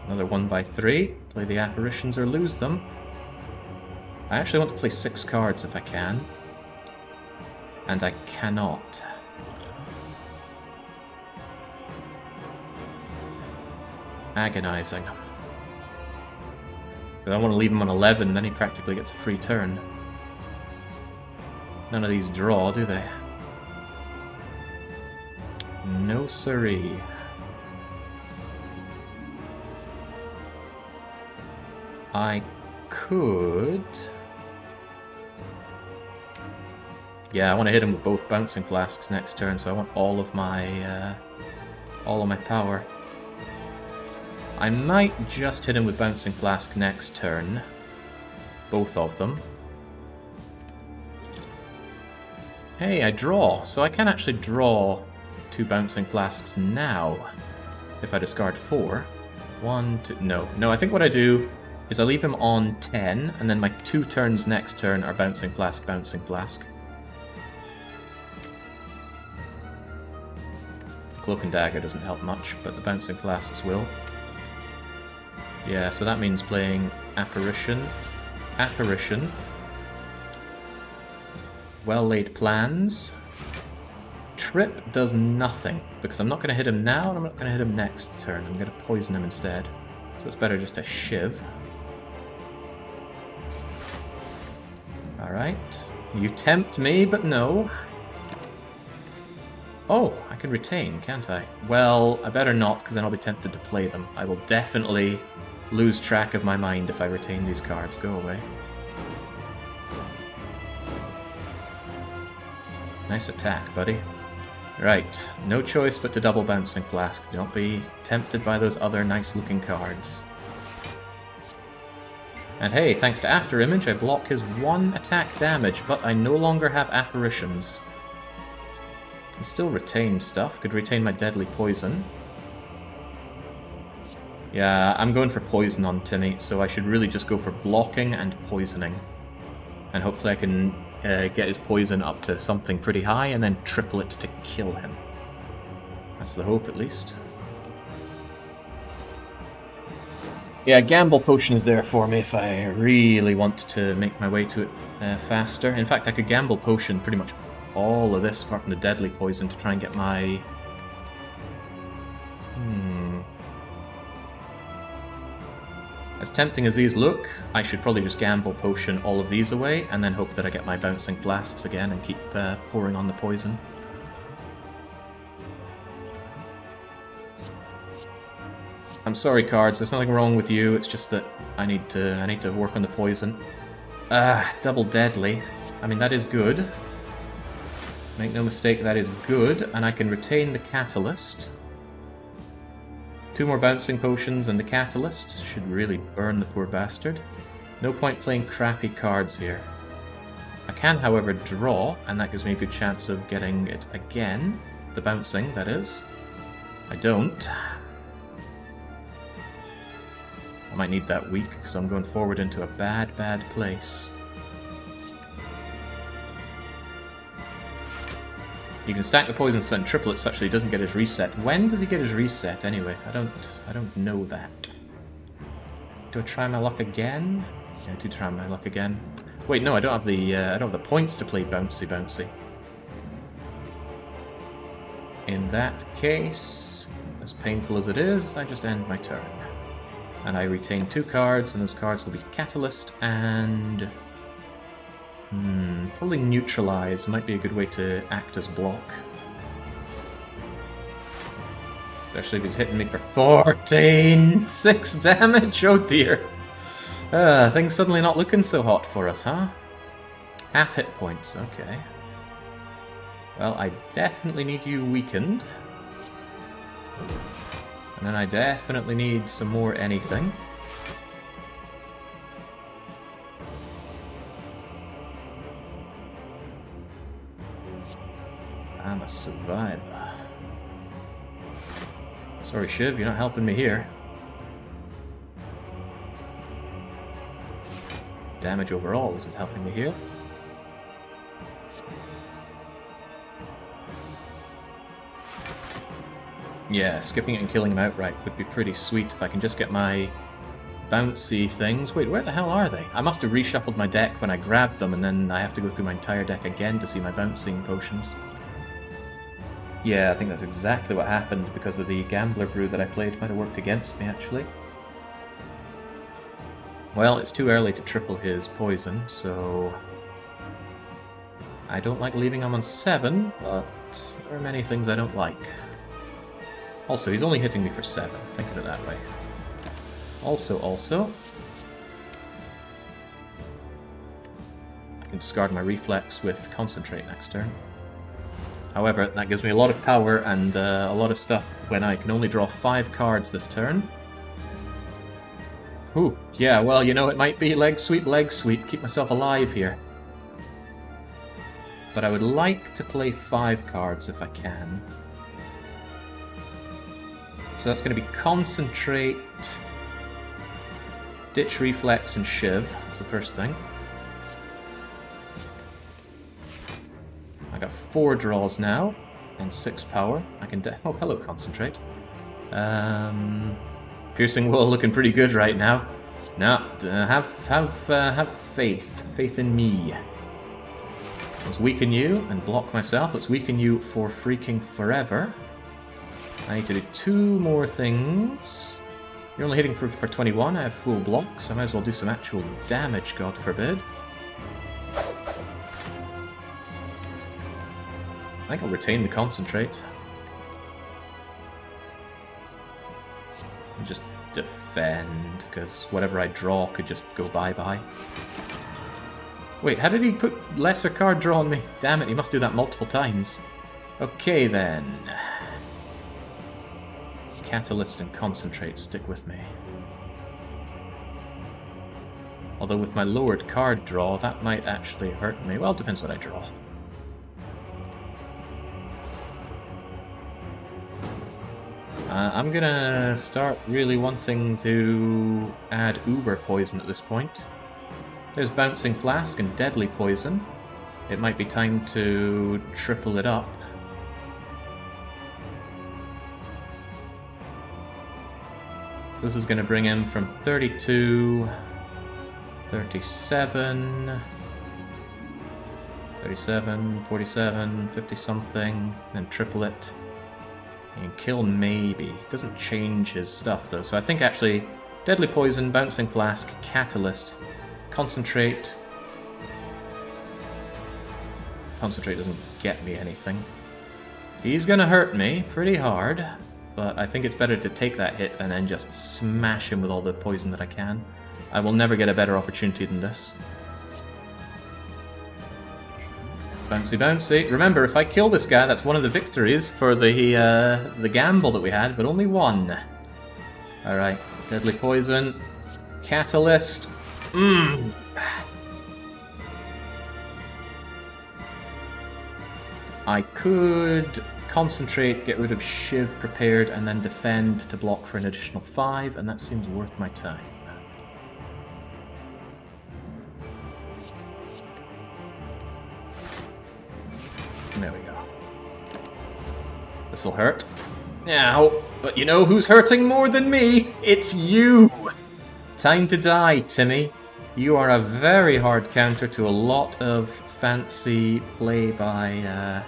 Another 1x3. Play the apparitions or lose them. I actually want to play 6 cards if I can. And I cannot. Agonizing. But I want to leave him on 11, then he practically gets a free turn. None of these draw, do they? No siree. I could... yeah, I want to hit him with both Bouncing Flasks next turn, so I want all of my power. I might just hit him with Bouncing Flask next turn. Both of them. Hey, I draw, so I can actually draw 2 Bouncing Flasks now. If I discard 4. 1, 2... No, I think what I do is I leave him on 10, and then my 2 turns next turn are Bouncing Flask, Bouncing Flask. Cloak and Dagger doesn't help much, but the Bouncing Flasks will. Yeah, so that means playing Apparition, Apparition, Well-Laid Plans. Trip does nothing, because I'm not going to hit him now, and I'm not going to hit him next turn. I'm going to poison him instead. So it's better just to Shiv. Alright. You tempt me, but no. Oh, I can retain, can't I? Well, I better not, because then I'll be tempted to play them. I will definitely lose track of my mind if I retain these cards. Go away. Nice attack, buddy. Right, no choice but to double Bouncing Flask. Don't be tempted by those other nice-looking cards. And hey, thanks to After Image, I block his 1 attack damage, but I no longer have Apparitions. Can still retain stuff. Could retain my Deadly Poison. Yeah, I'm going for Poison on Timmy, so I should really just go for blocking and poisoning. And hopefully I can get his poison up to something pretty high, and then triple it to kill him. That's the hope, at least. Yeah, Gamble Potion is there for me if I really want to make my way to it faster. In fact, I could Gamble Potion pretty much all of this, apart from the Deadly Poison, to try and get my... As tempting as these look, I should probably just gamble potion all of these away, and then hope that I get my bouncing flasks again and keep pouring on the poison. I'm sorry, cards. There's nothing wrong with you. It's just that I need to work on the poison. Double deadly. I mean, that is good. Make no mistake, that is good, and I can retain the catalyst. 2 more bouncing potions and the catalyst should really burn the poor bastard. No point playing crappy cards here. I can, however, draw, and that gives me a good chance of getting it again. The bouncing, that is. I don't. I might need that weak, because I'm going forward into a bad, bad place. You can stack the poison and triple it such that he doesn't get his reset. When does he get his reset anyway? I don't know that. Do I try my luck again? Yeah, I do try my luck again. Wait, no, I don't have the points to play bouncy bouncy. In that case, as painful as it is, I just end my turn. And I retain 2 cards, and those cards will be Catalyst and... probably Neutralize might be a good way to act as block. Especially if he's hitting me for 14! 6 damage! Oh dear! Things suddenly not looking so hot for us, huh? Half hit points, okay. Well, I definitely need you weakened. And then I definitely need some more anything. I'm a survivor. Sorry, Shiv, you're not helping me here. Damage overall isn't helping me here. Yeah, skipping it and killing him outright would be pretty sweet if I can just get my bouncy things. Wait, where the hell are they? I must have reshuffled my deck when I grabbed them, and then I have to go through my entire deck again to see my bouncing potions. Yeah, I think that's exactly what happened because of the Gambler Brew that I played might have worked against me, actually. Well, it's too early to triple his poison, so... I don't like leaving him on 7, but there are many things I don't like. Also, he's only hitting me for 7, think of it that way. Also... I can discard my Reflex with Concentrate next turn. However, that gives me a lot of power and a lot of stuff when I can only draw 5 cards this turn. Ooh, yeah, well, you know, it might be leg sweep, keep myself alive here. But I would like to play 5 cards if I can. So that's going to be Concentrate, Ditch Reflex, and Shiv. That's the first thing. I got 4 draws now, and 6 power. I can oh, hello, Concentrate. Piercing Will looking pretty good right now. No, have faith in me. Let's weaken you and block myself. Let's weaken you for freaking forever. I need to do 2 more things. You're only hitting for 21. I have full block, so I might as well do some actual damage, God forbid. I think I'll retain the Concentrate. And just defend, because whatever I draw could just go bye-bye. Wait, how did he put lesser card draw on me? Damn it, he must do that multiple times. Okay then. Catalyst and Concentrate stick with me. Although with my lowered card draw, that might actually hurt me. Well, it depends what I draw. I'm gonna start really wanting to add Uber Poison at this point. There's Bouncing Flask and Deadly Poison. It might be time to triple it up. So this is gonna bring him from 32, 37, 37, 47, 50 something, then triple it. And kill maybe. Doesn't change his stuff though, so I think actually Deadly Poison, Bouncing Flask, Catalyst, Concentrate. Concentrate doesn't get me anything. He's gonna hurt me pretty hard, but I think it's better to take that hit and then just smash him with all the poison that I can. I will never get a better opportunity than this. Bouncy bouncy. Remember, if I kill this guy, that's one of the victories for the gamble that we had, but only one. Alright, Deadly Poison. Catalyst. I could concentrate, get rid of Shiv prepared, and then defend to block for an additional 5, and that seems worth my time. There we go. This'll hurt. Now, but you know who's hurting more than me? It's you! Time to die, Timmy. You are a very hard counter to a lot of fancy play by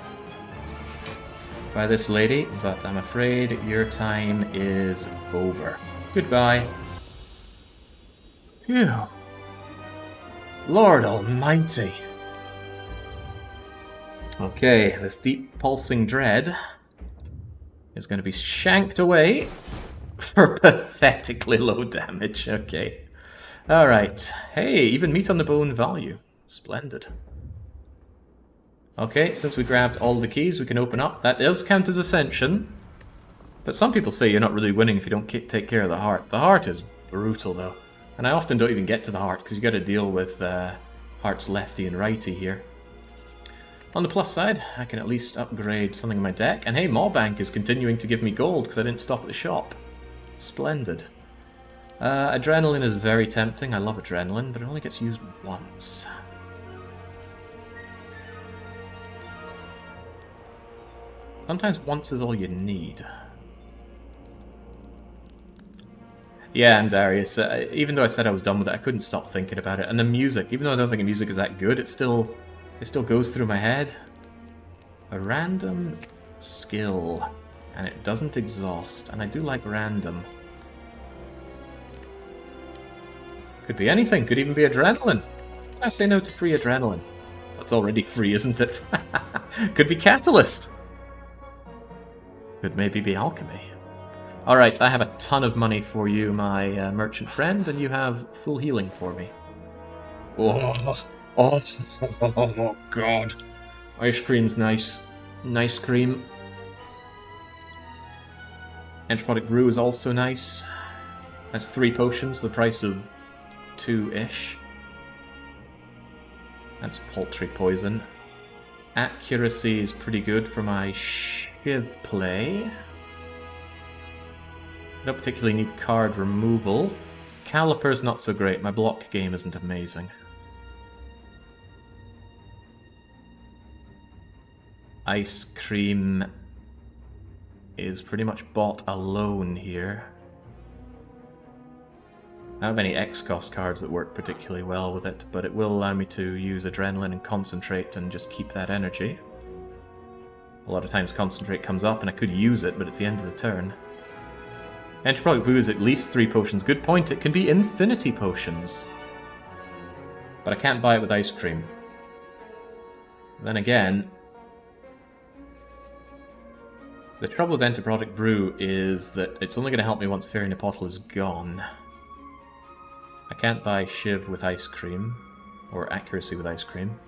this lady, but I'm afraid your time is over. Goodbye. Phew. Lord almighty. Okay, this deep pulsing dread is going to be shanked away for pathetically low damage. Okay. Alright. Hey, even meat on the bone value. Splendid. Okay, since we grabbed all the keys we can open up, that does count as Ascension. But some people say you're not really winning if you don't take care of the heart. The heart is brutal though. And I often don't even get to the heart because you got to deal with hearts lefty and righty here. On the plus side, I can at least upgrade something in my deck. And hey, Mawbank is continuing to give me gold because I didn't stop at the shop. Splendid. Adrenaline is very tempting. I love adrenaline, but it only gets used once. Sometimes once is all you need. Yeah, and Darius, even though I said I was done with it, I couldn't stop thinking about it. And the music, even though I don't think the music is that good, it still goes through my head. A random skill, and it doesn't exhaust, and I do like random. Could be anything, could even be adrenaline. I say no to free adrenaline. That's already free, isn't it? Could be catalyst. Could maybe be alchemy. Alright, I have a ton of money for you, my merchant friend, and you have full healing for me. Oh, God. Ice cream's nice. Nice cream. Entropotic brew is also nice. That's 3 potions, the price of 2-ish. That's paltry poison. Accuracy is pretty good for my Shiv play. I don't particularly need card removal. Caliper's not so great, my block game isn't amazing. Ice cream is pretty much bought alone here. I don't have any X-cost cards that work particularly well with it, but it will allow me to use Adrenaline and Concentrate and just keep that energy. A lot of times Concentrate comes up and I could use it, but it's the end of the turn. Entropotic Brew is at least 3 potions. Good point, it can be infinity potions. But I can't buy it with Ice Cream. Then again, the trouble with Entropotic Brew is that it's only going to help me once Fairy Nepotl is gone. I can't buy Shiv with Ice Cream, or Accuracy with Ice Cream.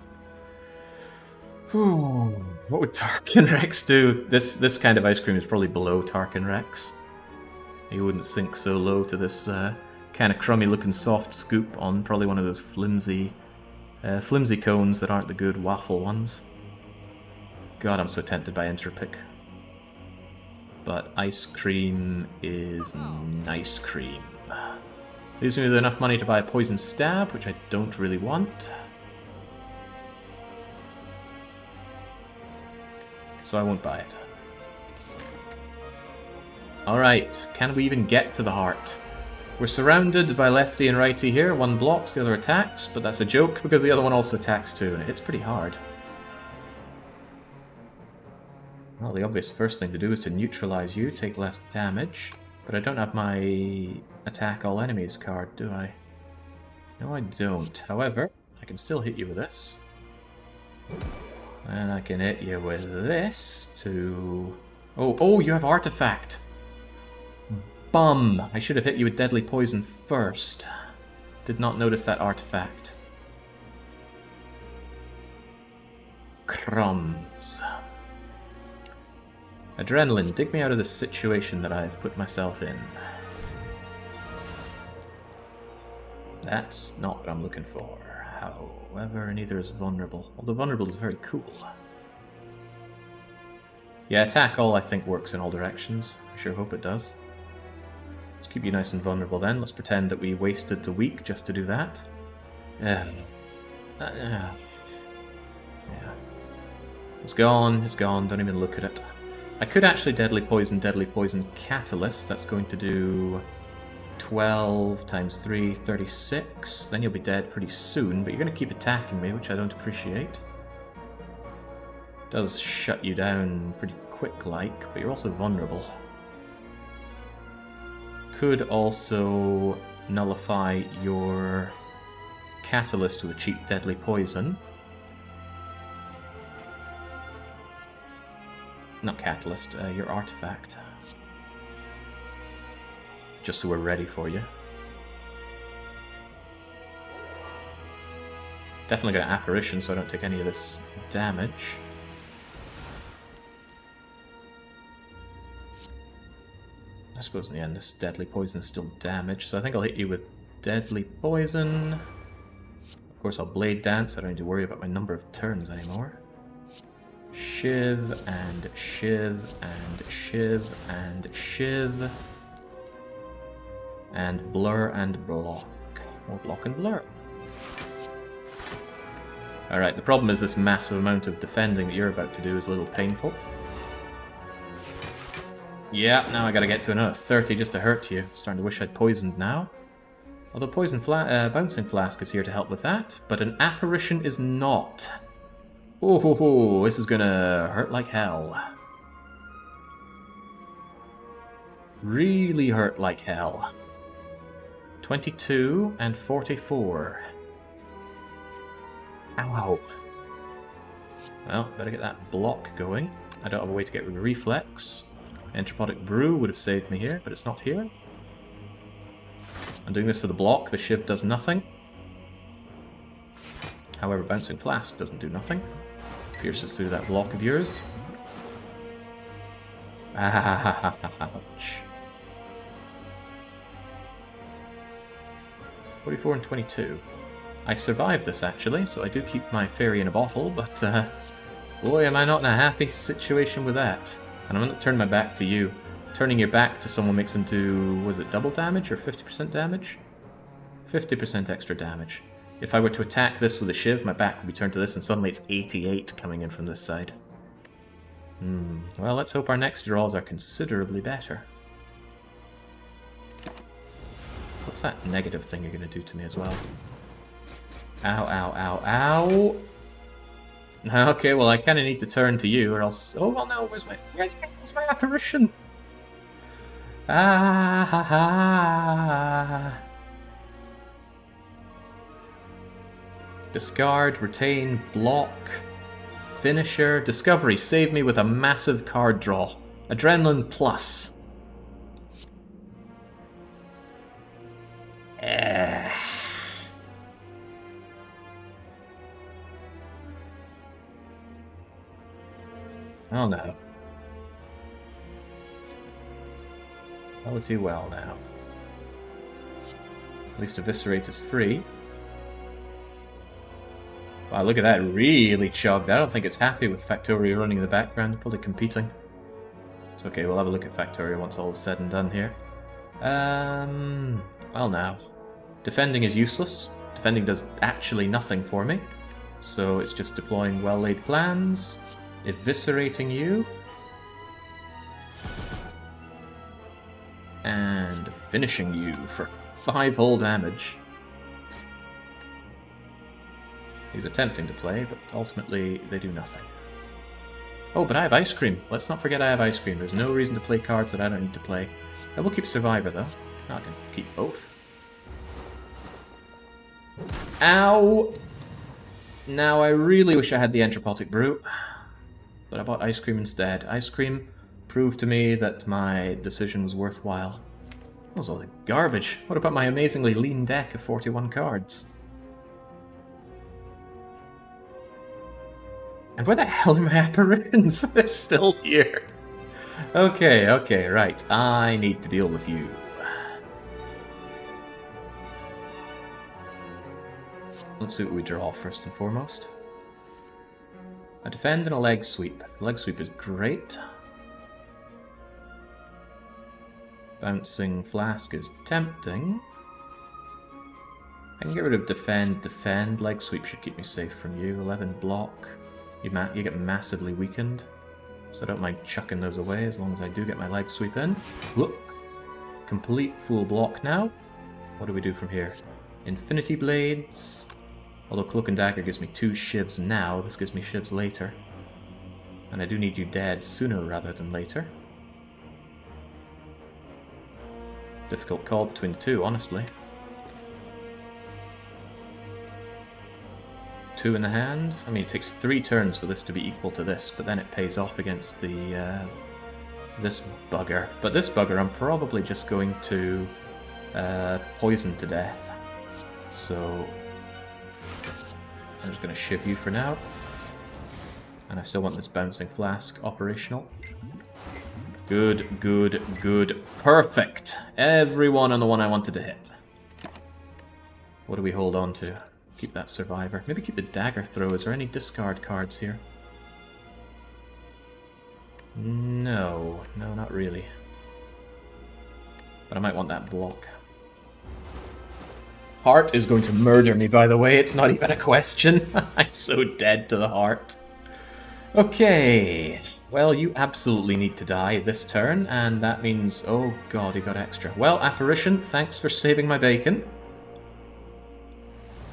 Whew. What would Tarkin Rex do? This kind of ice cream is probably below Tarkin Rex. He wouldn't sink so low to this kind of crummy looking soft scoop on probably one of those flimsy cones that aren't the good waffle ones. God, I'm so tempted by Entropic. But Ice Cream is nice cream. Leaves me with enough money to buy a Poison Stab, which I don't really want. So I won't buy it. Alright, can we even get to the heart? We're surrounded by lefty and righty here. One blocks, the other attacks, but that's a joke because the other one also attacks too, and it hits pretty hard. Well, the obvious first thing to do is to neutralize you, take less damage. But I don't have my attack all enemies card, do I? No, I don't. However, I can still hit you with this. And I can hit you with this to... Oh, you have Artifact! Bum! I should have hit you with Deadly Poison first. Did not notice that Artifact. Crumbs. Adrenaline, dig me out of this situation that I've put myself in. That's not what I'm looking for. However, neither is vulnerable. Although vulnerable is very cool. Yeah, attack all I think works in all directions. I sure hope it does. Let's keep you nice and vulnerable then. Let's pretend that we wasted the week just to do that. Yeah. It's gone, don't even look at it. I could actually Deadly Poison Catalyst. That's going to do 12 times 3, 36. Then you'll be dead pretty soon, but you're going to keep attacking me, which I don't appreciate. It does shut you down pretty quick-like, but you're also vulnerable. Could also nullify your Catalyst with a cheap Deadly Poison. Not Catalyst, your Artifact. Just so we're ready for you. Definitely got an Apparition so I don't take any of this damage. I suppose in the end this Deadly Poison is still damage, so I think I'll hit you with Deadly Poison. Of course I'll Blade Dance, I don't need to worry about my number of turns anymore. Shiv, and Shiv, and Shiv, and Shiv. And Blur and Block. Or Block and Blur. Alright, the problem is this massive amount of defending that you're about to do is a little painful. Yeah, now I gotta get to another 30 just to hurt you. Starting to wish I'd poisoned now. Although Bouncing Flask is here to help with that, but an Apparition is not. Oh, this is gonna hurt like hell. Really hurt like hell. 22 and 44. Ow. Well, better get that block going. I don't have a way to get rid of Reflex. Entropodic Brew would have saved me here, but it's not here. I'm doing this for the block. The Shiv does nothing. However, Bouncing Flask doesn't do nothing. Pierces through that block of yours. Ouch. 44 and 22. I survived this actually, so I do keep my fairy in a bottle, but boy am I not in a happy situation with that. And I'm going to turn my back to you. Turning your back to someone makes them do, was it double damage or 50% damage? 50% extra damage. If I were to attack this with a Shiv, my back would be turned to this, and suddenly it's 88 coming in from this side. Well, let's hope our next draws are considerably better. What's that negative thing you're going to do to me as well? Ow, ow, ow, ow! Okay, well, I kind of need to turn to you, or else... Oh, well, no, where's my Apparition? Ah, ha, ha. Discard, retain, block, finisher, discovery. Save me with a massive card draw. Adrenaline plus. Oh no. All too well now. At least Eviscerate is free. Wow, look at that, really chugged. I don't think it's happy with Factorio running in the background, probably competing. It's okay, we'll have a look at Factorio once all is said and done here. Well now. Defending is useless. Defending does actually nothing for me. So it's just deploying well-laid plans, eviscerating you, and finishing you for 5 whole damage. He's attempting to play, but ultimately they do nothing. Oh, but I have ice cream. Let's not forget I have ice cream. There's no reason to play cards that I don't need to play. I will keep Survivor, though. No, I can keep both. Ow! Now, I really wish I had the Entropotic Brew, but I bought ice cream instead. Ice cream proved to me that my decision was worthwhile. That was all the garbage. What about my amazingly lean deck of 41 cards? And where the hell are my apparitions? They're still here. Okay, right. I need to deal with you. Let's see what we draw first and foremost. A defend and a leg sweep. Leg sweep is great. Bouncing flask is tempting. I can get rid of defend. Leg sweep should keep me safe from you. 11 block. You get massively weakened. So I don't mind chucking those away as long as I do get my leg sweep in. Whoop. Complete full block now. What do we do from here? Infinity Blades. Although Cloak and Dagger gives me 2 shivs now, this gives me shivs later. And I do need you dead sooner rather than later. Difficult call between the two, honestly. 2 in the hand. I mean, it takes 3 turns for this to be equal to this, but then it pays off against the this bugger. But this bugger I'm probably just going to poison to death. So I'm just going to shiv you for now. And I still want this bouncing flask operational. Good, good, good. Perfect! Everyone on the one I wanted to hit. What do we hold on to? Keep that survivor. Maybe keep the dagger throw. Is there any discard cards here? No, not really. But I might want that block. Heart is going to murder me, by the way. It's not even a question. I'm so dead to the heart. Okay. Well, you absolutely need to die this turn, and that means... Oh god, he got extra. Well, Apparition, thanks for saving my bacon.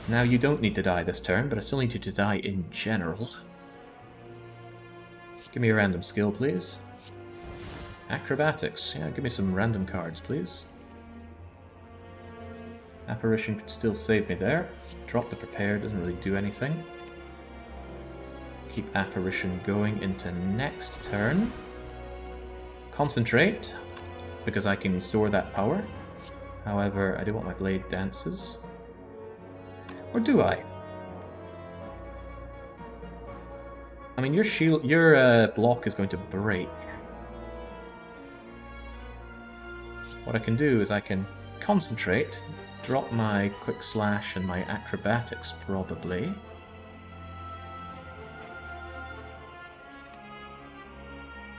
Now, you don't need to die this turn, but I still need you to die in general. Give me a random skill, please. Acrobatics. Yeah, give me some random cards, please. Apparition could still save me there. Drop the Prepare, doesn't really do anything. Keep Apparition going into next turn. Concentrate, because I can store that power. However, I do want my Blade Dances. Or do I? I mean, your block is going to break. What I can do is I can concentrate, drop my Quick Slash and my Acrobatics probably.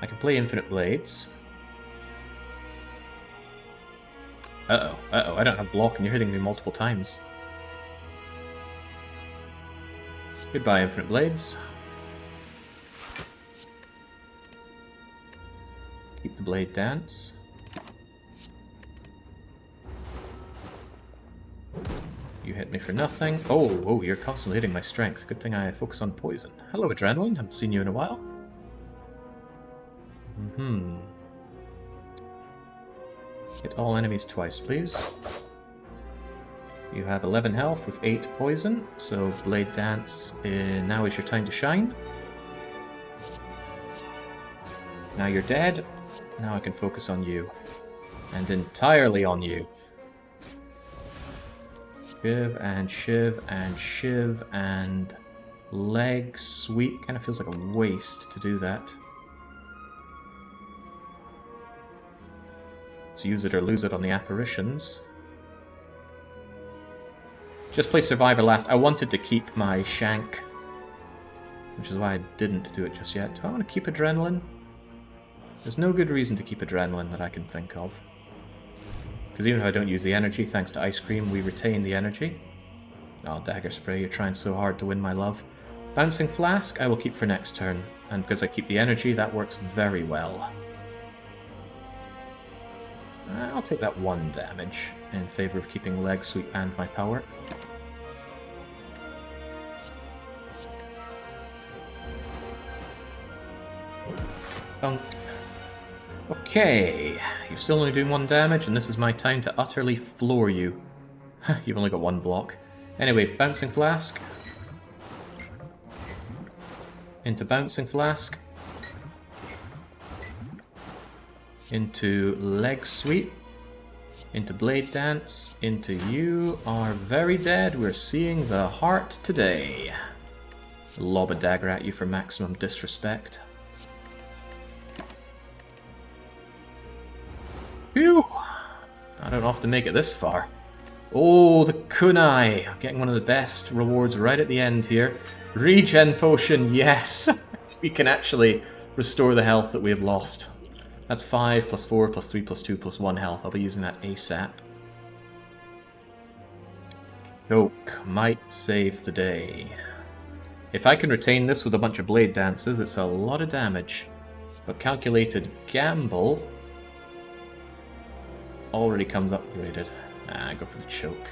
I can play Infinite Blades. Uh-oh, I don't have block and you're hitting me multiple times. Goodbye, Infinite Blades. Keep the Blade Dance. You hit me for nothing. Oh, you're constantly hitting my strength. Good thing I focus on poison. Hello, Adrenaline. Haven't seen you in a while. Hit all enemies twice, please. You have 11 health with 8 poison, so Blade Dance, now is your time to shine. Now you're dead. Now I can focus on you. And entirely on you. Shiv and shiv and shiv and leg sweep. Kind of feels like a waste to do that. So use it or lose it on the apparitions. Just play Survivor last. I wanted to keep my Shank, which is why I didn't do it just yet. Do I want to keep Adrenaline? There's no good reason to keep Adrenaline that I can think of. Because even if I don't use the energy, thanks to Ice Cream, we retain the energy. Oh, Dagger Spray, you're trying so hard to win my love. Bouncing Flask, I will keep for next turn. And because I keep the energy, that works very well. I'll take that 1 damage in favor of keeping Leg Sweep and my power. Okay, you're still only doing 1 damage, and this is my time to utterly floor you. You've only got 1 block. Anyway, Bouncing Flask. Into Bouncing Flask. Into Leg Sweep. Into Blade Dance. Into You Are Very Dead. We're seeing the heart today. Lob a dagger at you for maximum disrespect. Phew! I don't often make it this far. Oh, the kunai! Getting one of the best rewards right at the end here. Regen potion, yes! We can actually restore the health that we have lost. That's 5 plus 4 plus 3 plus 2 plus 1 health. I'll be using that ASAP. Choke might save the day. If I can retain this with a bunch of blade dances, it's a lot of damage. But calculated gamble already comes upgraded. Go for the choke.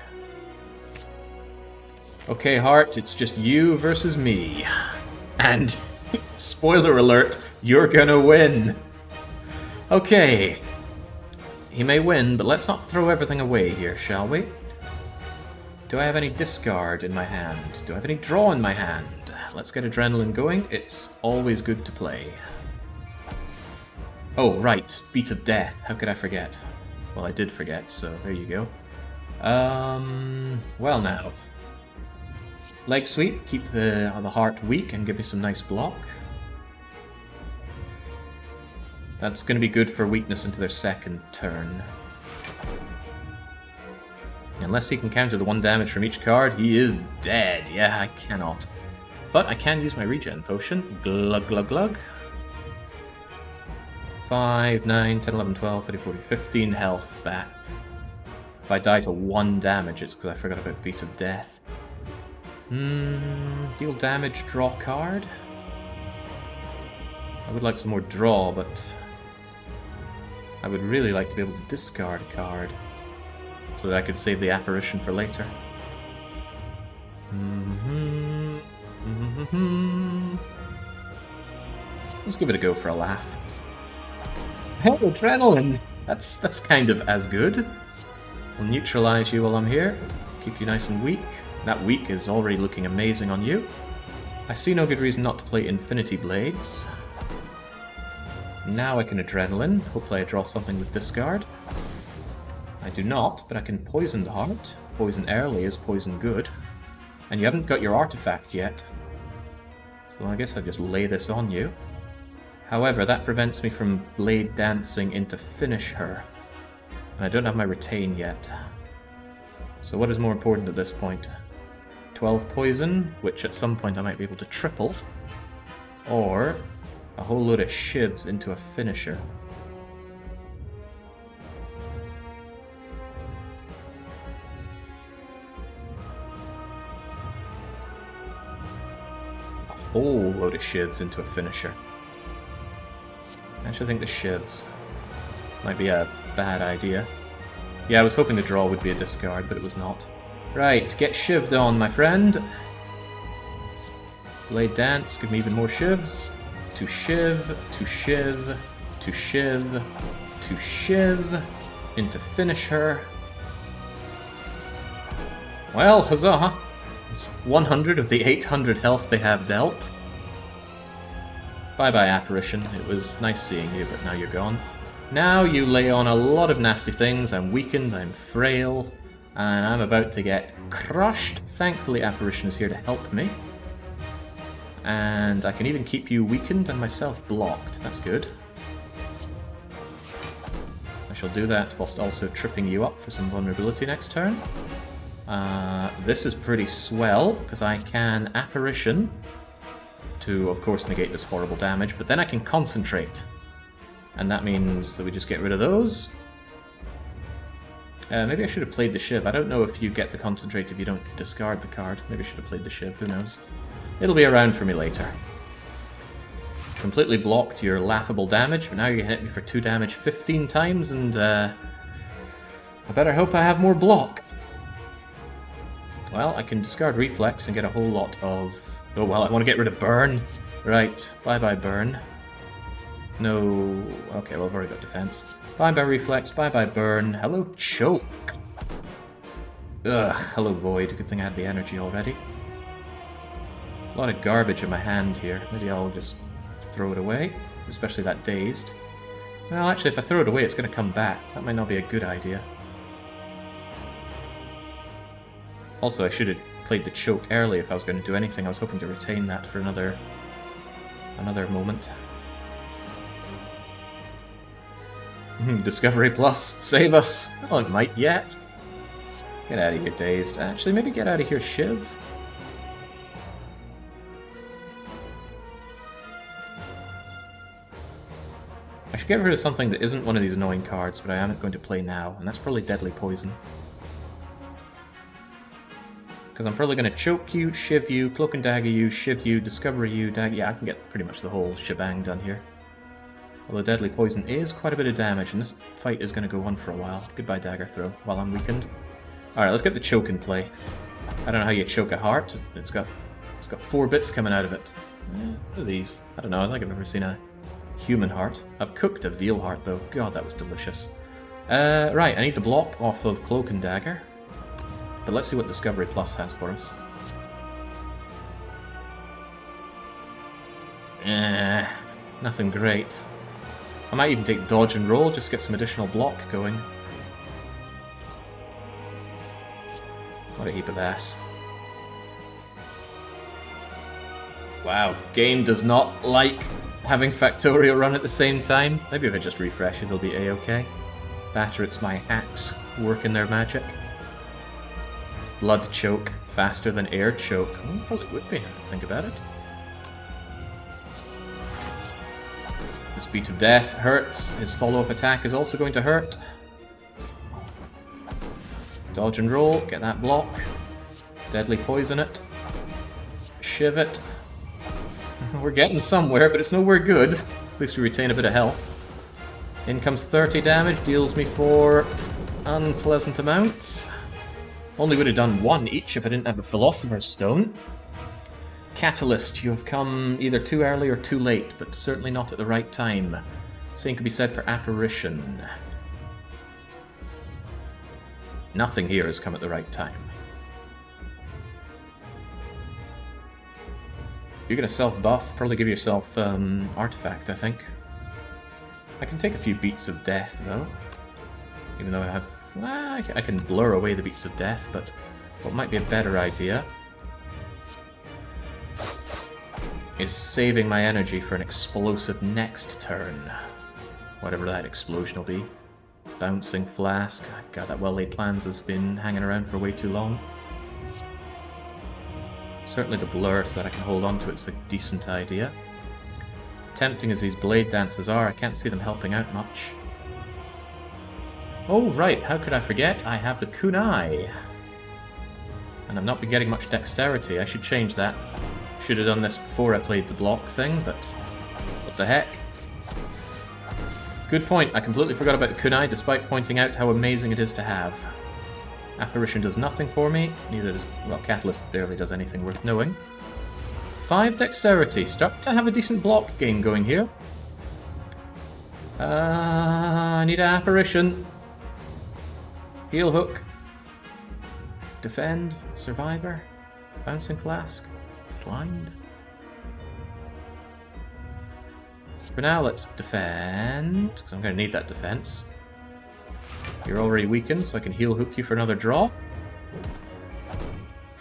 Okay, Heart, it's just you versus me. And, spoiler alert, you're gonna win. Okay. He may win, but let's not throw everything away here, shall we? Do I have any discard in my hand? Do I have any draw in my hand? Let's get Adrenaline going. It's always good to play. Oh, right. Beat of Death. How could I forget? Well, I did forget, so there you go. Well now. Leg Sweep, keep the heart weak and give me some nice block. That's going to be good for weakness into their second turn. Unless he can counter the 1 damage from each card, he is dead. Yeah, I cannot. But I can use my regen potion. Glug, glug, glug. 5, 9, 10, 11, 12, 13, 14, 15 health back. If I die to 1 damage, it's because I forgot about Beat of Death. Deal damage, draw card. I would like some more draw, but I would really like to be able to discard a card so that I could save the apparition for later. Let's give it a go for a laugh. Hey, Adrenaline! That's kind of as good. I'll neutralize you while I'm here. Keep you nice and weak. That weak is already looking amazing on you. I see no good reason not to play Infinity Blades. Now I can Adrenaline. Hopefully I draw something with discard. I do not, but I can Poison the Heart. Poison early is poison good. And you haven't got your artifact yet. So I guess I just lay this on you. However, that prevents me from Blade Dancing into Finish Her. And I don't have my Retain yet. So what is more important at this point? 12 poison, which at some point I might be able to triple. Or a whole load of shivs into a finisher. A whole load of shivs into a finisher. I actually think the shivs might be a bad idea. Yeah, I was hoping the draw would be a discard, but it was not. Right, get shivved on, my friend. Blade Dance, give me even more shivs. To shiv, to shiv, to shiv, to shiv, into Finish Her. Well, huzzah! It's 100 of the 800 health they have dealt. Bye-bye, Apparition. It was nice seeing you, but now you're gone. Now you lay on a lot of nasty things. I'm weakened, I'm frail, and I'm about to get crushed. Thankfully, Apparition is here to help me. And I can even keep you weakened and myself blocked. That's good. I shall do that whilst also tripping you up for some vulnerability next turn. This is pretty swell, because I can Apparition to, of course, negate this horrible damage, but then I can Concentrate. And that means that we just get rid of those. Maybe I should have played the Shiv. I don't know if you get the Concentrate if you don't discard the card. Maybe I should have played the Shiv, who knows. It'll be around for me later. Completely blocked your laughable damage, but now you're going to hit me for 2 damage 15 times, and I better hope I have more block. Well, I can discard Reflex and get a whole lot of... Oh, well, I want to get rid of Burn. Right, bye-bye, Burn. No... Okay, well, I've already got defense. Bye-bye reflex, bye-bye burn. Hello, choke. Ugh, hello void. Good thing I had the energy already. A lot of garbage in my hand here. Maybe I'll just throw it away, especially that dazed. Well, actually, if I throw it away, it's going to come back. That might not be a good idea. Also, I should have played the choke early if I was going to do anything. I was hoping to retain that for another moment. Discovery Plus, save us! Oh, it might yet. Get out of here, dazed. Actually, maybe get out of here, Shiv. I should get rid of something that isn't one of these annoying cards, but I am going to play now, and that's probably Deadly Poison. Because I'm probably going to choke you, shiv you, cloak and dagger you, shiv you, discover you, dagger... Yeah, I can get pretty much the whole shebang done here. Although Deadly Poison is quite a bit of damage, and this fight is going to go on for a while. Goodbye, Dagger Throw, while I'm weakened. Alright, let's get the choke in play. I don't know how you choke a heart. It's got 4 bits coming out of it. What are these? I don't know, I think I've never seen a human heart. I've cooked a veal heart, though. God, that was delicious. Right, I need to block off of Cloak and Dagger. But let's see what Discovery Plus has for us. Nothing great. I might even take Dodge and Roll, just get some additional block going. What a heap of ass. Wow, game does not like having Factorio run at the same time. Maybe if I just refresh it, it'll be a-okay. Batter, it's my hacks working their magic. Blood choke, faster than air choke. Probably would be, I think about it. The Speed of Death hurts. His follow-up attack is also going to hurt. Dodge and roll, get that block. Deadly Poison it. Shiv it. We're getting somewhere, but it's nowhere good. At least we retain a bit of health. In comes 30 damage, deals me 4 unpleasant amounts. Only would have done 1 each if I didn't have a Philosopher's Stone. Catalyst, you have come either too early or too late, but certainly not at the right time. Same could be said for Apparition. Nothing here has come at the right time. You're going to self-buff, probably give yourself Artifact, I think. I can take a few beats of death, though. Even though I have... I can blur away the beats of death, but what might be a better idea is saving my energy for an explosive next turn. Whatever that explosion will be. Bouncing Flask. God, that well-laid plans has been hanging around for way too long. Certainly the blur so that I can hold on to it's a decent idea. Tempting as these blade dances are, I can't see them helping out much. Oh right, how could I forget? I have the kunai. And I've not been getting much dexterity. I should change that. Should have done this before I played the block thing, but what the heck. Good point, I completely forgot about the kunai despite pointing out how amazing it is to have. Apparition does nothing for me, neither does... well, Catalyst barely does anything worth knowing. 5 dexterity, start to have a decent block game going here. I need an Apparition. Heal Hook. Defend. Survivor. Bouncing Flask. Slimed. For now, let's defend, because I'm going to need that defense. You're already weakened, so I can heal hook you for another draw.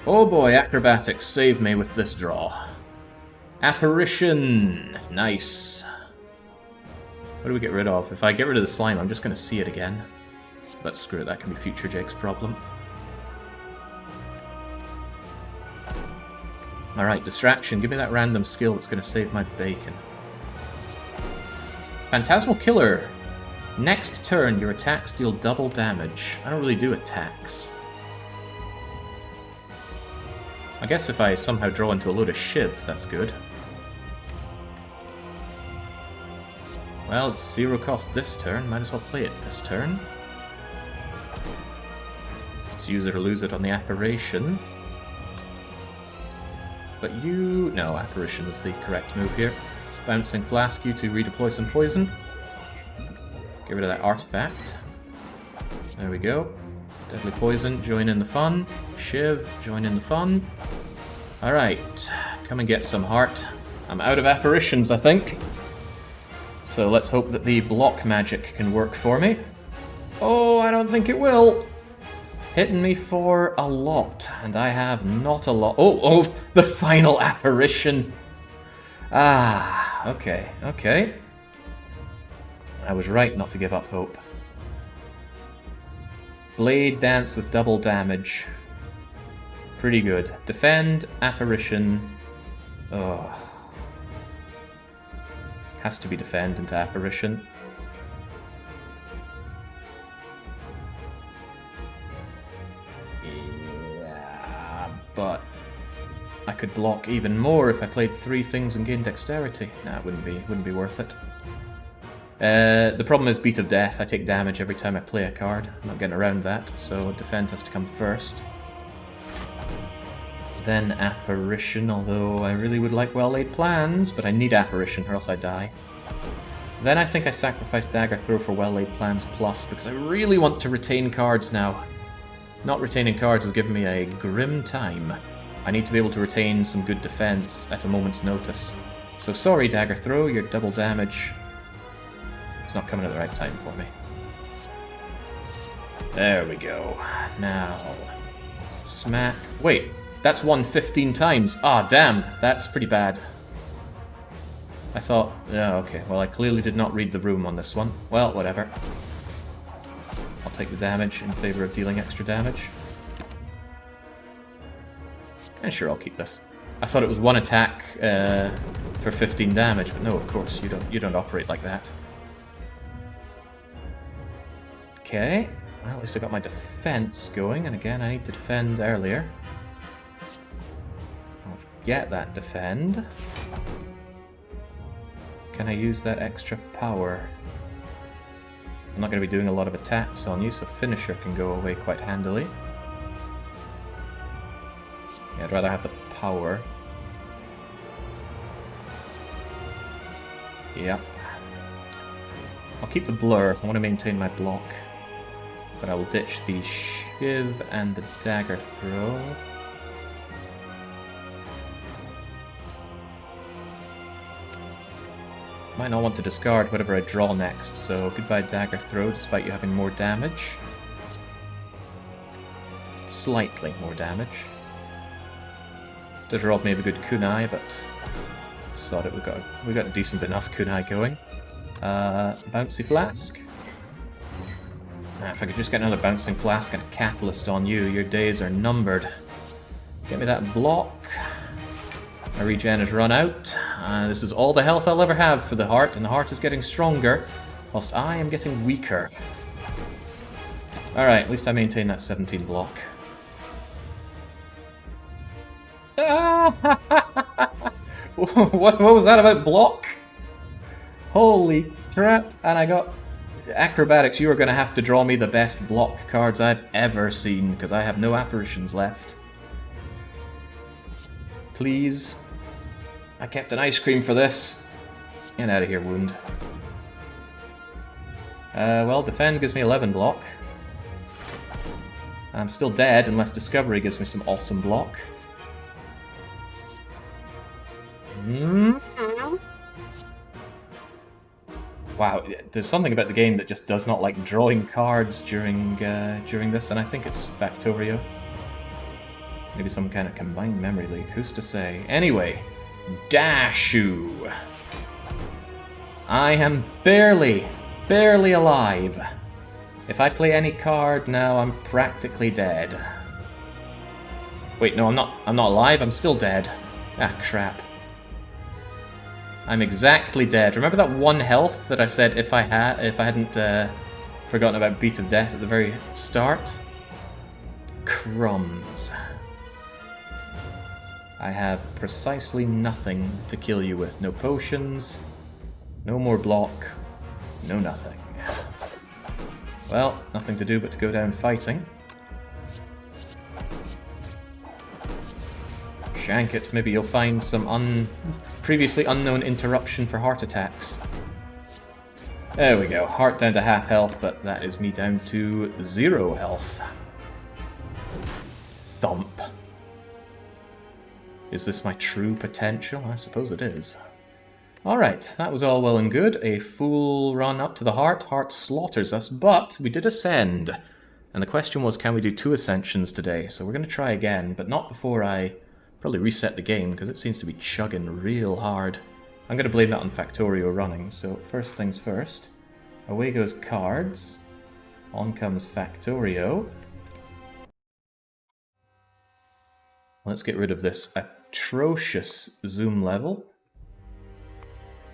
Oh boy, acrobatics, save me with this draw. Apparition! Nice. What do we get rid of? If I get rid of the slime, I'm just going to see it again. But screw it, that can be future Jake's problem. Alright, distraction. Give me that random skill that's going to save my bacon. Phantasmal Killer. Next turn, your attacks deal double damage. I don't really do attacks. I guess if I somehow draw into a load of shivs, that's good. Well, it's 0 cost this turn. Might as well play it this turn. Let's use it or lose it on the Apparition. But you... no, Apparition is the correct move here. Bouncing Flask you to redeploy some poison. Get rid of that artifact. There we go. Deadly Poison, join in the fun. Shiv, join in the fun. Alright, come and get some heart. I'm out of apparitions, I think. So let's hope that the block magic can work for me. Oh, I don't think it will. Hitting me for a lot, and I have not a lot. Oh, the final apparition. Ah, okay, okay. I was right not to give up hope. Blade Dance with double damage. Pretty good. Defend, apparition. Oh. Has to be defend into apparition. Yeah, but I could block even more if I played 3 things and gained dexterity. Nah, it wouldn't be worth it. The problem is Beat of Death. I take damage every time I play a card. I'm not getting around that, so defend has to come first. Then Apparition, although I really would like Well-Laid Plans, but I need Apparition or else I die. Then I think I sacrifice Dagger Throw for Well-Laid Plans Plus, because I really want to retain cards now. Not retaining cards has given me a grim time. I need to be able to retain some good defense at a moment's notice. So sorry, Dagger Throw, your double damage. It's not coming at the right time for me. There we go. Now, smack. Wait, that's won 15 times. Ah, damn, that's pretty bad. I thought, yeah, okay, well, I clearly did not read the room on this one. Well, whatever. I'll take the damage in favor of dealing extra damage. And sure, I'll keep this. I thought it was 1 attack for 15 damage, but no, of course, you don't operate like that. Okay, well, at least I got my defense going, and again, I need to defend earlier. Let's get that defend. Can I use that extra power? I'm not going to be doing a lot of attacks on you, so Finisher can go away quite handily. Yeah, I'd rather have the power. Yep. I'll keep the Blur. I want to maintain my block. But I will ditch the Shiv and the Dagger Throw. Might not want to discard whatever I draw next, so goodbye Dagger Throw, despite you having more damage. Slightly more damage. Does rob me of a good kunai, but sod it, we got a decent enough kunai going. Bouncy Flask. If I could just get another Bouncing Flask and a Catalyst on you, your days are numbered. Get me that block. My regen has run out. This is all the health I'll ever have for the heart, and the heart is getting stronger, whilst I am getting weaker. Alright, at least I maintain that 17 block. What was that about block? Holy crap, and I got... Acrobatics, you are going to have to draw me the best block cards I've ever seen, because I have no apparitions left. Please. I kept an ice cream for this. Get out of here, wound. Well, defend gives me 11 block. I'm still dead unless discovery gives me some awesome block. Wow, there's something about the game that just does not like drawing cards during this, and I think it's Factorio. Maybe some kind of combined memory leak, who's to say? Anyway, Dashu! I am barely alive. If I play any card now, I'm practically dead. Wait, no, I'm not alive, I'm still dead. Ah, crap. I'm exactly dead. Remember that 1 health that I said if I hadn't forgotten about Beat of Death at the very start? Crumbs. I have precisely nothing to kill you with. No potions, no more block, no nothing. Well, nothing to do but to go down fighting. Shank it, maybe you'll find some Previously unknown interruption for heart attacks. There we go. Heart down to half health, but that is me down to 0 health. Thump. Is this my true potential? I suppose it is. Alright, that was all well and good. A full run up to the heart. Heart slaughters us, but we did ascend. And the question was, can we do 2 ascensions today? So we're going to try again, but not before I probably reset the game, because it seems to be chugging real hard. I'm going to blame that on Factorio running, so first things first. Away goes cards. On comes Factorio. Let's get rid of this atrocious zoom level.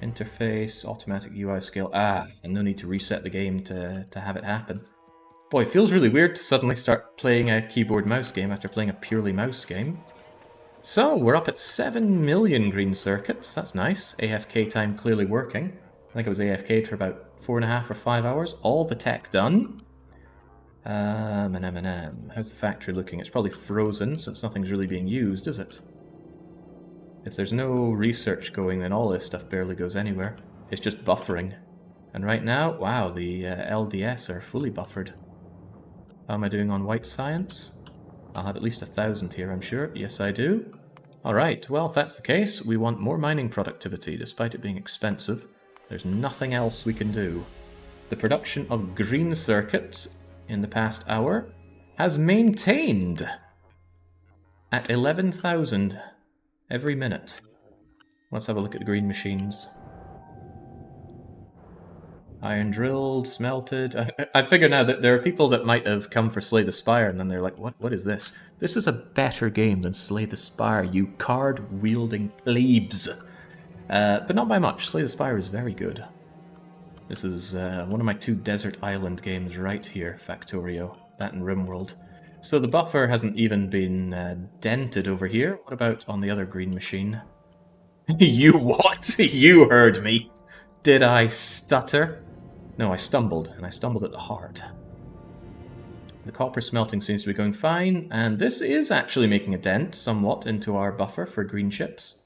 Interface, automatic UI scale. And no need to reset the game to have it happen. Boy, it feels really weird to suddenly start playing a keyboard-mouse game after playing a purely mouse game. So, we're up at 7 million green circuits. That's nice. AFK time clearly working. I think I was AFK'd for about 4.5 or 5 hours. All the tech done. How's the factory looking? It's probably frozen, since nothing's really being used, is it? If there's no research going, then all this stuff barely goes anywhere. It's just buffering. And right now, wow, the LDS are fully buffered. How am I doing on white science? I'll have at least 1,000 here, I'm sure. Yes, I do. Alright, well, if that's the case, we want more mining productivity, despite it being expensive. There's nothing else we can do. The production of green circuits in the past hour has maintained at 11,000 every minute. Let's have a look at the green machines. Iron drilled, smelted. I figure now that there are people that might have come for Slay the Spire and then they're like, what is this? This is a better game than Slay the Spire, you card-wielding plebes. But not by much. Slay the Spire is very good. This is one of my 2 desert island games right here, Factorio. That and RimWorld. So the buffer hasn't even been dented over here. What about on the other green machine? You what? You heard me. Did I stutter? No, I stumbled, and I stumbled at the heart. The copper smelting seems to be going fine, and this is actually making a dent somewhat into our buffer for green chips.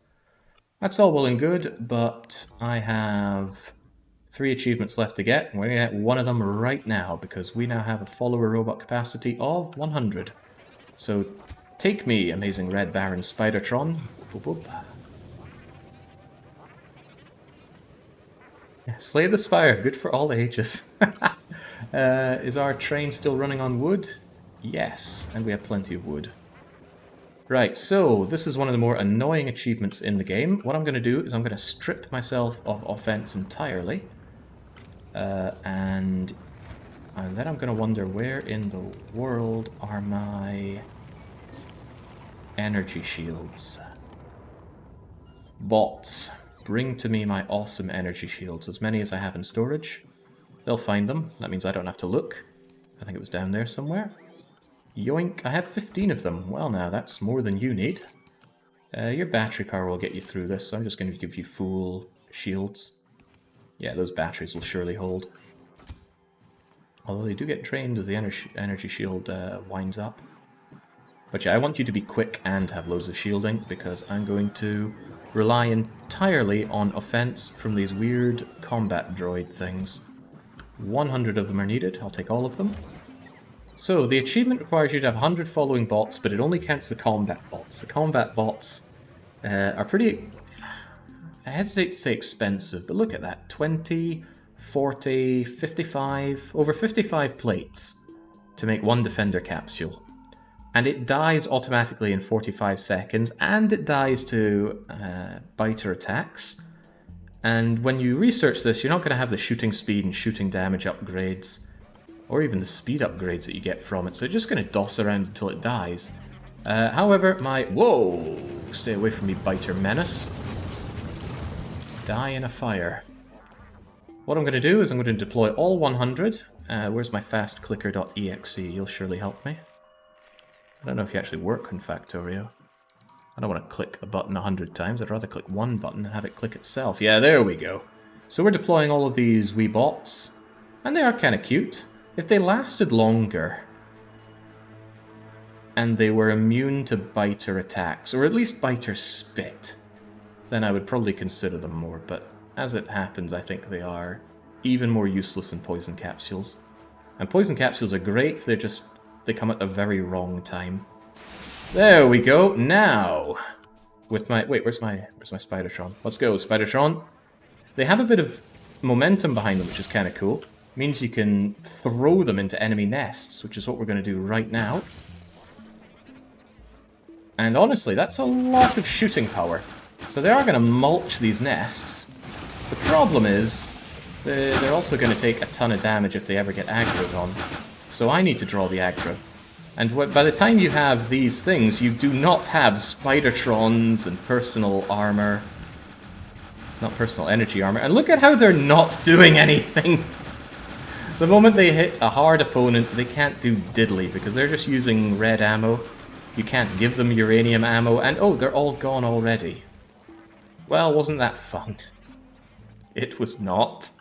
That's all well and good, but I have 3 achievements left to get, and we're going to get one of them right now, because we now have a follower robot capacity of 100. So, take me, amazing Red Baron Spidertron. Boop, boop. Slay the Spire, good for all ages. Is our train still running on wood? Yes, and we have plenty of wood. Right, so this is one of the more annoying achievements in the game. What I'm going to do is I'm going to strip myself of offense entirely. And then I'm going to wonder where in the world are my energy shields. Bots. Bring to me my awesome energy shields, as many as I have in storage. They'll find them. That means I don't have to look. I think it was down there somewhere. Yoink, I have 15 of them. Well now, that's more than you need. Your battery power will get you through this, so I'm just going to give you full shields. Yeah, those batteries will surely hold. Although they do get drained as the energy shield winds up. But yeah, I want you to be quick and have loads of shielding, because I'm going to rely entirely on offense from these weird combat droid things. 100 of them are needed. I'll take all of them. So, the achievement requires you to have 100 following bots, but it only counts the combat bots. The combat bots are pretty... I hesitate to say expensive, but look at that. 20, 40, 55... Over 55 plates to make 1 Defender capsule. And it dies automatically in 45 seconds, and it dies to biter attacks. And when you research this, you're not going to have the shooting speed and shooting damage upgrades, or even the speed upgrades that you get from it, so you're just going to doss around until it dies. However, my... Whoa! Stay away from me, biter menace. Die in a fire. What I'm going to do is I'm going to deploy all 100. Where's my fastclicker.exe? You'll surely help me. I don't know if you actually work on Factorio. I don't want to click a button 100 times. I'd rather click one button and have it click itself. Yeah, there we go. So we're deploying all of these wee bots. And they are kind of cute. If they lasted longer, and they were immune to biter attacks, or at least biter spit, then I would probably consider them more, but as it happens, I think they are even more useless than poison capsules. And poison capsules are great, they come at the very wrong time. There we go, now! With my... Wait, where's my Spidertron? Let's go, Spidertron! They have a bit of momentum behind them, which is kind of cool. It means you can throw them into enemy nests, which is what we're going to do right now. And honestly, that's a lot of shooting power. So they are going to mulch these nests. The problem is, they're also going to take a ton of damage if they ever get aggroed on. So I need to draw the aggro. And by the time you have these things, you do not have Spidertrons and personal armor. Not personal energy armor. And look at how they're not doing anything! The moment they hit a hard opponent, they can't do diddly, because they're just using red ammo. You can't give them uranium ammo, and oh, they're all gone already. Well, wasn't that fun? It was not.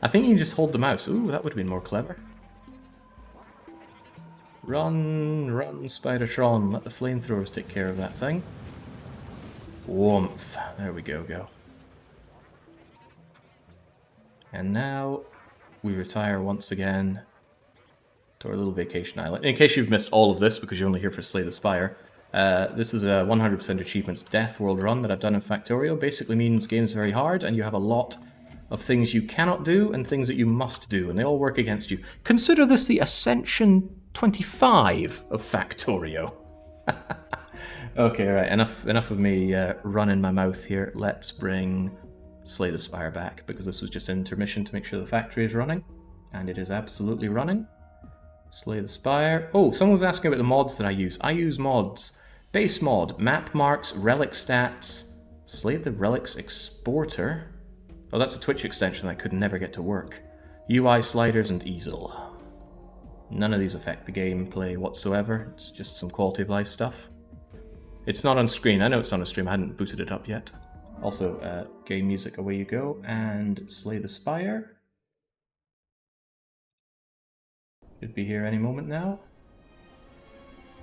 I think you can just hold the mouse. Ooh, that would have been more clever. Run, run, Spidertron. Let the flamethrowers take care of that thing. Warmth. There we go. And now we retire once again to our little vacation island. In case you've missed all of this because you're only here for Slay the Spire, this is a 100% achievements Deathworld run that I've done in Factorio. Basically means game's very hard and you have a lot of things you cannot do and things that you must do, and they all work against you. Consider this the Ascension 25 of Factorio. Okay, right, enough of me running my mouth here. Let's bring Slay the Spire back, because this was just an intermission to make sure the factory is running, and it is absolutely running. Slay the Spire. Oh, someone was asking about the mods that I use. I use mods. Base mod, map marks, relic stats, Slay the Relics Exporter. Oh, that's a Twitch extension I could never get to work. UI sliders and easel. None of these affect the gameplay whatsoever. It's just some quality of life stuff. It's not on screen. I know it's on a stream. I hadn't booted it up yet. Also, game music, away you go. And Slay the Spire. Should be here any moment now.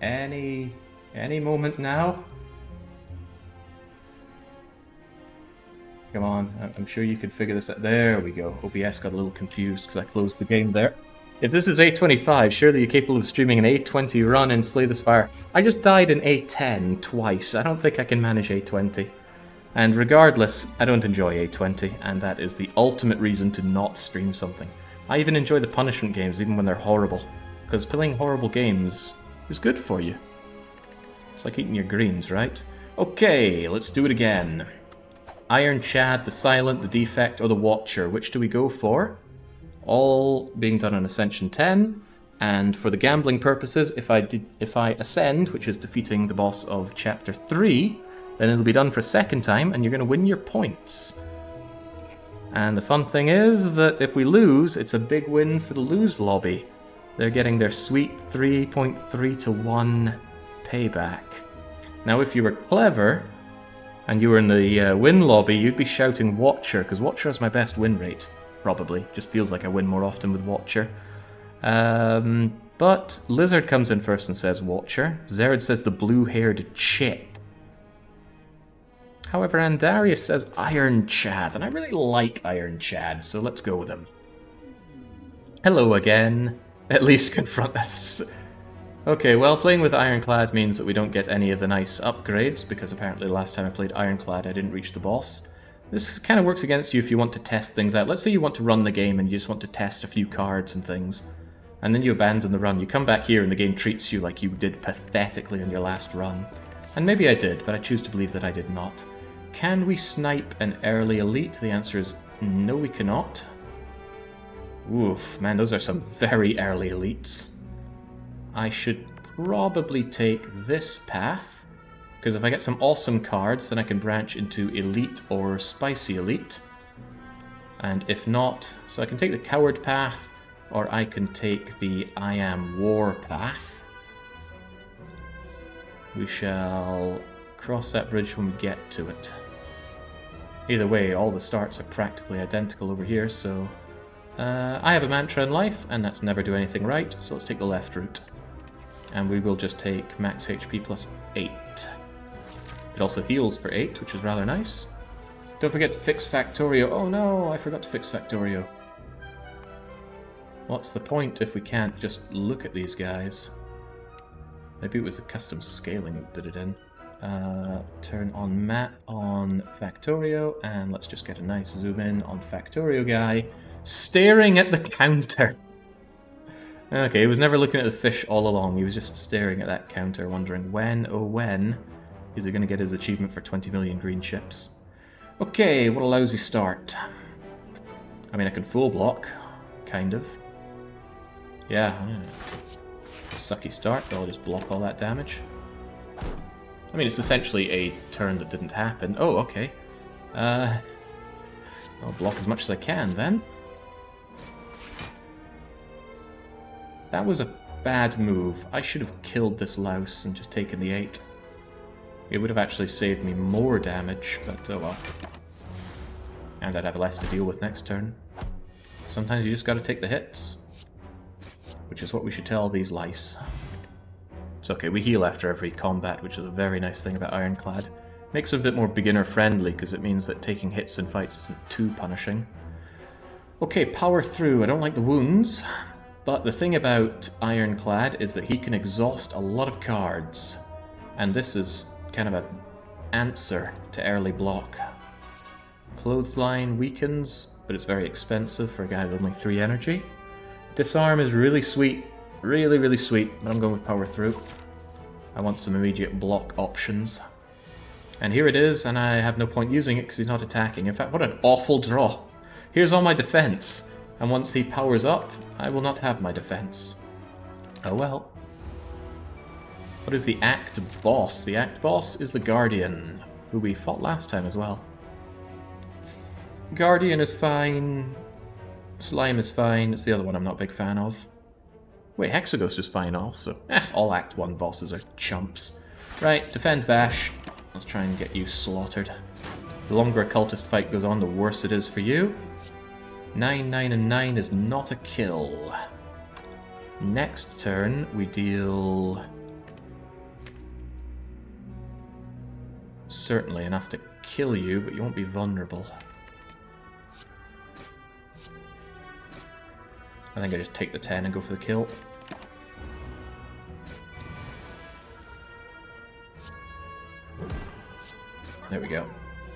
Any moment now. Come on, I'm sure you could figure this out. There we go. OBS got a little confused because I closed the game there. If this is A25, surely you're capable of streaming an A20 run in Slay the Spire. I just died in A10 twice. I don't think I can manage A20. And regardless, I don't enjoy A20, and that is the ultimate reason to not stream something. I even enjoy the punishment games, even when they're horrible. Because playing horrible games is good for you. It's like eating your greens, right? Okay, let's do it again. Iron Chad, the Silent, the Defect, or the Watcher. Which do we go for? All being done on Ascension 10. And for the gambling purposes, if I ascend, which is defeating the boss of Chapter 3, then it'll be done for a second time, and you're going to win your points. And the fun thing is that if we lose, it's a big win for the lose lobby. They're getting their sweet 3.3 to 1 payback. Now, if you were clever, and you were in the win lobby, you'd be shouting Watcher, because Watcher has my best win rate, probably. Just feels like I win more often with Watcher. But Lizard comes in first and says Watcher. Zerd says the blue-haired chip. However, Andarius says Iron Chad, and I really like Iron Chad, so let's go with him. Hello again. At least confront us. Okay, well, playing with Ironclad means that we don't get any of the nice upgrades, because apparently the last time I played Ironclad I didn't reach the boss. This kind of works against you if you want to test things out. Let's say you want to run the game and you just want to test a few cards and things, and then you abandon the run. You come back here and the game treats you like you did pathetically on your last run. And maybe I did, but I choose to believe that I did not. Can we snipe an early elite? The answer is no, we cannot. Oof, man, those are some very early elites. I should probably take this path, because if I get some awesome cards, then I can branch into elite or spicy elite. And if not, so I can take the coward path, or I can take the I am war path. We shall cross that bridge when we get to it. Either way, all the starts are practically identical over here, so... I have a mantra in life, and that's never do anything right, so let's take the left route. And we will just take max HP plus 8. It also heals for 8, which is rather nice. Don't forget to fix Factorio. Oh no, I forgot to fix Factorio. What's the point if we can't just look at these guys? Maybe it was the custom scaling that did it in. Turn on map on Factorio, and let's just get a nice zoom in on Factorio guy, staring at the counter. Okay, he was never looking at the fish all along, he was just staring at that counter, wondering when, oh when, is he going to get his achievement for 20 million green chips. Okay, what a lousy start. I mean, I can full block, kind of. Yeah. Sucky start, but I'll just block all that damage. I mean, it's essentially a turn that didn't happen. Oh, okay. I'll block as much as I can, then. That was a bad move. I should have killed this louse and just taken the 8. It would have actually saved me more damage, but oh well. And I'd have less to deal with next turn. Sometimes you just gotta take the hits. Which is what we should tell these lice. It's okay, we heal after every combat, which is a very nice thing about Ironclad. Makes it a bit more beginner-friendly, because it means that taking hits in fights isn't too punishing. Okay, power through. I don't like the wounds, but the thing about Ironclad is that he can exhaust a lot of cards. And this is kind of an answer to early block. Clothesline weakens, but it's very expensive for a guy with only 3 energy. Disarm is really sweet, really sweet, but I'm going with power through. I want some immediate block options. And here it is, and I have no point using it because he's not attacking. In fact, what an awful draw. Here's all my defense, and once he powers up, I will not have my defense. Oh well. What is the Act Boss? The Act Boss is the Guardian, who we fought last time as well. Guardian is fine. Slime is fine. It's the other one I'm not a big fan of. Wait, Hexaghost is fine also. All Act 1 bosses are chumps. Right, defend bash. Let's try and get you slaughtered. The longer a cultist fight goes on, the worse it is for you. 9, 9, and 9 is not a kill. Next turn, we deal... certainly enough to kill you, but you won't be vulnerable. I think I just take the 10 and go for the kill. There we go.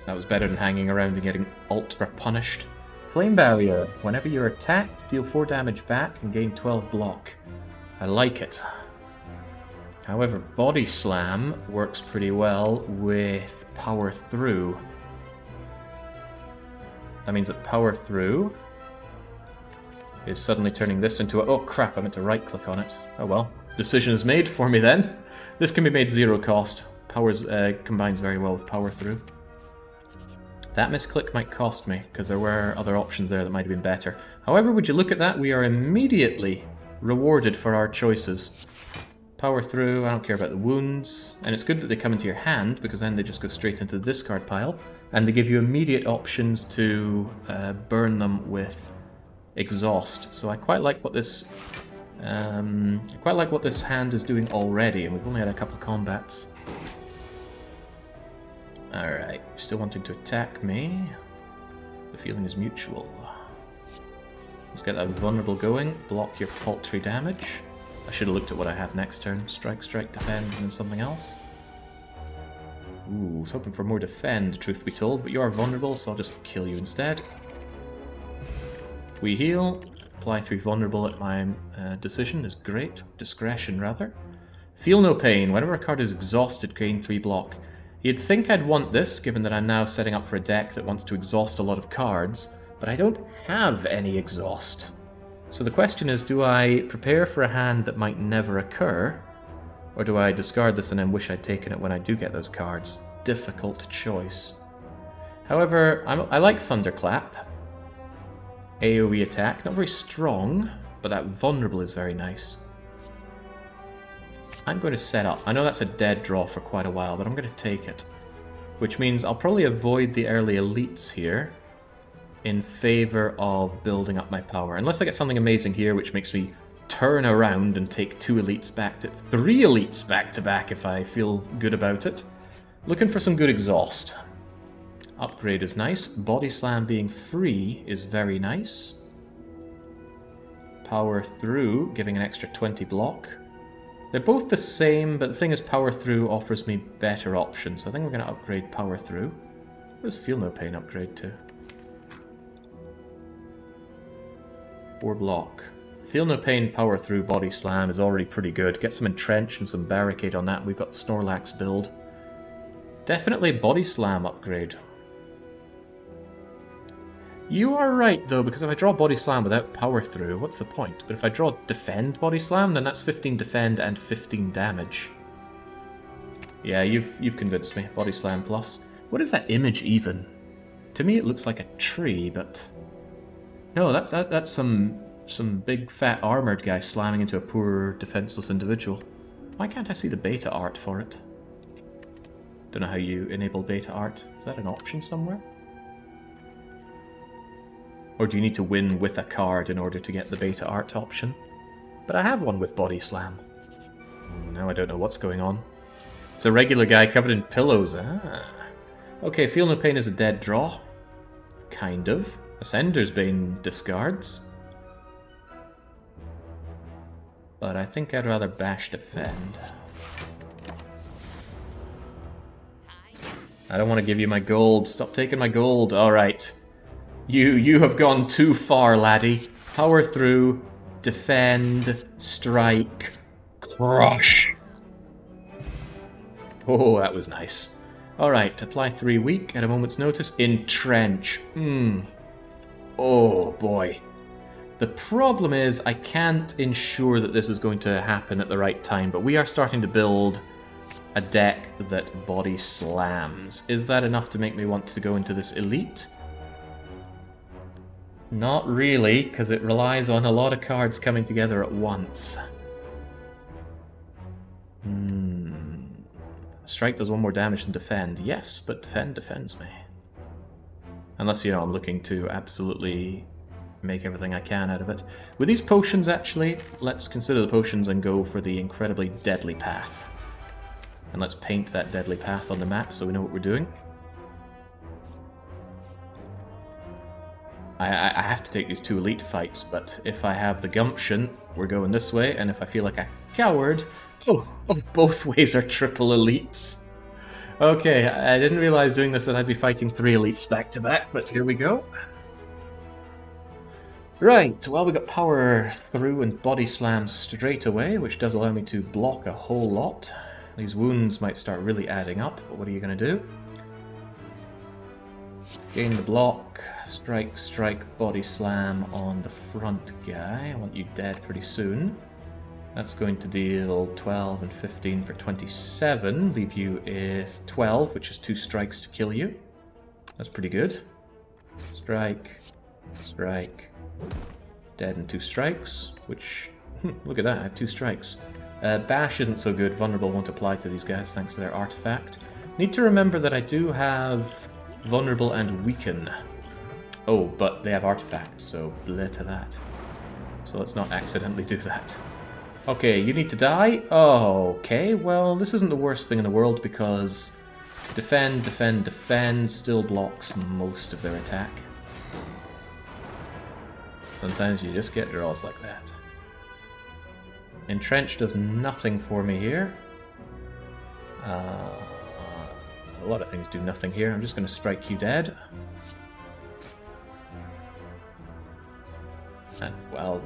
That was better than hanging around and getting ultra punished. Flame Barrier. Whenever you're attacked, deal 4 damage back and gain 12 block. I like it. However, Body Slam works pretty well with Power Through. That means that Power Through is suddenly turning this into a... oh crap, I meant to right-click on it. Oh well. Decision is made for me then. This can be made 0 cost. Powers combines very well with Power Through. That misclick might cost me, because there were other options there that might have been better. However, would you look at that, we are immediately rewarded for our choices. Power Through, I don't care about the wounds, and it's good that they come into your hand, because then they just go straight into the discard pile, and they give you immediate options to burn them with Exhaust. So I quite like what this hand is doing already, and we've only had a couple combats. Alright, still wanting to attack me. The feeling is mutual. Let's get that vulnerable going. Block your paltry damage. I should have looked at what I have next turn. Strike, strike, defend, and then something else. Ooh, I was hoping for more defend, truth be told, but you are vulnerable, so I'll just kill you instead. We heal. Apply 3 vulnerable at my decision is great. Discretion, rather. Feel no pain. Whenever a card is exhausted, gain 3 block. You'd think I'd want this, given that I'm now setting up for a deck that wants to exhaust a lot of cards, but I don't have any exhaust. So the question is, do I prepare for a hand that might never occur, or do I discard this and then wish I'd taken it when I do get those cards? Difficult choice. However, I like Thunderclap. AoE attack, not very strong, but that vulnerable is very nice. I'm going to set up. I know that's a dead draw for quite a while, but I'm going to take it. Which means I'll probably avoid the early elites here in favor of building up my power. Unless I get something amazing here, which makes me turn around and take 2 elites back to... 3 elites back to back if I feel good about it. Looking for some good exhaust. Upgrade is nice. Body slam being free is very nice. Power through, giving an extra 20 block. They're both the same, but the thing is power through offers me better options. I think we're going to upgrade power through. What does feel no pain upgrade to? 4 block. Feel no pain, power through, body slam is already pretty good. Get some entrench and some barricade on that. We've got the Snorlax build. Definitely body slam upgrade. You are right, though, because if I draw body slam without power through, what's the point? But if I draw defend body slam, then that's 15 defend and 15 damage. Yeah, you've convinced me. Body slam plus. What is that image even? To me, it looks like a tree, but no, that's some big fat armored guy slamming into a poor defenseless individual. Why can't I see the beta art for it? Don't know how you enable beta art. Is that an option somewhere? Or do you need to win with a card in order to get the beta art option? But I have one with body slam. Now I don't know what's going on. It's a regular guy covered in pillows. Ah. Okay, feel no pain is a dead draw. Kind of. Ascender's Bane discards. But I think I'd rather bash defend. I don't want to give you my gold. Stop taking my gold. Alright. You have gone too far, laddie. Power through, defend, strike, crush. Oh, that was nice. Alright, apply 3 weak at a moment's notice. Entrench. Oh, boy. The problem is I can't ensure that this is going to happen at the right time, but we are starting to build a deck that body slams. Is that enough to make me want to go into this elite? Not really, because it relies on a lot of cards coming together at once. Strike does 1 more damage than defend. Yes, but defend defends me. Unless, you know, I'm looking to absolutely make everything I can out of it. With these potions, actually, let's consider the potions and go for the incredibly deadly path. And let's paint that deadly path on the map so we know what we're doing. I have to take these 2 elite fights, but if I have the gumption, we're going this way, and if I feel like a coward... Oh, both ways are triple elites. Okay, I didn't realize doing this that I'd be fighting 3 elites back to back, but here we go. Right, well, we got power through and body slam straight away, which does allow me to block a whole lot. These wounds might start really adding up, but what are you going to do? Gain the block, strike, strike, body slam on the front guy. I want you dead pretty soon. That's going to deal 12 and 15 for 27, leave you with 12, which is 2 strikes to kill you. That's pretty good. Strike, strike, dead and 2 strikes, which, look at that, I have 2 strikes. Bash isn't so good, vulnerable won't apply to these guys thanks to their artifact. Need to remember that I do have vulnerable and weaken. Oh, but they have artifacts, so bleh to that. So let's not accidentally do that. Okay, you need to die? Oh, okay, well, this isn't the worst thing in the world because defend, defend, defend still blocks most of their attack. Sometimes you just get draws like that. Entrench does nothing for me here. A lot of things do nothing here. I'm just going to strike you dead. And, well,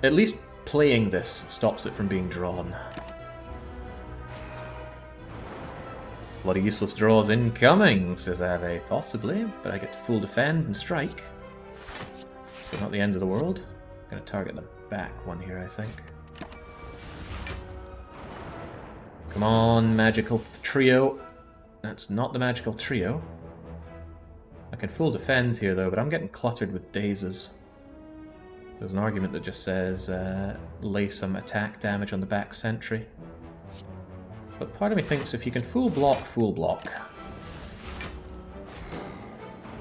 at least playing this stops it from being drawn. A lot of useless draws incoming, says Ave. Possibly, but I get to full defend and strike. So not the end of the world. I'm going to target the back one here, I think. Come on, magical trio. That's not the magical trio. I can full defend here, though, but I'm getting cluttered with dazes. There's an argument that just says, lay some attack damage on the back sentry. But part of me thinks if you can full block, full block.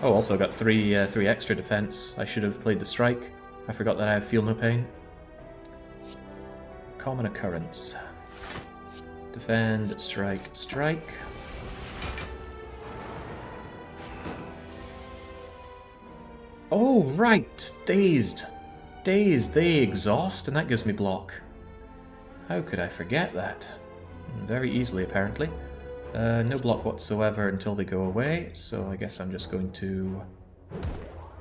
Oh, also got three extra defense. I should have played the strike. I forgot that I have feel no pain. Common occurrence. Defend, strike, strike. Oh, right! Dazed. Dazed, they exhaust, and that gives me block. How could I forget that? Very easily, apparently. No block whatsoever until they go away, so I guess I'm just going to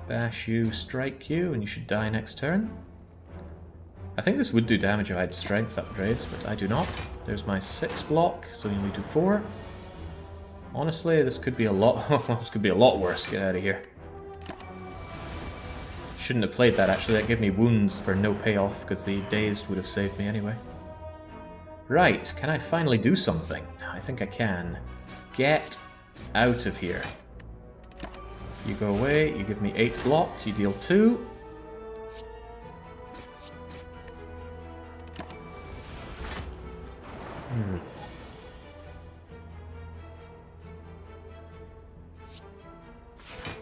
bash you, strike you, and you should die next turn. I think this would do damage if I had strength upgrades, but I do not. There's my 6 block, so we only do 4. Honestly, this could be a lot. This could be a lot worse. Get out of here. Shouldn't have played that, actually. That gave me wounds for no payoff, because the dazed would have saved me anyway. Right, can I finally do something? I think I can. Get out of here. You go away, you give me 8 block, you deal 2.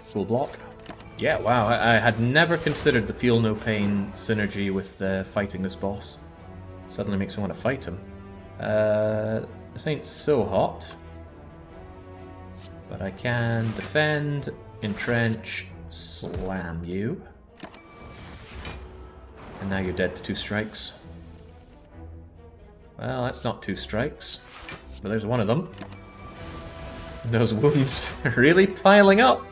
Full block. Yeah, wow, I had never considered the feel no pain synergy with fighting this boss. Suddenly makes me want to fight him. This ain't so hot. But I can defend, entrench, slam you. And now you're dead to 2 strikes. Well, that's not 2 strikes. But there's one of them. Those wounds are really piling up.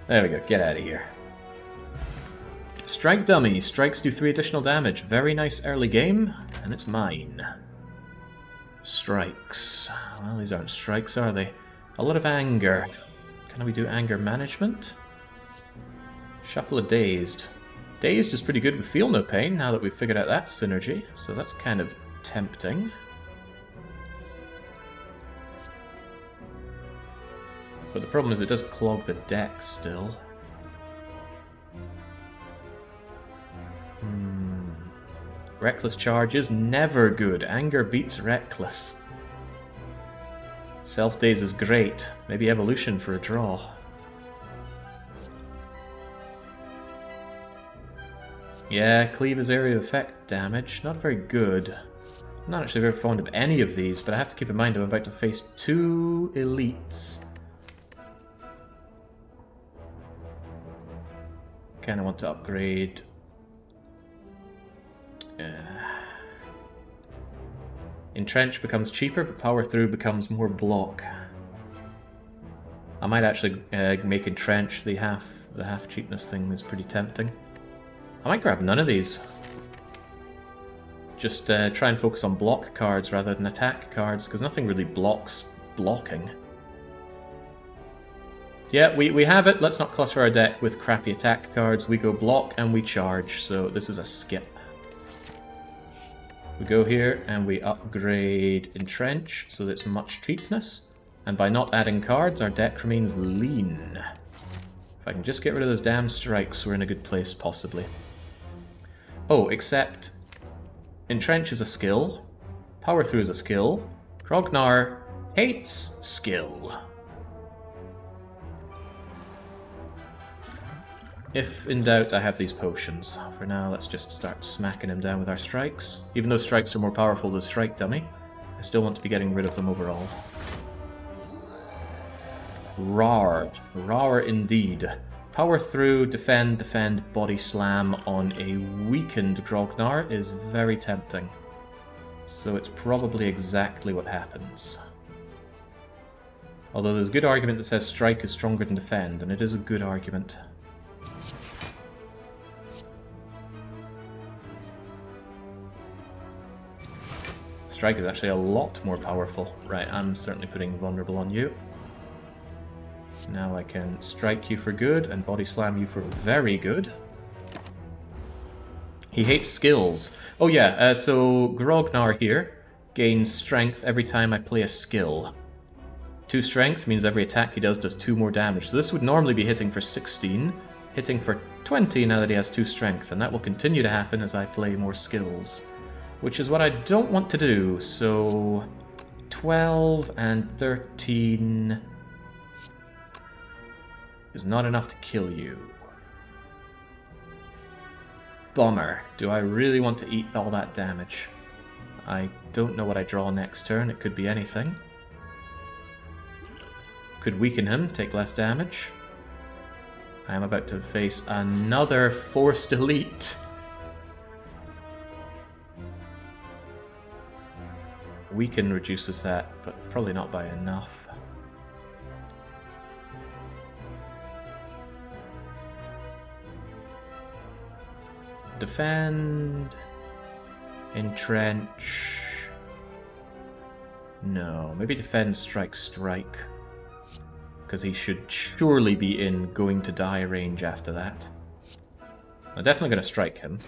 There we go, get out of here. Strike dummy. Strikes do 3 additional damage. Very nice early game, and it's mine. Strikes. Well, these aren't strikes, are they? A lot of anger. Can we do anger management? Shuffle a dazed. Dazed is pretty good with feel no pain now that we've figured out that synergy, so that's kind of tempting. But the problem is it does clog the deck still. Reckless charge is never good. Anger beats reckless. Self-daze is great. Maybe evolution for a draw. Yeah, cleave is area of effect damage. Not very good. I'm not actually very fond of any of these, but I have to keep in mind I'm about to face 2 elites. Kind of want to upgrade. Entrench becomes cheaper, but power through becomes more block. I might actually make entrench the half cheapness thing is pretty tempting. I might grab none of these. Just try and focus on block cards rather than attack cards, because nothing really blocks blocking. Yeah, we have it. Let's not clutter our deck with crappy attack cards. We go block and we charge, so this is a skip. We go here and we upgrade Entrench, so that it's much cheapness. And by not adding cards, our deck remains lean. If I can just get rid of those damn strikes, we're in a good place, possibly. Oh, except Entrench is a skill. Power Through is a skill. Krognar hates skill. If in doubt, I have these potions. For now, let's just start smacking him down with our strikes. Even though strikes are more powerful than strike dummy, I still want to be getting rid of them overall. Rar. Rar indeed. Power Through, defend, body slam on a weakened Grognar is very tempting. So it's probably exactly what happens. Although there's a good argument that says strike is stronger than defend, and it is a good argument. Strike is actually a lot more powerful. Right, I'm certainly putting vulnerable on you. Now I can strike you for good and body slam you for very good. He hates skills. Oh yeah, so Grognar here gains strength every time I play a skill. 2 strength means every attack he does 2 more damage. So this would normally be hitting for 16, hitting for 20 now that he has 2 strength, and that will continue to happen as I play more skills. Which is what I don't want to do, so 12 and 13 is not enough to kill you. Bummer. Do I really want to eat all that damage? I don't know what I draw next turn, it could be anything. Could weaken him, take less damage. I am about to face another forced elite. Weaken reduces that, but probably not by enough. Defend. Entrench. No, maybe defend, strike, strike. Because he should surely be in going to die range after that. I'm definitely going to strike him.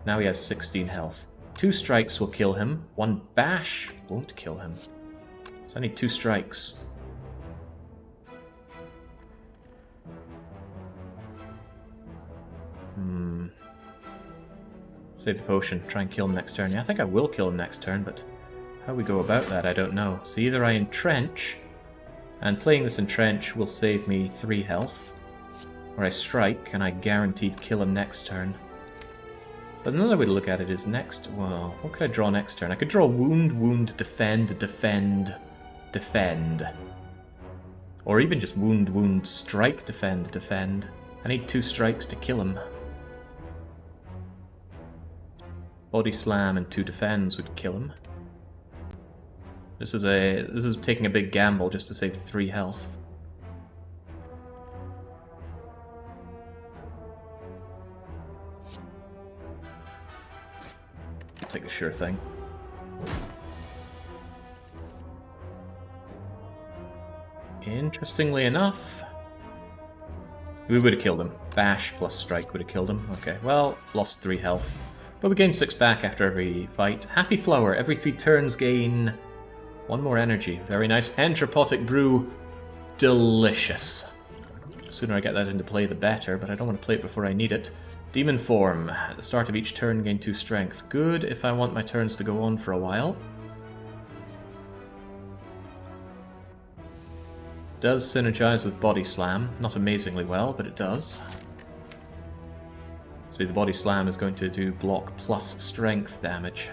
Now he has 16 health. 2 strikes will kill him. 1 bash won't kill him. So I need 2 strikes. Save the potion. Try and kill him next turn. Yeah, I think I will kill him next turn, but how we go about that, I don't know. So either I entrench, and playing this entrench will save me 3 health, or I strike, and I guaranteed kill him next turn. But another way to look at it is next... Well, what could I draw next turn? I could draw wound, wound, defend, defend, defend. Or even just wound, wound, strike, defend, defend. I need 2 strikes to kill him. Body slam and 2 defends would kill him. This is taking a big gamble just to save 3 health. Take the sure thing. Interestingly enough, we would have killed him. Bash plus strike would have killed him. Okay, well, lost 3 health. But we gain 6 back after every fight. Happy Flower, every 3 turns gain 1 more energy. Very nice. Entropotic Brew, delicious. The sooner I get that into play, the better, but I don't want to play it before I need it. Demon Form, at the start of each turn gain 2 strength. Good if I want my turns to go on for a while. Does synergize with Body Slam. Not amazingly well, but it does. See, the Body Slam is going to do block plus strength damage.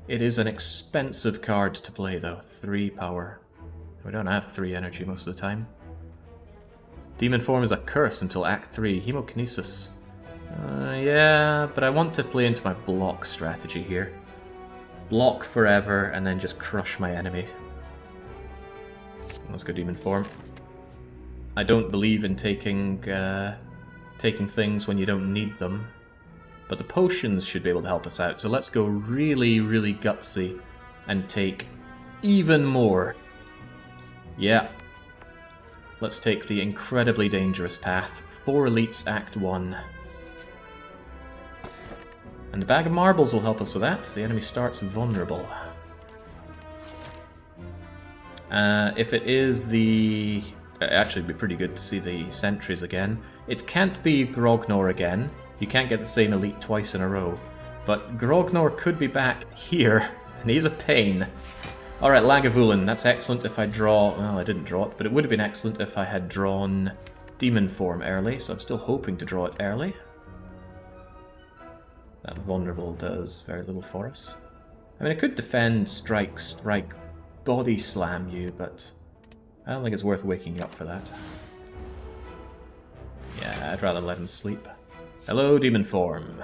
It is an expensive card to play, though. 3 power. We don't have 3 energy most of the time. Demon Form is a curse until Act 3. Hemokinesis. Yeah, but I want to play into my block strategy here. Block forever, and then just crush my enemy. Let's go Demon Form. I don't believe in taking things when you don't need them. But the potions should be able to help us out, so let's go really, really gutsy and take even more. Yeah. Let's take the incredibly dangerous path. 4 elites, Act 1. And the bag of marbles will help us with that. The enemy starts vulnerable. If it is the... Actually, it'd be pretty good to see the sentries again. It can't be Grognor again. You can't get the same elite twice in a row. But Grognor could be back here, and he's a pain. Alright, Lagavulin, that's excellent if I draw... Well, I didn't draw it, but it would have been excellent if I had drawn Demon Form early, so I'm still hoping to draw it early. That vulnerable does very little for us. I mean, I could defend, strike, strike, body slam you, but I don't think it's worth waking you up for that. Yeah, I'd rather let him sleep. Hello, Demon Form.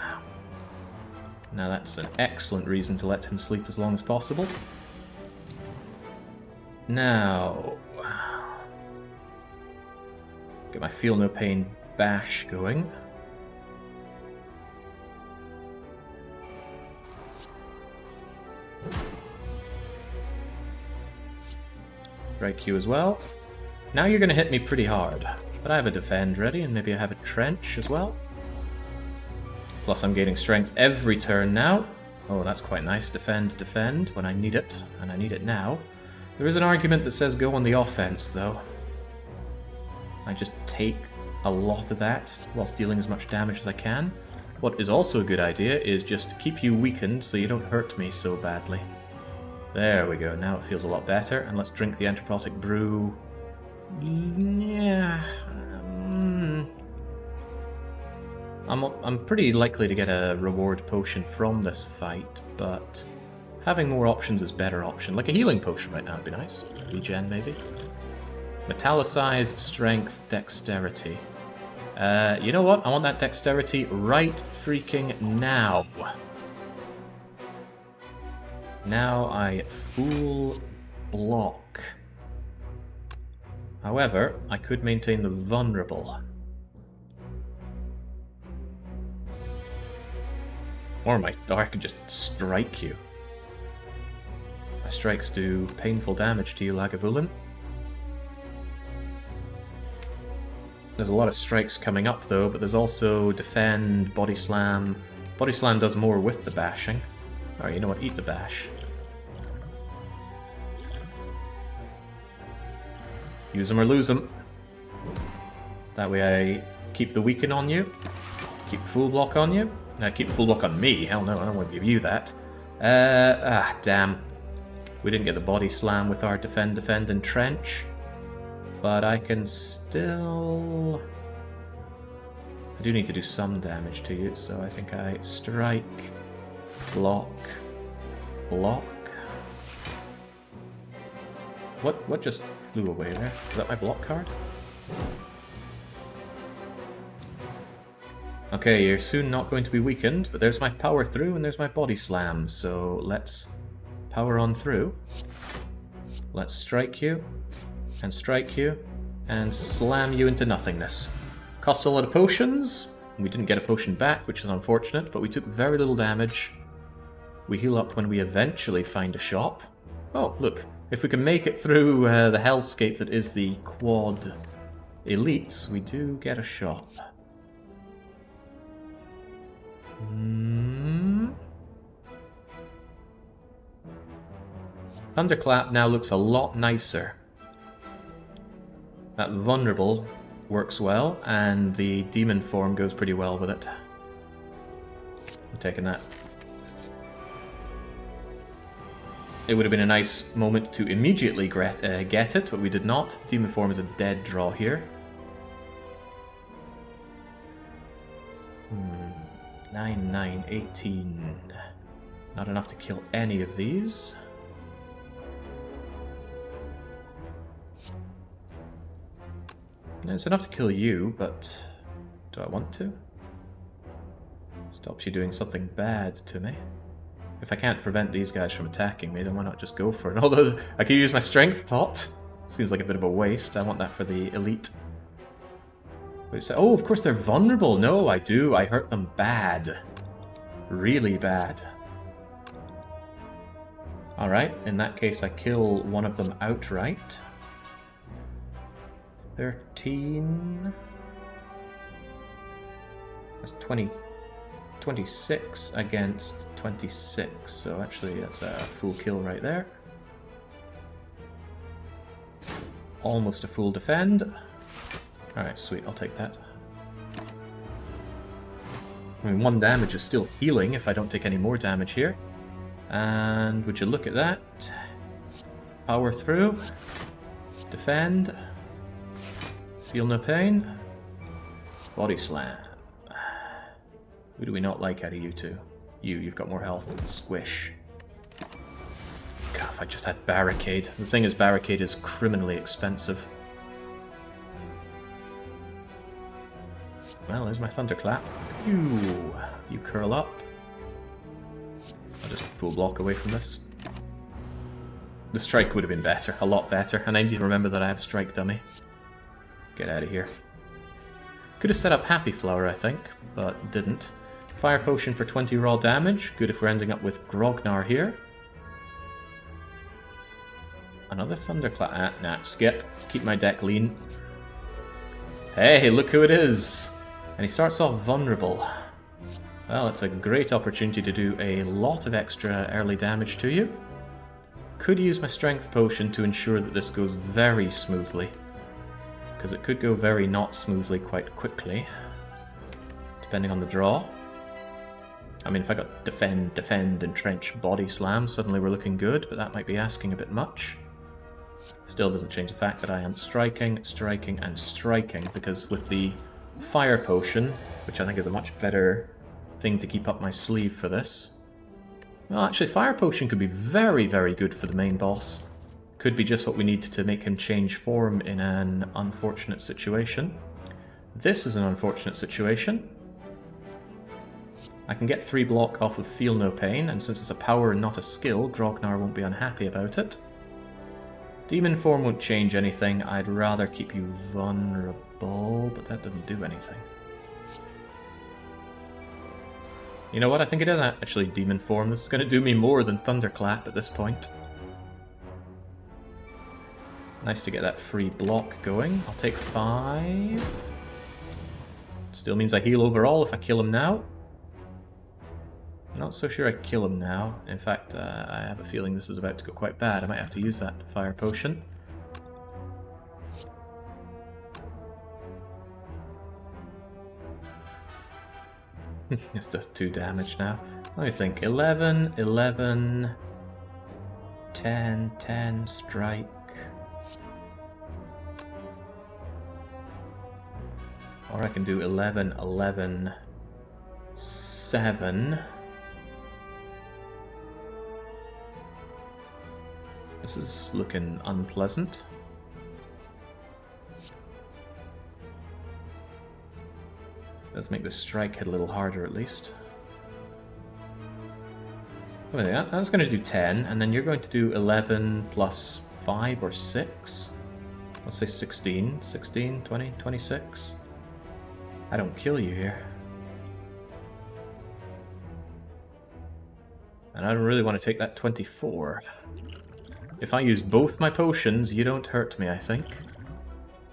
Now that's an excellent reason to let him sleep as long as possible. Now... Get my Feel No Pain bash going. Strike you as well. Now you're going to hit me pretty hard. But I have a defend ready, and maybe I have a trench as well. Plus I'm gaining strength every turn now. Oh, that's quite nice. Defend, defend when I need it, and I need it now. There is an argument that says go on the offense, though. I just take a lot of that whilst dealing as much damage as I can. What is also a good idea is just keep you weakened so you don't hurt me so badly. There we go, now it feels a lot better, and let's drink the Entropotic Brew. Yeah... I'm pretty likely to get a reward potion from this fight, but having more options is better option. Like a healing potion right now would be nice. Regen, maybe. Metallicize, strength, dexterity. You know what? I want that dexterity right freaking now. Now I full block. However, I could maintain the vulnerable. Or I could just strike you. My strikes do painful damage to you, Lagavulin. There's a lot of strikes coming up though, but there's also defend, body slam. Body slam does more with the bashing. Alright, you know what? Eat the bash. Use them or lose them. That way I keep the weaken on you. Keep full block on you. Keep full block on me. Hell no, I don't want to give you that. Damn. We didn't get the body slam with our defend, entrench. But I can still... I do need to do some damage to you, so I think I strike, block, block. What just flew away there? Is that my block card? Okay, you're soon not going to be weakened, but there's my power through and there's my body slam, so let's power on through. Let's strike you, and slam you into nothingness. Cost a lot of potions. We didn't get a potion back, which is unfortunate, but we took very little damage. We heal up when we eventually find a shop. Oh, look. If we can make it through the hellscape that is the quad elites, we do get a shop. Thunderclap now looks a lot nicer. That vulnerable works well, and the demon form goes pretty well with it. I'm taking that. It would have been a nice moment to immediately get it, but we did not. Demon form is a dead draw here. 9, 9, 18. Not enough to kill any of these. It's enough to kill you, but do I want to? Stops you doing something bad to me. If I can't prevent these guys from attacking me, then why not just go for it? Although I could use my strength pot. Seems like a bit of a waste. I want that for the elite. Oh, of course they're vulnerable. No, I do. I hurt them bad. Really bad. Alright, in that case I kill one of them outright. 13... That's 26 against 26, so actually that's a full kill right there. Almost a full defend. Alright, sweet, I'll take that. I mean, 1 damage is still healing if I don't take any more damage here. And would you look at that? Power through. Defend. Feel no pain. Body slam. Who do we not like out of you two? You've got more health. Squish. God, if I just had Barricade. The thing is, Barricade is criminally expensive. Well, there's my Thunderclap. You curl up. I'll just full block away from this. The strike would have been better, a lot better, and I need to remember that I have strike dummy. Get out of here. Could have set up Happy Flower, I think, but didn't. Fire Potion for 20 raw damage. Good if we're ending up with Grognar here. Another Thunderclap. Nah, skip. Keep my deck lean. Hey, look who it is! And he starts off vulnerable. Well, it's a great opportunity to do a lot of extra early damage to you. Could use my Strength Potion to ensure that this goes very smoothly. Because it could go very not smoothly quite quickly. Depending on the draw. I mean, if I got defend, entrench, body slam, suddenly we're looking good, but that might be asking a bit much. Still doesn't change the fact that I am striking, and striking, because with the Fire Potion, which I think is a much better thing to keep up my sleeve for this. Well, actually, Fire Potion could be very, very good for the main boss. Could be just what we need to make him change form in an unfortunate situation. This is an unfortunate situation. I can get 3 block off of Feel No Pain, and since it's a power and not a skill, Grognar won't be unhappy about it. Demon Form won't change anything. I'd rather keep you vulnerable, but that doesn't do anything. You know what? I think it is actually Demon Form. This is going to do me more than Thunderclap at this point. Nice to get that free block going. I'll take 5. Still means I heal overall if I kill him now. Not so sure I kill him now. In fact, I have a feeling this is about to go quite bad. I might have to use that fire potion. It's just 2 damage now. Let me think. 11, 11, 10, 10, strike. Or I can do 11, 11, 7. This is looking unpleasant. Let's make the strike hit a little harder at least. Oh, yeah, I was going to do 10, and then you're going to do 11 plus 5 or 6. Let's say 16. 16, 20, 26. I don't kill you here. And I don't really want to take that 24. If I use both my potions, you don't hurt me, I think.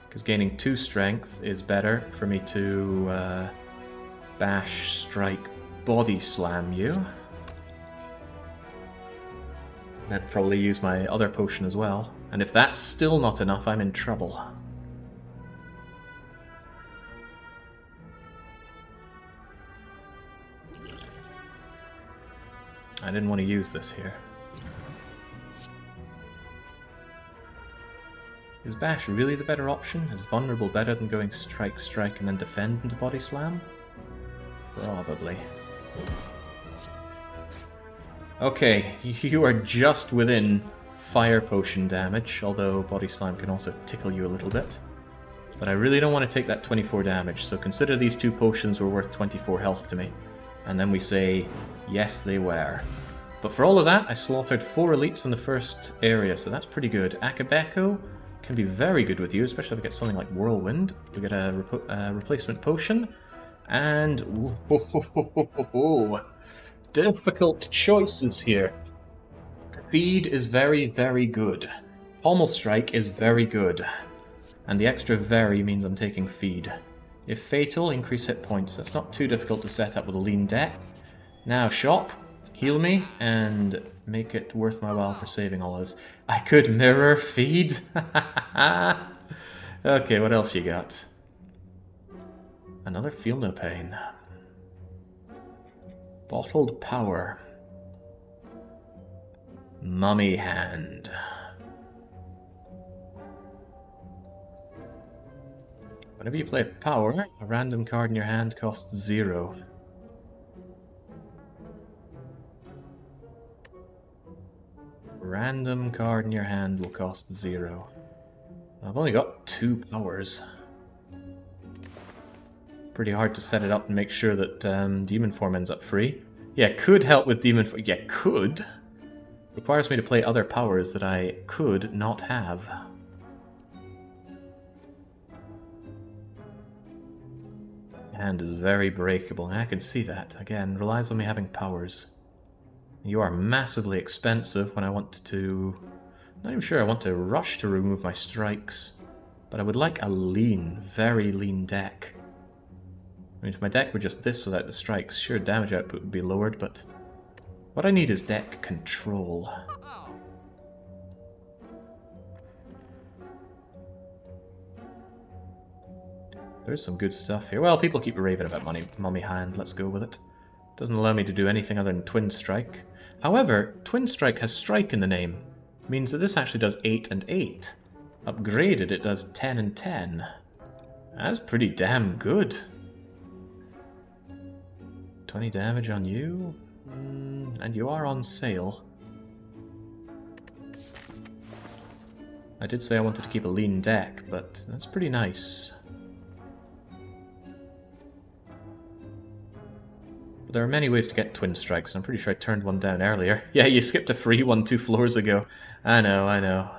Because gaining 2 strength is better for me to bash, strike, body slam you. I'd probably use my other potion as well. And if that's still not enough, I'm in trouble. I didn't want to use this here. Is bash really the better option? Is vulnerable better than going strike, strike, and then defend into body slam? Probably. Okay, you are just within fire potion damage, although body slam can also tickle you a little bit. But I really don't want to take that 24 damage, so consider these 2 potions were worth 24 health to me. And then we say, yes they were. But for all of that, I slaughtered 4 elites in the first area, so that's pretty good. Akabeko can be very good with you, especially if we get something like Whirlwind. We get a replacement potion, and difficult choices here. Speed is very, very good. Pommel Strike is very good, and the extra very means I'm taking feed. If fatal, increase hit points. That's not too difficult to set up with a lean deck. Now shop, heal me, and make it worth my while for saving all this. I could mirror feed. Okay, what else you got? Another Feel No Pain. Bottled Power. Mummy Hand. Whenever you play a power, a random card in your hand costs 0. Random card in your hand will cost 0. I've only got 2 powers. Pretty hard to set it up and make sure that Demon Form ends up free. Yeah, could help with Demon Form. Yeah, could. Requires me to play other powers that I could not have. Hand is very breakable. I can see that. Again, relies on me having powers. You are massively expensive when I want to... Not even sure I want to rush to remove my strikes. But I would like a lean, very lean deck. I mean, if my deck were just this without the strikes, sure, damage output would be lowered, but... What I need is deck control. There's some good stuff here. Well, people keep raving about Mummy Hand, let's go with it. Doesn't allow me to do anything other than Twin Strike. However, Twin Strike has strike in the name. Means that this actually does 8 and 8. Upgraded, it does 10 and 10. That's pretty damn good. 20 damage on you. And you are on sale. I did say I wanted to keep a lean deck, but that's pretty nice. There are many ways to get twin strikes, and I'm pretty sure I turned one down earlier. Yeah, you skipped a free one 2 floors ago. I know.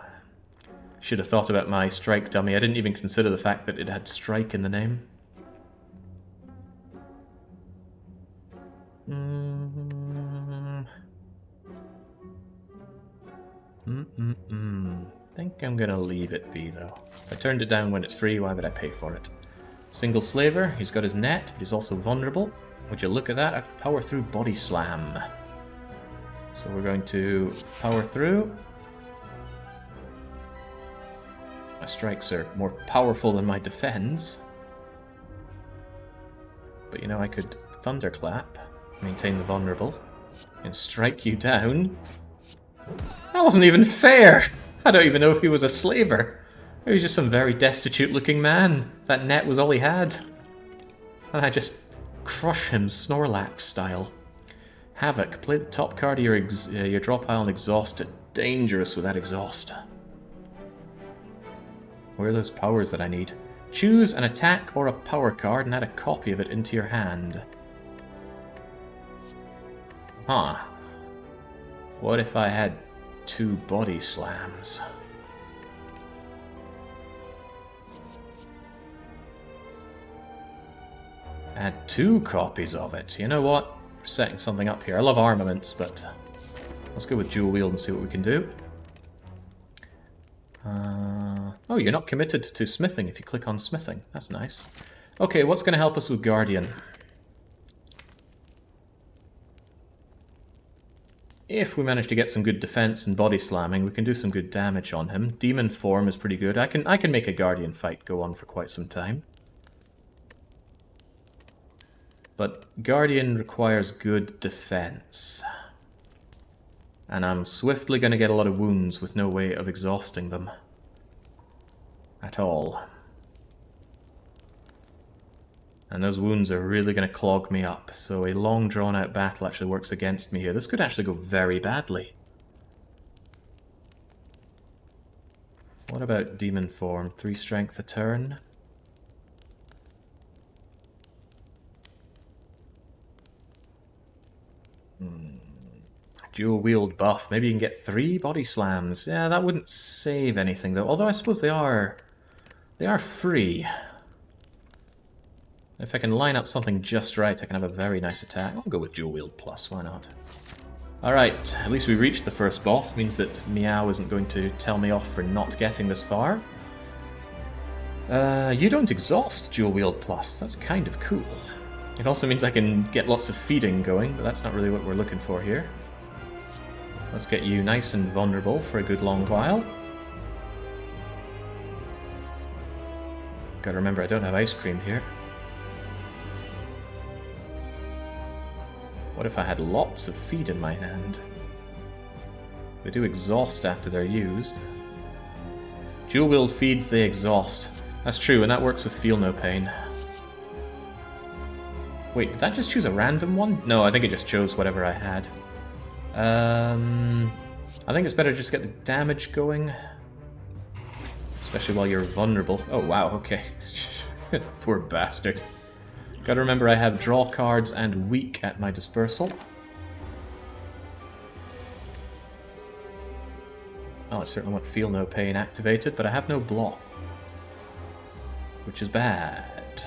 Should have thought about my strike dummy. I didn't even consider the fact that it had strike in the name. Think I'm gonna leave it be, though. If I turned it down when it's free, why would I pay for it? Single slaver, he's got his net, but he's also vulnerable. Would you look at that? I can power through body slam. So we're going to power through. My strikes are more powerful than my defense. But you know, I could thunderclap, maintain the vulnerable, and strike you down. That wasn't even fair! I don't even know if he was a slaver. He was just some very destitute looking man. That net was all he had. And I just crush him Snorlax style. Havoc. Play the top card of your draw pile and exhaust it. Dangerous with that exhaust. Where are those powers that I need? Choose an attack or a power card and add a copy of it into your hand. Huh. What if I had 2 body slams? Add 2 copies of it. You know what? We're setting something up here. I love armaments, but let's go with dual wield and see what we can do. Oh, you're not committed to smithing if you click on smithing. That's nice. Okay, what's going to help us with Guardian? If we manage to get some good defense and body slamming, we can do some good damage on him. Demon form is pretty good. I can make a Guardian fight go on for quite some time. But Guardian requires good defense. And I'm swiftly going to get a lot of wounds with no way of exhausting them. At all. And those wounds are really going to clog me up, so a long drawn-out battle actually works against me here. This could actually go very badly. What about Demon Form? 3 strength a turn? Dual wield buff. Maybe you can get 3 body slams. Yeah, that wouldn't save anything, though. Although I suppose they are free. If I can line up something just right, I can have a very nice attack. I'll go with dual wield plus, why not? Alright, at least we reached the first boss. Means that Meow isn't going to tell me off for not getting this far. You don't exhaust dual wield plus. That's kind of cool. It also means I can get lots of feeding going, but that's not really what we're looking for here. Let's get you nice and vulnerable for a good long while. Gotta remember I don't have ice cream here. What if I had lots of feed in my hand? They do exhaust after they're used. Dual wield feeds, they exhaust. That's true, and that works with Feel No Pain. Wait, did that just choose a random one? No, I think it just chose whatever I had. I think it's better to just get the damage going. Especially while you're vulnerable. Oh, wow, okay. Poor bastard. Gotta remember I have draw cards and weak at my dispersal. Oh, I certainly want Feel No Pain activated, but I have no block. Which is bad.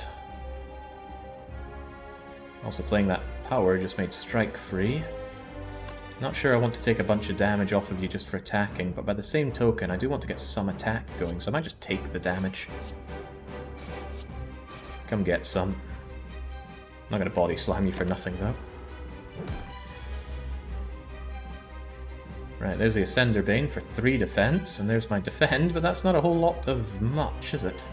Also playing that power just made strike free. Not sure I want to take a bunch of damage off of you just for attacking, but by the same token I do want to get some attack going, so I might just take the damage. Come get some. I'm not going to body slam you for nothing, though. Right, there's the Ascender Bane for 3 defense, and there's my defend, but that's not a whole lot of much, is it?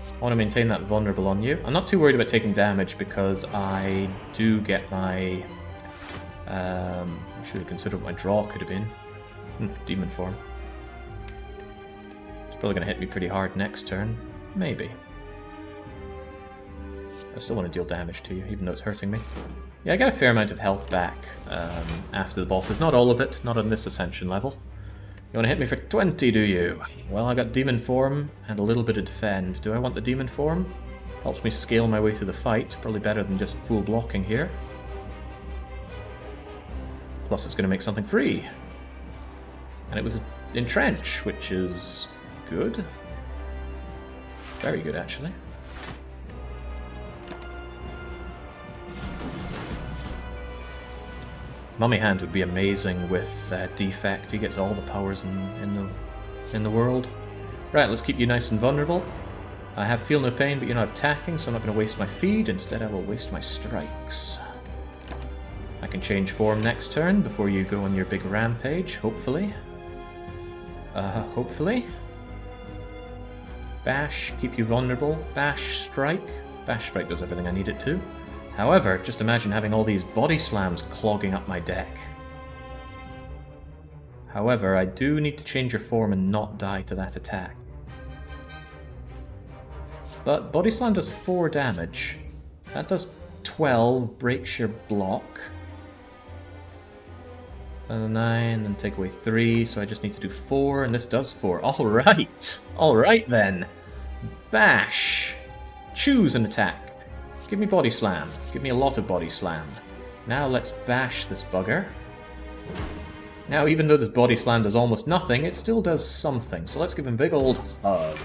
I want to maintain that vulnerable on you. I'm not too worried about taking damage because I do get my... I should have considered what my draw could have been. Demon form. It's probably going to hit me pretty hard next turn. Maybe. I still want to deal damage to you, even though it's hurting me. Yeah, I get a fair amount of health back after the bosses. Not all of it, not on this Ascension level. You want to hit me for 20, do you? Well, I got Demon Form and a little bit of Defend. Do I want the Demon Form? Helps me scale my way through the fight. Probably better than just full blocking here. Plus it's going to make something free. And it was entrench, which is good. Very good, actually. Mummy Hand would be amazing with Defect. He gets all the powers in the world. Right, let's keep you nice and vulnerable. I have Feel No Pain, but you're not attacking, so I'm not going to waste my feed. Instead, I will waste my strikes. I can change form next turn before you go on your big rampage, hopefully. Hopefully. Bash, keep you vulnerable. Bash, strike. Bash, strike does everything I need it to. However, just imagine having all these body slams clogging up my deck. However, I do need to change your form and not die to that attack. But body slam does 4 damage. That does 12, breaks your block. And 9, and take away 3, so I just need to do 4, and this does 4. Alright! Alright then. Bash! Choose an attack. Give me body slam. Give me a lot of body slam. Now let's bash this bugger. Now, even though this body slam does almost nothing, it still does something. So let's give him a big old hug.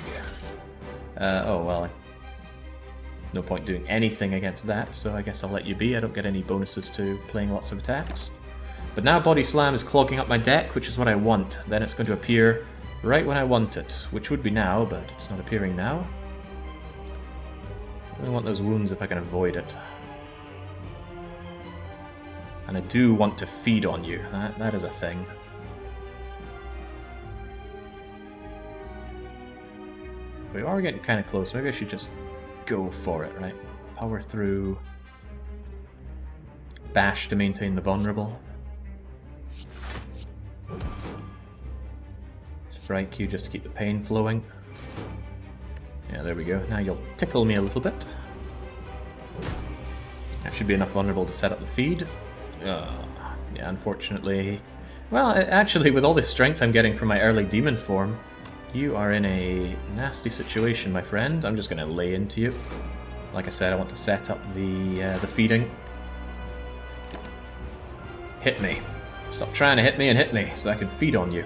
Oh well. No point doing anything against that, so I guess I'll let you be. I don't get any bonuses to playing lots of attacks. But now body slam is clogging up my deck, which is what I want. Then it's going to appear right when I want it, which would be now, but it's not appearing now. I want those wounds if I can avoid it. And I do want to feed on you. That is a thing. We are getting kind of close. Maybe I should just go for it, right? Power through. Bash to maintain the vulnerable. Strike you just to keep the pain flowing. Yeah, there we go. Now you'll tickle me a little bit. That should be enough vulnerable to set up the feed. Yeah, unfortunately... Well, actually, with all the strength I'm getting from my early demon form, you are in a nasty situation, my friend. I'm just going to lay into you. Like I said, I want to set up the feeding. Hit me. Stop trying to hit me and hit me, so I can feed on you.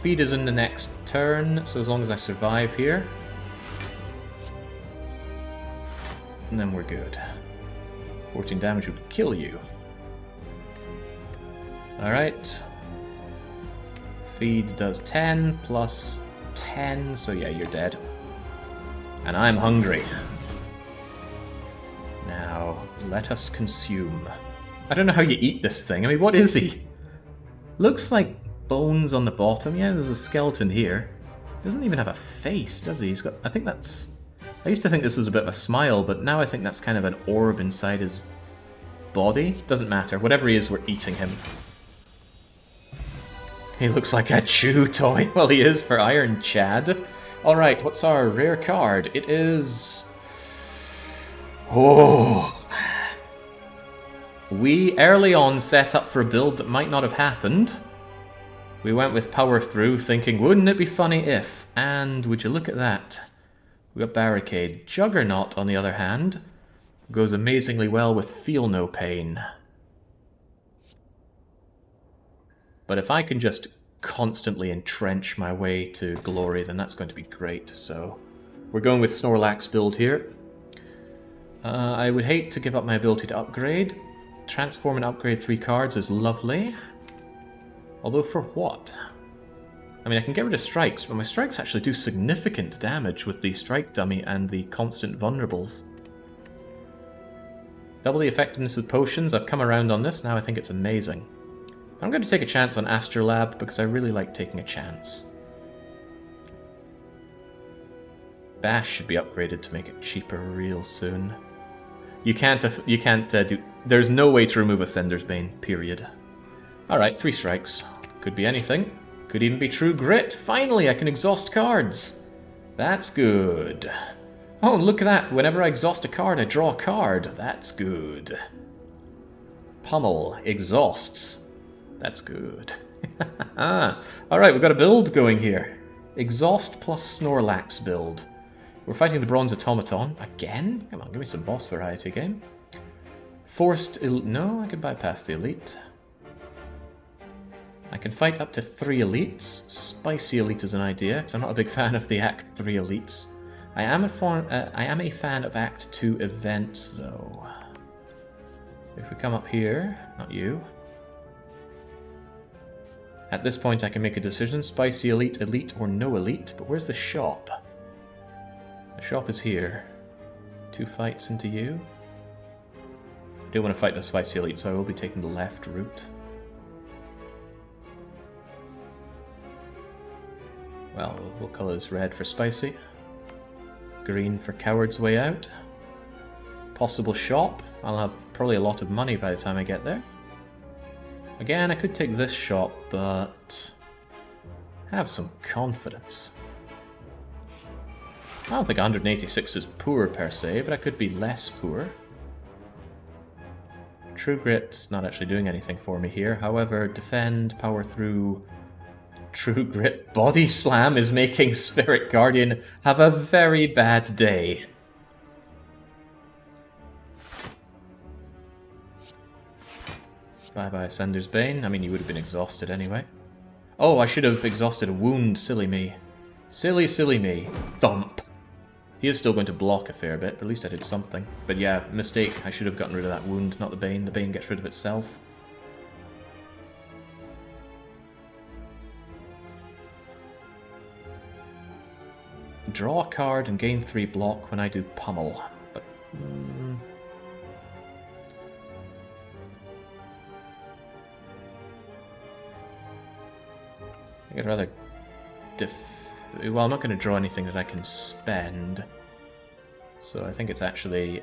Feed is in the next turn, so as long as I survive here. And then we're good. 14 damage would kill you. Alright. Feed does 10 plus 10, so yeah, you're dead. And I'm hungry. Now, let us consume. I don't know how you eat this thing. I mean, what is he? Looks like bones on the bottom. Yeah, there's a skeleton here. Doesn't even have a face, does he? He's got... I think that's... I used to think this was a bit of a smile, but now I think that's kind of an orb inside his body. Doesn't matter. Whatever he is, we're eating him. He looks like a chew toy. Well, he is for Iron Chad. Alright, what's our rare card? It is... Oh... We early on set up for a build that might not have happened. We went with Power Through, thinking, wouldn't it be funny if? And would you look at that? We got Barricade. Juggernaut, on the other hand, goes amazingly well with Feel No Pain. But if I can just constantly entrench my way to glory, then that's going to be great. So we're going with Snorlax build here. I would hate to give up my ability to upgrade. Transform and upgrade 3 cards is lovely. Although for what? I mean, I can get rid of strikes, but my strikes actually do significant damage with the strike dummy and the constant vulnerables. Double the effectiveness of potions. I've come around on this. Now I think it's amazing. I'm going to take a chance on Astrolab because I really like taking a chance. Bash should be upgraded to make it cheaper real soon. You can't do... There's no way to remove a Sender's Bane, period. Alright, 3 strikes. Could be anything. Could even be True Grit. Finally, I can exhaust cards. That's good. Oh, look at that. Whenever I exhaust a card, I draw a card. That's good. Pummel. Exhausts. That's good. Alright, we've got a build going here. Exhaust plus Snorlax build. We're fighting the Bronze Automaton. Again? Come on, give me some boss variety game. Forced elite. No, I could bypass the elite. I can fight up to 3 elites. Spicy elite is an idea, because I'm not a big fan of the Act 3 elites. I am a fan of Act 2 events, though. If we come up here, not you. At this point I can make a decision, spicy elite, elite, or no elite, but where's the shop? The shop is here. 2 fights into you. I do want to fight the spicy elite, so I will be taking the left route. Well, we'll colour this red for spicy. Green for coward's way out. Possible shop. I'll have probably a lot of money by the time I get there. Again, I could take this shop, but have some confidence. I don't think 186 is poor per se, but I could be less poor. True Grit's not actually doing anything for me here. However, defend, power through, True Grit body slam is making Spirit Guardian have a very bad day. Bye-bye, Sender's Bane. I mean, you would have been exhausted anyway. Oh, I should have exhausted a wound. Silly me. Silly, silly me. Thump. He is still going to block a fair bit, but at least I did something. But yeah, mistake. I should have gotten rid of that wound, not the Bane. The Bane gets rid of itself. Draw a card and gain 3 block when I do pummel. But... I'd rather well, I'm not going to draw anything that I can spend. So I think it's actually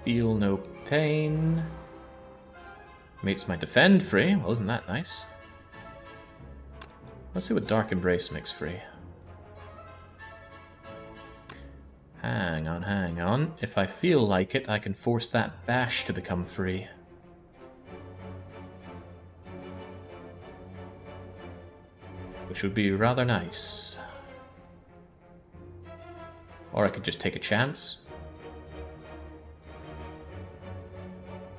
feel no pain. Makes my defend free. Well, isn't that nice? Let's see what Dark Embrace makes free. Hang on, hang on. If I feel like it, I can force that bash to become free. Which would be rather nice. Or I could just take a chance.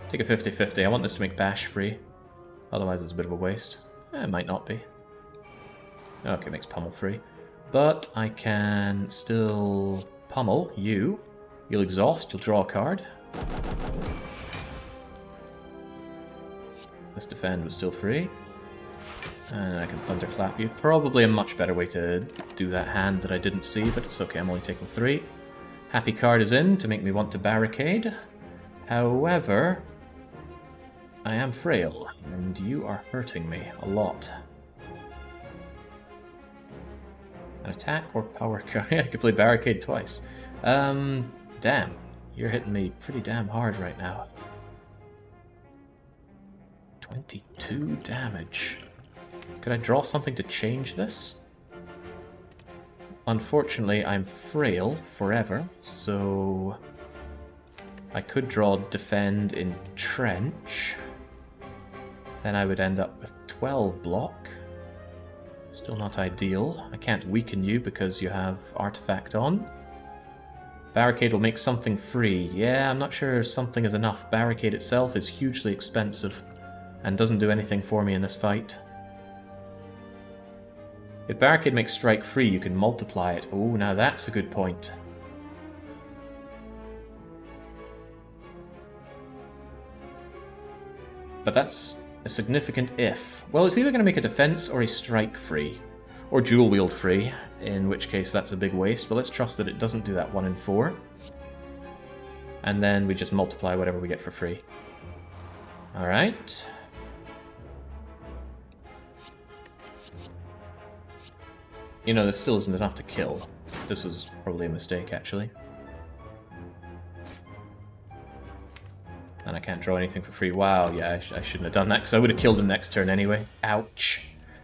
Take a 50-50. I want this to make bash free. Otherwise it's a bit of a waste. It might not be. Okay, it makes pummel free. But I can still pummel you. You'll exhaust, you'll draw a card. This defend was still free. And I can thunderclap you. Probably a much better way to do that hand that I didn't see, but it's okay, I'm only taking 3. Happy card is in to make me want to barricade. However, I am frail, and you are hurting me a lot. An attack or power card? I could play barricade twice. Damn. You're hitting me pretty damn hard right now. 22 damage. Could I draw something to change this? Unfortunately, I'm frail forever, so I could draw defend in trench. Then I would end up with 12 block. Still not ideal. I can't weaken you because you have artifact on. Barricade will make something free. Yeah, I'm not sure something is enough. Barricade itself is hugely expensive and doesn't do anything for me in this fight. If Barricade makes strike free, you can multiply it. Oh, now that's a good point. But that's a significant if. Well, it's either going to make a defense or a strike free. Or dual wield free, in which case that's a big waste. But let's trust that it doesn't do that 1 in 4. And then we just multiply whatever we get for free. Alright. You know, this still isn't enough to kill. This was probably a mistake, actually. And I can't draw anything for free. Wow, yeah, I shouldn't have done that, because I would have killed him next turn anyway. Ouch.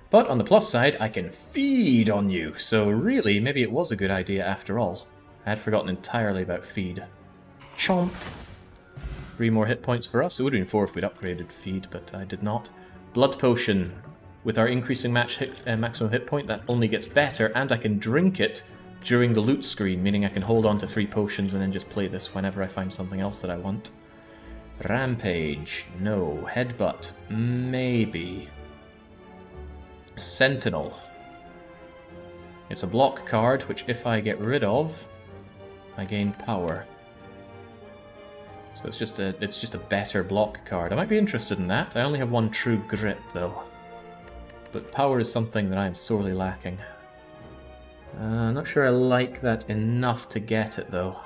But on the plus side, I can feed on you, so really, maybe it was a good idea after all. I had forgotten entirely about feed. Chomp! 3 more hit points for us. It would have been 4 if we'd upgraded feed, but I did not. Blood Potion. With our increasing maximum hit point, that only gets better, and I can drink it during the loot screen, meaning I can hold on to 3 potions and then just play this whenever I find something else that I want. Rampage. No. Headbutt. Maybe. Sentinel. It's a block card, which if I get rid of, I gain power. So it's just a better block card. I might be interested in that. I only have one true grit though. But power is something that I am sorely lacking. I'm not sure I like that enough to get it though.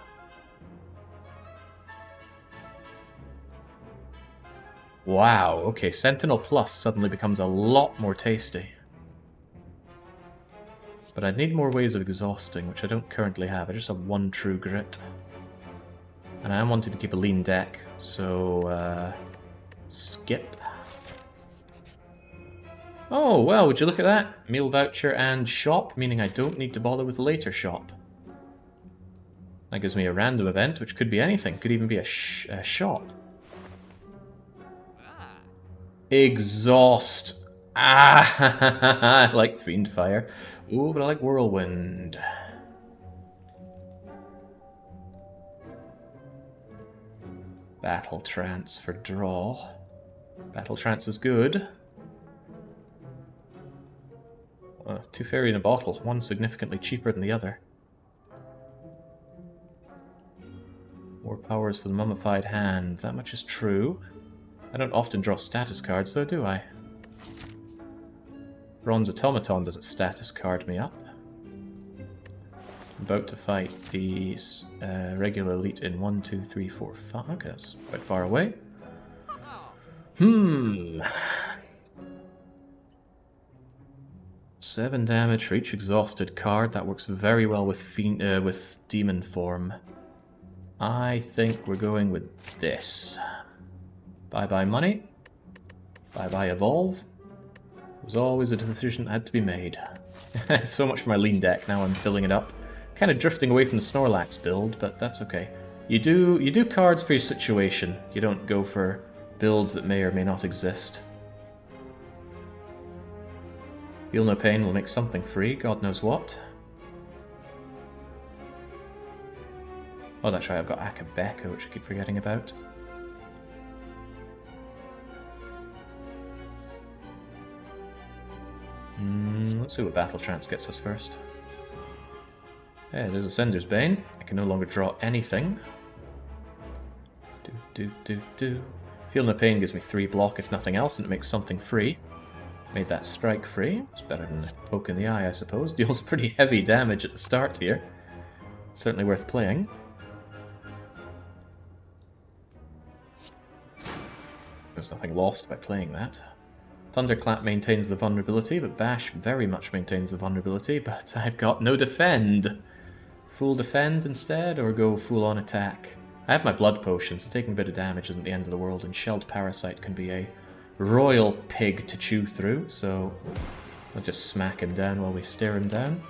Wow, okay, Sentinel Plus suddenly becomes a lot more tasty. But I'd need more ways of exhausting, which I don't currently have. I just have one true grit. And I am wanting to keep a lean deck, so skip. Oh, well, would you look at that? Meal voucher and shop, meaning I don't need to bother with the later shop. That gives me a random event, which could be anything. Could even be a shop. Exhaust. Ah, I like Fiendfire. Ooh, but I like Whirlwind. Battle Trance for draw. Battle Trance is good. Two fairy in a bottle, one significantly cheaper than the other. More powers for the mummified hand, that much is true. I don't often draw status cards though, do I? Bronze Automaton doesn't status card me up. I'm about to fight the regular elite in 1, 2, 3, 4, 5. Okay, that's quite far away. 7 damage for each exhausted card. That works very well with demon form. I think we're going with this. Bye-bye money. Bye-bye evolve. It was always a decision that had to be made. So much for my lean deck, now I'm filling it up. Kind of drifting away from the Snorlax build, but that's okay. You do cards for your situation. You don't go for builds that may or may not exist. Feel no pain will make something free, God knows what. Oh, that's right, I've got Akabeka, which I keep forgetting about. Let's see what Battle Trance gets us first. Yeah, there's a Sender's Bane. I can no longer draw anything. Feel no pain gives me 3 block if nothing else, and it makes something free. Made that strike free. It's better than a poke in the eye, I suppose. Deals pretty heavy damage at the start here. Certainly worth playing. There's nothing lost by playing that. Thunderclap maintains the vulnerability, but Bash very much maintains the vulnerability, but I've got no defend. Full defend instead, or go full on attack? I have my blood potion, so taking a bit of damage isn't the end of the world, and Shelled Parasite can be a royal pig to chew through, so I'll just smack him down while we stare him down.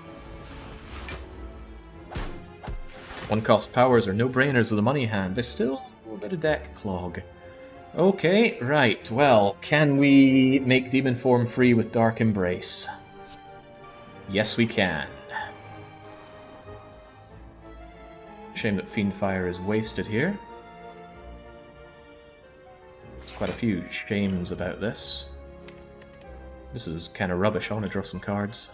One-cost powers are no-brainers with the money hand. There's still a little bit of deck clog. Okay, right, well, can we make Demon Form free with Dark Embrace? Yes, we can. Shame that Fiendfire is wasted here. There's quite a few shames about this. This is kind of rubbish. I want to draw some cards.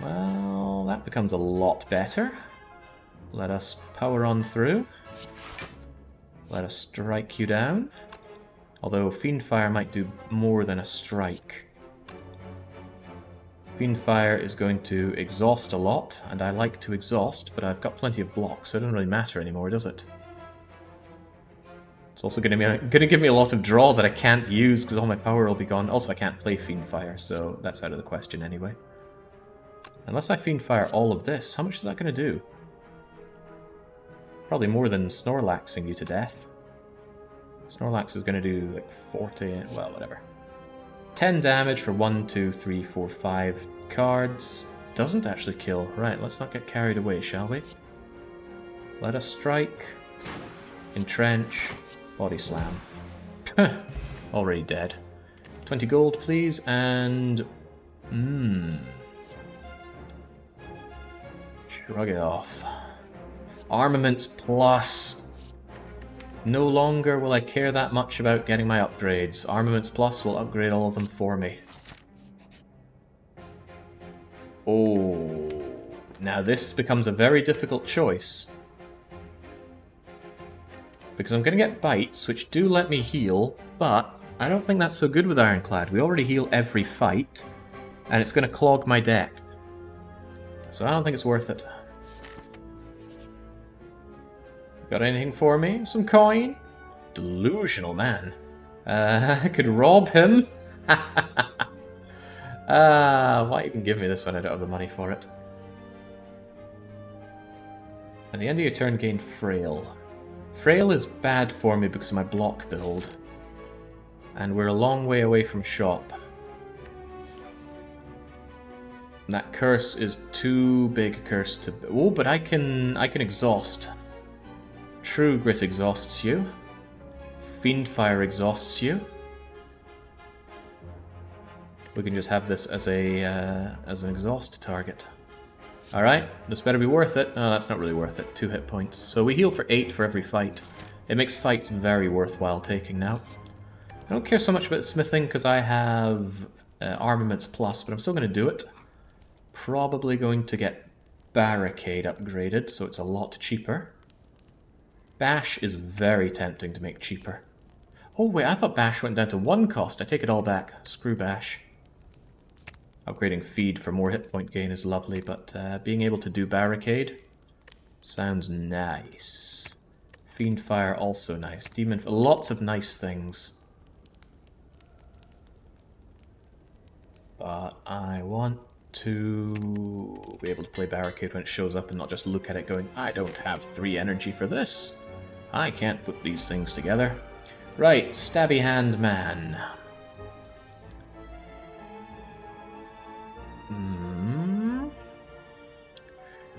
Well, that becomes a lot better. Let us power on through. Let us strike you down. Although Fiendfire might do more than a strike. Fiendfire is going to exhaust a lot, and I like to exhaust, but I've got plenty of blocks, so it doesn't really matter anymore, does it? It's also going to give me a lot of draw that I can't use because all my power will be gone. Also, I can't play Fiendfire, so that's out of the question anyway. Unless I Fiendfire all of this, how much is that going to do? Probably more than Snorlaxing you to death. Snorlax is going to do like 40, well, whatever. 10 damage for 1, 2, 3, 4, 5 cards. Doesn't actually kill. Right, let's not get carried away, shall we? Let us strike. Entrench. Body slam. Already dead. 20 gold, please, and... Shrug it off. Armaments plus... No longer will I care that much about getting my upgrades. Armaments Plus will upgrade all of them for me. Oh, now this becomes a very difficult choice. Because I'm going to get bites, which do let me heal, but I don't think that's so good with Ironclad. We already heal every fight, and it's going to clog my deck. So I don't think it's worth it. Got anything for me? Some coin? Delusional man. I could rob him. Why even give me this when I don't have the money for it? At the end of your turn, gain Frail. Frail is bad for me because of my block build. And we're a long way away from shop. That curse is too big a curse to... Oh, but I can exhaust. True Grit exhausts you. Fiendfire exhausts you. We can just have this as an exhaust target. Alright, this better be worth it. Oh, that's not really worth it. 2 hit points. So we heal for 8 for every fight. It makes fights very worthwhile taking now. I don't care so much about smithing because I have Armaments Plus, but I'm still going to do it. Probably going to get Barricade upgraded, so it's a lot cheaper. Bash is very tempting to make cheaper. Oh wait, I thought Bash went down to 1 cost. I take it all back. Screw Bash. Upgrading Feed for more hit point gain is lovely, but being able to do Barricade sounds nice. Fiendfire also nice. Demon... Lots of nice things. But I want to be able to play Barricade when it shows up and not just look at it going, I don't have 3 energy for this. I can't put these things together. Right, Stabby Hand Man.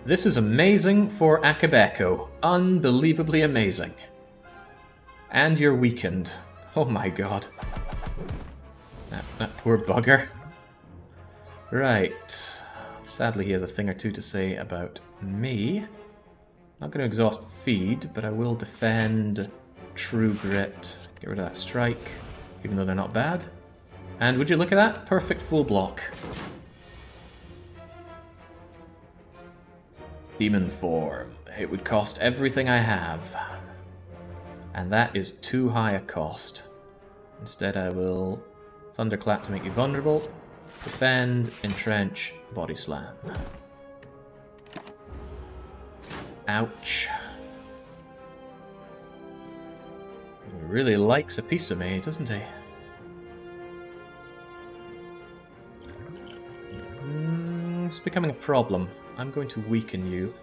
This is amazing for Akabeko. Unbelievably amazing. And you're weakened. Oh my god. That poor bugger. Right. Sadly, he has a thing or two to say about me. Not going to exhaust Feed, but I will defend True Grit. Get rid of that Strike, even though they're not bad. And would you look at that? Perfect full block. Demon Form. It would cost everything I have. And that is too high a cost. Instead I will Thunderclap to make you vulnerable. Defend, Entrench, Body Slam. Ouch. He really likes a piece of me, doesn't he? It's becoming a problem. I'm going to weaken you,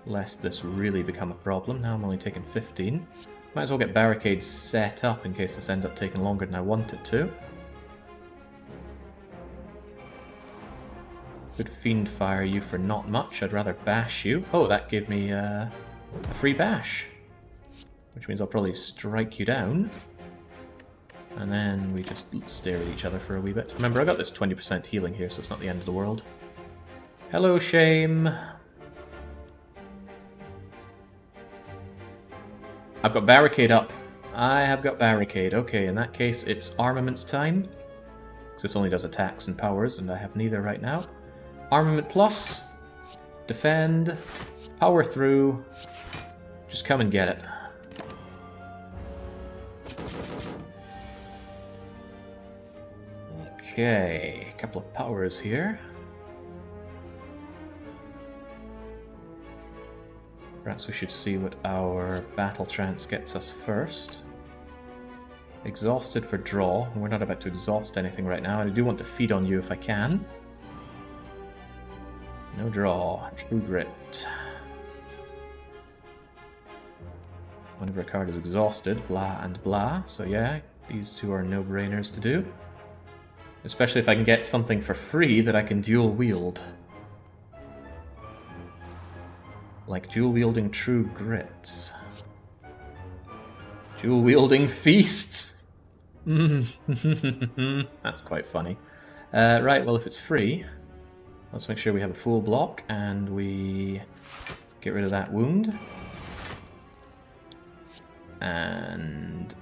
lest this really become a problem. Now I'm only taking 15. Might as well get barricades set up in case this ends up taking longer than I want it to. Could Fiend Fire you for not much. I'd rather bash you. Oh, that gave me a free bash. Which means I'll probably strike you down. And then we just stare at each other for a wee bit. Remember, I got this 20% healing here, so it's not the end of the world. Hello, Shame. I've got Barricade up. I have got Barricade. Okay, in that case, it's Armaments time. Because this only does attacks and powers, and I have neither right now. Armament Plus. Defend. Power through. Just come and get it. Okay, a couple of powers here. Perhaps we should see what our Battle Trance gets us first. Exhausted for draw. We're not about to exhaust anything right now. I do want to feed on you if I can. No draw. True Grit. Whenever a card is exhausted, blah and blah. So yeah, these two are no-brainers to do. Especially if I can get something for free that I can dual wield. Like dual-wielding True Grits. Dual-wielding Feasts! That's quite funny. Right, well if it's free, let's make sure we have a full block and we get rid of that wound. And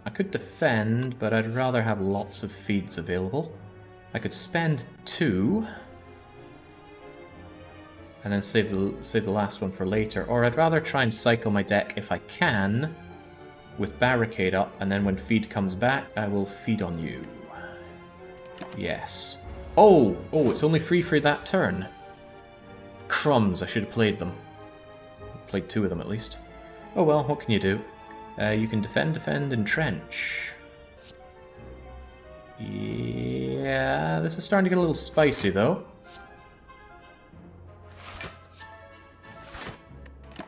I could defend, but I'd rather have lots of feeds available. I could spend 2 and then save the last one for later. Or I'd rather try and cycle my deck if I can with Barricade up, and then when feed comes back, I will feed on you. Yes. Oh, it's only free for that turn. Crumbs, I should have played them. Played 2 of them at least. Oh well, what can you do? You can defend, entrench. Yeah, this is starting to get a little spicy though.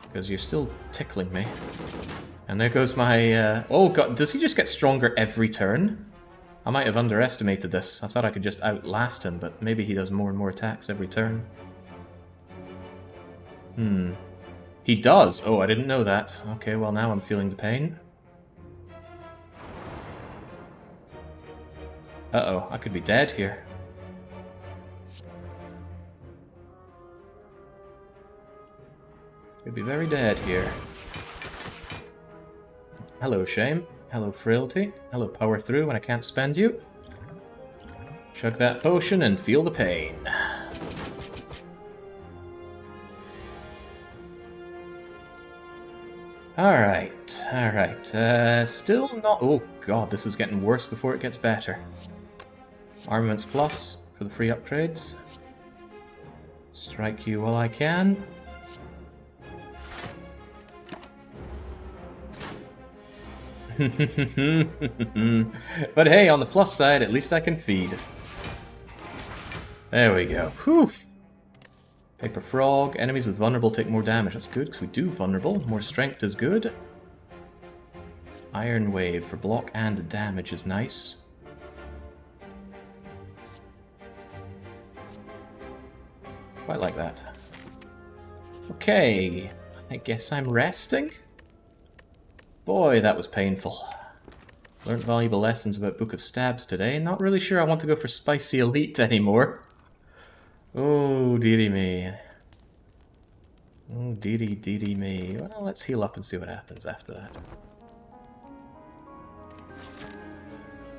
Because you're still tickling me. And there goes my... oh god, does he just get stronger every turn? I might have underestimated this. I thought I could just outlast him, but maybe he does more and more attacks every turn. He does! Oh, I didn't know that. Okay, well now I'm feeling the pain. Uh-oh, I could be dead here. Could be very dead here. Hello, Shame. Hello, Frailty. Hello, Power Through when I can't spend you. Chug that potion and feel the pain. Alright. Still not... Oh god, this is getting worse before it gets better. Armaments Plus for the free upgrades. Strike you while I can. But hey, on the plus side, at least I can feed. There we go. Whew. Paper Frog. Enemies with vulnerable take more damage. That's good, because we do vulnerable. More strength is good. Iron Wave for block and damage is nice. Quite like that. Okay, I guess I'm resting? Boy, that was painful. Learned valuable lessons about Book of Stabs today. Not really sure I want to go for Spicy Elite anymore. Oh, dearie me. Oh, dearie me. Well, let's heal up and see what happens after that.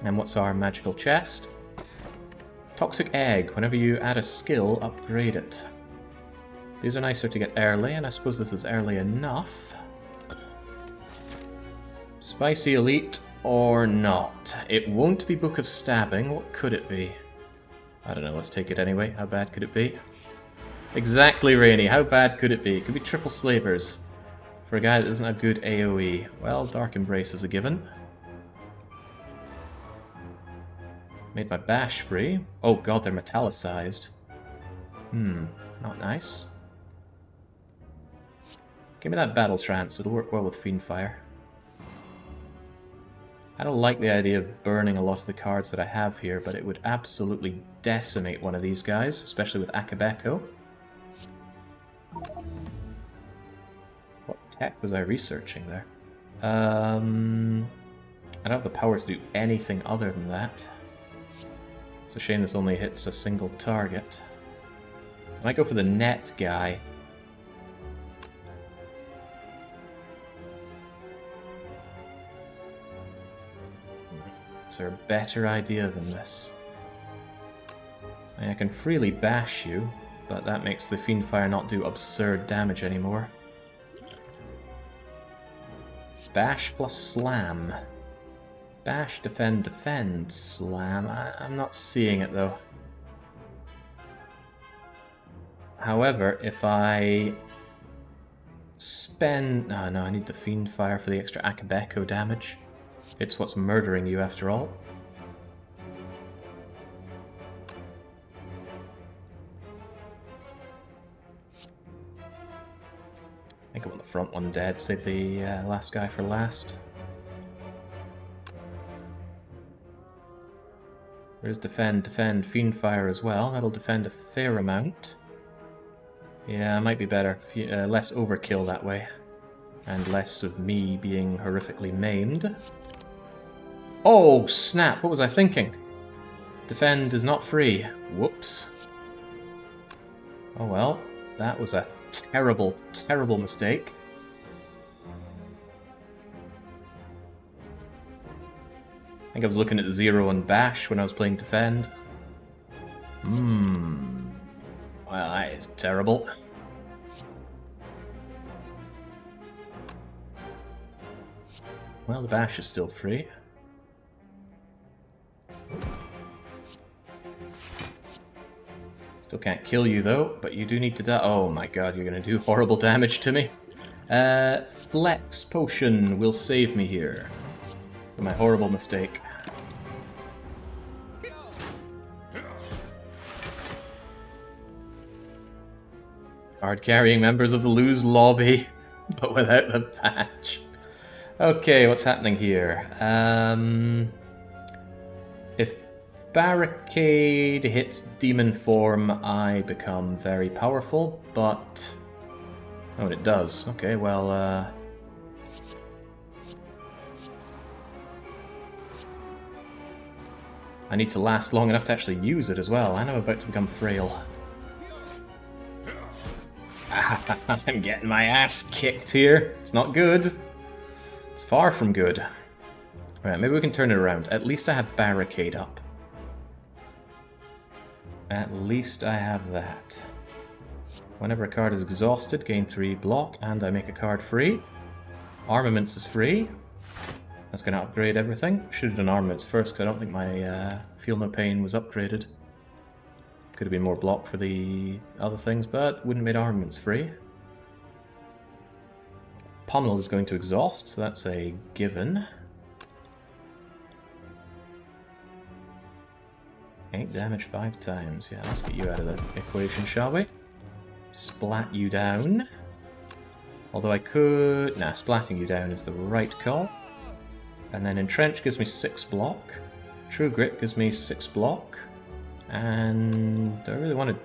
And what's our magical chest? Toxic Egg. Whenever you add a skill, upgrade it. These are nicer to get early, and I suppose this is early enough. Spicy Elite or not? It won't be Book of Stabbing. What could it be? I don't know, let's take it anyway. How bad could it be? Exactly, Rainy. How bad could it be? It could be Triple Slavers. For a guy that doesn't have good AoE. Well, Dark Embrace is a given. Made my Bash free. Oh god, they're metallicized. Not nice. Give me that Battle Trance, it'll work well with Fiendfire. I don't like the idea of burning a lot of the cards that I have here, but it would absolutely decimate one of these guys, especially with Akabeko. What tech was I researching there? I don't have the power to do anything other than that. It's a shame this only hits a single target. I might go for the net guy. Is there a better idea than this? I mean, I can freely bash you, but that makes the Fiendfire not do absurd damage anymore. Bash plus Slam. Bash, defend, slam. I'm not seeing it though. However, if I spend... Oh no, I need the Fiendfire for the extra Akabeko damage. It's what's murdering you after all. I think I want the front one dead, save the last guy for last. There's defend, Fiendfire as well. That'll defend a fair amount. Yeah, it might be better. Less overkill that way. And less of me being horrifically maimed. Oh, snap! What was I thinking? Defend is not free. Whoops. Oh well, that was a terrible, terrible mistake. I think I was looking at 0 and bash when I was playing defend. Well, that is terrible. Well, the bash is still free. Still can't kill you though, but you do need to die. Oh my god, you're gonna do horrible damage to me. Flex potion will save me here. For my horrible mistake. Card-carrying members of the lose lobby, but without the patch. Okay, what's happening here? If Barricade hits demon form, I become very powerful, but... Oh, it does. Okay, well, I need to last long enough to actually use it as well, and I'm about to become frail. I'm getting my ass kicked here. It's not good. It's far from good. Right, maybe we can turn it around. At least I have Barricade up. At least I have that. Whenever a card is exhausted, gain 3 block, and I make a card free. Armaments is free. That's going to upgrade everything. Should have done armaments first, because I don't think my Feel No Pain was upgraded. Could have been more block for the other things, but wouldn't have made armaments free. Pummel is going to exhaust, so that's a given. 8 damage 5 times. Yeah, let's get you out of the equation, shall we? Splat you down. Although I could... Nah, splatting you down is the right call. And then Entrench gives me 6 block. True Grit gives me 6 block. And do I really want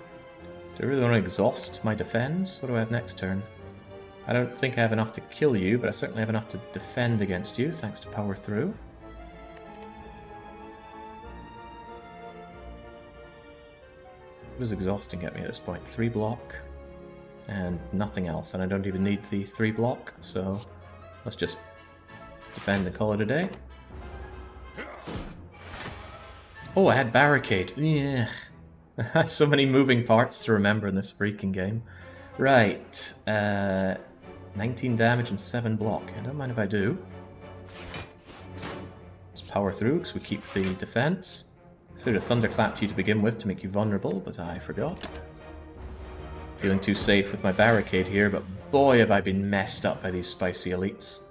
to exhaust my defense? What do I have next turn? I don't think I have enough to kill you, but I certainly have enough to defend against you, thanks to Power Through. What does exhausting get me at this point? 3 block and nothing else, and I don't even need the 3 block, so let's just defend and call it a day. Oh, I had Barricade. Yeah. So many moving parts to remember in this freaking game. Right. 19 damage and 7 block. I don't mind if I do. Let's power through because we keep the defense. Should have thunderclapped you to begin with to make you vulnerable, but I forgot. Feeling too safe with my Barricade here, but boy have I been messed up by these spicy elites.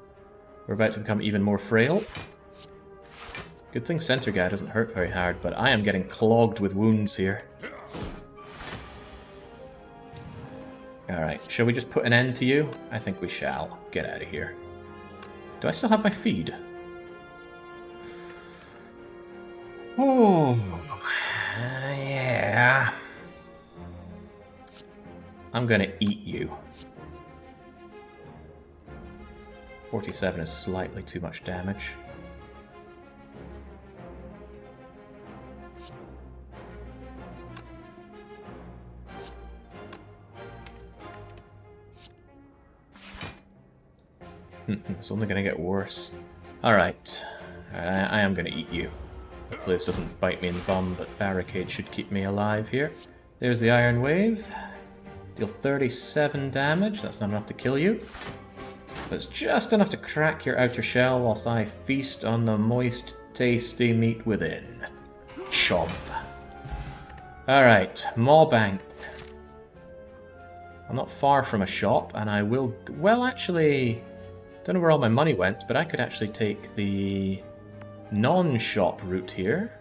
We're about to become even more frail. Good thing Center Guy doesn't hurt very hard, but I am getting clogged with wounds here. Alright, shall we just put an end to you? I think we shall. Get out of here. Do I still have my feed? Oh, yeah. I'm gonna eat you. 47 is slightly too much damage. It's only going to get worse. Alright. I am going to eat you. Hopefully this doesn't bite me in the bum, but Barricade should keep me alive here. There's the Iron Wave. Deal 37 damage. That's not enough to kill you. But it's just enough to crack your outer shell whilst I feast on the moist, tasty meat within. Chomp. Alright, Mawbank. I'm not far from a shop, and I will... Well, actually... Don't know where all my money went, but I could actually take the non-shop route here,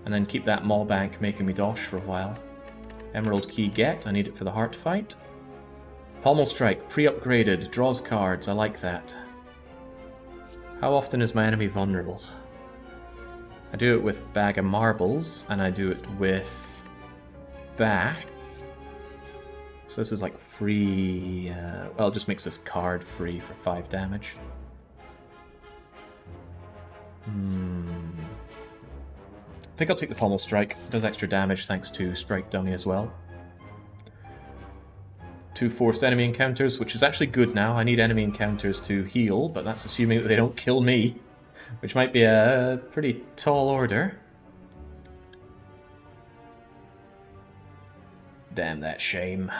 and then keep that Mawbank making me dosh for a while. Emerald Key get, I need it for the heart fight. Pommel Strike, pre-upgraded, draws cards, I like that. How often is my enemy vulnerable? I do it with Bag of Marbles, and I do it with Back. So this is like free, well, it just makes this card free for 5 damage. I think I'll take the Pommel Strike. It does extra damage thanks to Strike Dummy as well. 2 forced enemy encounters, which is actually good now. I need enemy encounters to heal, but that's assuming that they don't kill me. Which might be a pretty tall order. Damn that shame.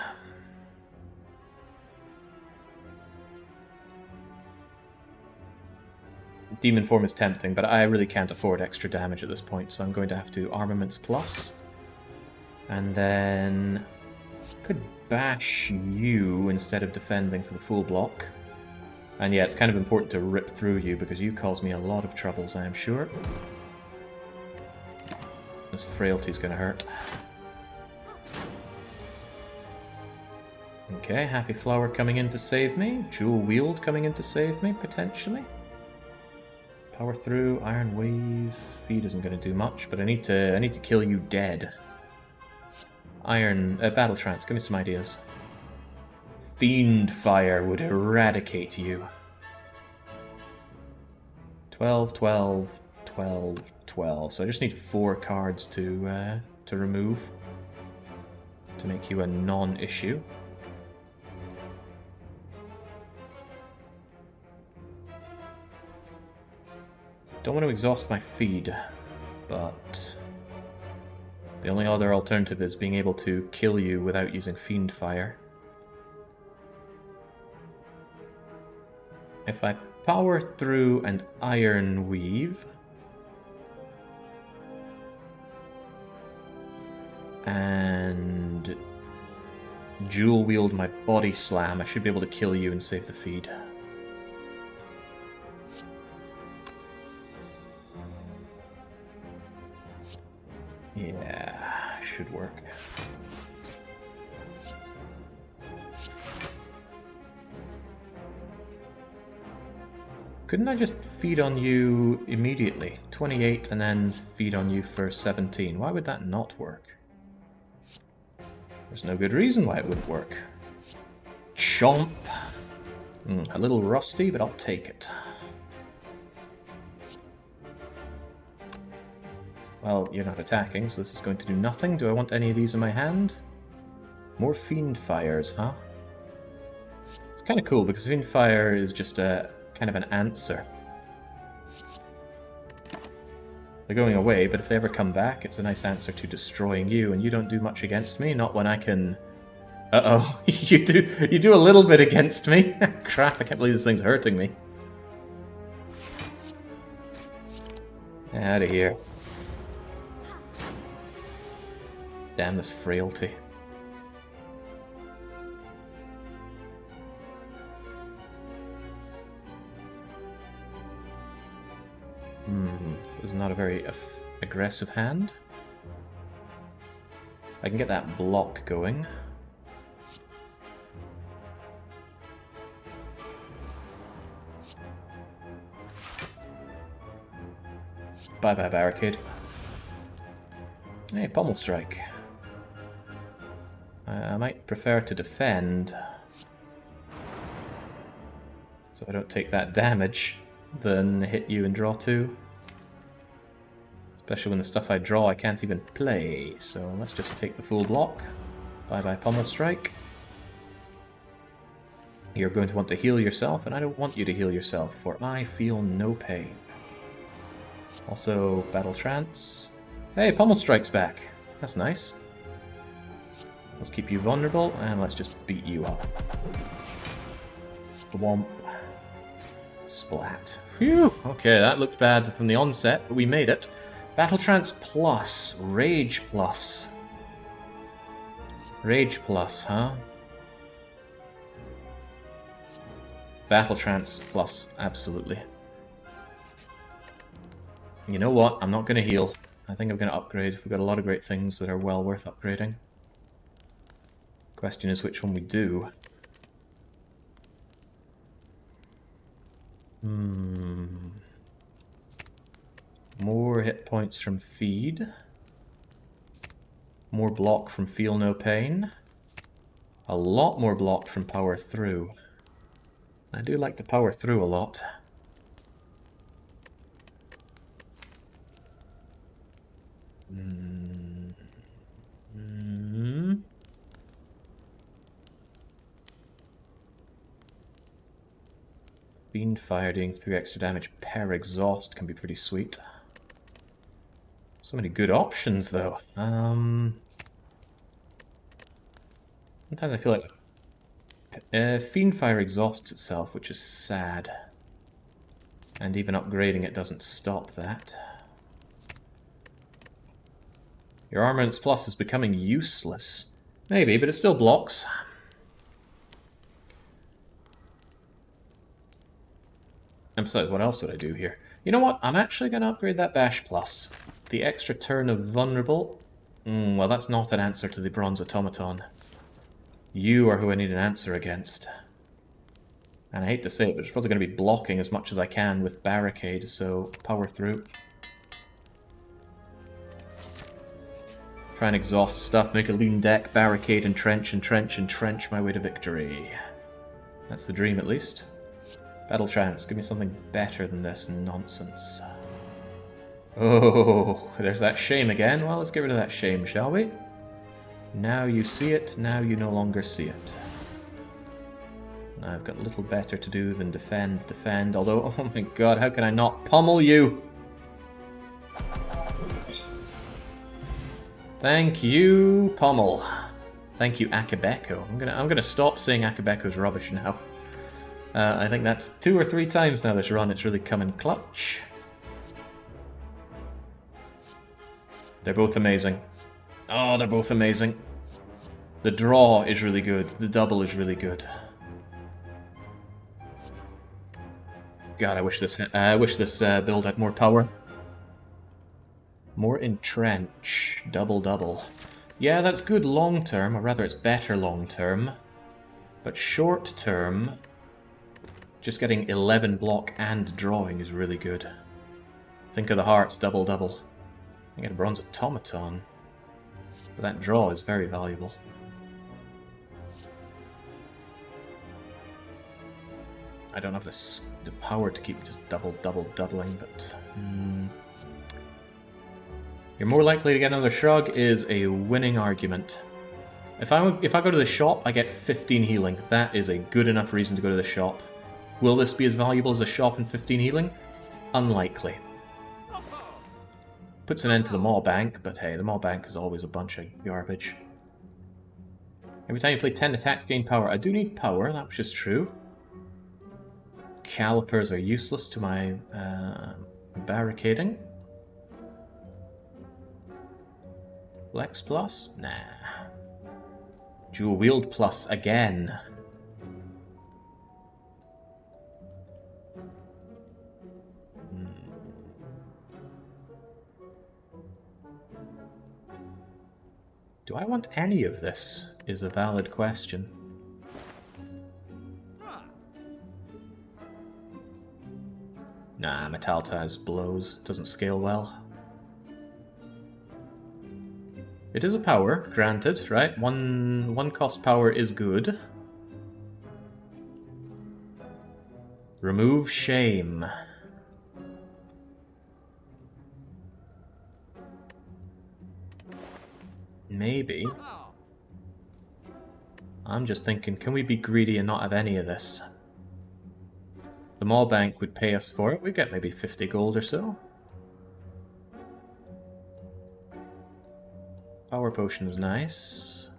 Demon form is tempting, but I really can't afford extra damage at this point, so I'm going to have to Armaments Plus. And then could bash you instead of defending for the full block. And yeah, it's kind of important to rip through you because you cause me a lot of troubles, I am sure. This frailty's gonna hurt. Okay, Happy Flower coming in to save me. Jewel Wield coming in to save me, potentially. Power through, Iron Wave. Feed isn't going to do much, but I need to kill you dead. Battle Trance, give me some ideas. Fiend Fire would eradicate you. 12, 12, 12, 12. So I just need 4 cards to remove to make you a non-issue. Don't want to exhaust my feed, but the only other alternative is being able to kill you without using Fiend Fire. If I power through and Iron Weave, and Jewel Wield my Body Slam, I should be able to kill you and save the feed. Yeah, should work. Couldn't I just feed on you immediately? 28 and then feed on you for 17. Why would that not work? There's no good reason why it wouldn't work. Chomp! A little rusty, but I'll take it. Well, you're not attacking, so this is going to do nothing. Do I want any of these in my hand? More Fiend Fires, huh? It's kind of cool, because Fiend Fire is just a kind of an answer. They're going away, but if they ever come back, it's a nice answer to destroying you, and you don't do much against me, not when I can... Uh-oh, you do a little bit against me. Crap, I can't believe this thing's hurting me. Out of here. Damn this frailty. This is not a very aggressive hand. I can get that block going. Bye-bye, Barricade. Hey, Pommel Strike. I might prefer to defend, so I don't take that damage, than hit you and draw 2. Especially when the stuff I draw I can't even play, so let's just take the full block. Bye-bye Pommel Strike. You're going to want to heal yourself, and I don't want you to heal yourself, for I feel no pain. Also, Battle Trance. Hey, Pommel Strike's back. That's nice. Let's keep you vulnerable, and let's just beat you up. Womp. Splat. Phew! Okay, that looked bad from the onset, but we made it. Battle Trance Plus. Rage Plus. Rage Plus, huh? Battle Trance Plus, absolutely. You know what? I'm not going to heal. I think I'm going to upgrade. We've got a lot of great things that are well worth upgrading. Question is which one we do. More hit points from Feed. More block from Feel No Pain. A lot more block from Power Through. I do like to power through a lot. Fiend Fire doing 3 extra damage per exhaust can be pretty sweet. So many good options, though. Sometimes I feel like Fiend Fire exhausts itself, which is sad. And even upgrading it doesn't stop that. Your Armaments Plus is becoming useless. Maybe, but it still blocks. And besides, what else would I do here? You know what? I'm actually going to upgrade that Bash Plus. The extra turn of Vulnerable. Well, that's not an answer to the Bronze Automaton. You are who I need an answer against. And I hate to say it, but it's probably going to be blocking as much as I can with Barricade, so power through. Try and exhaust stuff, make a lean deck, barricade, entrench, entrench, entrench my way to victory. That's the dream, at least. Battle Trance, give me something better than this nonsense. Oh, there's that shame again. Well, let's get rid of that shame, shall we? Now you see it, now you no longer see it. I've got little better to do than defend, although, oh my god, how can I not pummel you? Thank you, pummel. Thank you, Akabeko. I'm gonna stop saying Akabeko's rubbish now. I think that's 2 or 3 times now this run it's really come in clutch. They're both amazing. Oh, they're both amazing. The draw is really good. The double is really good. God, I wish this build had more power. More entrench. Double. Yeah, that's good long term, or rather it's better long term. But short term, just getting 11 block and drawing is really good. Think of the hearts, double. I get a Bronze Automaton. But that draw is very valuable. I don't have the power to keep just doubling, but... You're more likely to get another shrug is a winning argument. If I go to the shop, I get 15 healing. That is a good enough reason to go to the shop. Will this be as valuable as a shop and 15 healing? Unlikely. Puts an end to the Maw Bank, but hey, the Maw Bank is always a bunch of garbage. Every time you play 10 attacks, gain power. I do need power, that was just true. Calipers are useless to my barricading. Flex plus? Nah. Dual wield plus again. Do I want any of this? Is a valid question. Nah, Metalltaz blows. Doesn't scale well. It is a power, granted, right? One cost power is good. Remove shame. Maybe. I'm just thinking, can we be greedy and not have any of this? The Maw Bank would pay us for it. We'd get maybe 50 gold or so. Power potion is nice.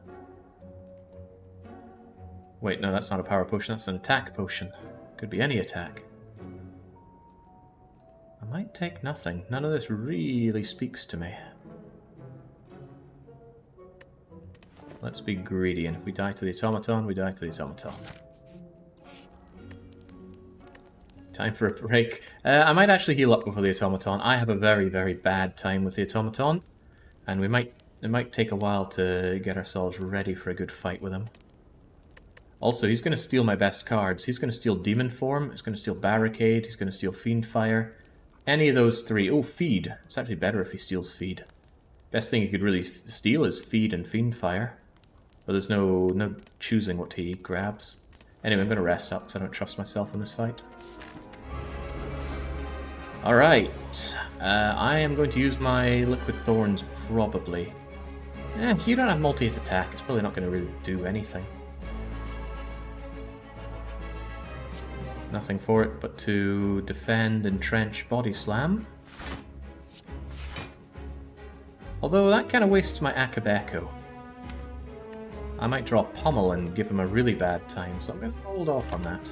Wait, no, that's not a power potion, that's an attack potion. Could be any attack. I might take nothing. None of this really speaks to me. Let's be greedy, and if we die to the automaton, we die to the automaton. Time for a break. I might actually heal up before the automaton. I have a very, very bad time with the automaton, and it might take a while to get ourselves ready for a good fight with him. Also, he's going to steal my best cards. He's going to steal Demon Form, he's going to steal Barricade, he's going to steal Fiend Fire. Any of those three. Oh, Feed. It's actually better if he steals Feed. Best thing he could really steal is Feed and Fiend Fire. But there's no choosing what he grabs. Anyway, I'm going to rest up because I don't trust myself in this fight. Alright. I am going to use my Liquid Thorns, probably. You don't have multi-hit attack. It's probably not going to really do anything. Nothing for it but to defend, entrench, body slam. Although that kind of wastes my Akabeko. I might draw Pummel and give him a really bad time, so I'm going to hold off on that.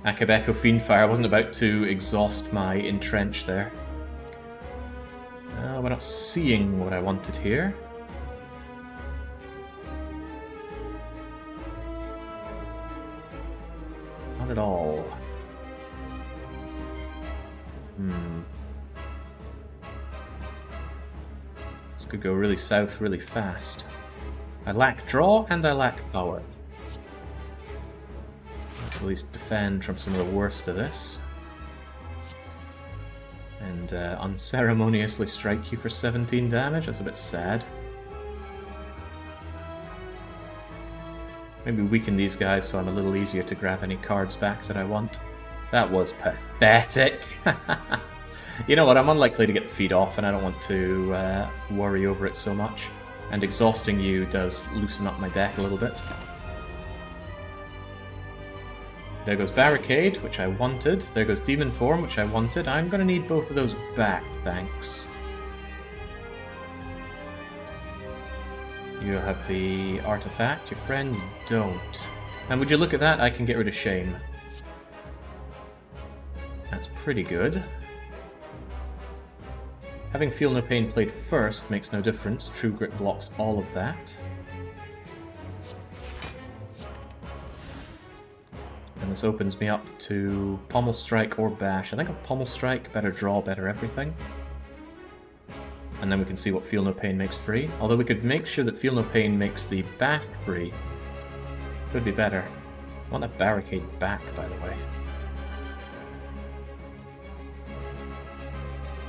Akabeko Fiendfire, I wasn't about to exhaust my entrench there. We're not seeing what I wanted here. Not at all. This could go really south really fast. I lack draw and I lack power. Let's at least defend from some of the worst of this. And unceremoniously strike you for 17 damage. That's a bit sad. Maybe weaken these guys so I'm a little easier to grab any cards back that I want. That was pathetic! You know what, I'm unlikely to get the feed off and I don't want to worry over it so much. And exhausting you does loosen up my deck a little bit. There goes Barricade, which I wanted. There goes Demon Form, which I wanted. I'm going to need both of those back, thanks. You have the artifact, your friends don't. And would you look at that, I can get rid of Shame. That's pretty good. Having Feel No Pain played first makes no difference. True Grit blocks all of that. And this opens me up to Pommel Strike or Bash. I think a Pommel Strike, better draw, better everything. And then we can see what Feel No Pain makes free. Although we could make sure that Feel No Pain makes the Bash free. Could be better. I want that Barricade back, by the way.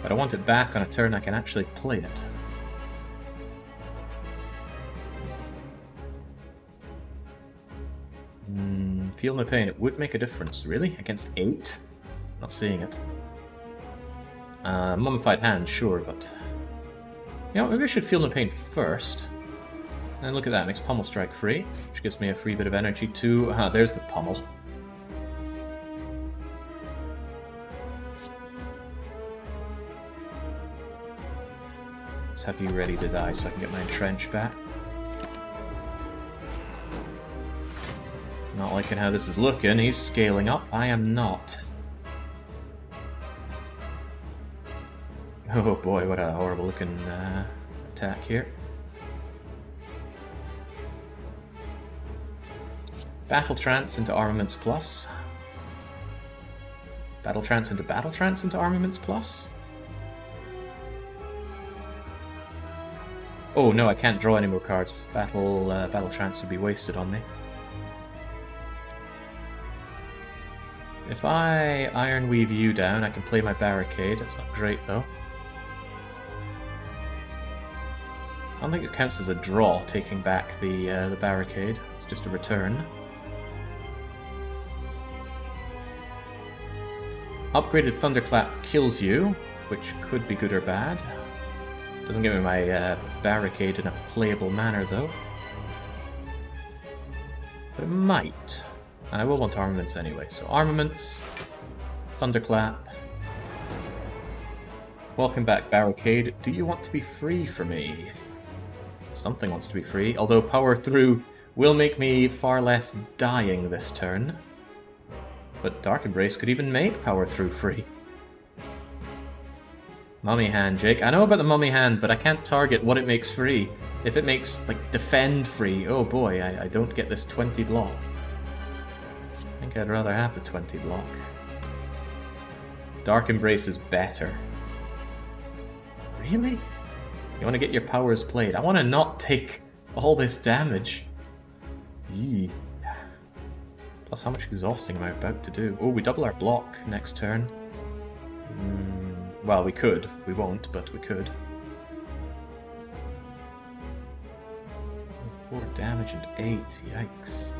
But I want it back on a turn I can actually play it. Feel No Pain, it would make a difference, really? Against 8? Not seeing it. Mummified Hand, sure, but... You know, maybe I should Feel No Pain first. And look at that, it makes Pummel Strike free, which gives me a free bit of energy too. There's the Pummel. Let's have you ready to die so I can get my entrench back. Not liking how this is looking. He's scaling up. I am not. Oh boy, what a horrible looking attack here. Battle Trance into Armaments Plus. Battle Trance into Armaments Plus. Oh no, I can't draw any more cards. Battle Trance would be wasted on me. If I Iron Weave you down, I can play my Barricade. That's not great, though. I don't think it counts as a draw, taking back the Barricade. It's just a return. Upgraded Thunderclap kills you, which could be good or bad. Doesn't give me my Barricade in a playable manner, though. But it might. And I will want armaments anyway, so armaments, Thunderclap. Welcome back, Barricade. Do you want to be free for me? Something wants to be free, although Power Through will make me far less dying this turn. But Dark Embrace could even make Power Through free. Mummy Hand, Jake. I know about the Mummy Hand, but I can't target what it makes free. If it makes, like, Defend free, oh boy, I don't get this 20 block. I think I'd rather have the 20 block. Dark Embrace is better. Really? You want to get your powers played? I want to not take all this damage. Yee. Plus, how much exhausting am I about to do? Oh, we double our block next turn. Well, we could. We won't, but we could. 4 damage and 8. Yikes.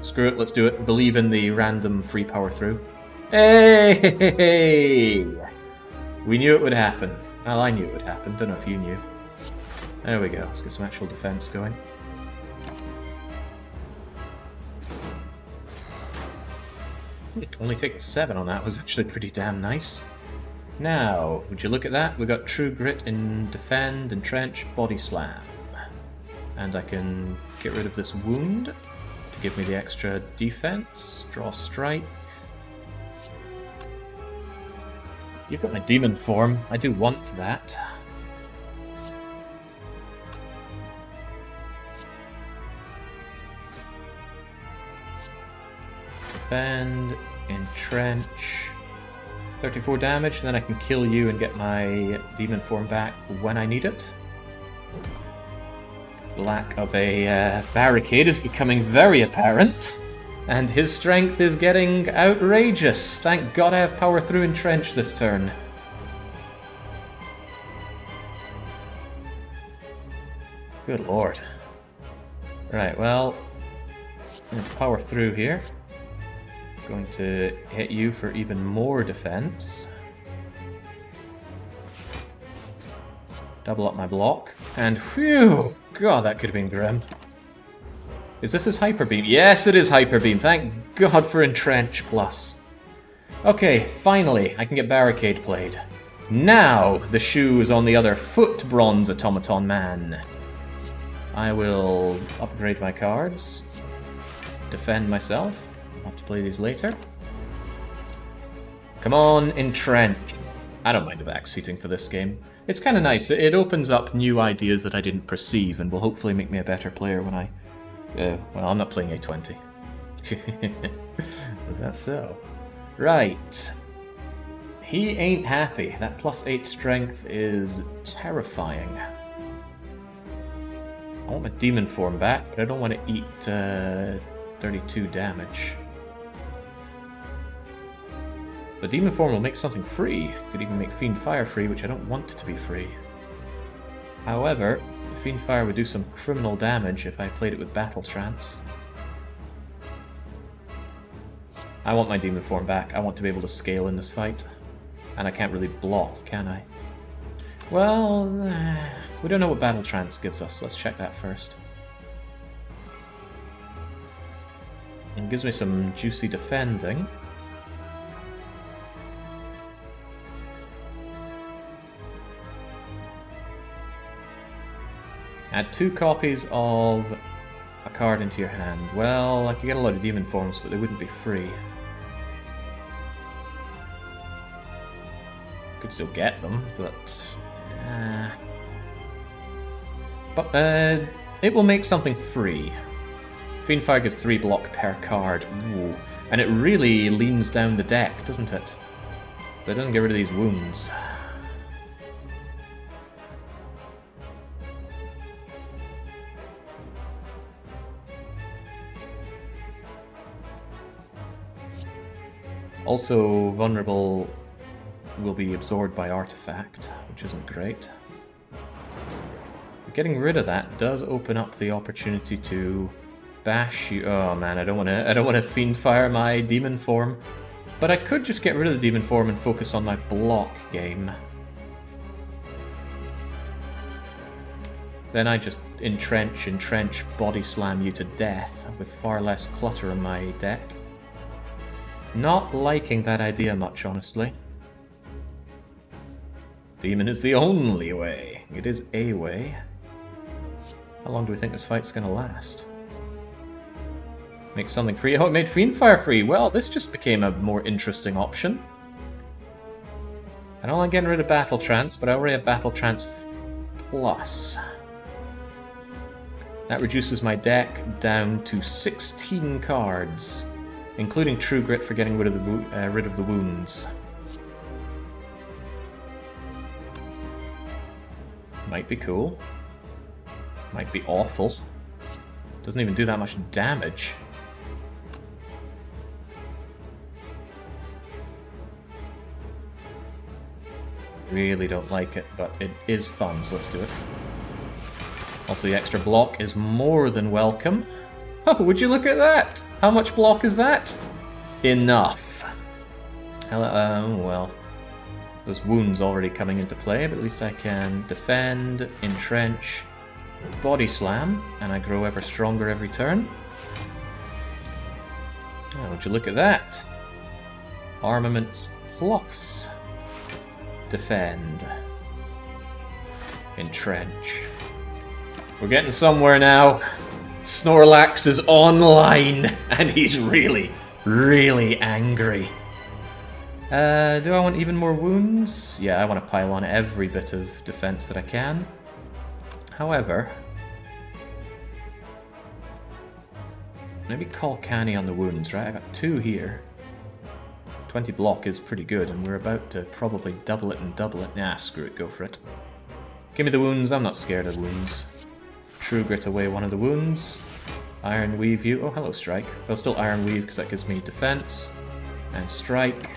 Screw it, let's do it. Believe in the random free Power Through. Hey! We knew it would happen. Well, I knew it would happen. Don't know if you knew. There we go. Let's get some actual defense going. Only taking 7 on that was actually pretty damn nice. Now, would you look at that? We got True Grit in Defend, Entrench, Body Slam. And I can get rid of this wound to give me the extra defense. Draw Strike. You've got my demon form. I do want that. Defend, Entrench. 34 damage, and then I can kill you and get my demon form back when I need it. Lack of a barricade is becoming very apparent, and his strength is getting outrageous. Thank God I have power through Entrench this turn. Good lord. Right, well, I'm going to power through here. Going to hit you for even more defense. Double up my block, and whew! God, that could have been grim. Is this his Hyper Beam? Yes, it is Hyper Beam. Thank God for Entrench Plus. Okay, finally, I can get Barricade played. Now, the shoe is on the other foot, Bronze Automaton Man. I will upgrade my cards. Defend myself. I'll have to play these later. Come on, Entrench. I don't mind the backseating for this game. It's kind of nice. It opens up new ideas that I didn't perceive and will hopefully make me a better player when I... well, I'm not playing A20. Is that so? Right. He ain't happy. That +8 strength is terrifying. I want my demon form back, but I don't want to eat 32 damage. But demon form will make something free. Could even make Fiend Fire free, which I don't want to be free. However, Fiend Fire would do some criminal damage if I played it with Battle Trance. I want my demon form back. I want to be able to scale in this fight. And I can't really block, can I? Well, we don't know what Battle Trance gives us. Let's check that first. It gives me some juicy defending. Add 2 copies of a card into your hand. Well, I could get a lot of demon forms, but they wouldn't be free. Could still get them, but... it will make something free. Fiend Fire gives 3 block per card. Ooh. And it really leans down the deck, doesn't it? But it doesn't get rid of these wounds. Also, vulnerable will be absorbed by artifact, which isn't great. But getting rid of that does open up the opportunity to bash you. Oh man, I don't want to Fiend Fire my demon form, but I could just get rid of the demon form and focus on my block game. Then I just entrench, body slam you to death with far less clutter in my deck. Not liking that idea much, honestly. Demon is the only way. It is a way. How long do we think this fight's gonna last? Make something free. Oh, it made Fiend Fire free. Well, this just became a more interesting option. I don't like getting rid of Battle Trance, but I already have Battle Trance Plus. That reduces my deck down to 16 cards. Including True Grit for getting rid of the wounds. Might be cool. Might be awful. Doesn't even do that much damage. Really don't like it, but it is fun, so let's do it. Also, the extra block is more than welcome. Oh, would you look at that? How much block is that? Enough. Well, there's wounds already coming into play, but at least I can defend, entrench, body slam, and I grow ever stronger every turn. Oh, would you look at that? Armaments plus defend. Entrench. We're getting somewhere now. Snorlax is online, and he's really, really angry. Do I want even more wounds? Yeah, I want to pile on every bit of defense that I can. However, maybe call Canny on the wounds, right? I got 2 here. 20 block is pretty good, and we're about to probably double it and double it. Nah, screw it, go for it. Give me the wounds, I'm not scared of wounds. True Grit away one of the wounds. Iron Weave you. Oh, hello, Strike. But I'll still Iron Weave because that gives me defense. And Strike.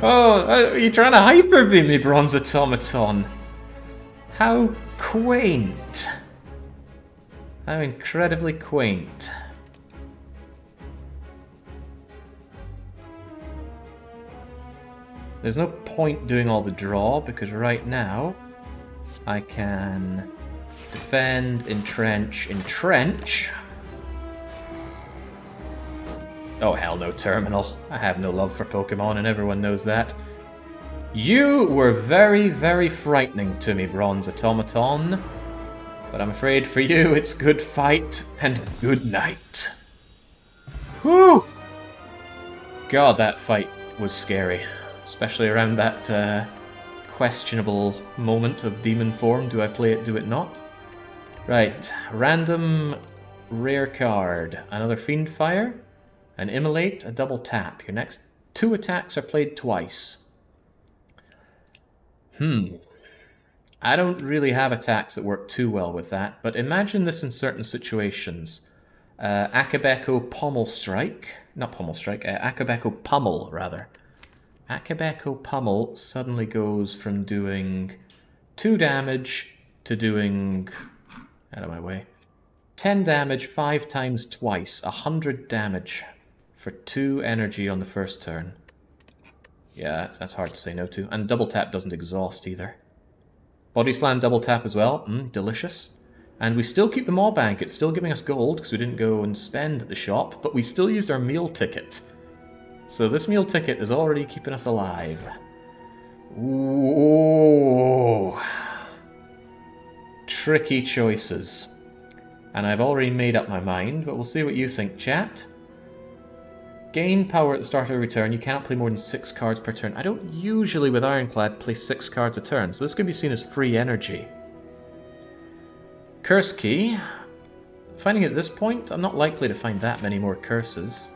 Oh, are you trying to Hyper Beam me, Bronze Automaton? How quaint. How incredibly quaint. There's no point doing all the draw, because right now I can defend, entrench, entrench. Oh hell no, Terminal. I have no love for Pokemon and everyone knows that. You were very, very frightening to me, Bronze Automaton. But I'm afraid for you it's good fight and good night. Whew! God, that fight was scary. Especially around that questionable moment of demon form. Do I play it, do it not? Right, random rare card. Another Fiend Fire, an Immolate, a double tap. Your next 2 attacks are played twice. I don't really have attacks that work too well with that, but imagine this in certain situations. Akabeko Pommel Strike. Not Pommel Strike, Akabeko Pummel, rather. Akabeko Pummel suddenly goes from doing 2 damage to doing, out of my way, 10 damage 5 times twice, 100 damage for 2 energy on the first turn. Yeah, that's hard to say no to. And double tap doesn't exhaust either. Body Slam double tap as well, delicious. And we still keep the Maw Bank, it's still giving us gold because we didn't go and spend at the shop, but we still used our meal ticket. So this meal ticket is already keeping us alive. Ooh. Tricky choices. And I've already made up my mind, but we'll see what you think, chat. Gain power at the start of a return. You cannot play more than 6 cards per turn. I don't usually, with Ironclad, play 6 cards a turn, so this could be seen as free energy. Curse Key. Finding at this point, I'm not likely to find that many more curses.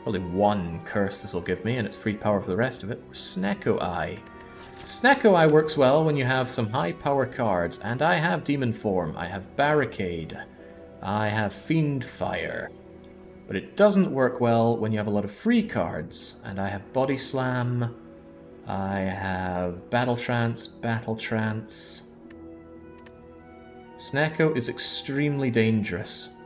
Probably 1 curse this will give me, and it's free power for the rest of it. Snecko Eye. Snecko Eye works well when you have some high power cards, and I have Demon Form, I have Barricade, I have Fiend Fire. But it doesn't work well when you have a lot of free cards, and I have Body Slam, I have Battle Trance, Battle Trance. Snecko is extremely dangerous,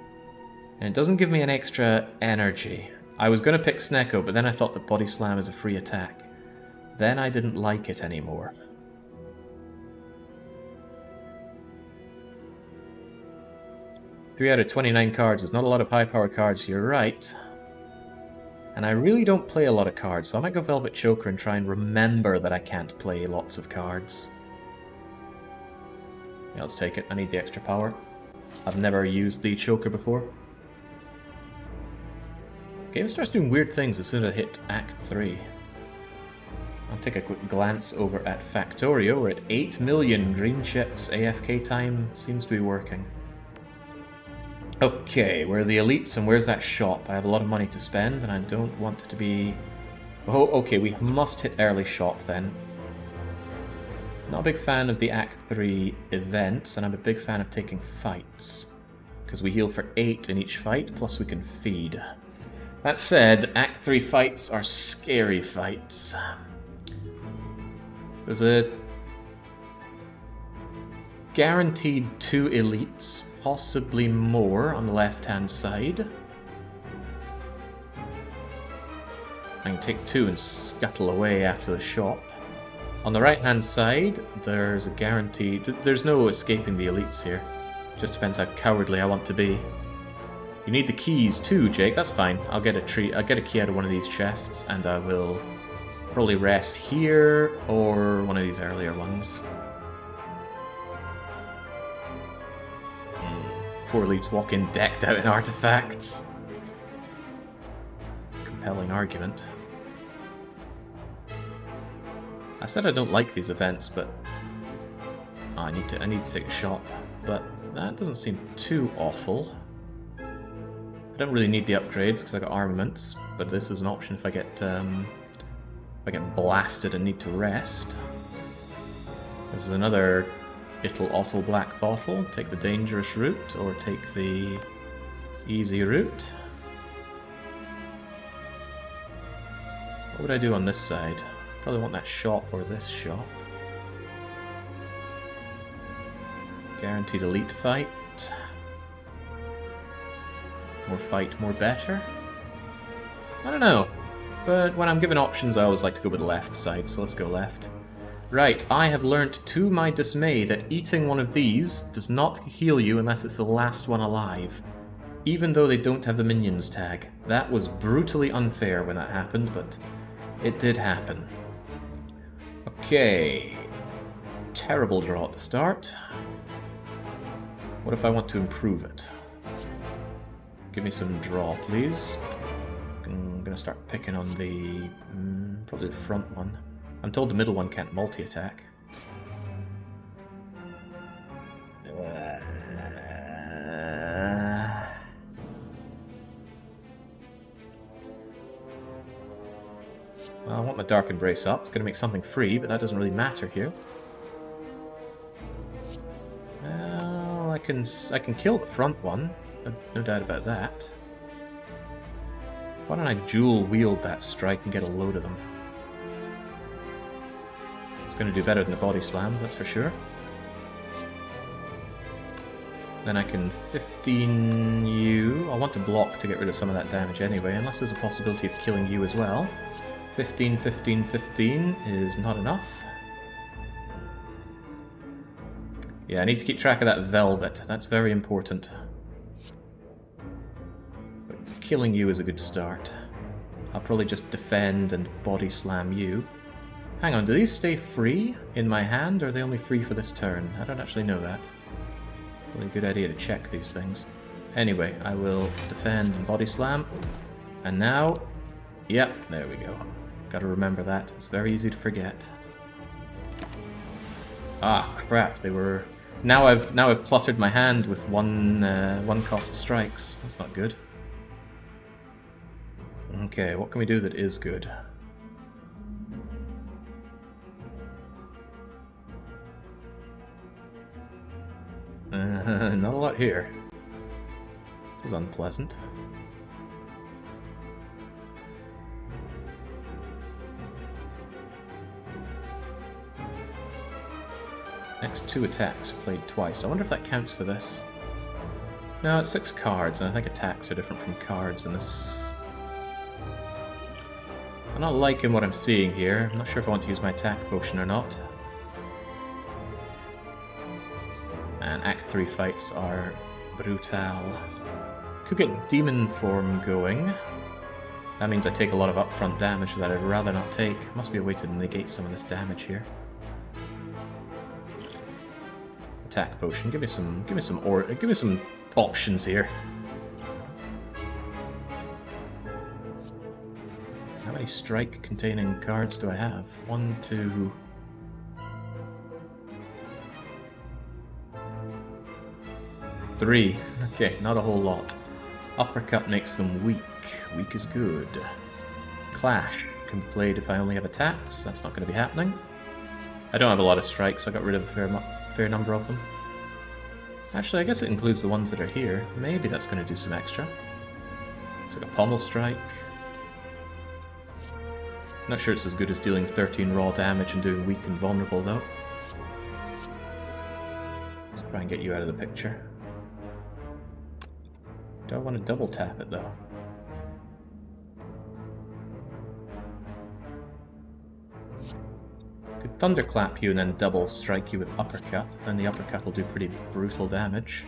and it doesn't give me an extra energy. I was going to pick Snecko, but then I thought that Body Slam is a free attack. Then I didn't like it anymore. Three out of 29 cards is not a lot of high-powered cards, you're right. And I really don't play a lot of cards, so I might go Velvet Choker and try and remember that I can't play lots of cards. Yeah, let's take it. I need the extra power. I've never used the Choker before. Game starts doing weird things as soon as I hit Act 3. I'll take a quick glance over at Factorio. We're at 8 million green chips. AFK time seems to be working. Okay, where are the elites and where's that shop? I have a lot of money to spend and I don't want to be... Oh, okay, we must hit early shop then. Not a big fan of the Act 3 events, and I'm a big fan of taking fights. Because we heal for 8 in each fight, plus we can feed. That said, Act 3 fights are scary fights. There's a guaranteed 2 elites, possibly more on the left-hand side. I can take 2 and scuttle away after the shop. On the right-hand side, there's a guaranteed... There's no escaping the elites here. Just depends how cowardly I want to be. You need the keys too, Jake. That's fine. I'll get a key out of one of these chests, and I will probably rest here or one of these earlier ones. 4 leads walk in decked out in artifacts. Compelling argument. I said I don't like these events, but oh, I need to take a shop. But that doesn't seem too awful. I don't really need the upgrades because I got armaments, but this is an option if I get blasted and need to rest. This is another little auto black bottle. Take the dangerous route or take the easy route. What would I do on this side? Probably want that shop or this shop. Guaranteed elite fight. More fight, more better. I don't know. But when I'm given options, I always like to go with the left side, so let's go left. Right, I have learnt to my dismay that eating one of these does not heal you unless it's the last one alive. Even though they don't have the minions tag. That was brutally unfair when that happened, but it did happen. Okay. Terrible draw at the start. What if I want to improve it? Give me some draw, please. I'm gonna start picking on the... probably the front one. I'm told the middle one can't multi-attack. Well, I want my Dark Embrace up. It's going to make something free, but that doesn't really matter here. Well, I can kill the front one. No doubt about that. Why don't I dual wield that strike and get a load of them? It's going to do better than the body slams, that's for sure. Then I can 15 you. I want to block to get rid of some of that damage anyway, unless there's a possibility of killing you as well. 15, 15, 15 is not enough. Yeah, I need to keep track of that velvet. That's very important. But killing you is a good start. I'll probably just defend and body slam you. Hang on, do these stay free in my hand, or are they only free for this turn? I don't actually know that. Really good idea to check these things. Anyway, I will defend and body slam. And now... Yep, there we go. Gotta remember that. It's very easy to forget. Ah, crap, they were... Now I've cluttered my hand with one cost strikes. That's not good. Okay, what can we do that is good? Not a lot here. This is unpleasant. Next 2 attacks are played twice. I wonder if that counts for this. No, it's 6 cards, and I think attacks are different from cards in this. I'm not liking what I'm seeing here. I'm not sure if I want to use my attack potion or not. And Act 3 fights are brutal. Could get demon form going. That means I take a lot of upfront damage that I'd rather not take. Must be a way to negate some of this damage here. Attack potion. Give me some options here. How many strike containing cards do I have? 1, 2... Three. Okay, not a whole lot. Uppercut makes them weak. Weak is good. Clash can be played if I only have attacks. That's not going to be happening. I don't have a lot of strikes, so I got rid of a fair number of them. Actually, I guess it includes the ones that are here. Maybe that's going to do some extra. So I got Pommel Strike. Not sure it's as good as dealing 13 raw damage and doing weak and vulnerable, though. Let's try and get you out of the picture. Do I want to double tap it, though? Could thunderclap you and then double strike you with uppercut, and the uppercut will do pretty brutal damage.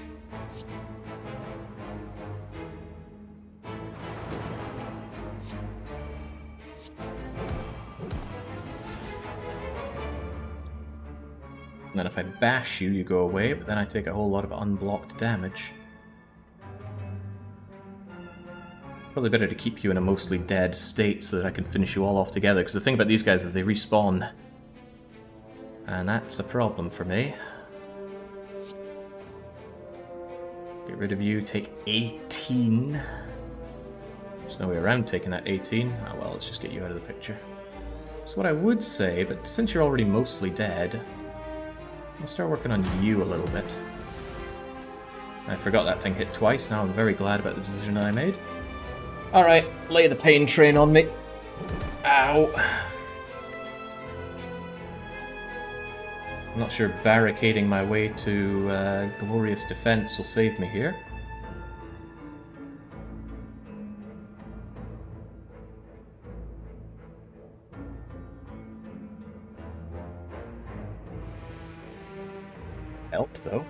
And then if I bash you, you go away, but then I take a whole lot of unblocked damage. Probably better to keep you in a mostly dead state so that I can finish you all off together, because the thing about these guys is they respawn. And that's a problem for me. Get rid of you, take 18. There's no way around taking that 18. Oh well, let's just get you out of the picture. So what I would say, but since you're already mostly dead, I'll start working on you a little bit. I forgot that thing hit twice, now I'm very glad about the decision that I made. Alright, lay the pain train on me. Ow! I'm not sure barricading my way to glorious defense will save me here. Help, though.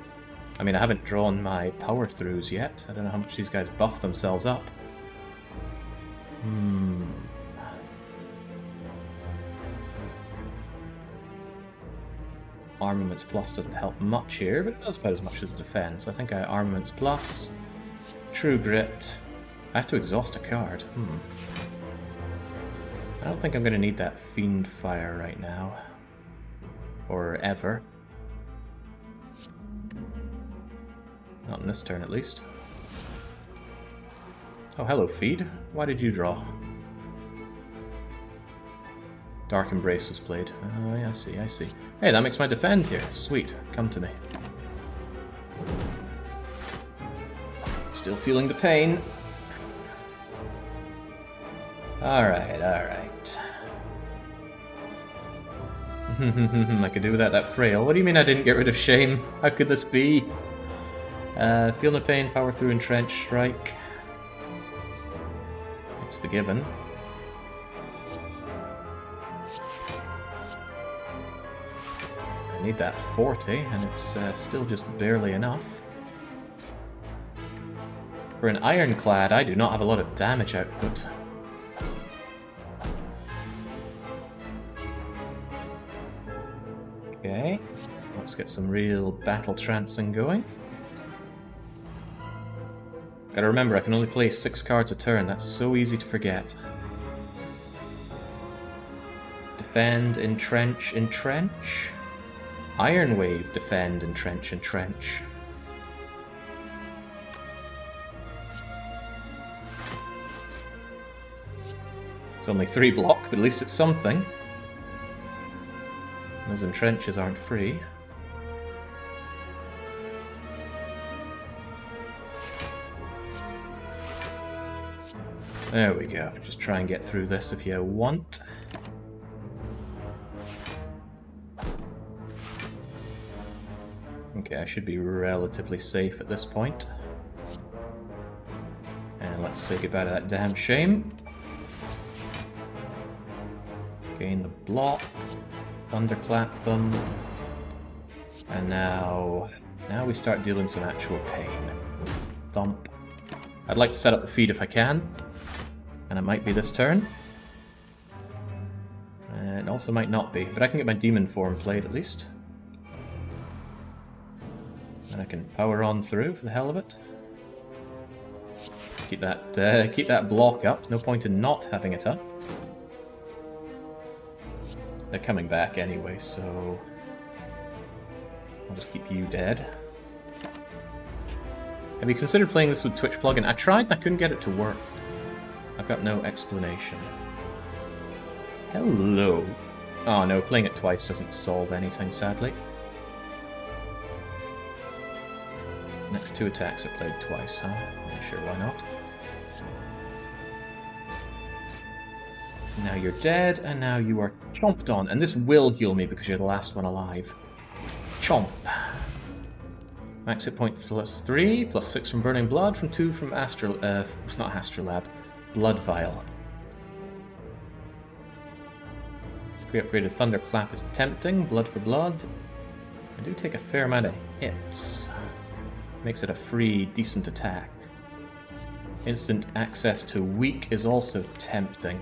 I mean, I haven't drawn my power throughs yet. I don't know how much these guys buff themselves up. Armaments Plus doesn't help much here, but it does about as much as defense. I think I Armaments Plus, True Grit. I have to exhaust a card. I don't think I'm going to need that Fiend Fire right now. Or ever. Not in this turn, at least. Oh, hello, Feed. Why did you draw? Dark Embrace was played. Oh, yeah, I see, I see. Hey, that makes my defend here. Sweet. Come to me. Still feeling the pain. Alright, alright. I could do without that frail. What do you mean I didn't get rid of Shame? How could this be? Feel the pain, power through, entrench, strike. It's the given. I need that 40, and it's still just barely enough. For an Ironclad, I do not have a lot of damage output. Okay, let's get some real battle trancing going. Gotta remember, I can only play 6 cards a turn. That's so easy to forget. Defend, entrench, entrench. Iron Wave, defend, entrench, entrench. It's only 3 block, but at least it's something. Those entrenches aren't free. There we go. Just try and get through this if you want. Okay, I should be relatively safe at this point. And let's say goodbye to that damn Shame. Gain the block. Thunderclap them. And now we start dealing some actual pain. Thump. I'd like to set up the feed if I can. And it might be this turn. It also might not be, but I can get my demon form played at least. And I can power on through for the hell of it. Keep that block up. No point in not having it up. They're coming back anyway, so I'll just keep you dead. Have you considered playing this with Twitch plugin? I tried and I couldn't get it to work. I've got no explanation. Hello. Oh no, playing it twice doesn't solve anything, sadly. Next 2 attacks are played twice, huh? Yeah, sure, why not? Now you're dead, and now you are chomped on. And this will heal me because you're the last one alive. Chomp. Max hit point +3, +6 from Burning Blood, from 2 from Astral... not Astrolab. Blood Vial. Pre-upgraded Thunderclap is tempting. Blood for blood. I do take a fair amount of hits. Makes it a free, decent attack. Instant access to weak is also tempting.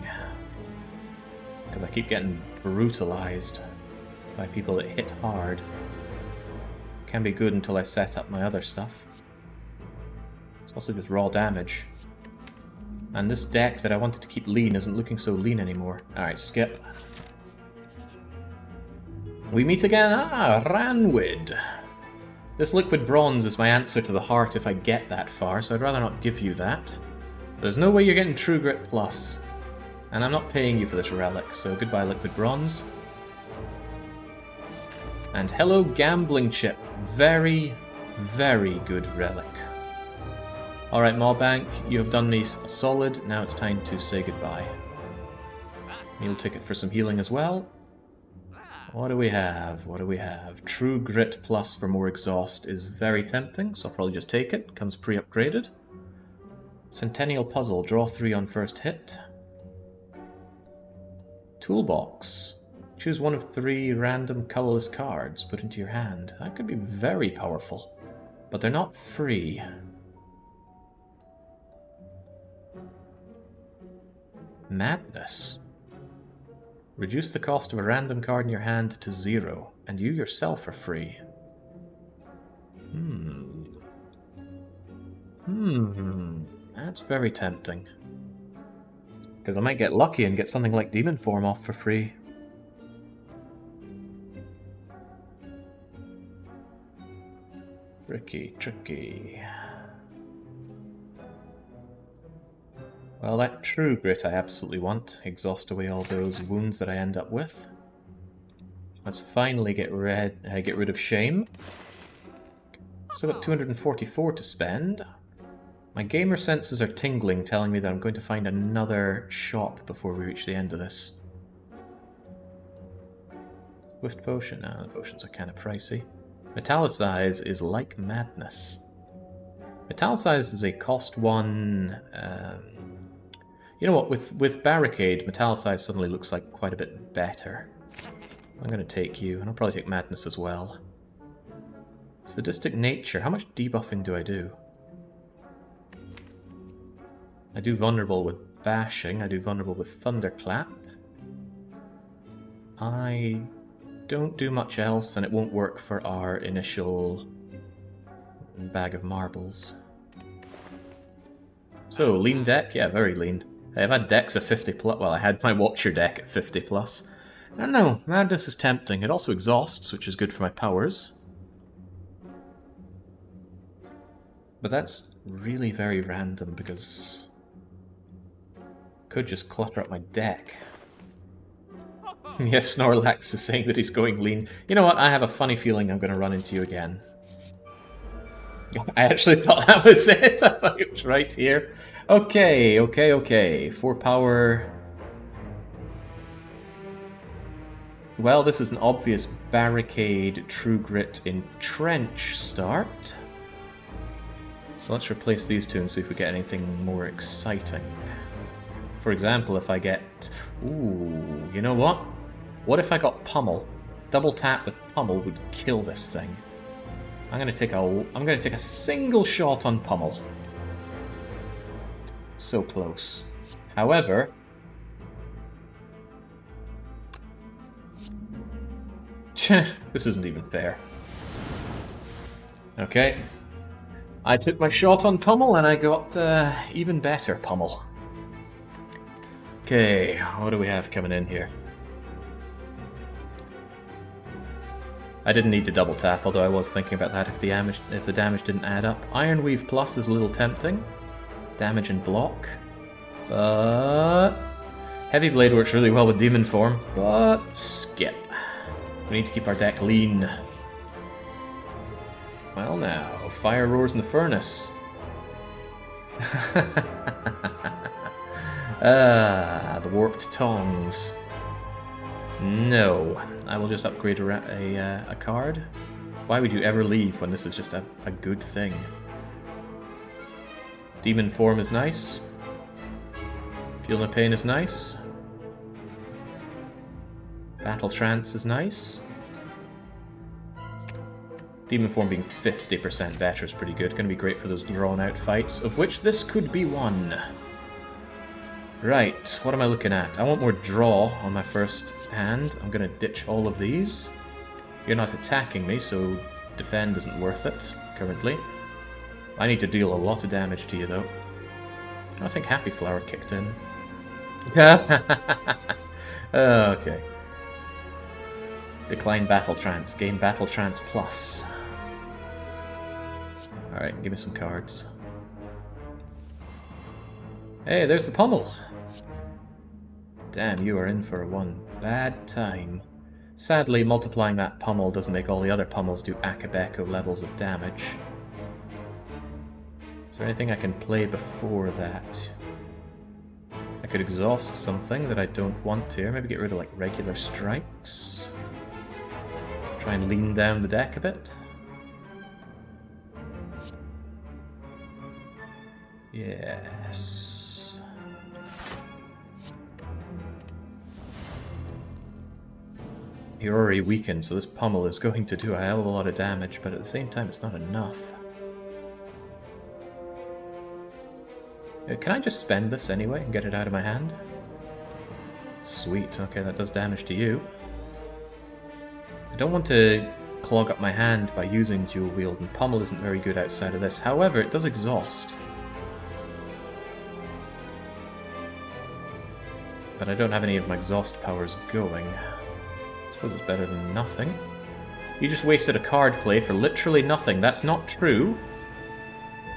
Because I keep getting brutalized by people that hit hard. Can be good until I set up my other stuff. It's also just raw damage. And this deck that I wanted to keep lean isn't looking so lean anymore. Alright, skip. We meet again. Ah, Ranwid. This liquid bronze is my answer to the heart if I get that far, so I'd rather not give you that. There's no way you're getting True Grit Plus. And I'm not paying you for this relic, so goodbye liquid bronze. And hello gambling chip. Very, very good relic. Alright, Mawbank, you have done me a solid. Now it's time to say goodbye. Meal ticket for some healing as well. What do we have? What do we have? True Grit Plus for more exhaust is very tempting, so I'll probably just take it. Comes pre-upgraded. Centennial Puzzle. Draw 3 on first hit. Toolbox. Choose one of 3 random colorless cards. Put into your hand. That could be very powerful. But they're not free. Madness. Reduce the cost of a random card in your hand to 0, and you yourself are free. That's very tempting. Because I might get lucky and get something like Demon Form off for free. Tricky, tricky. Well, that True Grit I absolutely want. Exhaust away all those wounds that I end up with. Let's finally get rid of Shame. Still got 244 to spend. My gamer senses are tingling, telling me that I'm going to find another shop before we reach the end of this. Swift Potion? No, the potions are kind of pricey. Metallicize is like madness. Metallicize is a cost 1... you know what, with Barricade, Metallicize suddenly looks like quite a bit better. I'm going to take you, and I'll probably take Madness as well. Sadistic Nature, how much debuffing do I do? I do Vulnerable with Bashing, I do Vulnerable with Thunderclap. I don't do much else, and it won't work for our initial bag of marbles. So, lean deck? Yeah, very lean. I've had decks of 50 plus. Well, I had my Watcher deck at 50 plus. I don't know, Madness is tempting. It also exhausts, which is good for my powers. But that's really very random because could just clutter up my deck. Yes, Snorlax is saying that he's going lean. You know what? I have a funny feeling I'm going to run into you again. I actually thought that was it. I thought it was right here. Okay. 4 power. Well, this is an obvious Barricade, True Grit, Entrench start. So let's replace these two and see if we get anything more exciting. For example, if I get... Ooh, you know what? What if I got Pummel? Double tap with Pummel would kill this thing. I'm gonna take a single shot on Pummel. So close. However, this isn't even fair. Okay. I took my shot on Pummel and I got even better Pummel. Okay, what do we have coming in here? I didn't need to double tap, although I was thinking about that if the damage didn't add up. Iron Weave Plus is a little tempting. Damage and block. But Heavy Blade works really well with Demon Form, but skip. We need to keep our deck lean. Well now, fire roars in the furnace. The warped tongs. No, I will just upgrade a card. Why would you ever leave when this is just a good thing? Demon Form is nice. Feel No Pain is nice. Battle Trance is nice. Demon Form being 50% better is pretty good. Going to be great for those drawn-out fights, of which this could be one. Right, what am I looking at? I want more draw on my first hand. I'm going to ditch all of these. You're not attacking me, so defend isn't worth it, currently. I need to deal a lot of damage to you, though. I think Happy Flower kicked in. Okay. Decline Battle Trance. Gain Battle Trance Plus. Alright, give me some cards. Hey, there's the pommel! Damn, you are in for one bad time. Sadly, multiplying that pommel doesn't make all the other pommels do Akabeko levels of damage. Is there anything I can play before that? I could exhaust something that I don't want here. Maybe get rid of like regular strikes. Try and lean down the deck a bit. Yes. You're already weakened, so this pommel is going to do a hell of a lot of damage, but at the same time it's not enough. Can I just spend this anyway and get it out of my hand? Sweet, okay, that does damage to you. I don't want to clog up my hand by using dual wield, and pommel isn't very good outside of this. However, it does exhaust. But I don't have any of my exhaust powers going. I suppose it's better than nothing. You just wasted a card play for literally nothing. That's not true.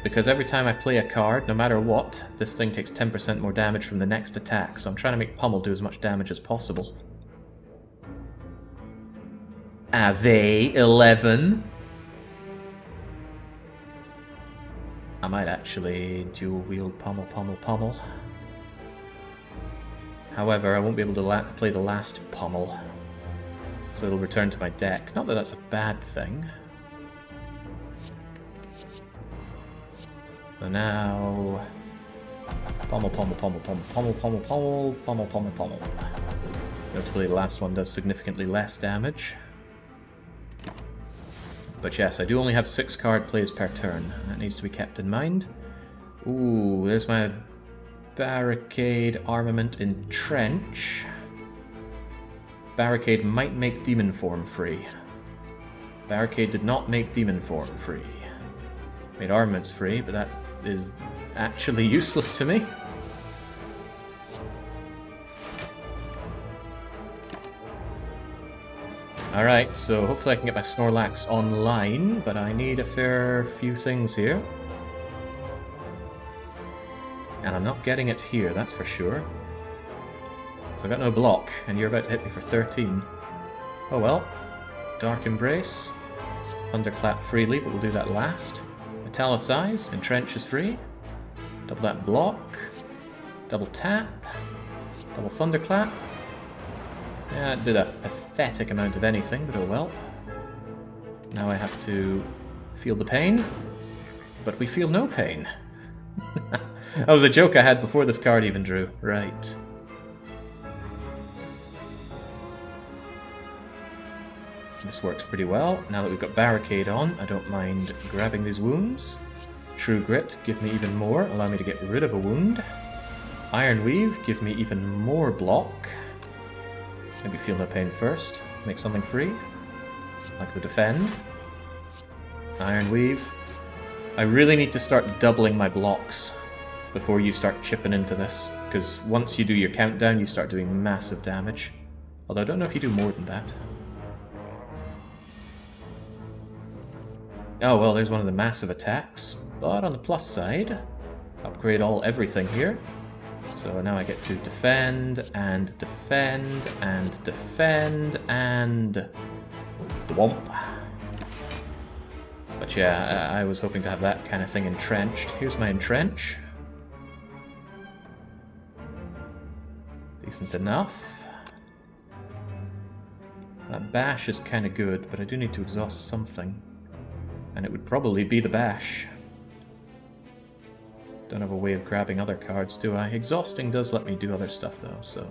Because every time I play a card, no matter what, this thing takes 10% more damage from the next attack, so I'm trying to make pommel do as much damage as possible. Ave 11. I might actually dual wield pommel, pommel, pommel. However, I won't be able to play the last pommel, so it'll return to my deck. Not that that's a bad thing. So now... Pommel, pommel, pommel, pommel, pommel, pommel, pommel, pommel, pommel, pommel. Notably, the last one does significantly less damage. But yes, I do only have 6 card plays per turn. That needs to be kept in mind. Ooh, there's my Barricade, Armament, Entrench. Barricade might make Demon Form free. Barricade did not make Demon Form free. Made Armaments free, but that is actually useless to me. Alright, so hopefully I can get my Snorlax online, but I need a fair few things here. And I'm not getting it here, that's for sure. So I've got no block, and you're about to hit me for 13. Oh well. Dark Embrace. Thunderclap freely, but we'll do that last. Metallicize. Entrench is free. Double that block. Double tap. Double Thunderclap. Yeah, it did a pathetic amount of anything, but oh well. Now I have to feel the pain. But we feel no pain. That was a joke I had before this card even drew. Right. This works pretty well. Now that we've got Barricade on, I don't mind grabbing these wounds. True Grit, give me even more. Allow me to get rid of a wound. Iron Weave, give me even more block. Maybe feel no pain first. Make something free. Like the Defend. Iron Weave. I really need to start doubling my blocks before you start chipping into this, because once you do your countdown, you start doing massive damage. Although I don't know if you do more than that. Oh well, there's one of the massive attacks, but on the plus side, upgrade everything here. So now I get to defend, and defend, and defend, and... Dwomp. But yeah, I was hoping to have that kind of thing entrenched. Here's my entrench. Decent enough. That bash is kind of good, but I do need to exhaust something. And it would probably be the bash. Don't have a way of grabbing other cards, do I? Exhausting does let me do other stuff, though, so...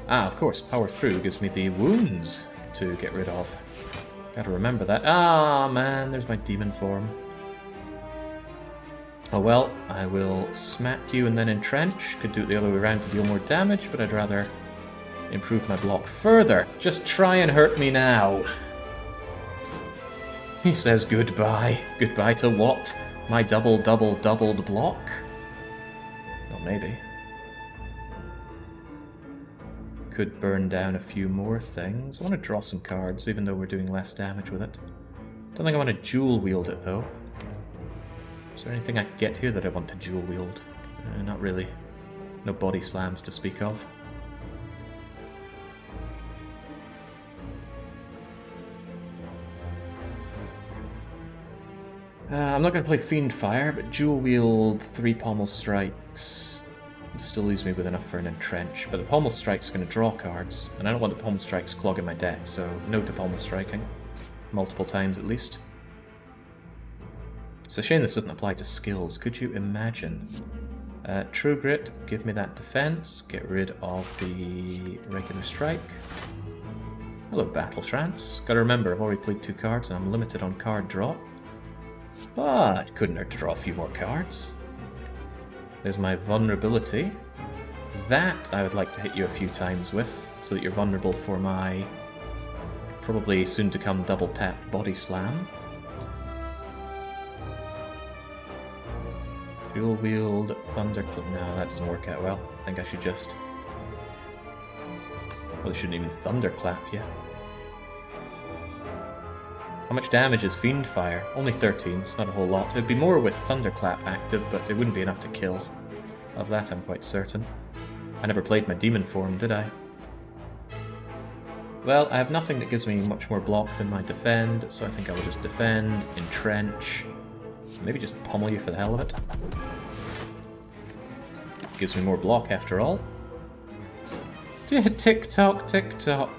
Ah, of course, Power Through gives me the wounds to get rid of. Gotta remember that. Ah, man, there's my demon form. Oh well, I will smack you and then entrench. Could do it the other way around to deal more damage, but I'd rather improve my block further. Just try and hurt me now. He says goodbye. Goodbye to what? My doubled block? Well, maybe. Could burn down a few more things. I want to draw some cards, even though we're doing less damage with it. Don't think I want to dual wield it, though. Is there anything I can get here that I want to dual wield? Not really. No body slams to speak of. I'm not going to play Fiend Fire, but dual wield 3 pommel strikes. It still leaves me with enough for an entrench, but the pommel strike's going to draw cards, and I don't want the pommel strikes clogging my deck, so no to pommel striking. Multiple times at least. It's a shame this doesn't apply to skills, could you imagine? True Grit, give me that defense, get rid of the regular strike. Hello, Battle Trance. Gotta remember, I've already played 2 cards and I'm limited on card draw. But it couldn't hurt to draw a few more cards. There's my vulnerability. That I would like to hit you a few times with, so that you're vulnerable for my probably soon-to-come double-tap body slam. Dual wield, thunderclap. No, that doesn't work out well. I think I should just... Well, I shouldn't even thunderclap yet. How much damage is Fiend Fire? Only 13, it's not a whole lot. It'd be more with Thunderclap active, but it wouldn't be enough to kill. Of that I'm quite certain. I never played my demon form, did I? Well, I have nothing that gives me much more block than my defend, so I think I will just defend, entrench, maybe just pummel you for the hell of it. Gives me more block after all. Tick-tock, tick-tock.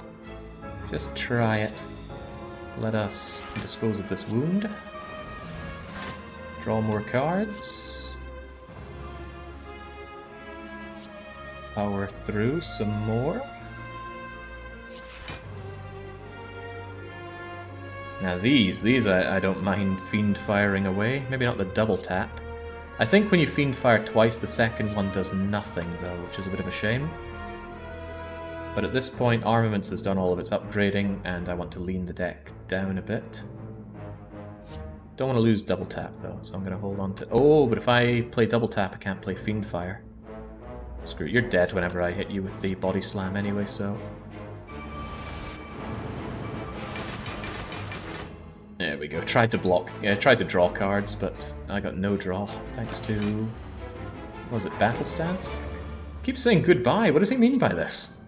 Just try it. Let us dispose of this wound. Draw more cards. Power through some more. Now these I don't mind Fiend Firing away. Maybe not the double tap. I think when you Fiend Fire twice, the second one does nothing though, which is a bit of a shame. But at this point, Armaments has done all of its upgrading, and I want to lean the deck down a bit. Don't want to lose double tap though, so I'm going to hold on to... Oh, but if I play double tap, I can't play Fiend Fire. Screw it, you're dead whenever I hit you with the body slam anyway, so... There we go, tried to block. Yeah, I tried to draw cards, but I got no draw, thanks to... What was it, Battle Stance? Keeps saying goodbye, what does he mean by this?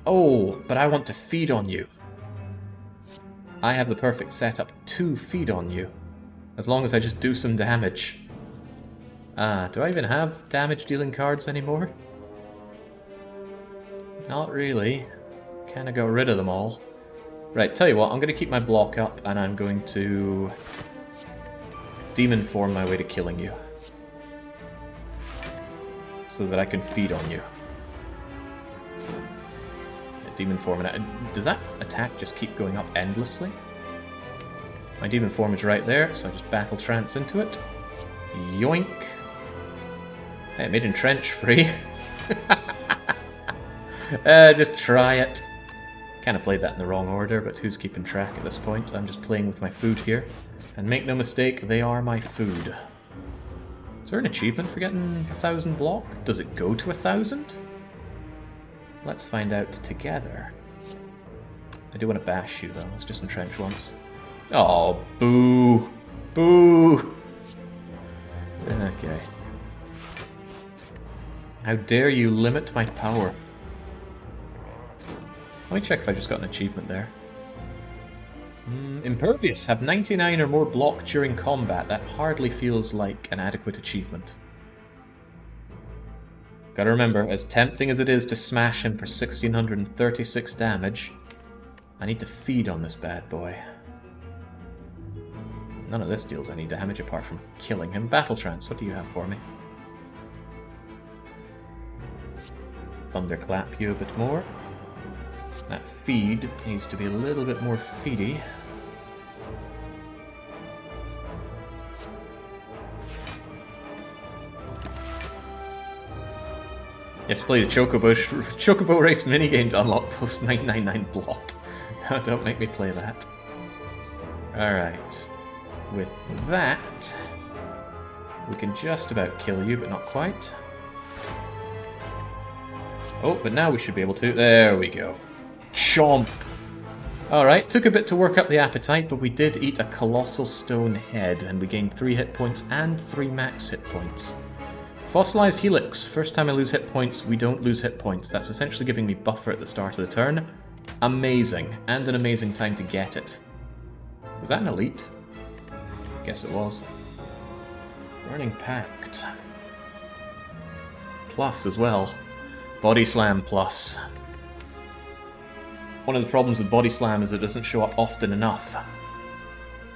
Oh, but I want to feed on you. I have the perfect setup to feed on you. As long as I just do some damage. Do I even have damage dealing cards anymore? Not really. Kinda got rid of them all. Right, tell you what, I'm gonna keep my block up and I'm going to demon form my way to killing you. So that I can feed on you. Demon form, and does that attack just keep going up endlessly? My demon form is right there, so I just battle trance into it. Yoink! Hey, it made entrench free. Just try it. Kind of played that in the wrong order, but who's keeping track at this point? I'm just playing with my food here, and make no mistake, they are my food. Is there an achievement for getting 1,000 block? Does it go to 1,000? Let's find out together. I do want to bash you, though. Let's just entrench once. Oh, boo! Boo! Okay. How dare you limit my power? Let me check if I just got an achievement there. Impervious. Have 99 or more block during combat. That hardly feels like an adequate achievement. Gotta remember, as tempting as it is to smash him for 1,636 damage, I need to feed on this bad boy. None of this deals any damage apart from killing him. Battle Trance, what do you have for me? Thunderclap you a bit more. That feed needs to be a little bit more feedy. have to play the Chocobo Race minigame to unlock post 999 block. No, don't make me play that. Alright. With that, we can just about kill you, but not quite. Oh, but now we should be able to. There we go. Chomp! Alright, took a bit to work up the appetite, but we did eat a colossal stone head, and we gained 3 hit points and 3 max hit points. Fossilized Helix. First time I lose hit points, we don't lose hit points. That's essentially giving me buffer at the start of the turn. Amazing, and an amazing time to get it. Was that an elite? Guess it was. Burning Pact. Plus as well. Body Slam plus. One of the problems with Body Slam is it doesn't show up often enough.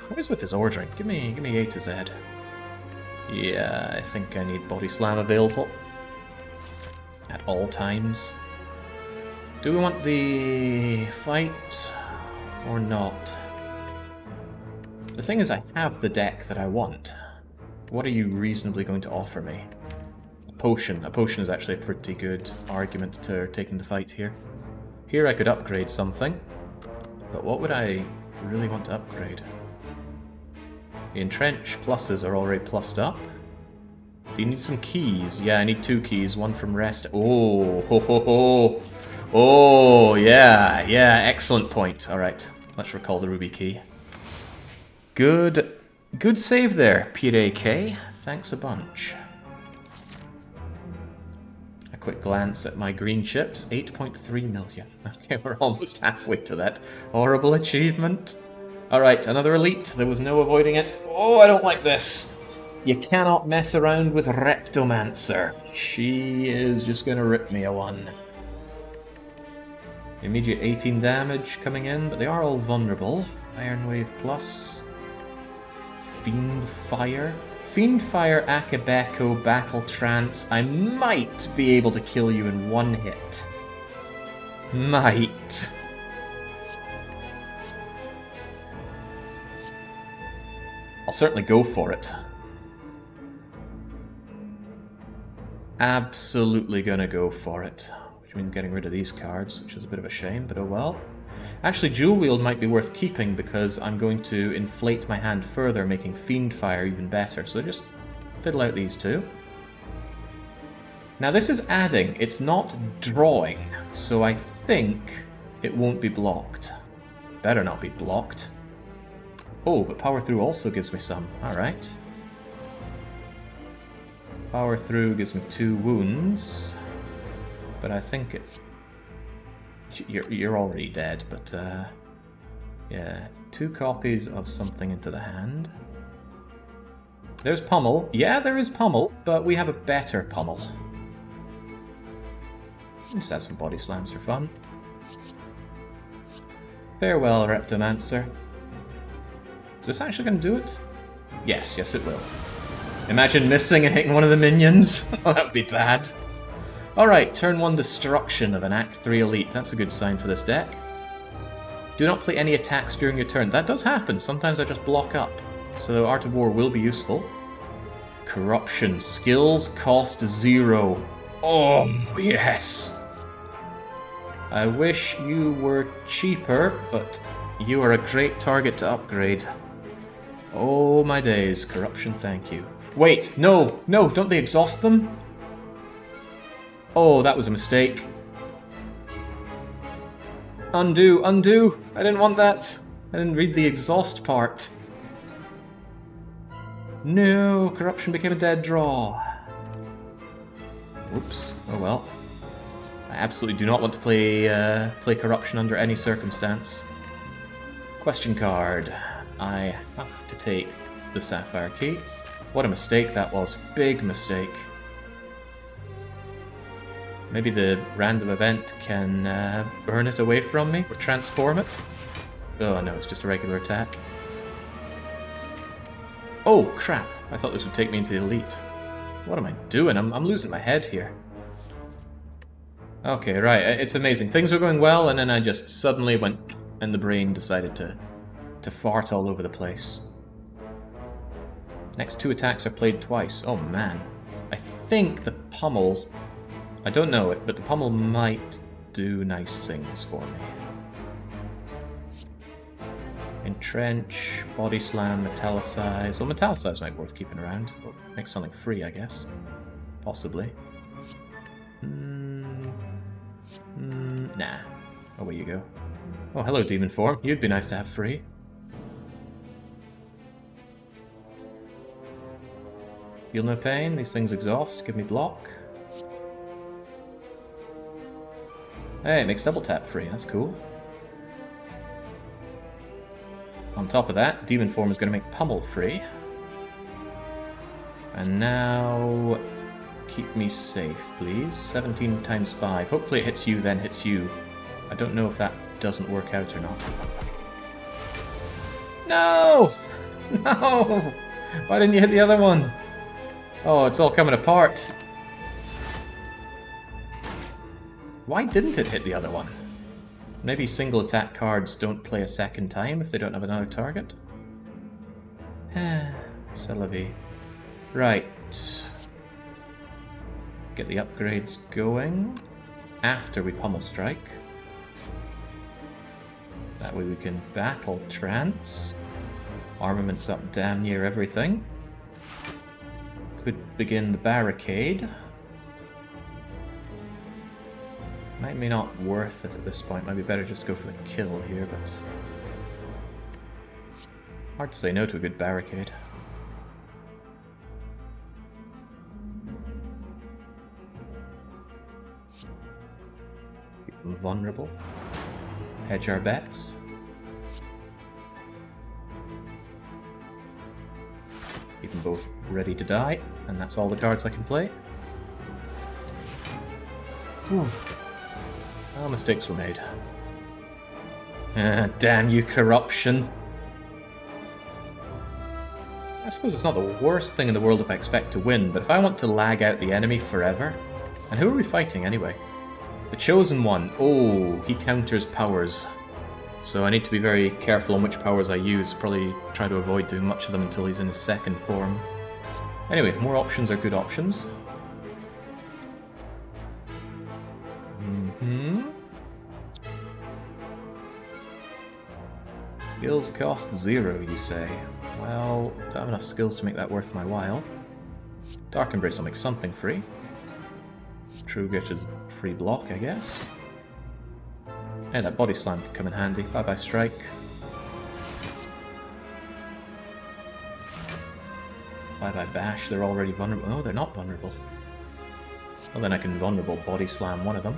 What is with this ordering? Give me A to Z. Yeah, I think I need Body Slam available. At all times. Do we want the fight or not? The thing is, I have the deck that I want. What are you reasonably going to offer me? A potion. A potion is actually a pretty good argument to taking the fight here. Here I could upgrade something, but what would I really want to upgrade? The Entrench pluses are already plussed up. Do you need some keys? Yeah, I need 2 keys, one from Rest. Oh, ho ho ho! Oh, yeah, excellent point. Alright, let's recall the Ruby Key. Good save there, P.A.K. Thanks a bunch. A quick glance at my green chips, 8.3 million. Okay, we're almost halfway to that horrible achievement. Alright, another elite. There was no avoiding it. Oh, I don't like this. You cannot mess around with Reptomancer. She is just going to rip me a one. Immediate 18 damage coming in, but they are all vulnerable. Iron Wave plus. Fiend Fire. Fiend Fire, Akabeko, Battle Trance. I might be able to kill you in 1 hit. Might. I'll certainly go for it. Absolutely gonna go for it. Which means getting rid of these cards, which is a bit of a shame, but oh well. Actually, Dual Wield might be worth keeping because I'm going to inflate my hand further, making Fiend Fire even better. So just fiddle out these 2. Now this is adding, it's not drawing, so I think it won't be blocked. Better not be blocked. Oh, but Power Through also gives me some. Alright. Power Through gives me 2 wounds. But I think it... You're already dead, but yeah. 2 copies of something into the hand. There's Pummel. Yeah, there is Pummel, but we have a better Pummel. Just add some Body Slams for fun. Farewell, Reptomancer. Is this actually going to do it? Yes, it will. Imagine missing and hitting one of the minions. That would be bad. Alright, turn 1 destruction of an Act 3 elite. That's a good sign for this deck. Do not play any attacks during your turn. That does happen. Sometimes I just block up. So Art of War will be useful. Corruption. Skills cost 0. Oh, yes! I wish you were cheaper, but you are a great target to upgrade. Oh my days. Corruption, thank you. Wait, no, don't they exhaust them? Oh, that was a mistake. Undo. I didn't want that. I didn't read the exhaust part. No, corruption became a dead draw. Oops. Oh well. I absolutely do not want to play corruption under any circumstance. Question card. I have to take the Sapphire Key. What a mistake that was. Big mistake. Maybe the random event can burn it away from me, or transform it. Oh no, it's just a regular attack. Oh crap, I thought this would take me into the elite. What am I doing? I'm losing my head here. Okay, right, it's amazing. Things were going well, and then I just suddenly went, and the brain decided to fart all over the place. Next 2 attacks are played twice. Oh man. I think the Pummel I don't know it, but the pommel might do nice things for me. Entrench, body slam, metallicize. Well, metallicize might be worth keeping around. Or make something free, I guess. Possibly. Nah. Away you go. Oh, hello, demon form. You'd be nice to have free. Feel no pain. These things exhaust. Give me block. Hey, it makes double tap free. That's cool. On top of that, demon form is going to make pummel free. And now... keep me safe, please. 17 times 5. Hopefully it hits you, then hits you. I don't know if that doesn't work out or not. No! No! Why didn't you hit the other one? Oh, it's all coming apart. Why didn't it hit the other one? Maybe single attack cards don't play a second time if they don't have another target? C'est la vie. Right. Get the upgrades going after we pummel strike. That way we can battle trance. Armaments up damn near everything. Could begin the barricade. Might be not worth it at this point. Might be better just go for the kill here, but hard to say no to a good barricade. Keep them vulnerable. Hedge our bets. Keep them both ready to die, and that's all the cards I can play. Whew. Well, mistakes were made. Damn you, corruption. I suppose it's not the worst thing in the world if I expect to win, but if I want to lag out the enemy forever... And who are we fighting anyway? The Chosen One. Oh, he counters powers. So I need to be very careful on which powers I use. Probably try to avoid doing much of them until he's in his second form. Anyway, more options are good options. Skills cost 0, you say? Well, don't have enough skills to make that worth my while. Dark Embrace will make something free. True Grit is free block, I guess. Hey, that body slam could come in handy. Bye bye strike. Bye bye bash, they're already vulnerable. Oh, they're not vulnerable. Well, then I can vulnerable body slam one of them.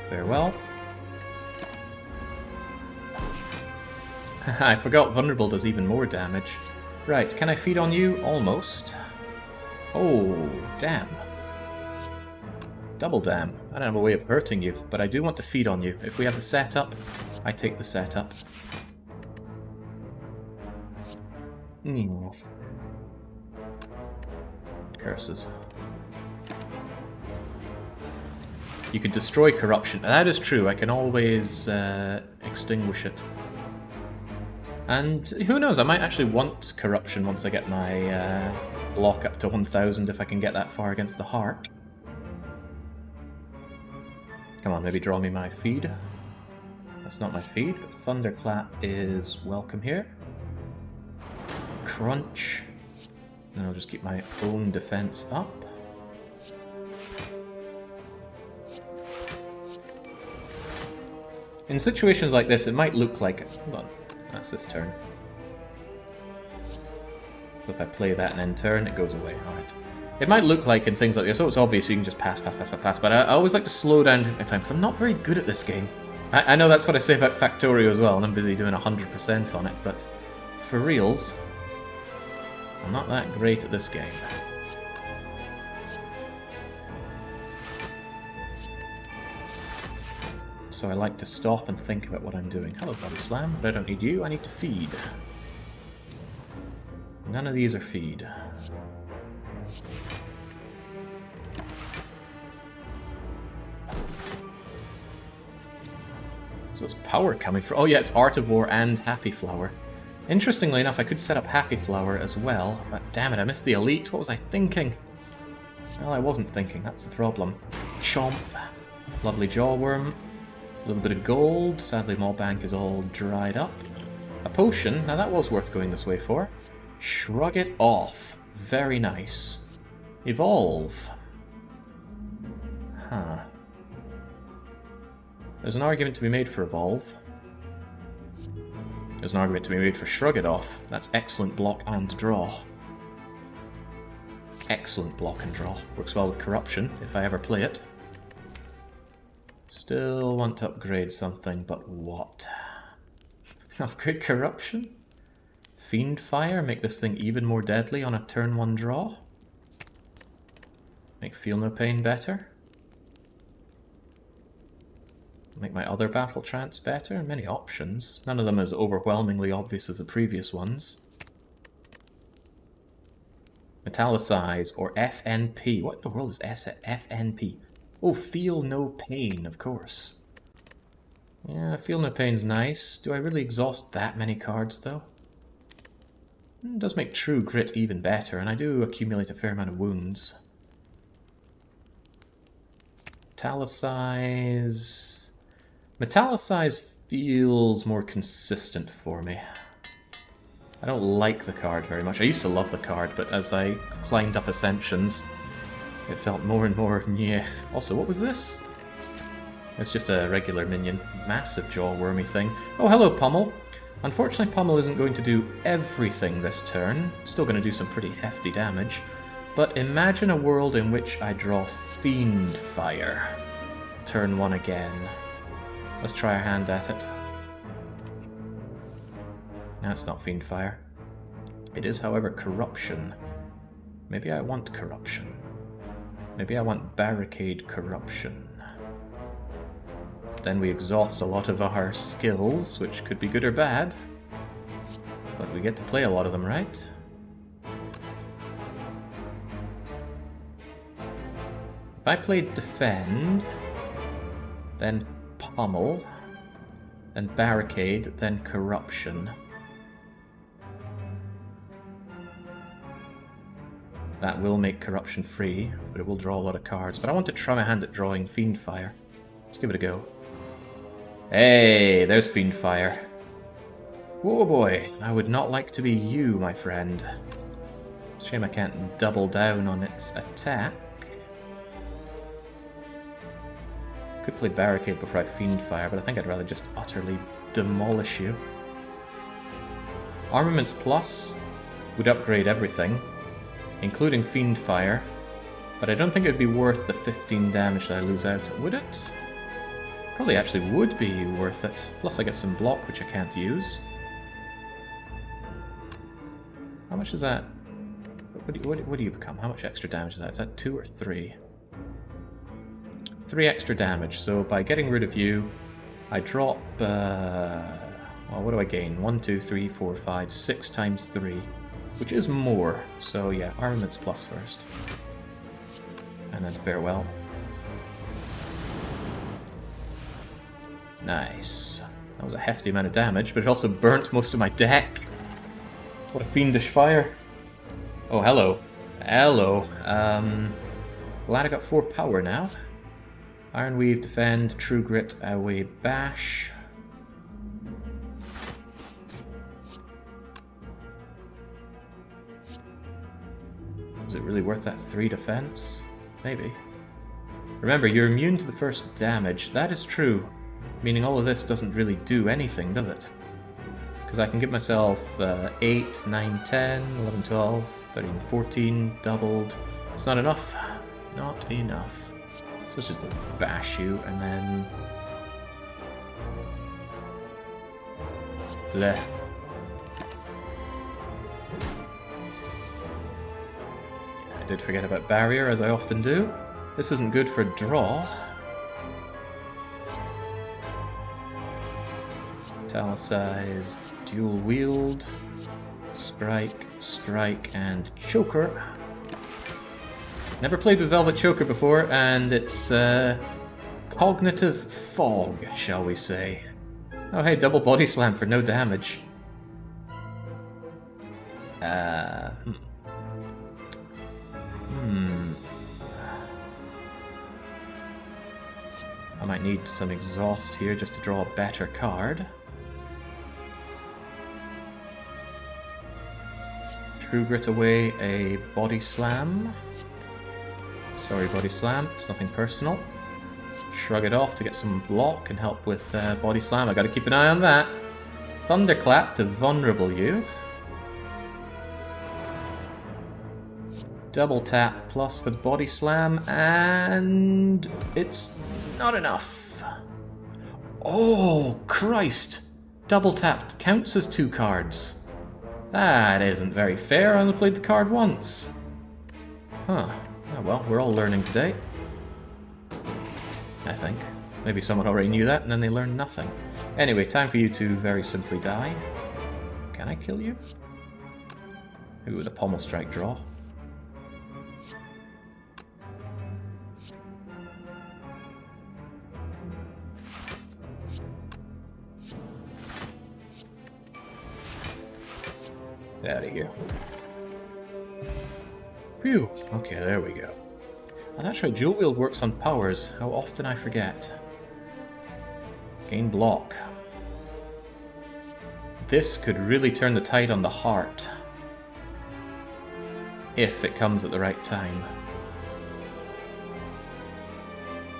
Farewell. I forgot vulnerable does even more damage. Right, can I feed on you? Almost. Oh, damn. Double damn. I don't have a way of hurting you, but I do want to feed on you. If we have the setup, I take the setup. Curses. You can destroy corruption. That is true, I can always extinguish it. And who knows, I might actually want corruption once I get my block up to 1000 if I can get that far against the heart. Come on, maybe draw me my feed. That's not my feed, but Thunderclap is welcome here. Crunch. And I'll just keep my own defense up. In situations like this, it might look like... Hold on, that's this turn. So if I play that and end turn, it goes away. Alright. It might look like in things like this, oh, it's obvious you can just pass, but I always like to slow down at times, because I'm not very good at this game. I know that's what I say about Factorio as well, and I'm busy doing 100% on it, but for reals, I'm not that great at this game. So I like to stop and think about what I'm doing. Hello, Body Slam, but I don't need you, I need to feed. None of these are feed. So it's power coming from... Oh yeah, it's Art of War and Happy Flower. Interestingly enough, I could set up Happy Flower as well, but damn it, I missed the elite. What was I thinking? Well, I wasn't thinking, that's the problem. Chomp. Lovely Jawworm. A little bit of gold. Sadly, Maw Bank is all dried up. A potion. Now that was worth going this way for. Shrug it off. Very nice. Evolve. Huh. There's an argument to be made for Evolve. There's an argument to be made for Shrug It Off. That's excellent block and draw. Excellent block and draw. Works well with Corruption, if I ever play it. Still want to upgrade something, but what? Upgrade Corruption? Fiend Fire? Make this thing even more deadly on a turn 1 draw? Make Feel No Pain better? Make my other battle trance better? Many options. None of them as overwhelmingly obvious as the previous ones. Metallicize or FNP. What in the world is FNP? Oh, Feel No Pain, of course. Yeah, Feel No Pain's nice. Do I really exhaust that many cards, though? It does make True Grit even better, and I do accumulate a fair amount of wounds. Metallicize... Metallicize feels more consistent for me. I don't like the card very much. I used to love the card, but as I climbed up Ascensions, it felt more and more yeah. Also, what was this? It's just a regular minion. Massive jaw-wormy thing. Oh, hello, Pummel. Unfortunately, Pummel isn't going to do everything this turn. Still going to do some pretty hefty damage. But imagine a world in which I draw Fiend Fire. Turn 1 again. Let's try our hand at it. No, it's not Fiend Fire. It is, however, Corruption. Maybe I want Corruption. Maybe I want Barricade Corruption. Then we exhaust a lot of our skills, which could be good or bad. But we get to play a lot of them, right? If I played Defend, then Pummel, and Barricade, then Corruption. That will make Corruption free, but it will draw a lot of cards. But I want to try my hand at drawing Fiend Fire. Let's give it a go. Hey, there's Fiend Fire. Whoa boy, I would not like to be you, my friend. Shame I can't double down on its attack. Could play Barricade before I Fiend Fire, but I think I'd rather just utterly demolish you. Armaments Plus would upgrade everything, including Fiend Fire, but I don't think it would be worth the 15 damage that I lose out, would it? Probably actually would be worth it. Plus I get some block, which I can't use. How much is that? What do you become? How much extra damage is that? Is that 2 or 3? 3 extra damage, so by getting rid of you, I drop, well, what do I gain? 1, 2, 3, 4, 5, 6 times 3, which is more, so yeah, Armaments Plus first. And then Farewell. Nice. That was a hefty amount of damage, but it also burnt most of my deck. What a fiendish fire. Oh, hello. Hello. Glad I got 4 power now. Iron Weave, Defend, True Grit, Away, Bash. Is it really worth that 3 defense? Maybe. Remember, you're immune to the first damage. That is true. Meaning all of this doesn't really do anything, does it? Because I can give myself 8, 9, 10, 11, 12, 13, 14, doubled. It's not enough. Not enough. So let's just bash you, and then... Bleh. I did forget about Barrier, as I often do. This isn't good for draw. Italicize, Dual Wield, Strike, Strike, and Choker. Never played with Velvet Choker before, and it's cognitive fog, shall we say. Oh hey, double body slam for no damage. Uh, hmm. Hmm. I might need some exhaust here just to draw a better card. True Grit away a Body Slam. Sorry, Body Slam, it's nothing personal. Shrug it off to get some block and help with Body Slam. I gotta keep an eye on that. Thunderclap to vulnerable you. Double tap plus for the Body Slam, and it's not enough. Oh, Christ! Double tapped counts as 2 cards. That isn't very fair, I only played the card once. Huh. Oh well, we're all learning today. I think. Maybe someone already knew that, and then they learned nothing. Anyway, time for you to very simply die. Can I kill you? Maybe with a pommel strike draw. Get out of here. Phew. Okay, there we go. Oh, that's right, Dual Wield works on powers. How often I forget. Gain block. This could really turn the tide on the heart. If it comes at the right time.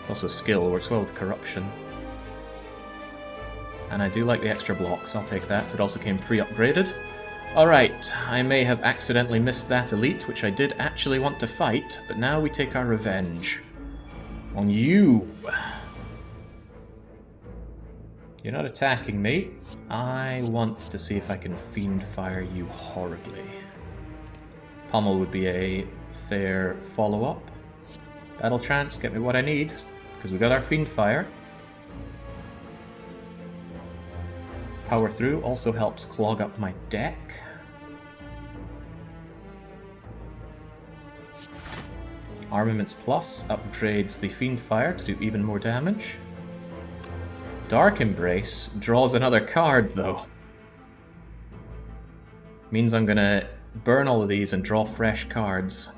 Also skill, works well with corruption. And I do like the extra blocks, I'll take that. It also came pre-upgraded. Alright, I may have accidentally missed that elite, which I did actually want to fight, but now we take our revenge. On you! You're not attacking me. I want to see if I can Fiend Fire you horribly. Pommel would be a fair follow-up. Battle Trance, get me what I need, because we got our Fiend Fire. Power Through also helps clog up my deck. Armaments Plus upgrades the Fiend Fire to do even more damage. Dark Embrace draws another card, though. Means I'm gonna burn all of these and draw fresh cards.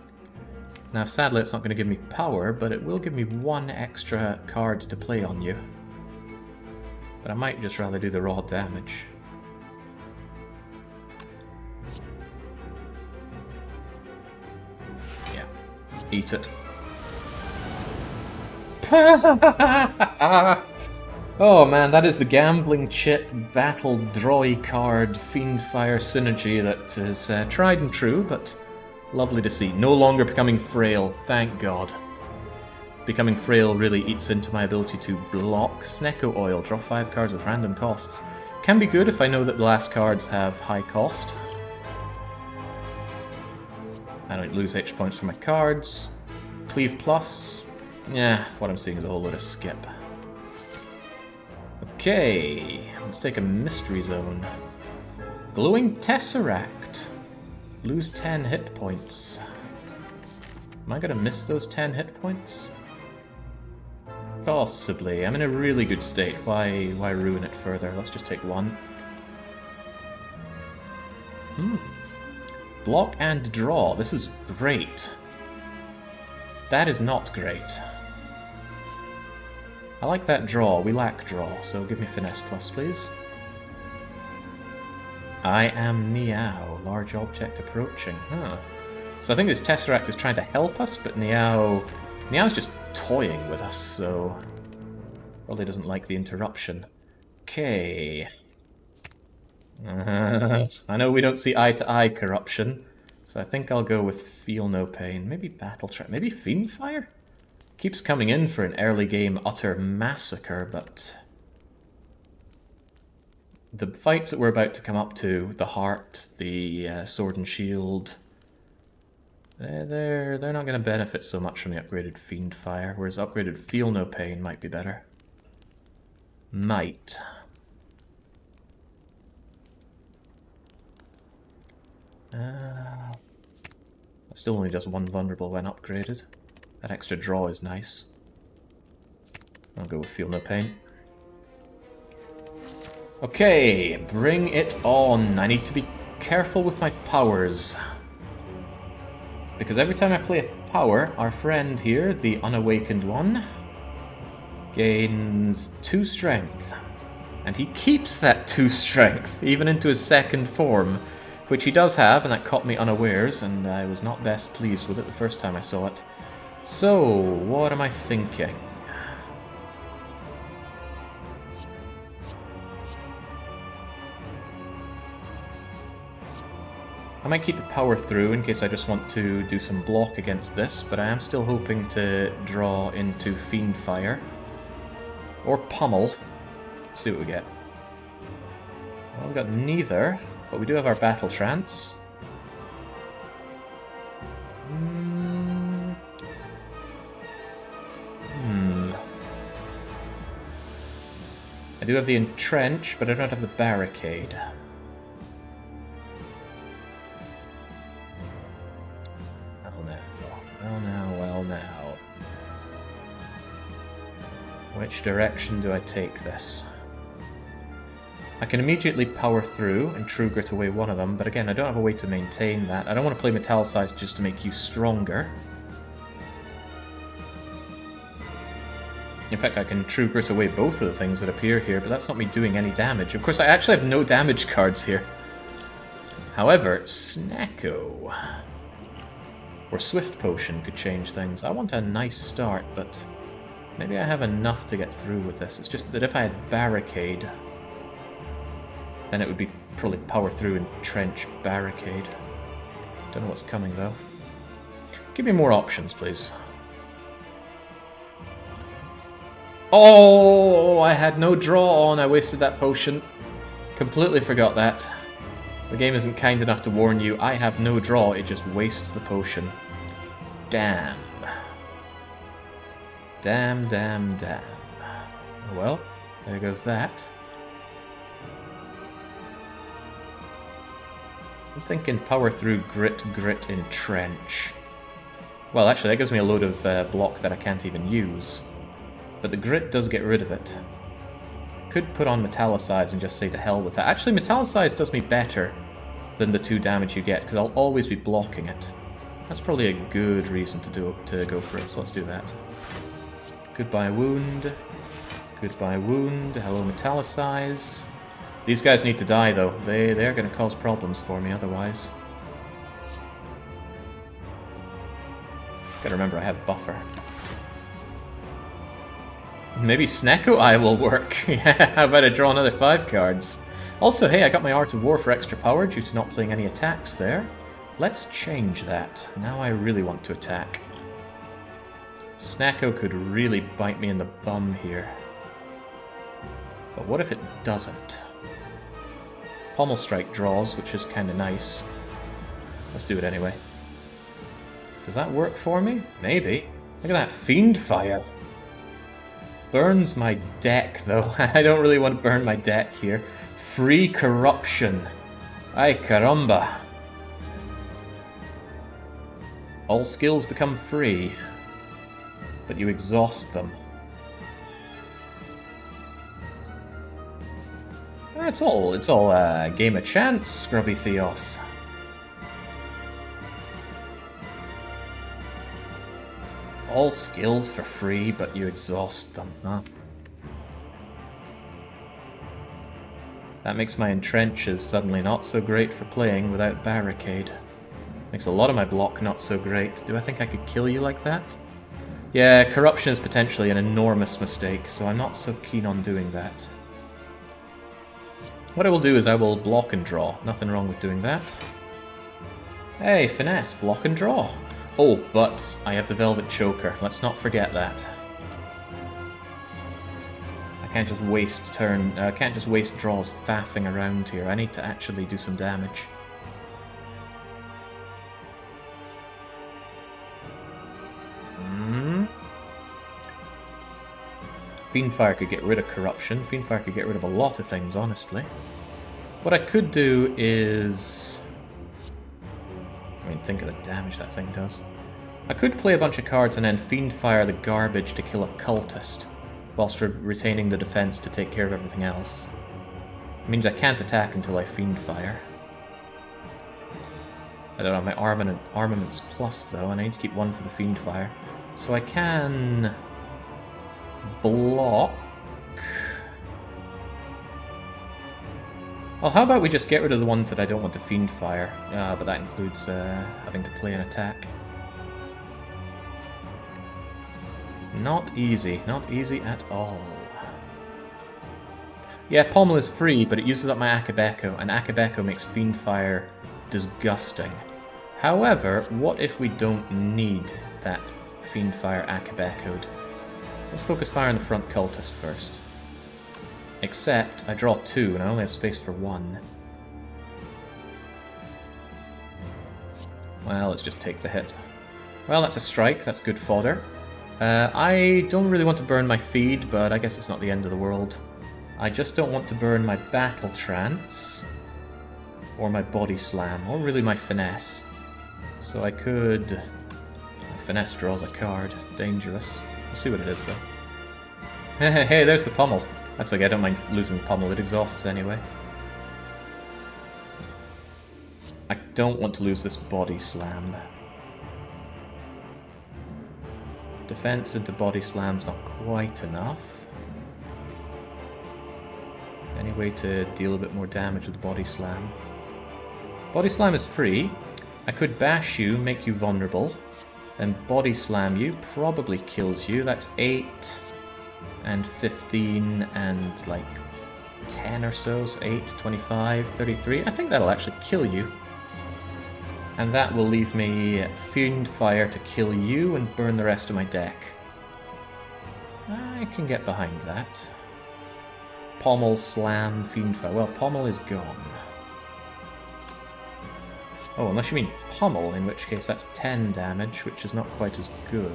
Now, sadly, it's not gonna give me power, but it will give me 1 extra card to play on you. But I might just rather do the raw damage. Yeah. Eat it. Oh man, that is the Gambling Chip Battle Droy card Fiend Fire synergy that is tried and true, but lovely to see. No longer becoming frail, thank God. Becoming frail really eats into my ability to block. Snecko Oil, draw 5 cards with random costs. Can be good if I know that the last cards have high cost. I don't lose H points for my cards. Cleave Plus. Yeah, what I'm seeing is a whole lot of skip. Okay, let's take a Mystery Zone. Glowing Tesseract. Lose 10 hit points. Am I gonna miss those 10 hit points? Possibly. I'm in a really good state. Why ruin it further? Let's just take 1. Block and draw. This is great. That is not great. I like that draw. We lack draw, so give me Finesse Plus, please. I am Niao. Large object approaching. Huh. So I think this Tesseract is trying to help us, but Niao's just toying with us, so probably doesn't like the interruption. Okay. I know we don't see eye-to-eye corruption, so I think I'll go with Feel No Pain. Maybe Battle Trap. Maybe Fiend Fire? Keeps coming in for an early game utter massacre, but the fights that we're about to come up to, the Heart, the Sword and Shield, they're not going to benefit so much from the upgraded Fiend Fire, whereas upgraded Feel No Pain might be better. Might. That still only does 1 vulnerable when upgraded. That extra draw is nice. I'll go with Feel No Pain. Okay, bring it on. I need to be careful with my powers. Because every time I play a power, our friend here, the unawakened one, gains 2 strength. And he keeps that 2 strength, even into his second form, which he does have, and that caught me unawares, and I was not best pleased with it the first time I saw it. So, what am I thinking? I might keep the power through in case I just want to do some block against this, but I am still hoping to draw into Fiendfire. Or Pummel. See what we get. Well, we got neither, but we do have our Battle Trance. I do have the Entrench, but I don't have the Barricade. Well now. Which direction do I take this? I can immediately power through and True Grit away one of them, but again, I don't have a way to maintain that. I don't want to play Metallicize just to make you stronger. In fact, I can True Grit away both of the things that appear here, but that's not me doing any damage. Of course, I actually have no damage cards here. However, Snacko or Swift Potion could change things. I want a nice start, but maybe I have enough to get through with this. It's just that if I had Barricade, then it would be probably power through and Trench Barricade. Don't know what's coming, though. Give me more options, please. Oh, I had no draw on. I wasted that potion. Completely forgot that. The game isn't kind enough to warn you. I have no draw. It just wastes the potion. Damn. Damn, damn, damn. Well, there goes that. I'm thinking power through Grit, Grit, Entrench. Well, actually, that gives me a load of block that I can't even use. But the Grit does get rid of it. Could put on Metallicize and just say to hell with that. Actually, Metallicize does me better than the 2 damage you get, because I'll always be blocking it. That's probably a good reason to go for it, so let's do that. Goodbye Wound. Goodbye Wound. Hello Metallicize. These guys need to die, though. They're going to cause problems for me otherwise. Gotta remember I have buffer. Maybe Snecko Eye will work. Yeah, how about I draw another 5 cards? Also, hey, I got my Art of War for extra power due to not playing any attacks there. Let's change that. Now I really want to attack. Snecko could really bite me in the bum here. But what if it doesn't? Pommel Strike draws, which is kind of nice. Let's do it anyway. Does that work for me? Maybe. Look at that Fiendfire. Burns my deck, though. I don't really want to burn my deck here. Free Corruption. Ay caramba. All skills become free, but you exhaust them. It's all a game of chance, Scrubby Theos. All skills for free, but you exhaust them, huh? That makes my entrenches suddenly not so great for playing without Barricade. Makes a lot of my block not so great. Do I think I could kill you like that? Yeah, Corruption is potentially an enormous mistake, so I'm not so keen on doing that. What I will do is I will block and draw. Nothing wrong with doing that. Hey, Finesse, block and draw. Oh, but I have the Velvet Choker. Let's not forget that. I can't just waste can't just waste draws faffing around here. I need to actually do some damage. Fiendfire could get rid of Corruption. Fiendfire could get rid of a lot of things, honestly. What I could do is... I mean, think of the damage that thing does. I could play a bunch of cards and then Fiendfire the garbage to kill a cultist, whilst retaining the defense to take care of everything else. It means I can't attack until I Fiendfire. I don't have my armaments plus, though, and I need to keep one for the Fiend Fire. So I can block. Well, how about we just get rid of the ones that I don't want to Fiend Fire? But that includes having to play an attack. Not easy at all. Yeah, Pommel is free, but it uses up my Akabeko, and Akabeko makes Fiend Fire disgusting. However, what if we don't need that Fiend Fire Akabeko'd? Let's focus fire on the front cultist first. Except, I draw 2, and I only have space for 1. Well, let's just take the hit. Well, that's a strike, that's good fodder. I don't really want to burn my feed, but I guess it's not the end of the world. I just don't want to burn my Battle Trance, or my Body Slam, or really my Finesse. So I could... Finesse draws a card. Dangerous. We'll see what it is, though. Hey, there's the Pommel. That's okay, I don't mind losing Pommel, it exhausts anyway. I don't want to lose this Body Slam. Defense into Body Slam's not quite enough. Any way to deal a bit more damage with Body Slam? Body Slam is free. I could bash you, make you vulnerable, then Body Slam you, probably kills you. That's 8 and 15 and like 10 or so, so 8, 25, 33. I think that'll actually kill you. And that will leave me Fiend Fire to kill you and burn the rest of my deck. I can get behind that. Pommel, Slam, Fiend Fire. Well, Pommel is gone. Oh, unless you mean Pommel, in which case that's 10 damage, which is not quite as good.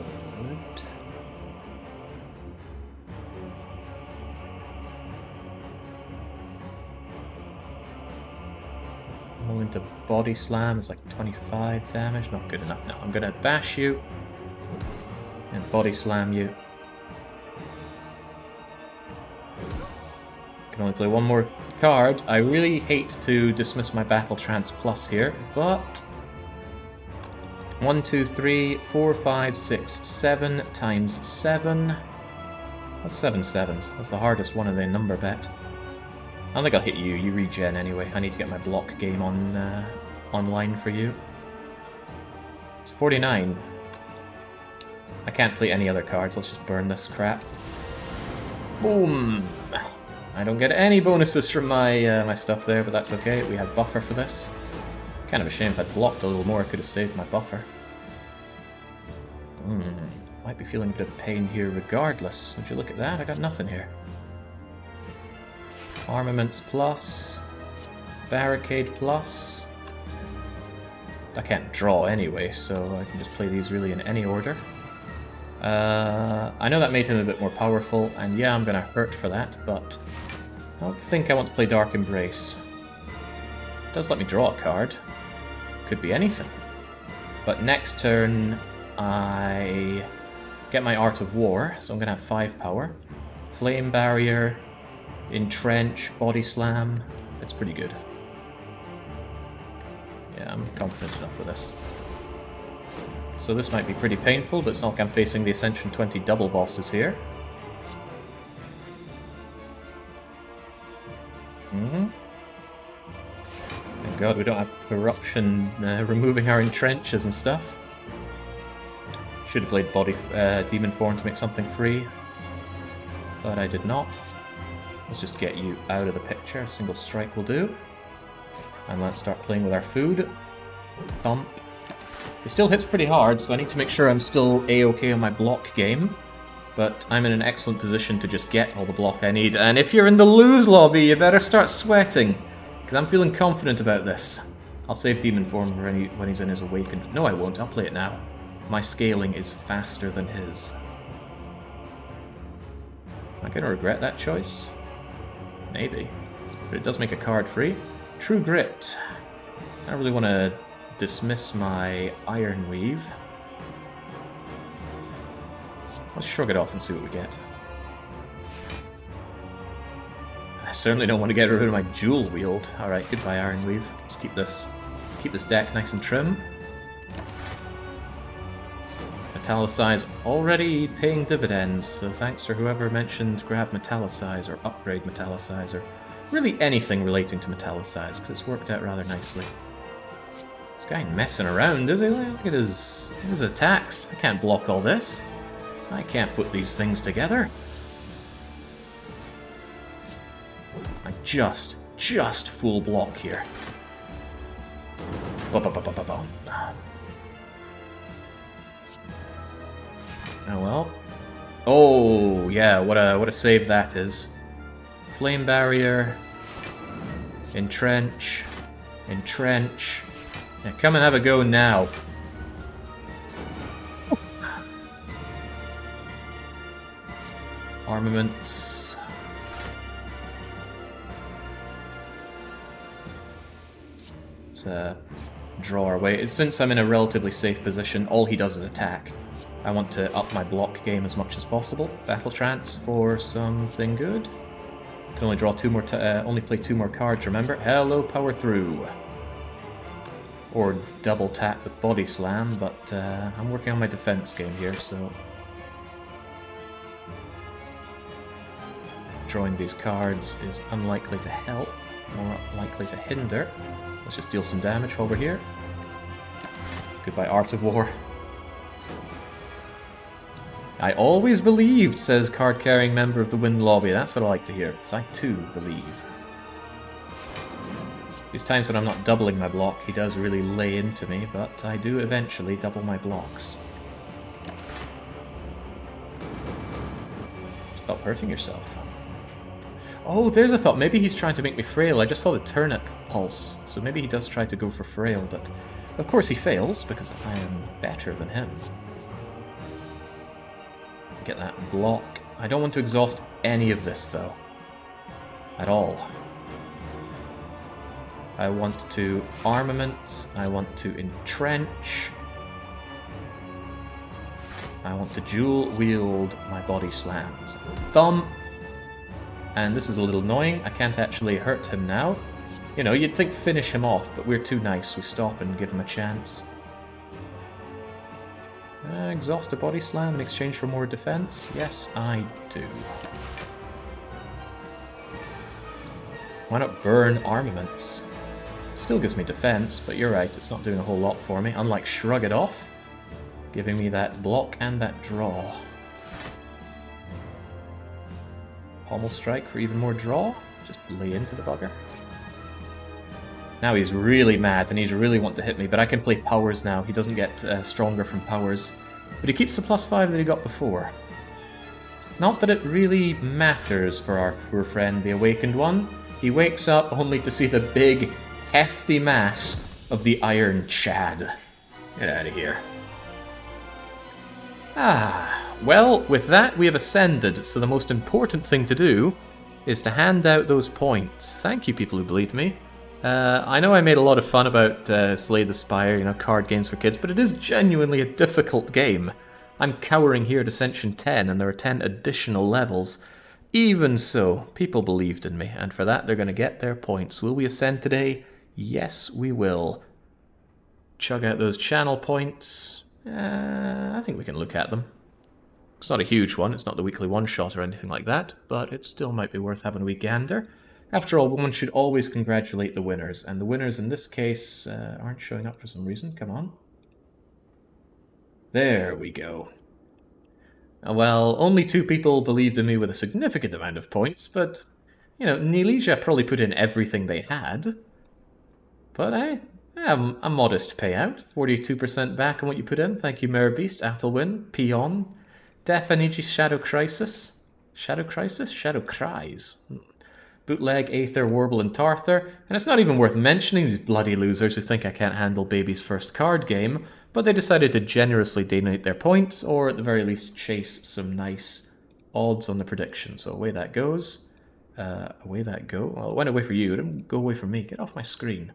Pommel into Body Slam is like 25 damage, not good enough. No, I'm gonna bash you and Body Slam you. Can only play one more card. I really hate to dismiss my Battle Trance Plus here, but 1, 2, 3, 4, 5, 6, 7 times 7. What's 7 sevens? That's the hardest one of the number bet. I don't think I'll hit you. You regen anyway. I need to get my block game on online for you. It's 49. I can't play any other cards. Let's just burn this crap. Boom! I don't get any bonuses from my my stuff there, but that's okay. We have buffer for this. Kind of a shame if I'd blocked a little more, I could have saved my buffer. Might be feeling a bit of pain here regardless. Would you look at that? I got nothing here. Armaments plus. Barricade plus. I can't draw anyway, so I can just play these really in any order. I know that made him a bit more powerful, and yeah, I'm going to hurt for that, but I don't think I want to play Dark Embrace. It does let me draw a card. Could be anything. But next turn, I get my Art of War, so I'm going to have 5 power. Flame Barrier, Entrench, Body Slam. It's pretty good. Yeah, I'm confident enough with this. So this might be pretty painful, but it's not like I'm facing the Ascension 20 double bosses here. Thank God we don't have corruption removing our entrenches and stuff. Should have played Demon Form to make something free, but I did not. Let's just get you out of the picture. A single strike will do. And let's start playing with our food. Thump. It still hits pretty hard, so I need to make sure I'm still A-okay on my block game. But I'm in an excellent position to just get all the block I need. And if you're in the lose lobby, you better start sweating, because I'm feeling confident about this. I'll save Demon Form when he's in his Awakened. No, I won't. I'll play it now. My scaling is faster than his. Am I going to regret that choice? Maybe. But it does make a card free. True Grit. I don't really want to dismiss my Iron Weave. Let's shrug it off and see what we get. I certainly don't want to get rid of my Jewel Wield. Alright, goodbye Iron Weave. Let's keep this Keep this deck nice and trim. Metallicize already paying dividends, so thanks for whoever mentioned grab Metallicize or upgrade Metallicize or really anything relating to Metallicize, because it's worked out rather nicely. This guy ain't messing around, is he? Look at his attacks. I can't block all this. I can't put these things together. I just full block here. Oh well. Oh yeah, what a save that is. Flame barrier. Entrench. Entrench. Yeah, come and have a go now. Armaments. Let's draw our way. Since I'm in a relatively safe position, all he does is attack. I want to up my block game as much as possible. Battle trance for something good. Can only draw two more. Only play 2 more cards. Remember, hello, power through. Or double tap with body slam, but I'm working on my defense game here, so drawing these cards is unlikely to help, more likely to hinder. Let's just deal some damage while we're here. Goodbye, Art of War. I always believed, says card-carrying member of the Wind Lobby. That's what I like to hear, because I too believe. These times when I'm not doubling my block, he does really lay into me, but I do eventually double my blocks. Stop hurting yourself. Oh, there's a thought. Maybe he's trying to make me frail. I just saw the turnip pulse, so maybe he does try to go for frail, but of course he fails, because I am better than him. Get that block. I don't want to exhaust any of this, though. At all. I want to armaments. I want to entrench. I want to dual wield my body slams. Thump. And this is a little annoying. I can't actually hurt him now. You know, you'd think finish him off, but we're too nice. We stop and give him a chance. Exhaust a body slam in exchange for more defense? Yes, I do. Why not burn armaments? Still gives me defense, but you're right, it's not doing a whole lot for me, unlike Shrug It Off, giving me that block and that draw. Pommel Strike for even more draw? Just lay into the bugger. Now he's really mad and he's really want to hit me, but I can play powers now. He doesn't get stronger from powers. But he keeps the +5 that he got before. Not that it really matters for our poor friend, the Awakened One. He wakes up only to see the big, hefty mass of the Iron Chad. Get out of here. Well, with that we have ascended, so the most important thing to do is to hand out those points. Thank you, people who believed me. I know I made a lot of fun about Slay the Spire, you know, card games for kids, but it is genuinely a difficult game. I'm cowering here at Ascension 10, and there are 10 additional levels. Even so, people believed in me, and for that they're going to get their points. Will we ascend today? Yes, we will. Chug out those channel points. I think we can look at them. It's not a huge one, it's not the weekly one-shot or anything like that, but it still might be worth having a wee gander. After all, one should always congratulate the winners, and the winners in this case aren't showing up for some reason. Come on. There we go. Well, only 2 people believed in me with a significant amount of points, but, you know, Nilesia probably put in everything they had. But a modest payout. 42% back on what you put in. Thank you, Mare Beast, Athelwyn, Peon, Definigi, Shadow Crisis. Shadow Crisis? Shadow Cries. Bootleg, Aether, Warble, and Tarther. And it's not even worth mentioning these bloody losers who think I can't handle Baby's first card game, but they decided to generously donate their points, or at the very least chase some nice odds on the prediction. So away that goes. Away that go. Well, it went away for you. It didn't go away from me. Get off my screen.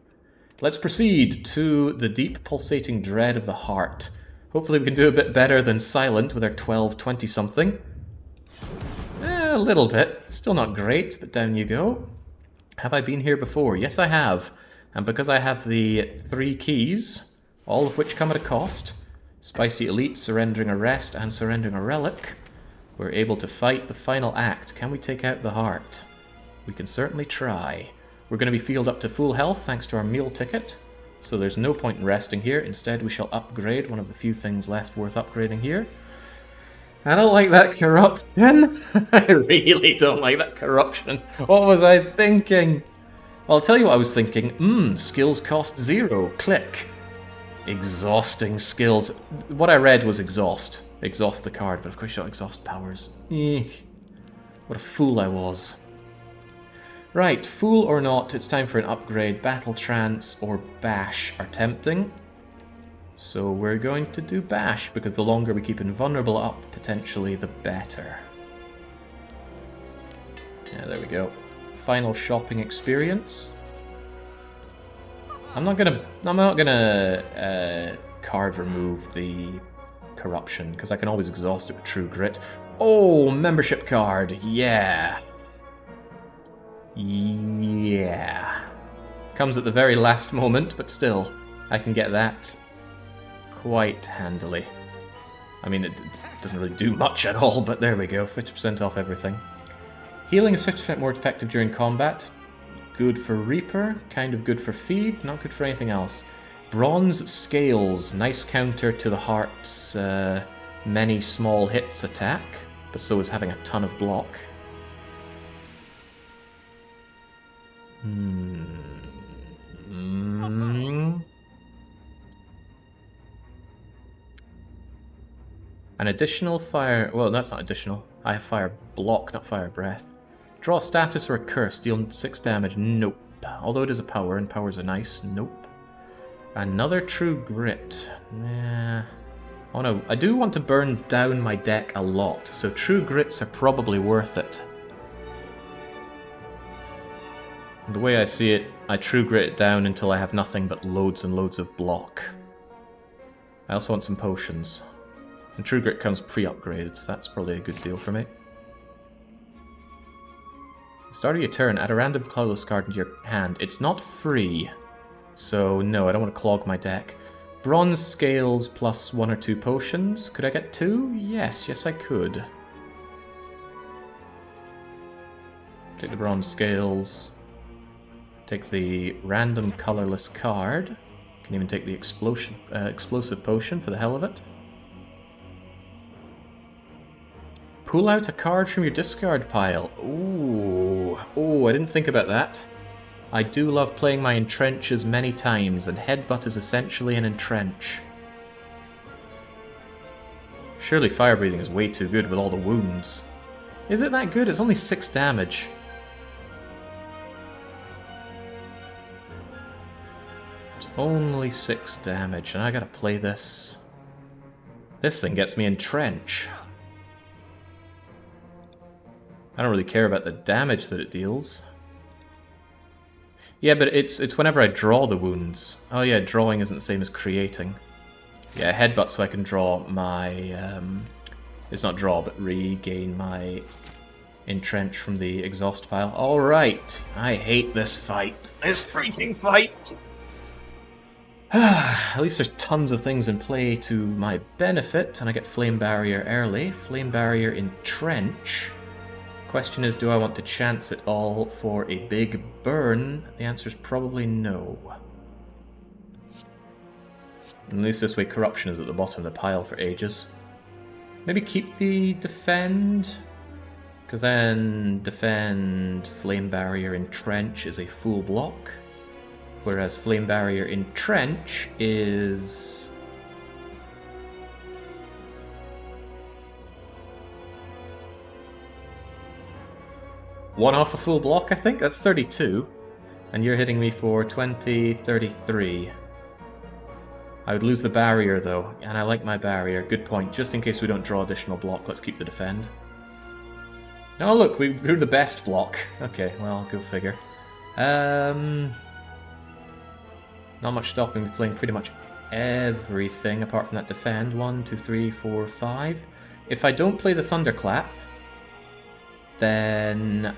Let's proceed to the deep pulsating dread of the heart. Hopefully we can do a bit better than Silent with our 12-20-something. A little bit. Still not great, but down you go. Have I been here before? Yes, I have. And because I have the 3 keys, all of which come at a cost, Spicy Elite, surrendering a rest, and surrendering a relic, we're able to fight the final act. Can we take out the heart? We can certainly try. We're going to be fielded up to full health thanks to our meal ticket, so there's no point in resting here. Instead, we shall upgrade one of the few things left worth upgrading here. I don't like that corruption. I really don't like that corruption. What was I thinking? Well, I'll tell you what I was thinking. Skills cost 0. Click. Exhausting skills. What I read was exhaust. Exhaust the card, but of course you don't exhaust powers. What a fool I was. Right, fool or not, it's time for an upgrade. Battle Trance or Bash are tempting. So we're going to do Bash, because the longer we keep Invulnerable up, potentially, the better. Yeah, there we go. Final shopping experience. I'm not gonna card remove the corruption, because I can always exhaust it with True Grit. Oh, membership card, yeah. Yeah. Comes at the very last moment, but still, I can get that quite handily. I mean, it doesn't really do much at all, but there we go, 50% off everything. Healing is 50% more effective during combat. Good for Reaper, kind of good for Feed, not good for anything else. Bronze Scales, nice counter to the heart's many small hits attack, but so is having a ton of block. An additional fire... Well, that's not additional. I have fire block, not fire breath. Draw a status or a curse, deal 6 damage. Nope. Although it is a power, and powers are nice. Nope. Another True Grit. Nah. Oh no, I do want to burn down my deck a lot, so True Grits are probably worth it. The way I see it, I True Grit it down until I have nothing but loads and loads of block. I also want some potions. And True Grit comes pre-upgraded, so that's probably a good deal for me. At the start of your turn, add a random colorless card into your hand. It's not free, so no, I don't want to clog my deck. Bronze Scales plus 1 or 2 potions. Could I get 2? Yes, I could. Take the Bronze Scales. Take the random colorless card. Can even take the explosive potion for the hell of it. Pull out a card from your discard pile. Ooh. Oh, I didn't think about that. I do love playing my Entrenches many times, and Headbutt is essentially an Entrench. Surely Fire Breathing is way too good with all the wounds. Is it that good? It's only 6 damage. It's only 6 damage, and I gotta play this. This thing gets me Entrench. I don't really care about the damage that it deals. Yeah, but it's whenever I draw the wounds. Oh yeah, drawing isn't the same as creating. Yeah, Headbutt so I can draw my... it's not draw, but regain my Entrench from the exhaust pile. Alright, I hate this fight. This freaking fight! At least there's tons of things in play to my benefit, and I get Flame Barrier early. Flame Barrier Entrench. Question is, do I want to chance it all for a big burn? The answer is probably no. At least this way corruption is at the bottom of the pile for ages. Maybe keep the defend? Because then defend, Flame Barrier, Entrench is a full block. Whereas Flame Barrier Entrench is... one off a full block, I think? That's 32. And you're hitting me for 20, 33. I would lose the barrier, though. And I like my barrier. Good point. Just in case we don't draw additional block, let's keep the defend. Oh, look, we drew the best block. Okay, well, go figure. Not much stopping me playing pretty much everything apart from that defend. 1, 2, 3, 4, 5. If I don't play the Thunderclap, then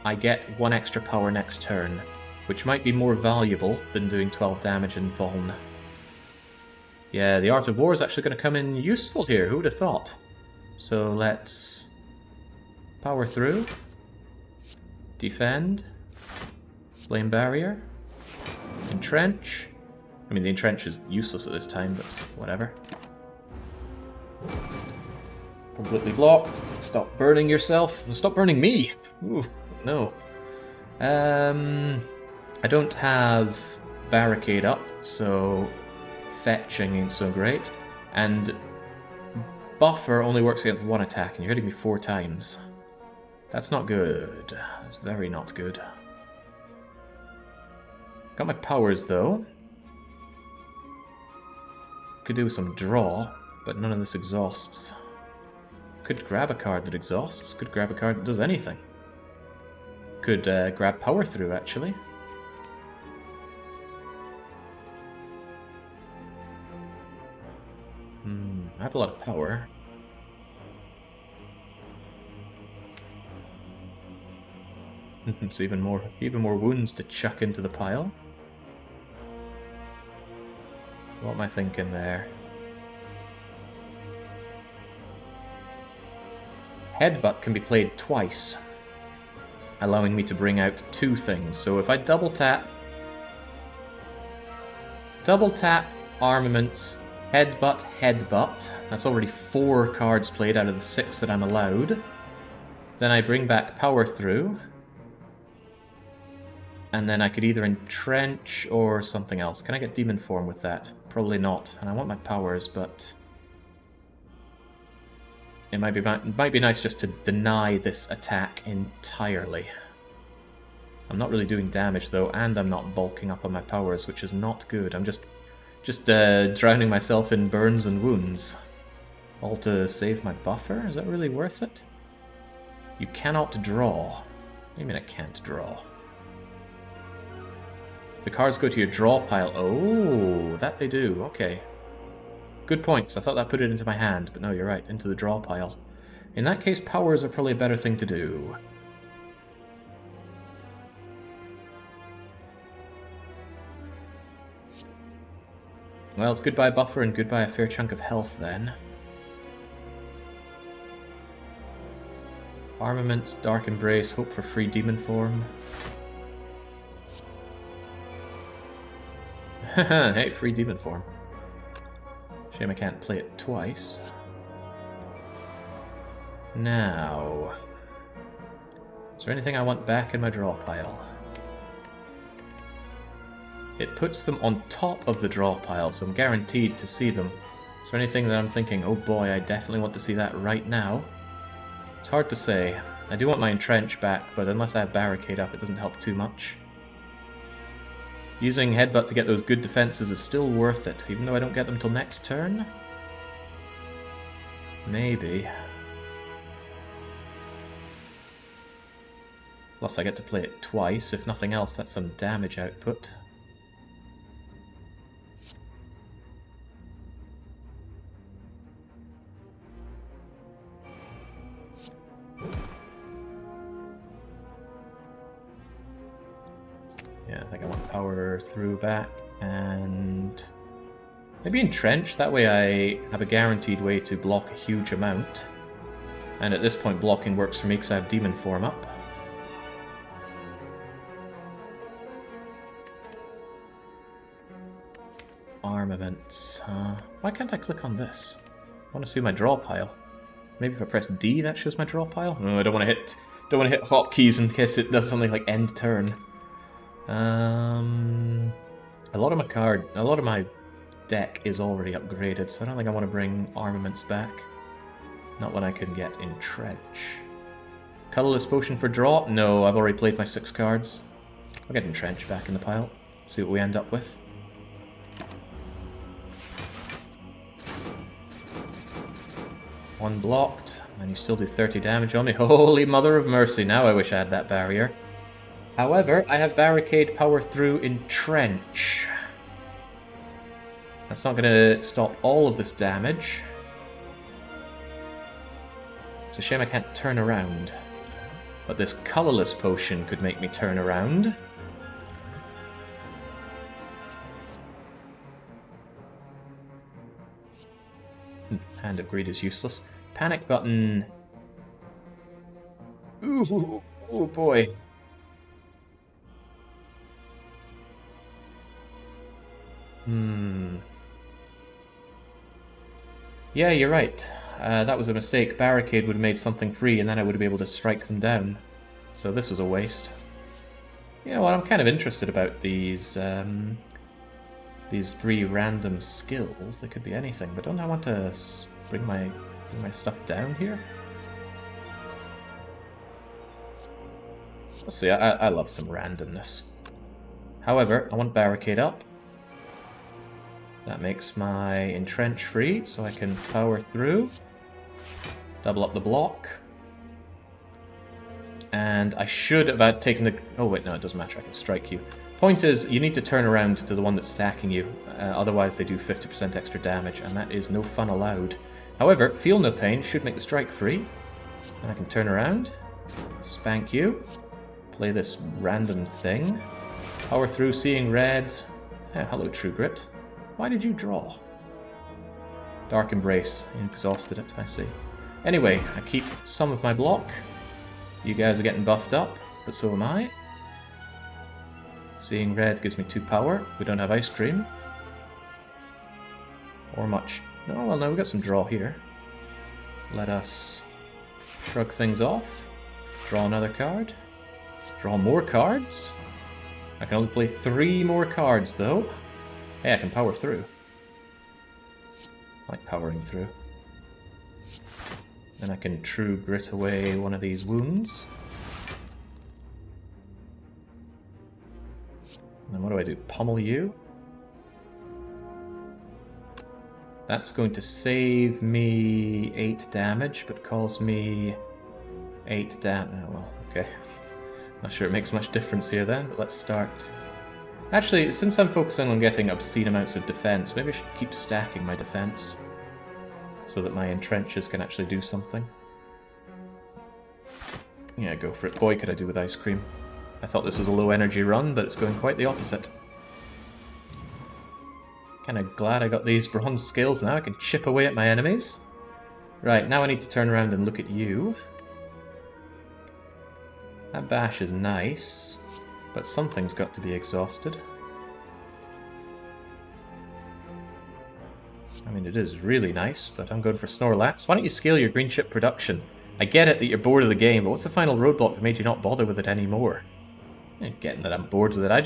I get 1 extra power next turn. which might be more valuable than doing 12 damage in Vuln. Yeah, the Art of War is actually going to come in useful here, who would have thought? So let's power through, defend, flame barrier, entrench. I mean, the entrench is useless at this time, but whatever. Completely blocked. Stop burning yourself. Stop burning me! Ooh, no. I don't have barricade up, so fetching ain't so great. And buffer only works against one attack, and you're hitting me 4 times. That's not good. That's very not good. Got my powers, though. Could do some draw, but none of this exhausts. Could grab a card that exhausts. Could grab a card that does anything. Could grab power through, actually. I have a lot of power. It's even more wounds to chuck into the pile. What am I thinking there? Headbutt can be played twice, allowing me to bring out 2 things. So if I double tap, armaments, headbutt, that's already 4 cards played out of the 6 that I'm allowed. Then I bring back power through, and then I could either entrench or something else. Can I get demon form with that? Probably not, and I want my powers, but it might be nice just to deny this attack entirely. I'm not really doing damage though, and I'm not bulking up on my powers, which is not good. I'm just drowning myself in burns and wounds, all to save my buffer. Is that really worth it? You cannot draw. What do you mean I can't draw? The cards go to your draw pile. Oh, that they do. Okay. Good points. I thought that put it into my hand, but no, you're right. Into the draw pile. In that case, powers are probably a better thing to do. Well, it's goodbye buffer and goodbye a fair chunk of health then. Armaments, Dark Embrace, hope for free demon form. Hey, free demon form. Shame I can't play it twice. Now, is there anything I want back in my draw pile? It puts them on top of the draw pile, so I'm guaranteed to see them. Is there anything that I'm thinking, oh boy, I definitely want to see that right now? It's hard to say. I do want my entrench back, but unless I have barricade up, it doesn't help too much. Using headbutt to get those good defenses is still worth it, even though I don't get them till next turn? Maybe. Plus I get to play it twice, if nothing else that's some damage output. Yeah, I think I want power through back, and maybe entrench, that way I have a guaranteed way to block a huge amount. And at this point blocking works for me because I have demon form up. Armaments. Why can't I click on this? I want to see my draw pile. Maybe if I press D that shows my draw pile? No, I don't want to hit hotkeys in case it does something like end turn. A lot of my deck is already upgraded, so I don't think I want to bring armaments back. Not when I can get entrench. Colorless potion for draw? No, I've already played my 6 cards. I'll get entrench back in the pile. See what we end up with. One blocked, and you still do 30 damage on me. Holy mother of mercy, now I wish I had that barrier. However, I have barricade power through entrench. That's not going to stop all of this damage. It's a shame I can't turn around. But this colorless potion could make me turn around. Hand of Greed is useless. Panic button. Ooh, oh boy. Yeah, you're right. That was a mistake. Barricade would have made something free, and then I would have been able to strike them down. So this was a waste. You know what? I'm kind of interested about these 3 random skills. They could be anything, but don't I want to bring my stuff down here? Let's see. I love some randomness. However, I want barricade up. That makes my entrench free, so I can power through. Double up the block. And I should have had taken the... Oh wait, no, it doesn't matter, I can strike you. Point is, you need to turn around to the one that's attacking you, otherwise they do 50% extra damage, and that is no fun allowed. However, Feel No Pain should make the strike free. And I can turn around, spank you, play this random thing, power through, seeing red. Hello, True Grit. Why did you draw? Dark Embrace. You exhausted it, I see. Anyway, I keep some of my block. You guys are getting buffed up, but so am I. Seeing red gives me 2 power. We don't have Ice Cream. Or much. Oh, well, no, we got some draw here. Let us shrug things off. Draw another card. Draw more cards. I can only play 3 more cards, though. Hey, I can power through. I like powering through. Then I can True Grit away one of these wounds. And then what do I do? Pummel you? That's going to save me 8 damage, but cause me 8 damage. Oh, well, okay. Not sure it makes much difference here then, but let's start... Actually, since I'm focusing on getting obscene amounts of defense, maybe I should keep stacking my defense so that my entrenches can actually do something. Yeah, go for it. Boy, could I do with Ice Cream. I thought this was a low energy run, but it's going quite the opposite. Kinda glad I got these bronze skills now. I can chip away at my enemies. Right, now I need to turn around and look at you. That bash is nice, but something's got to be exhausted. I mean, it is really nice, but I'm going for Snorlax. Why don't you scale your green chip production? I get it that you're bored of the game, but what's the final roadblock that made you not bother with it anymore? Getting that I'm bored with it. I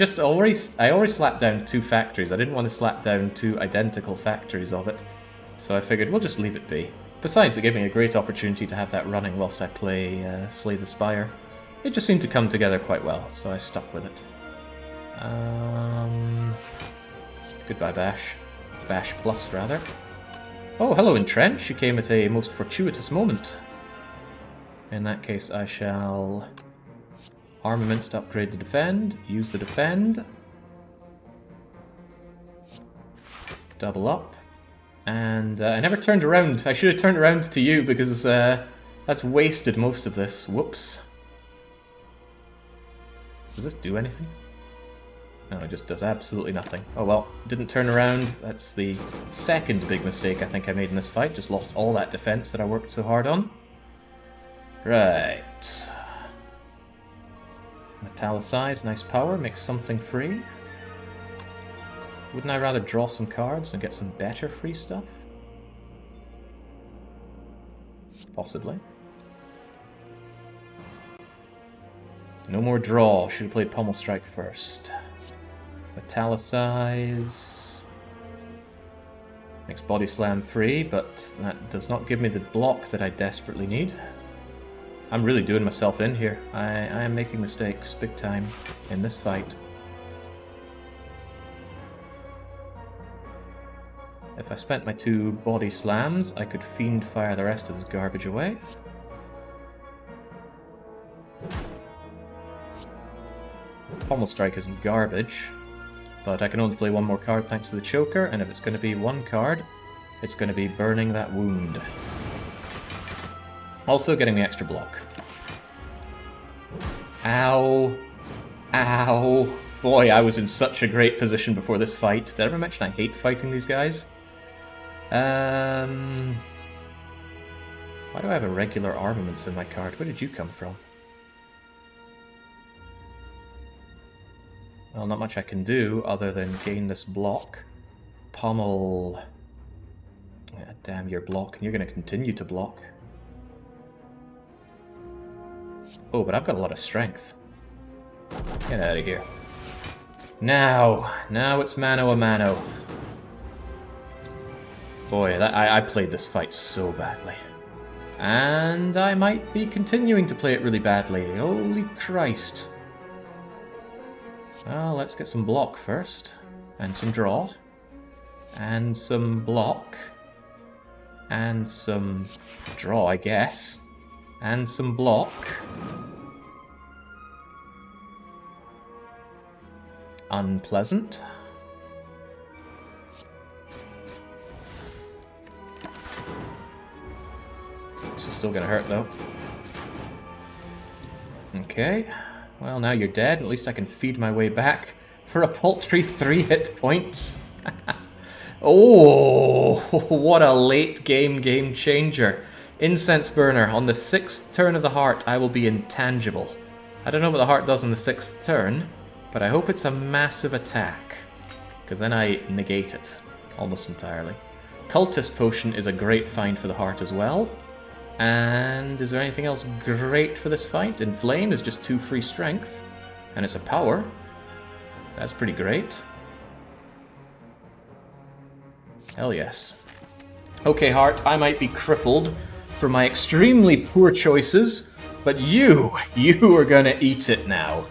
already slapped down 2 factories. I didn't want to slap down 2 identical factories of it. So I figured we'll just leave it be. Besides, it gave me a great opportunity to have that running whilst I play Slay the Spire. It just seemed to come together quite well, so I stuck with it. Goodbye, Bash. Bash Plus, rather. Oh, hello, Entrench. You came at a most fortuitous moment. In that case, I shall... Armaments to upgrade the defend. Use the defend. Double up. And I never turned around. I should have turned around to you because that's wasted most of this. Whoops. Does this do anything? No, it just does absolutely nothing. Oh well, didn't turn around. That's the second big mistake I think I made in this fight. Just lost all that defense that I worked so hard on. Right. Metallicize, nice power, makes something free. Wouldn't I rather draw some cards and get some better free stuff? Possibly. No more draw. Should have played Pummel Strike first. Metallicize. Makes Body Slam free, but that does not give me the block that I desperately need. I'm really doing myself in here. I am making mistakes big time in this fight. If I spent my 2 Body Slams, I could Fiend Fire the rest of this garbage away. Pommel Strike isn't garbage, but I can only play 1 more card thanks to the Choker, and if it's going to be 1 card, it's going to be Burning that Wound. Also getting the extra block. Ow. Ow. Boy, I was in such a great position before this fight. Did I ever mention I hate fighting these guys? Why do I have irregular armaments in my card? Where did you come from? Well, not much I can do other than gain this block. Pummel... Yeah, damn, you're blocking. You're going to continue to block. Oh, but I've got a lot of strength. Get out of here. Now it's mano a mano. Boy, I played this fight so badly. And I might be continuing to play it really badly. Holy Christ. Well, let's get some block first. And some draw. And some block. And some draw, I guess. And some block. Unpleasant. This is still gonna hurt, though. Okay. Well, now you're dead. At least I can feed my way back for a paltry 3 hit points. Oh, what a late game changer. Incense Burner. On the 6th turn of the heart, I will be intangible. I don't know what the heart does on the 6th turn, but I hope it's a massive attack, because then I negate it almost entirely. Cultist Potion is a great find for the heart as well. And is there anything else great for this fight? Inflame is just 2 free strength, and it's a power. That's pretty great. Hell yes. Okay, heart, I might be crippled for my extremely poor choices, but you are gonna eat it now.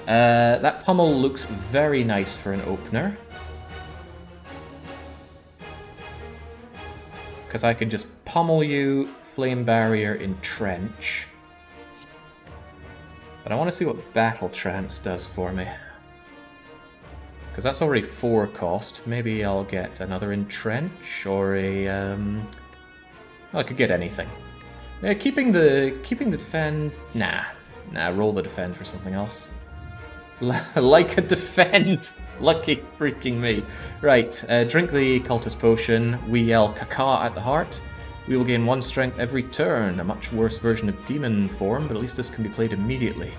That pummel looks very nice for an opener. Because I could just pummel you, Flame Barrier, Entrench. But I want to see what Battle Trance does for me. Because that's already 4 cost. Maybe I'll get another Entrench or a... Well, I could get anything. Keeping the defend... Nah, roll the defend for something else. Like a defend! Lucky freaking me. Right, drink the Cultist Potion. We yell Kaka at the heart. We will gain 1 strength every turn. A much worse version of Demon form, but at least this can be played immediately.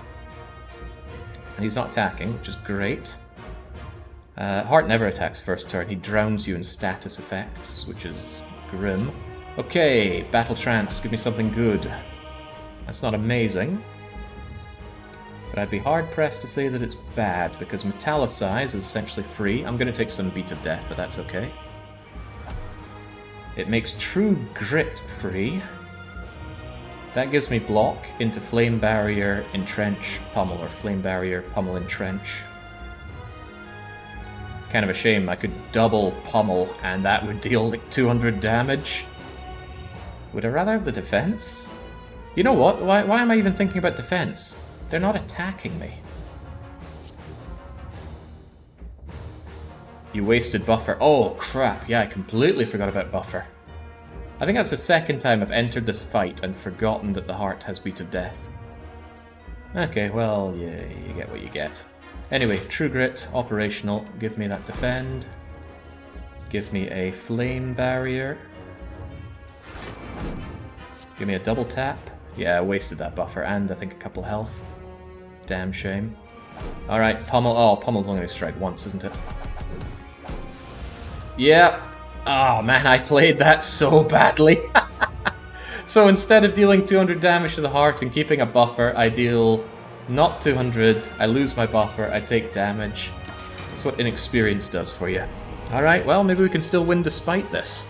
And he's not attacking, which is great. Heart never attacks first turn. He drowns you in status effects, which is grim. Okay, Battle Trance. Give me something good. That's not amazing. But I'd be hard-pressed to say that it's bad, because Metallicize is essentially free. I'm going to take some Beat of Death, but that's okay. It makes True Grit free. That gives me block into Flame Barrier, Entrench, Pummel, or Flame Barrier, Pummel, Entrench. Kind of a shame, I could double Pummel, and that would deal like 200 damage. Would I rather have the defense? You know what? Why am I even thinking about defense? They're not attacking me. You wasted buffer. Oh, crap. Yeah, I completely forgot about buffer. I think that's the second time I've entered this fight and forgotten that the heart has Beat of Death. Okay, well, yeah, you get what you get. Anyway, True Grit, operational. Give me that defend. Give me a Flame Barrier. Give me a double tap. Yeah, I wasted that buffer and I think a couple health. Damn shame. Alright, Pummel. Oh, Pummel's only going to strike once, isn't it? Yeah. Oh man, I played that so badly. So instead of dealing 200 damage to the heart and keeping a buffer, I deal not 200, I lose my buffer, I take damage. That's what inexperience does for you. Alright, well, maybe we can still win despite this.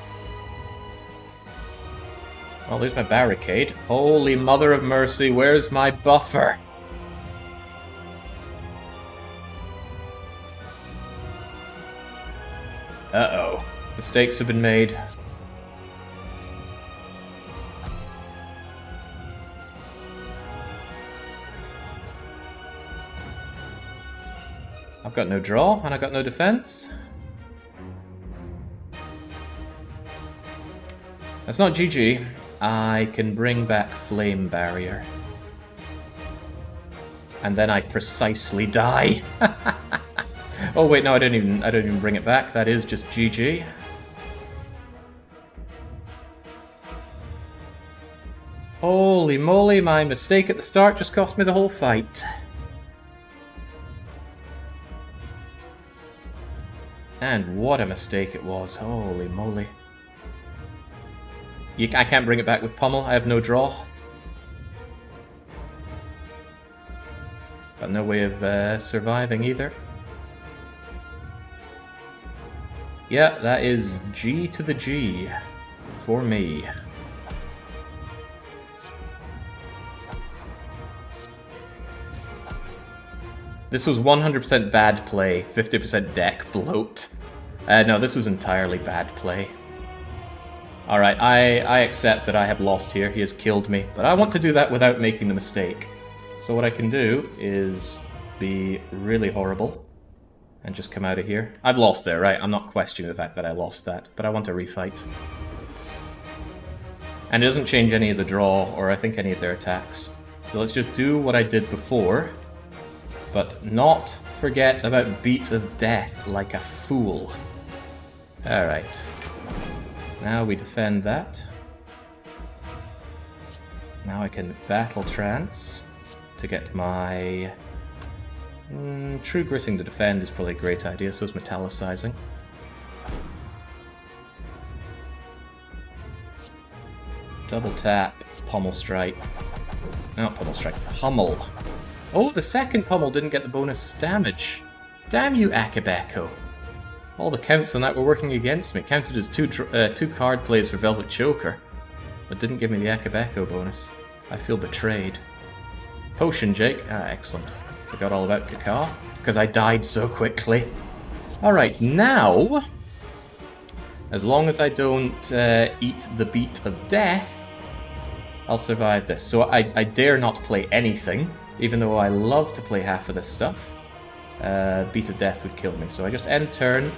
Well, there's my barricade. Holy mother of mercy, where's my buffer? Uh-oh. Mistakes have been made. I've got no draw, and I've got no defense. That's not GG. I can bring back Flame Barrier. And then I precisely die. Oh wait, no, I don't even bring it back. That is just GG. Holy moly, my mistake at the start just cost me the whole fight. And what a mistake it was, holy moly. I can't bring it back with Pummel, I have no draw. Got no way of surviving either. Yeah, that is G to the G for me. This was 100% bad play, 50% deck bloat. No, this was entirely bad play. Alright, I accept that I have lost here, he has killed me, but I want to do that without making the mistake. So what I can do is be really horrible and just come out of here. I've lost there, right? I'm not questioning the fact that I lost that, but I want a refight. And it doesn't change any of the draw, or I think any of their attacks. So let's just do what I did before, but not forget about Beat of Death like a fool. Alright. Now we defend that. Now I can Battle Trance to get my... True Gritting to defend is probably a great idea, so is Metallicizing. Double tap, Pummel Strike. Not Pummel Strike, Pummel. Oh, the second Pummel didn't get the bonus damage. Damn you, Akabeko. All the counts on that were working against me. Counted as two card plays for Velvet Choker, but didn't give me the Akabeko bonus. I feel betrayed. Potion, Jake. Ah, excellent. Forgot all about Kakao, because I died so quickly. Alright, now, as long as I don't eat the Beat of Death, I'll survive this. So I dare not play anything, even though I love to play half of this stuff. Beat of Death would kill me. So I just end turn,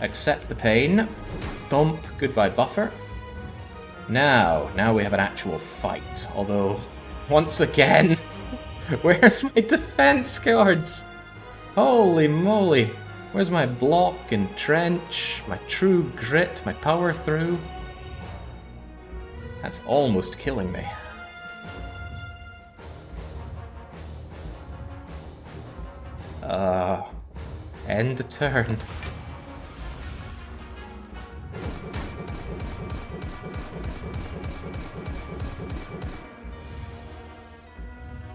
accept the pain, thump, goodbye buffer. Now we have an actual fight. Although, once again, where's my defense cards? Holy moly. Where's my block and trench, my true grit, my power through? That's almost killing me. End a turn.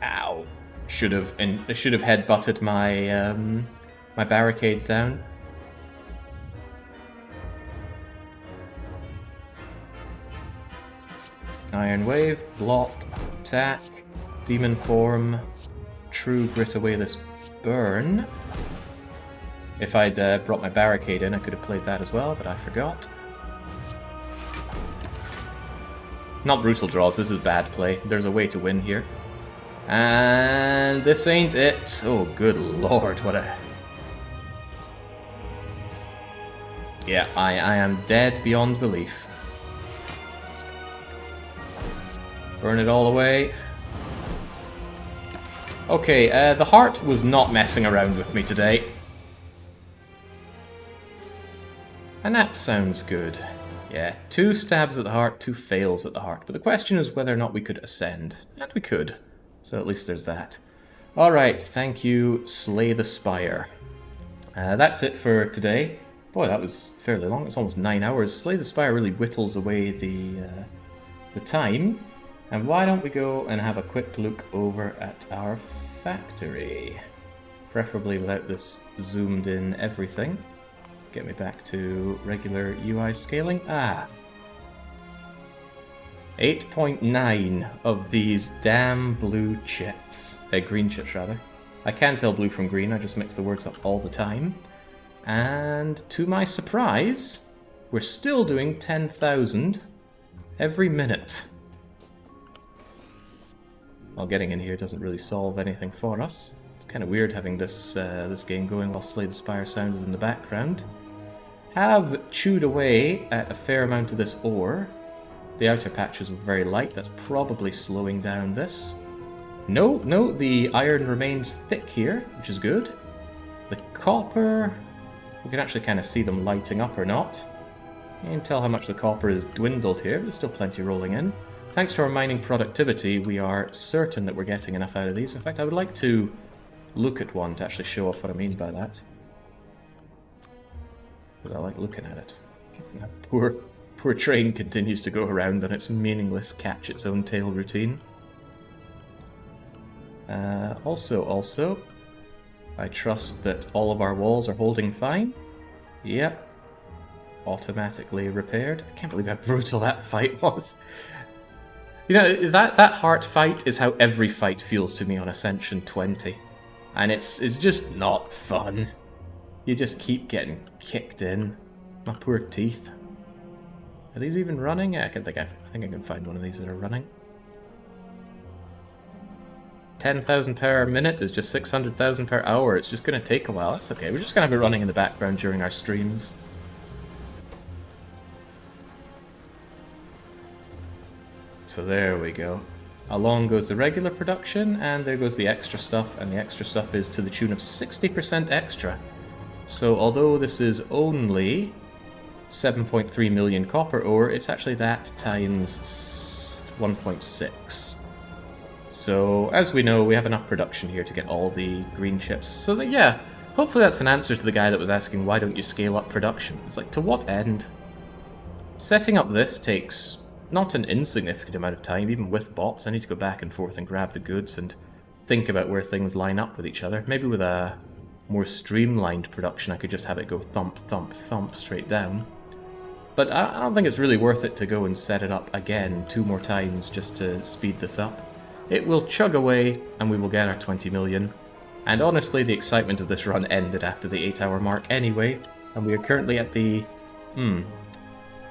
Ow. Should have head-butted my my barricades down. Iron Wave, block, attack, demon form, true grit away this burn. If I'd brought my barricade in, I could have played that as well, but I forgot. Not brutal draws, this is bad play. There's a way to win here. And this ain't it. Oh, good lord, what a... Yeah, I am dead beyond belief. Burn it all away. Okay, the heart was not messing around with me today. And that sounds good. Yeah, 2 stabs at the heart, 2 fails at the heart. But the question is whether or not we could ascend. And we could. So at least there's that. Alright, thank you, Slay the Spire. That's it for today. Boy, that was fairly long. It's almost 9 hours. Slay the Spire really whittles away the time. And why don't we go and have a quick look over at our factory? Preferably without this zoomed in everything. Get me back to regular UI scaling. 8.9 of these damn blue chips. Green chips, rather. I can tell blue from green, I just mix the words up all the time. And to my surprise, we're still doing 10,000 every minute. Well, getting in here doesn't really solve anything for us. It's kind of weird having this this game going while Slay the Spire sound is in the background. Have chewed away at a fair amount of this ore. The outer patches were very light, that's probably slowing down this. No, the iron remains thick here, which is good. The copper, we can actually kind of see them lighting up or not. You can tell how much the copper is dwindled here, but there's still plenty rolling in. Thanks to our mining productivity, we are certain that we're getting enough out of these. In fact, I would like to look at one to actually show off what I mean by that. Because I like looking at it. That poor train continues to go around on its meaningless catch its own tail routine. Also, I trust that all of our walls are holding fine. Yep. Automatically repaired. I can't believe how brutal that fight was. You know, that heart fight is how every fight feels to me on Ascension 20. And it's just not fun. You just keep getting kicked in. My poor teeth. Are these even running? Yeah, I think I can find one of these that are running. 10,000 per minute is just 600,000 per hour. It's just going to take a while. That's okay. We're just going to have it running in the background during our streams. So there we go. Along goes the regular production, and there goes the extra stuff, and the extra stuff is to the tune of 60% extra. So although this is only 7.3 million copper ore, it's actually that times 1.6. So, as we know, we have enough production here to get all the green chips. So that, yeah, hopefully that's an answer to the guy that was asking, why don't you scale up production? It's like, to what end? Setting up this takes not an insignificant amount of time, even with bots. I need to go back and forth and grab the goods and think about where things line up with each other. Maybe with a more streamlined production, I could just have it go thump, thump, thump straight down. But I don't think it's really worth it to go and set it up again 2 more times just to speed this up. It will chug away, and we will get our 20 million. And honestly, the excitement of this run ended after the 8-hour mark anyway, and we are currently at the...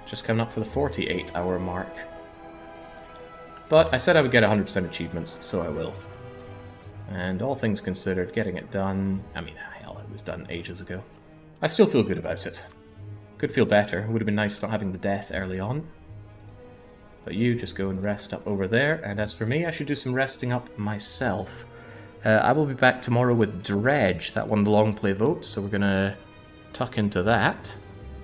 just coming up for the 48-hour mark. But I said I would get 100% achievements, so I will. And all things considered, getting it done... I mean, hell, it was done ages ago. I still feel good about it. Could feel better. It would have been nice not having the death early on. But you just go and rest up over there, and as for me, I should do some resting up myself. I will be back tomorrow with Dredge. That won the long play vote, so we're gonna tuck into that.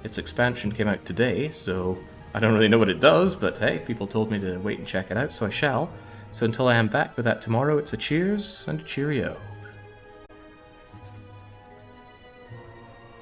Its expansion came out today, so I don't really know what it does, but hey, people told me to wait and check it out, so I shall. So until I am back with that tomorrow, it's a cheers and a cheerio.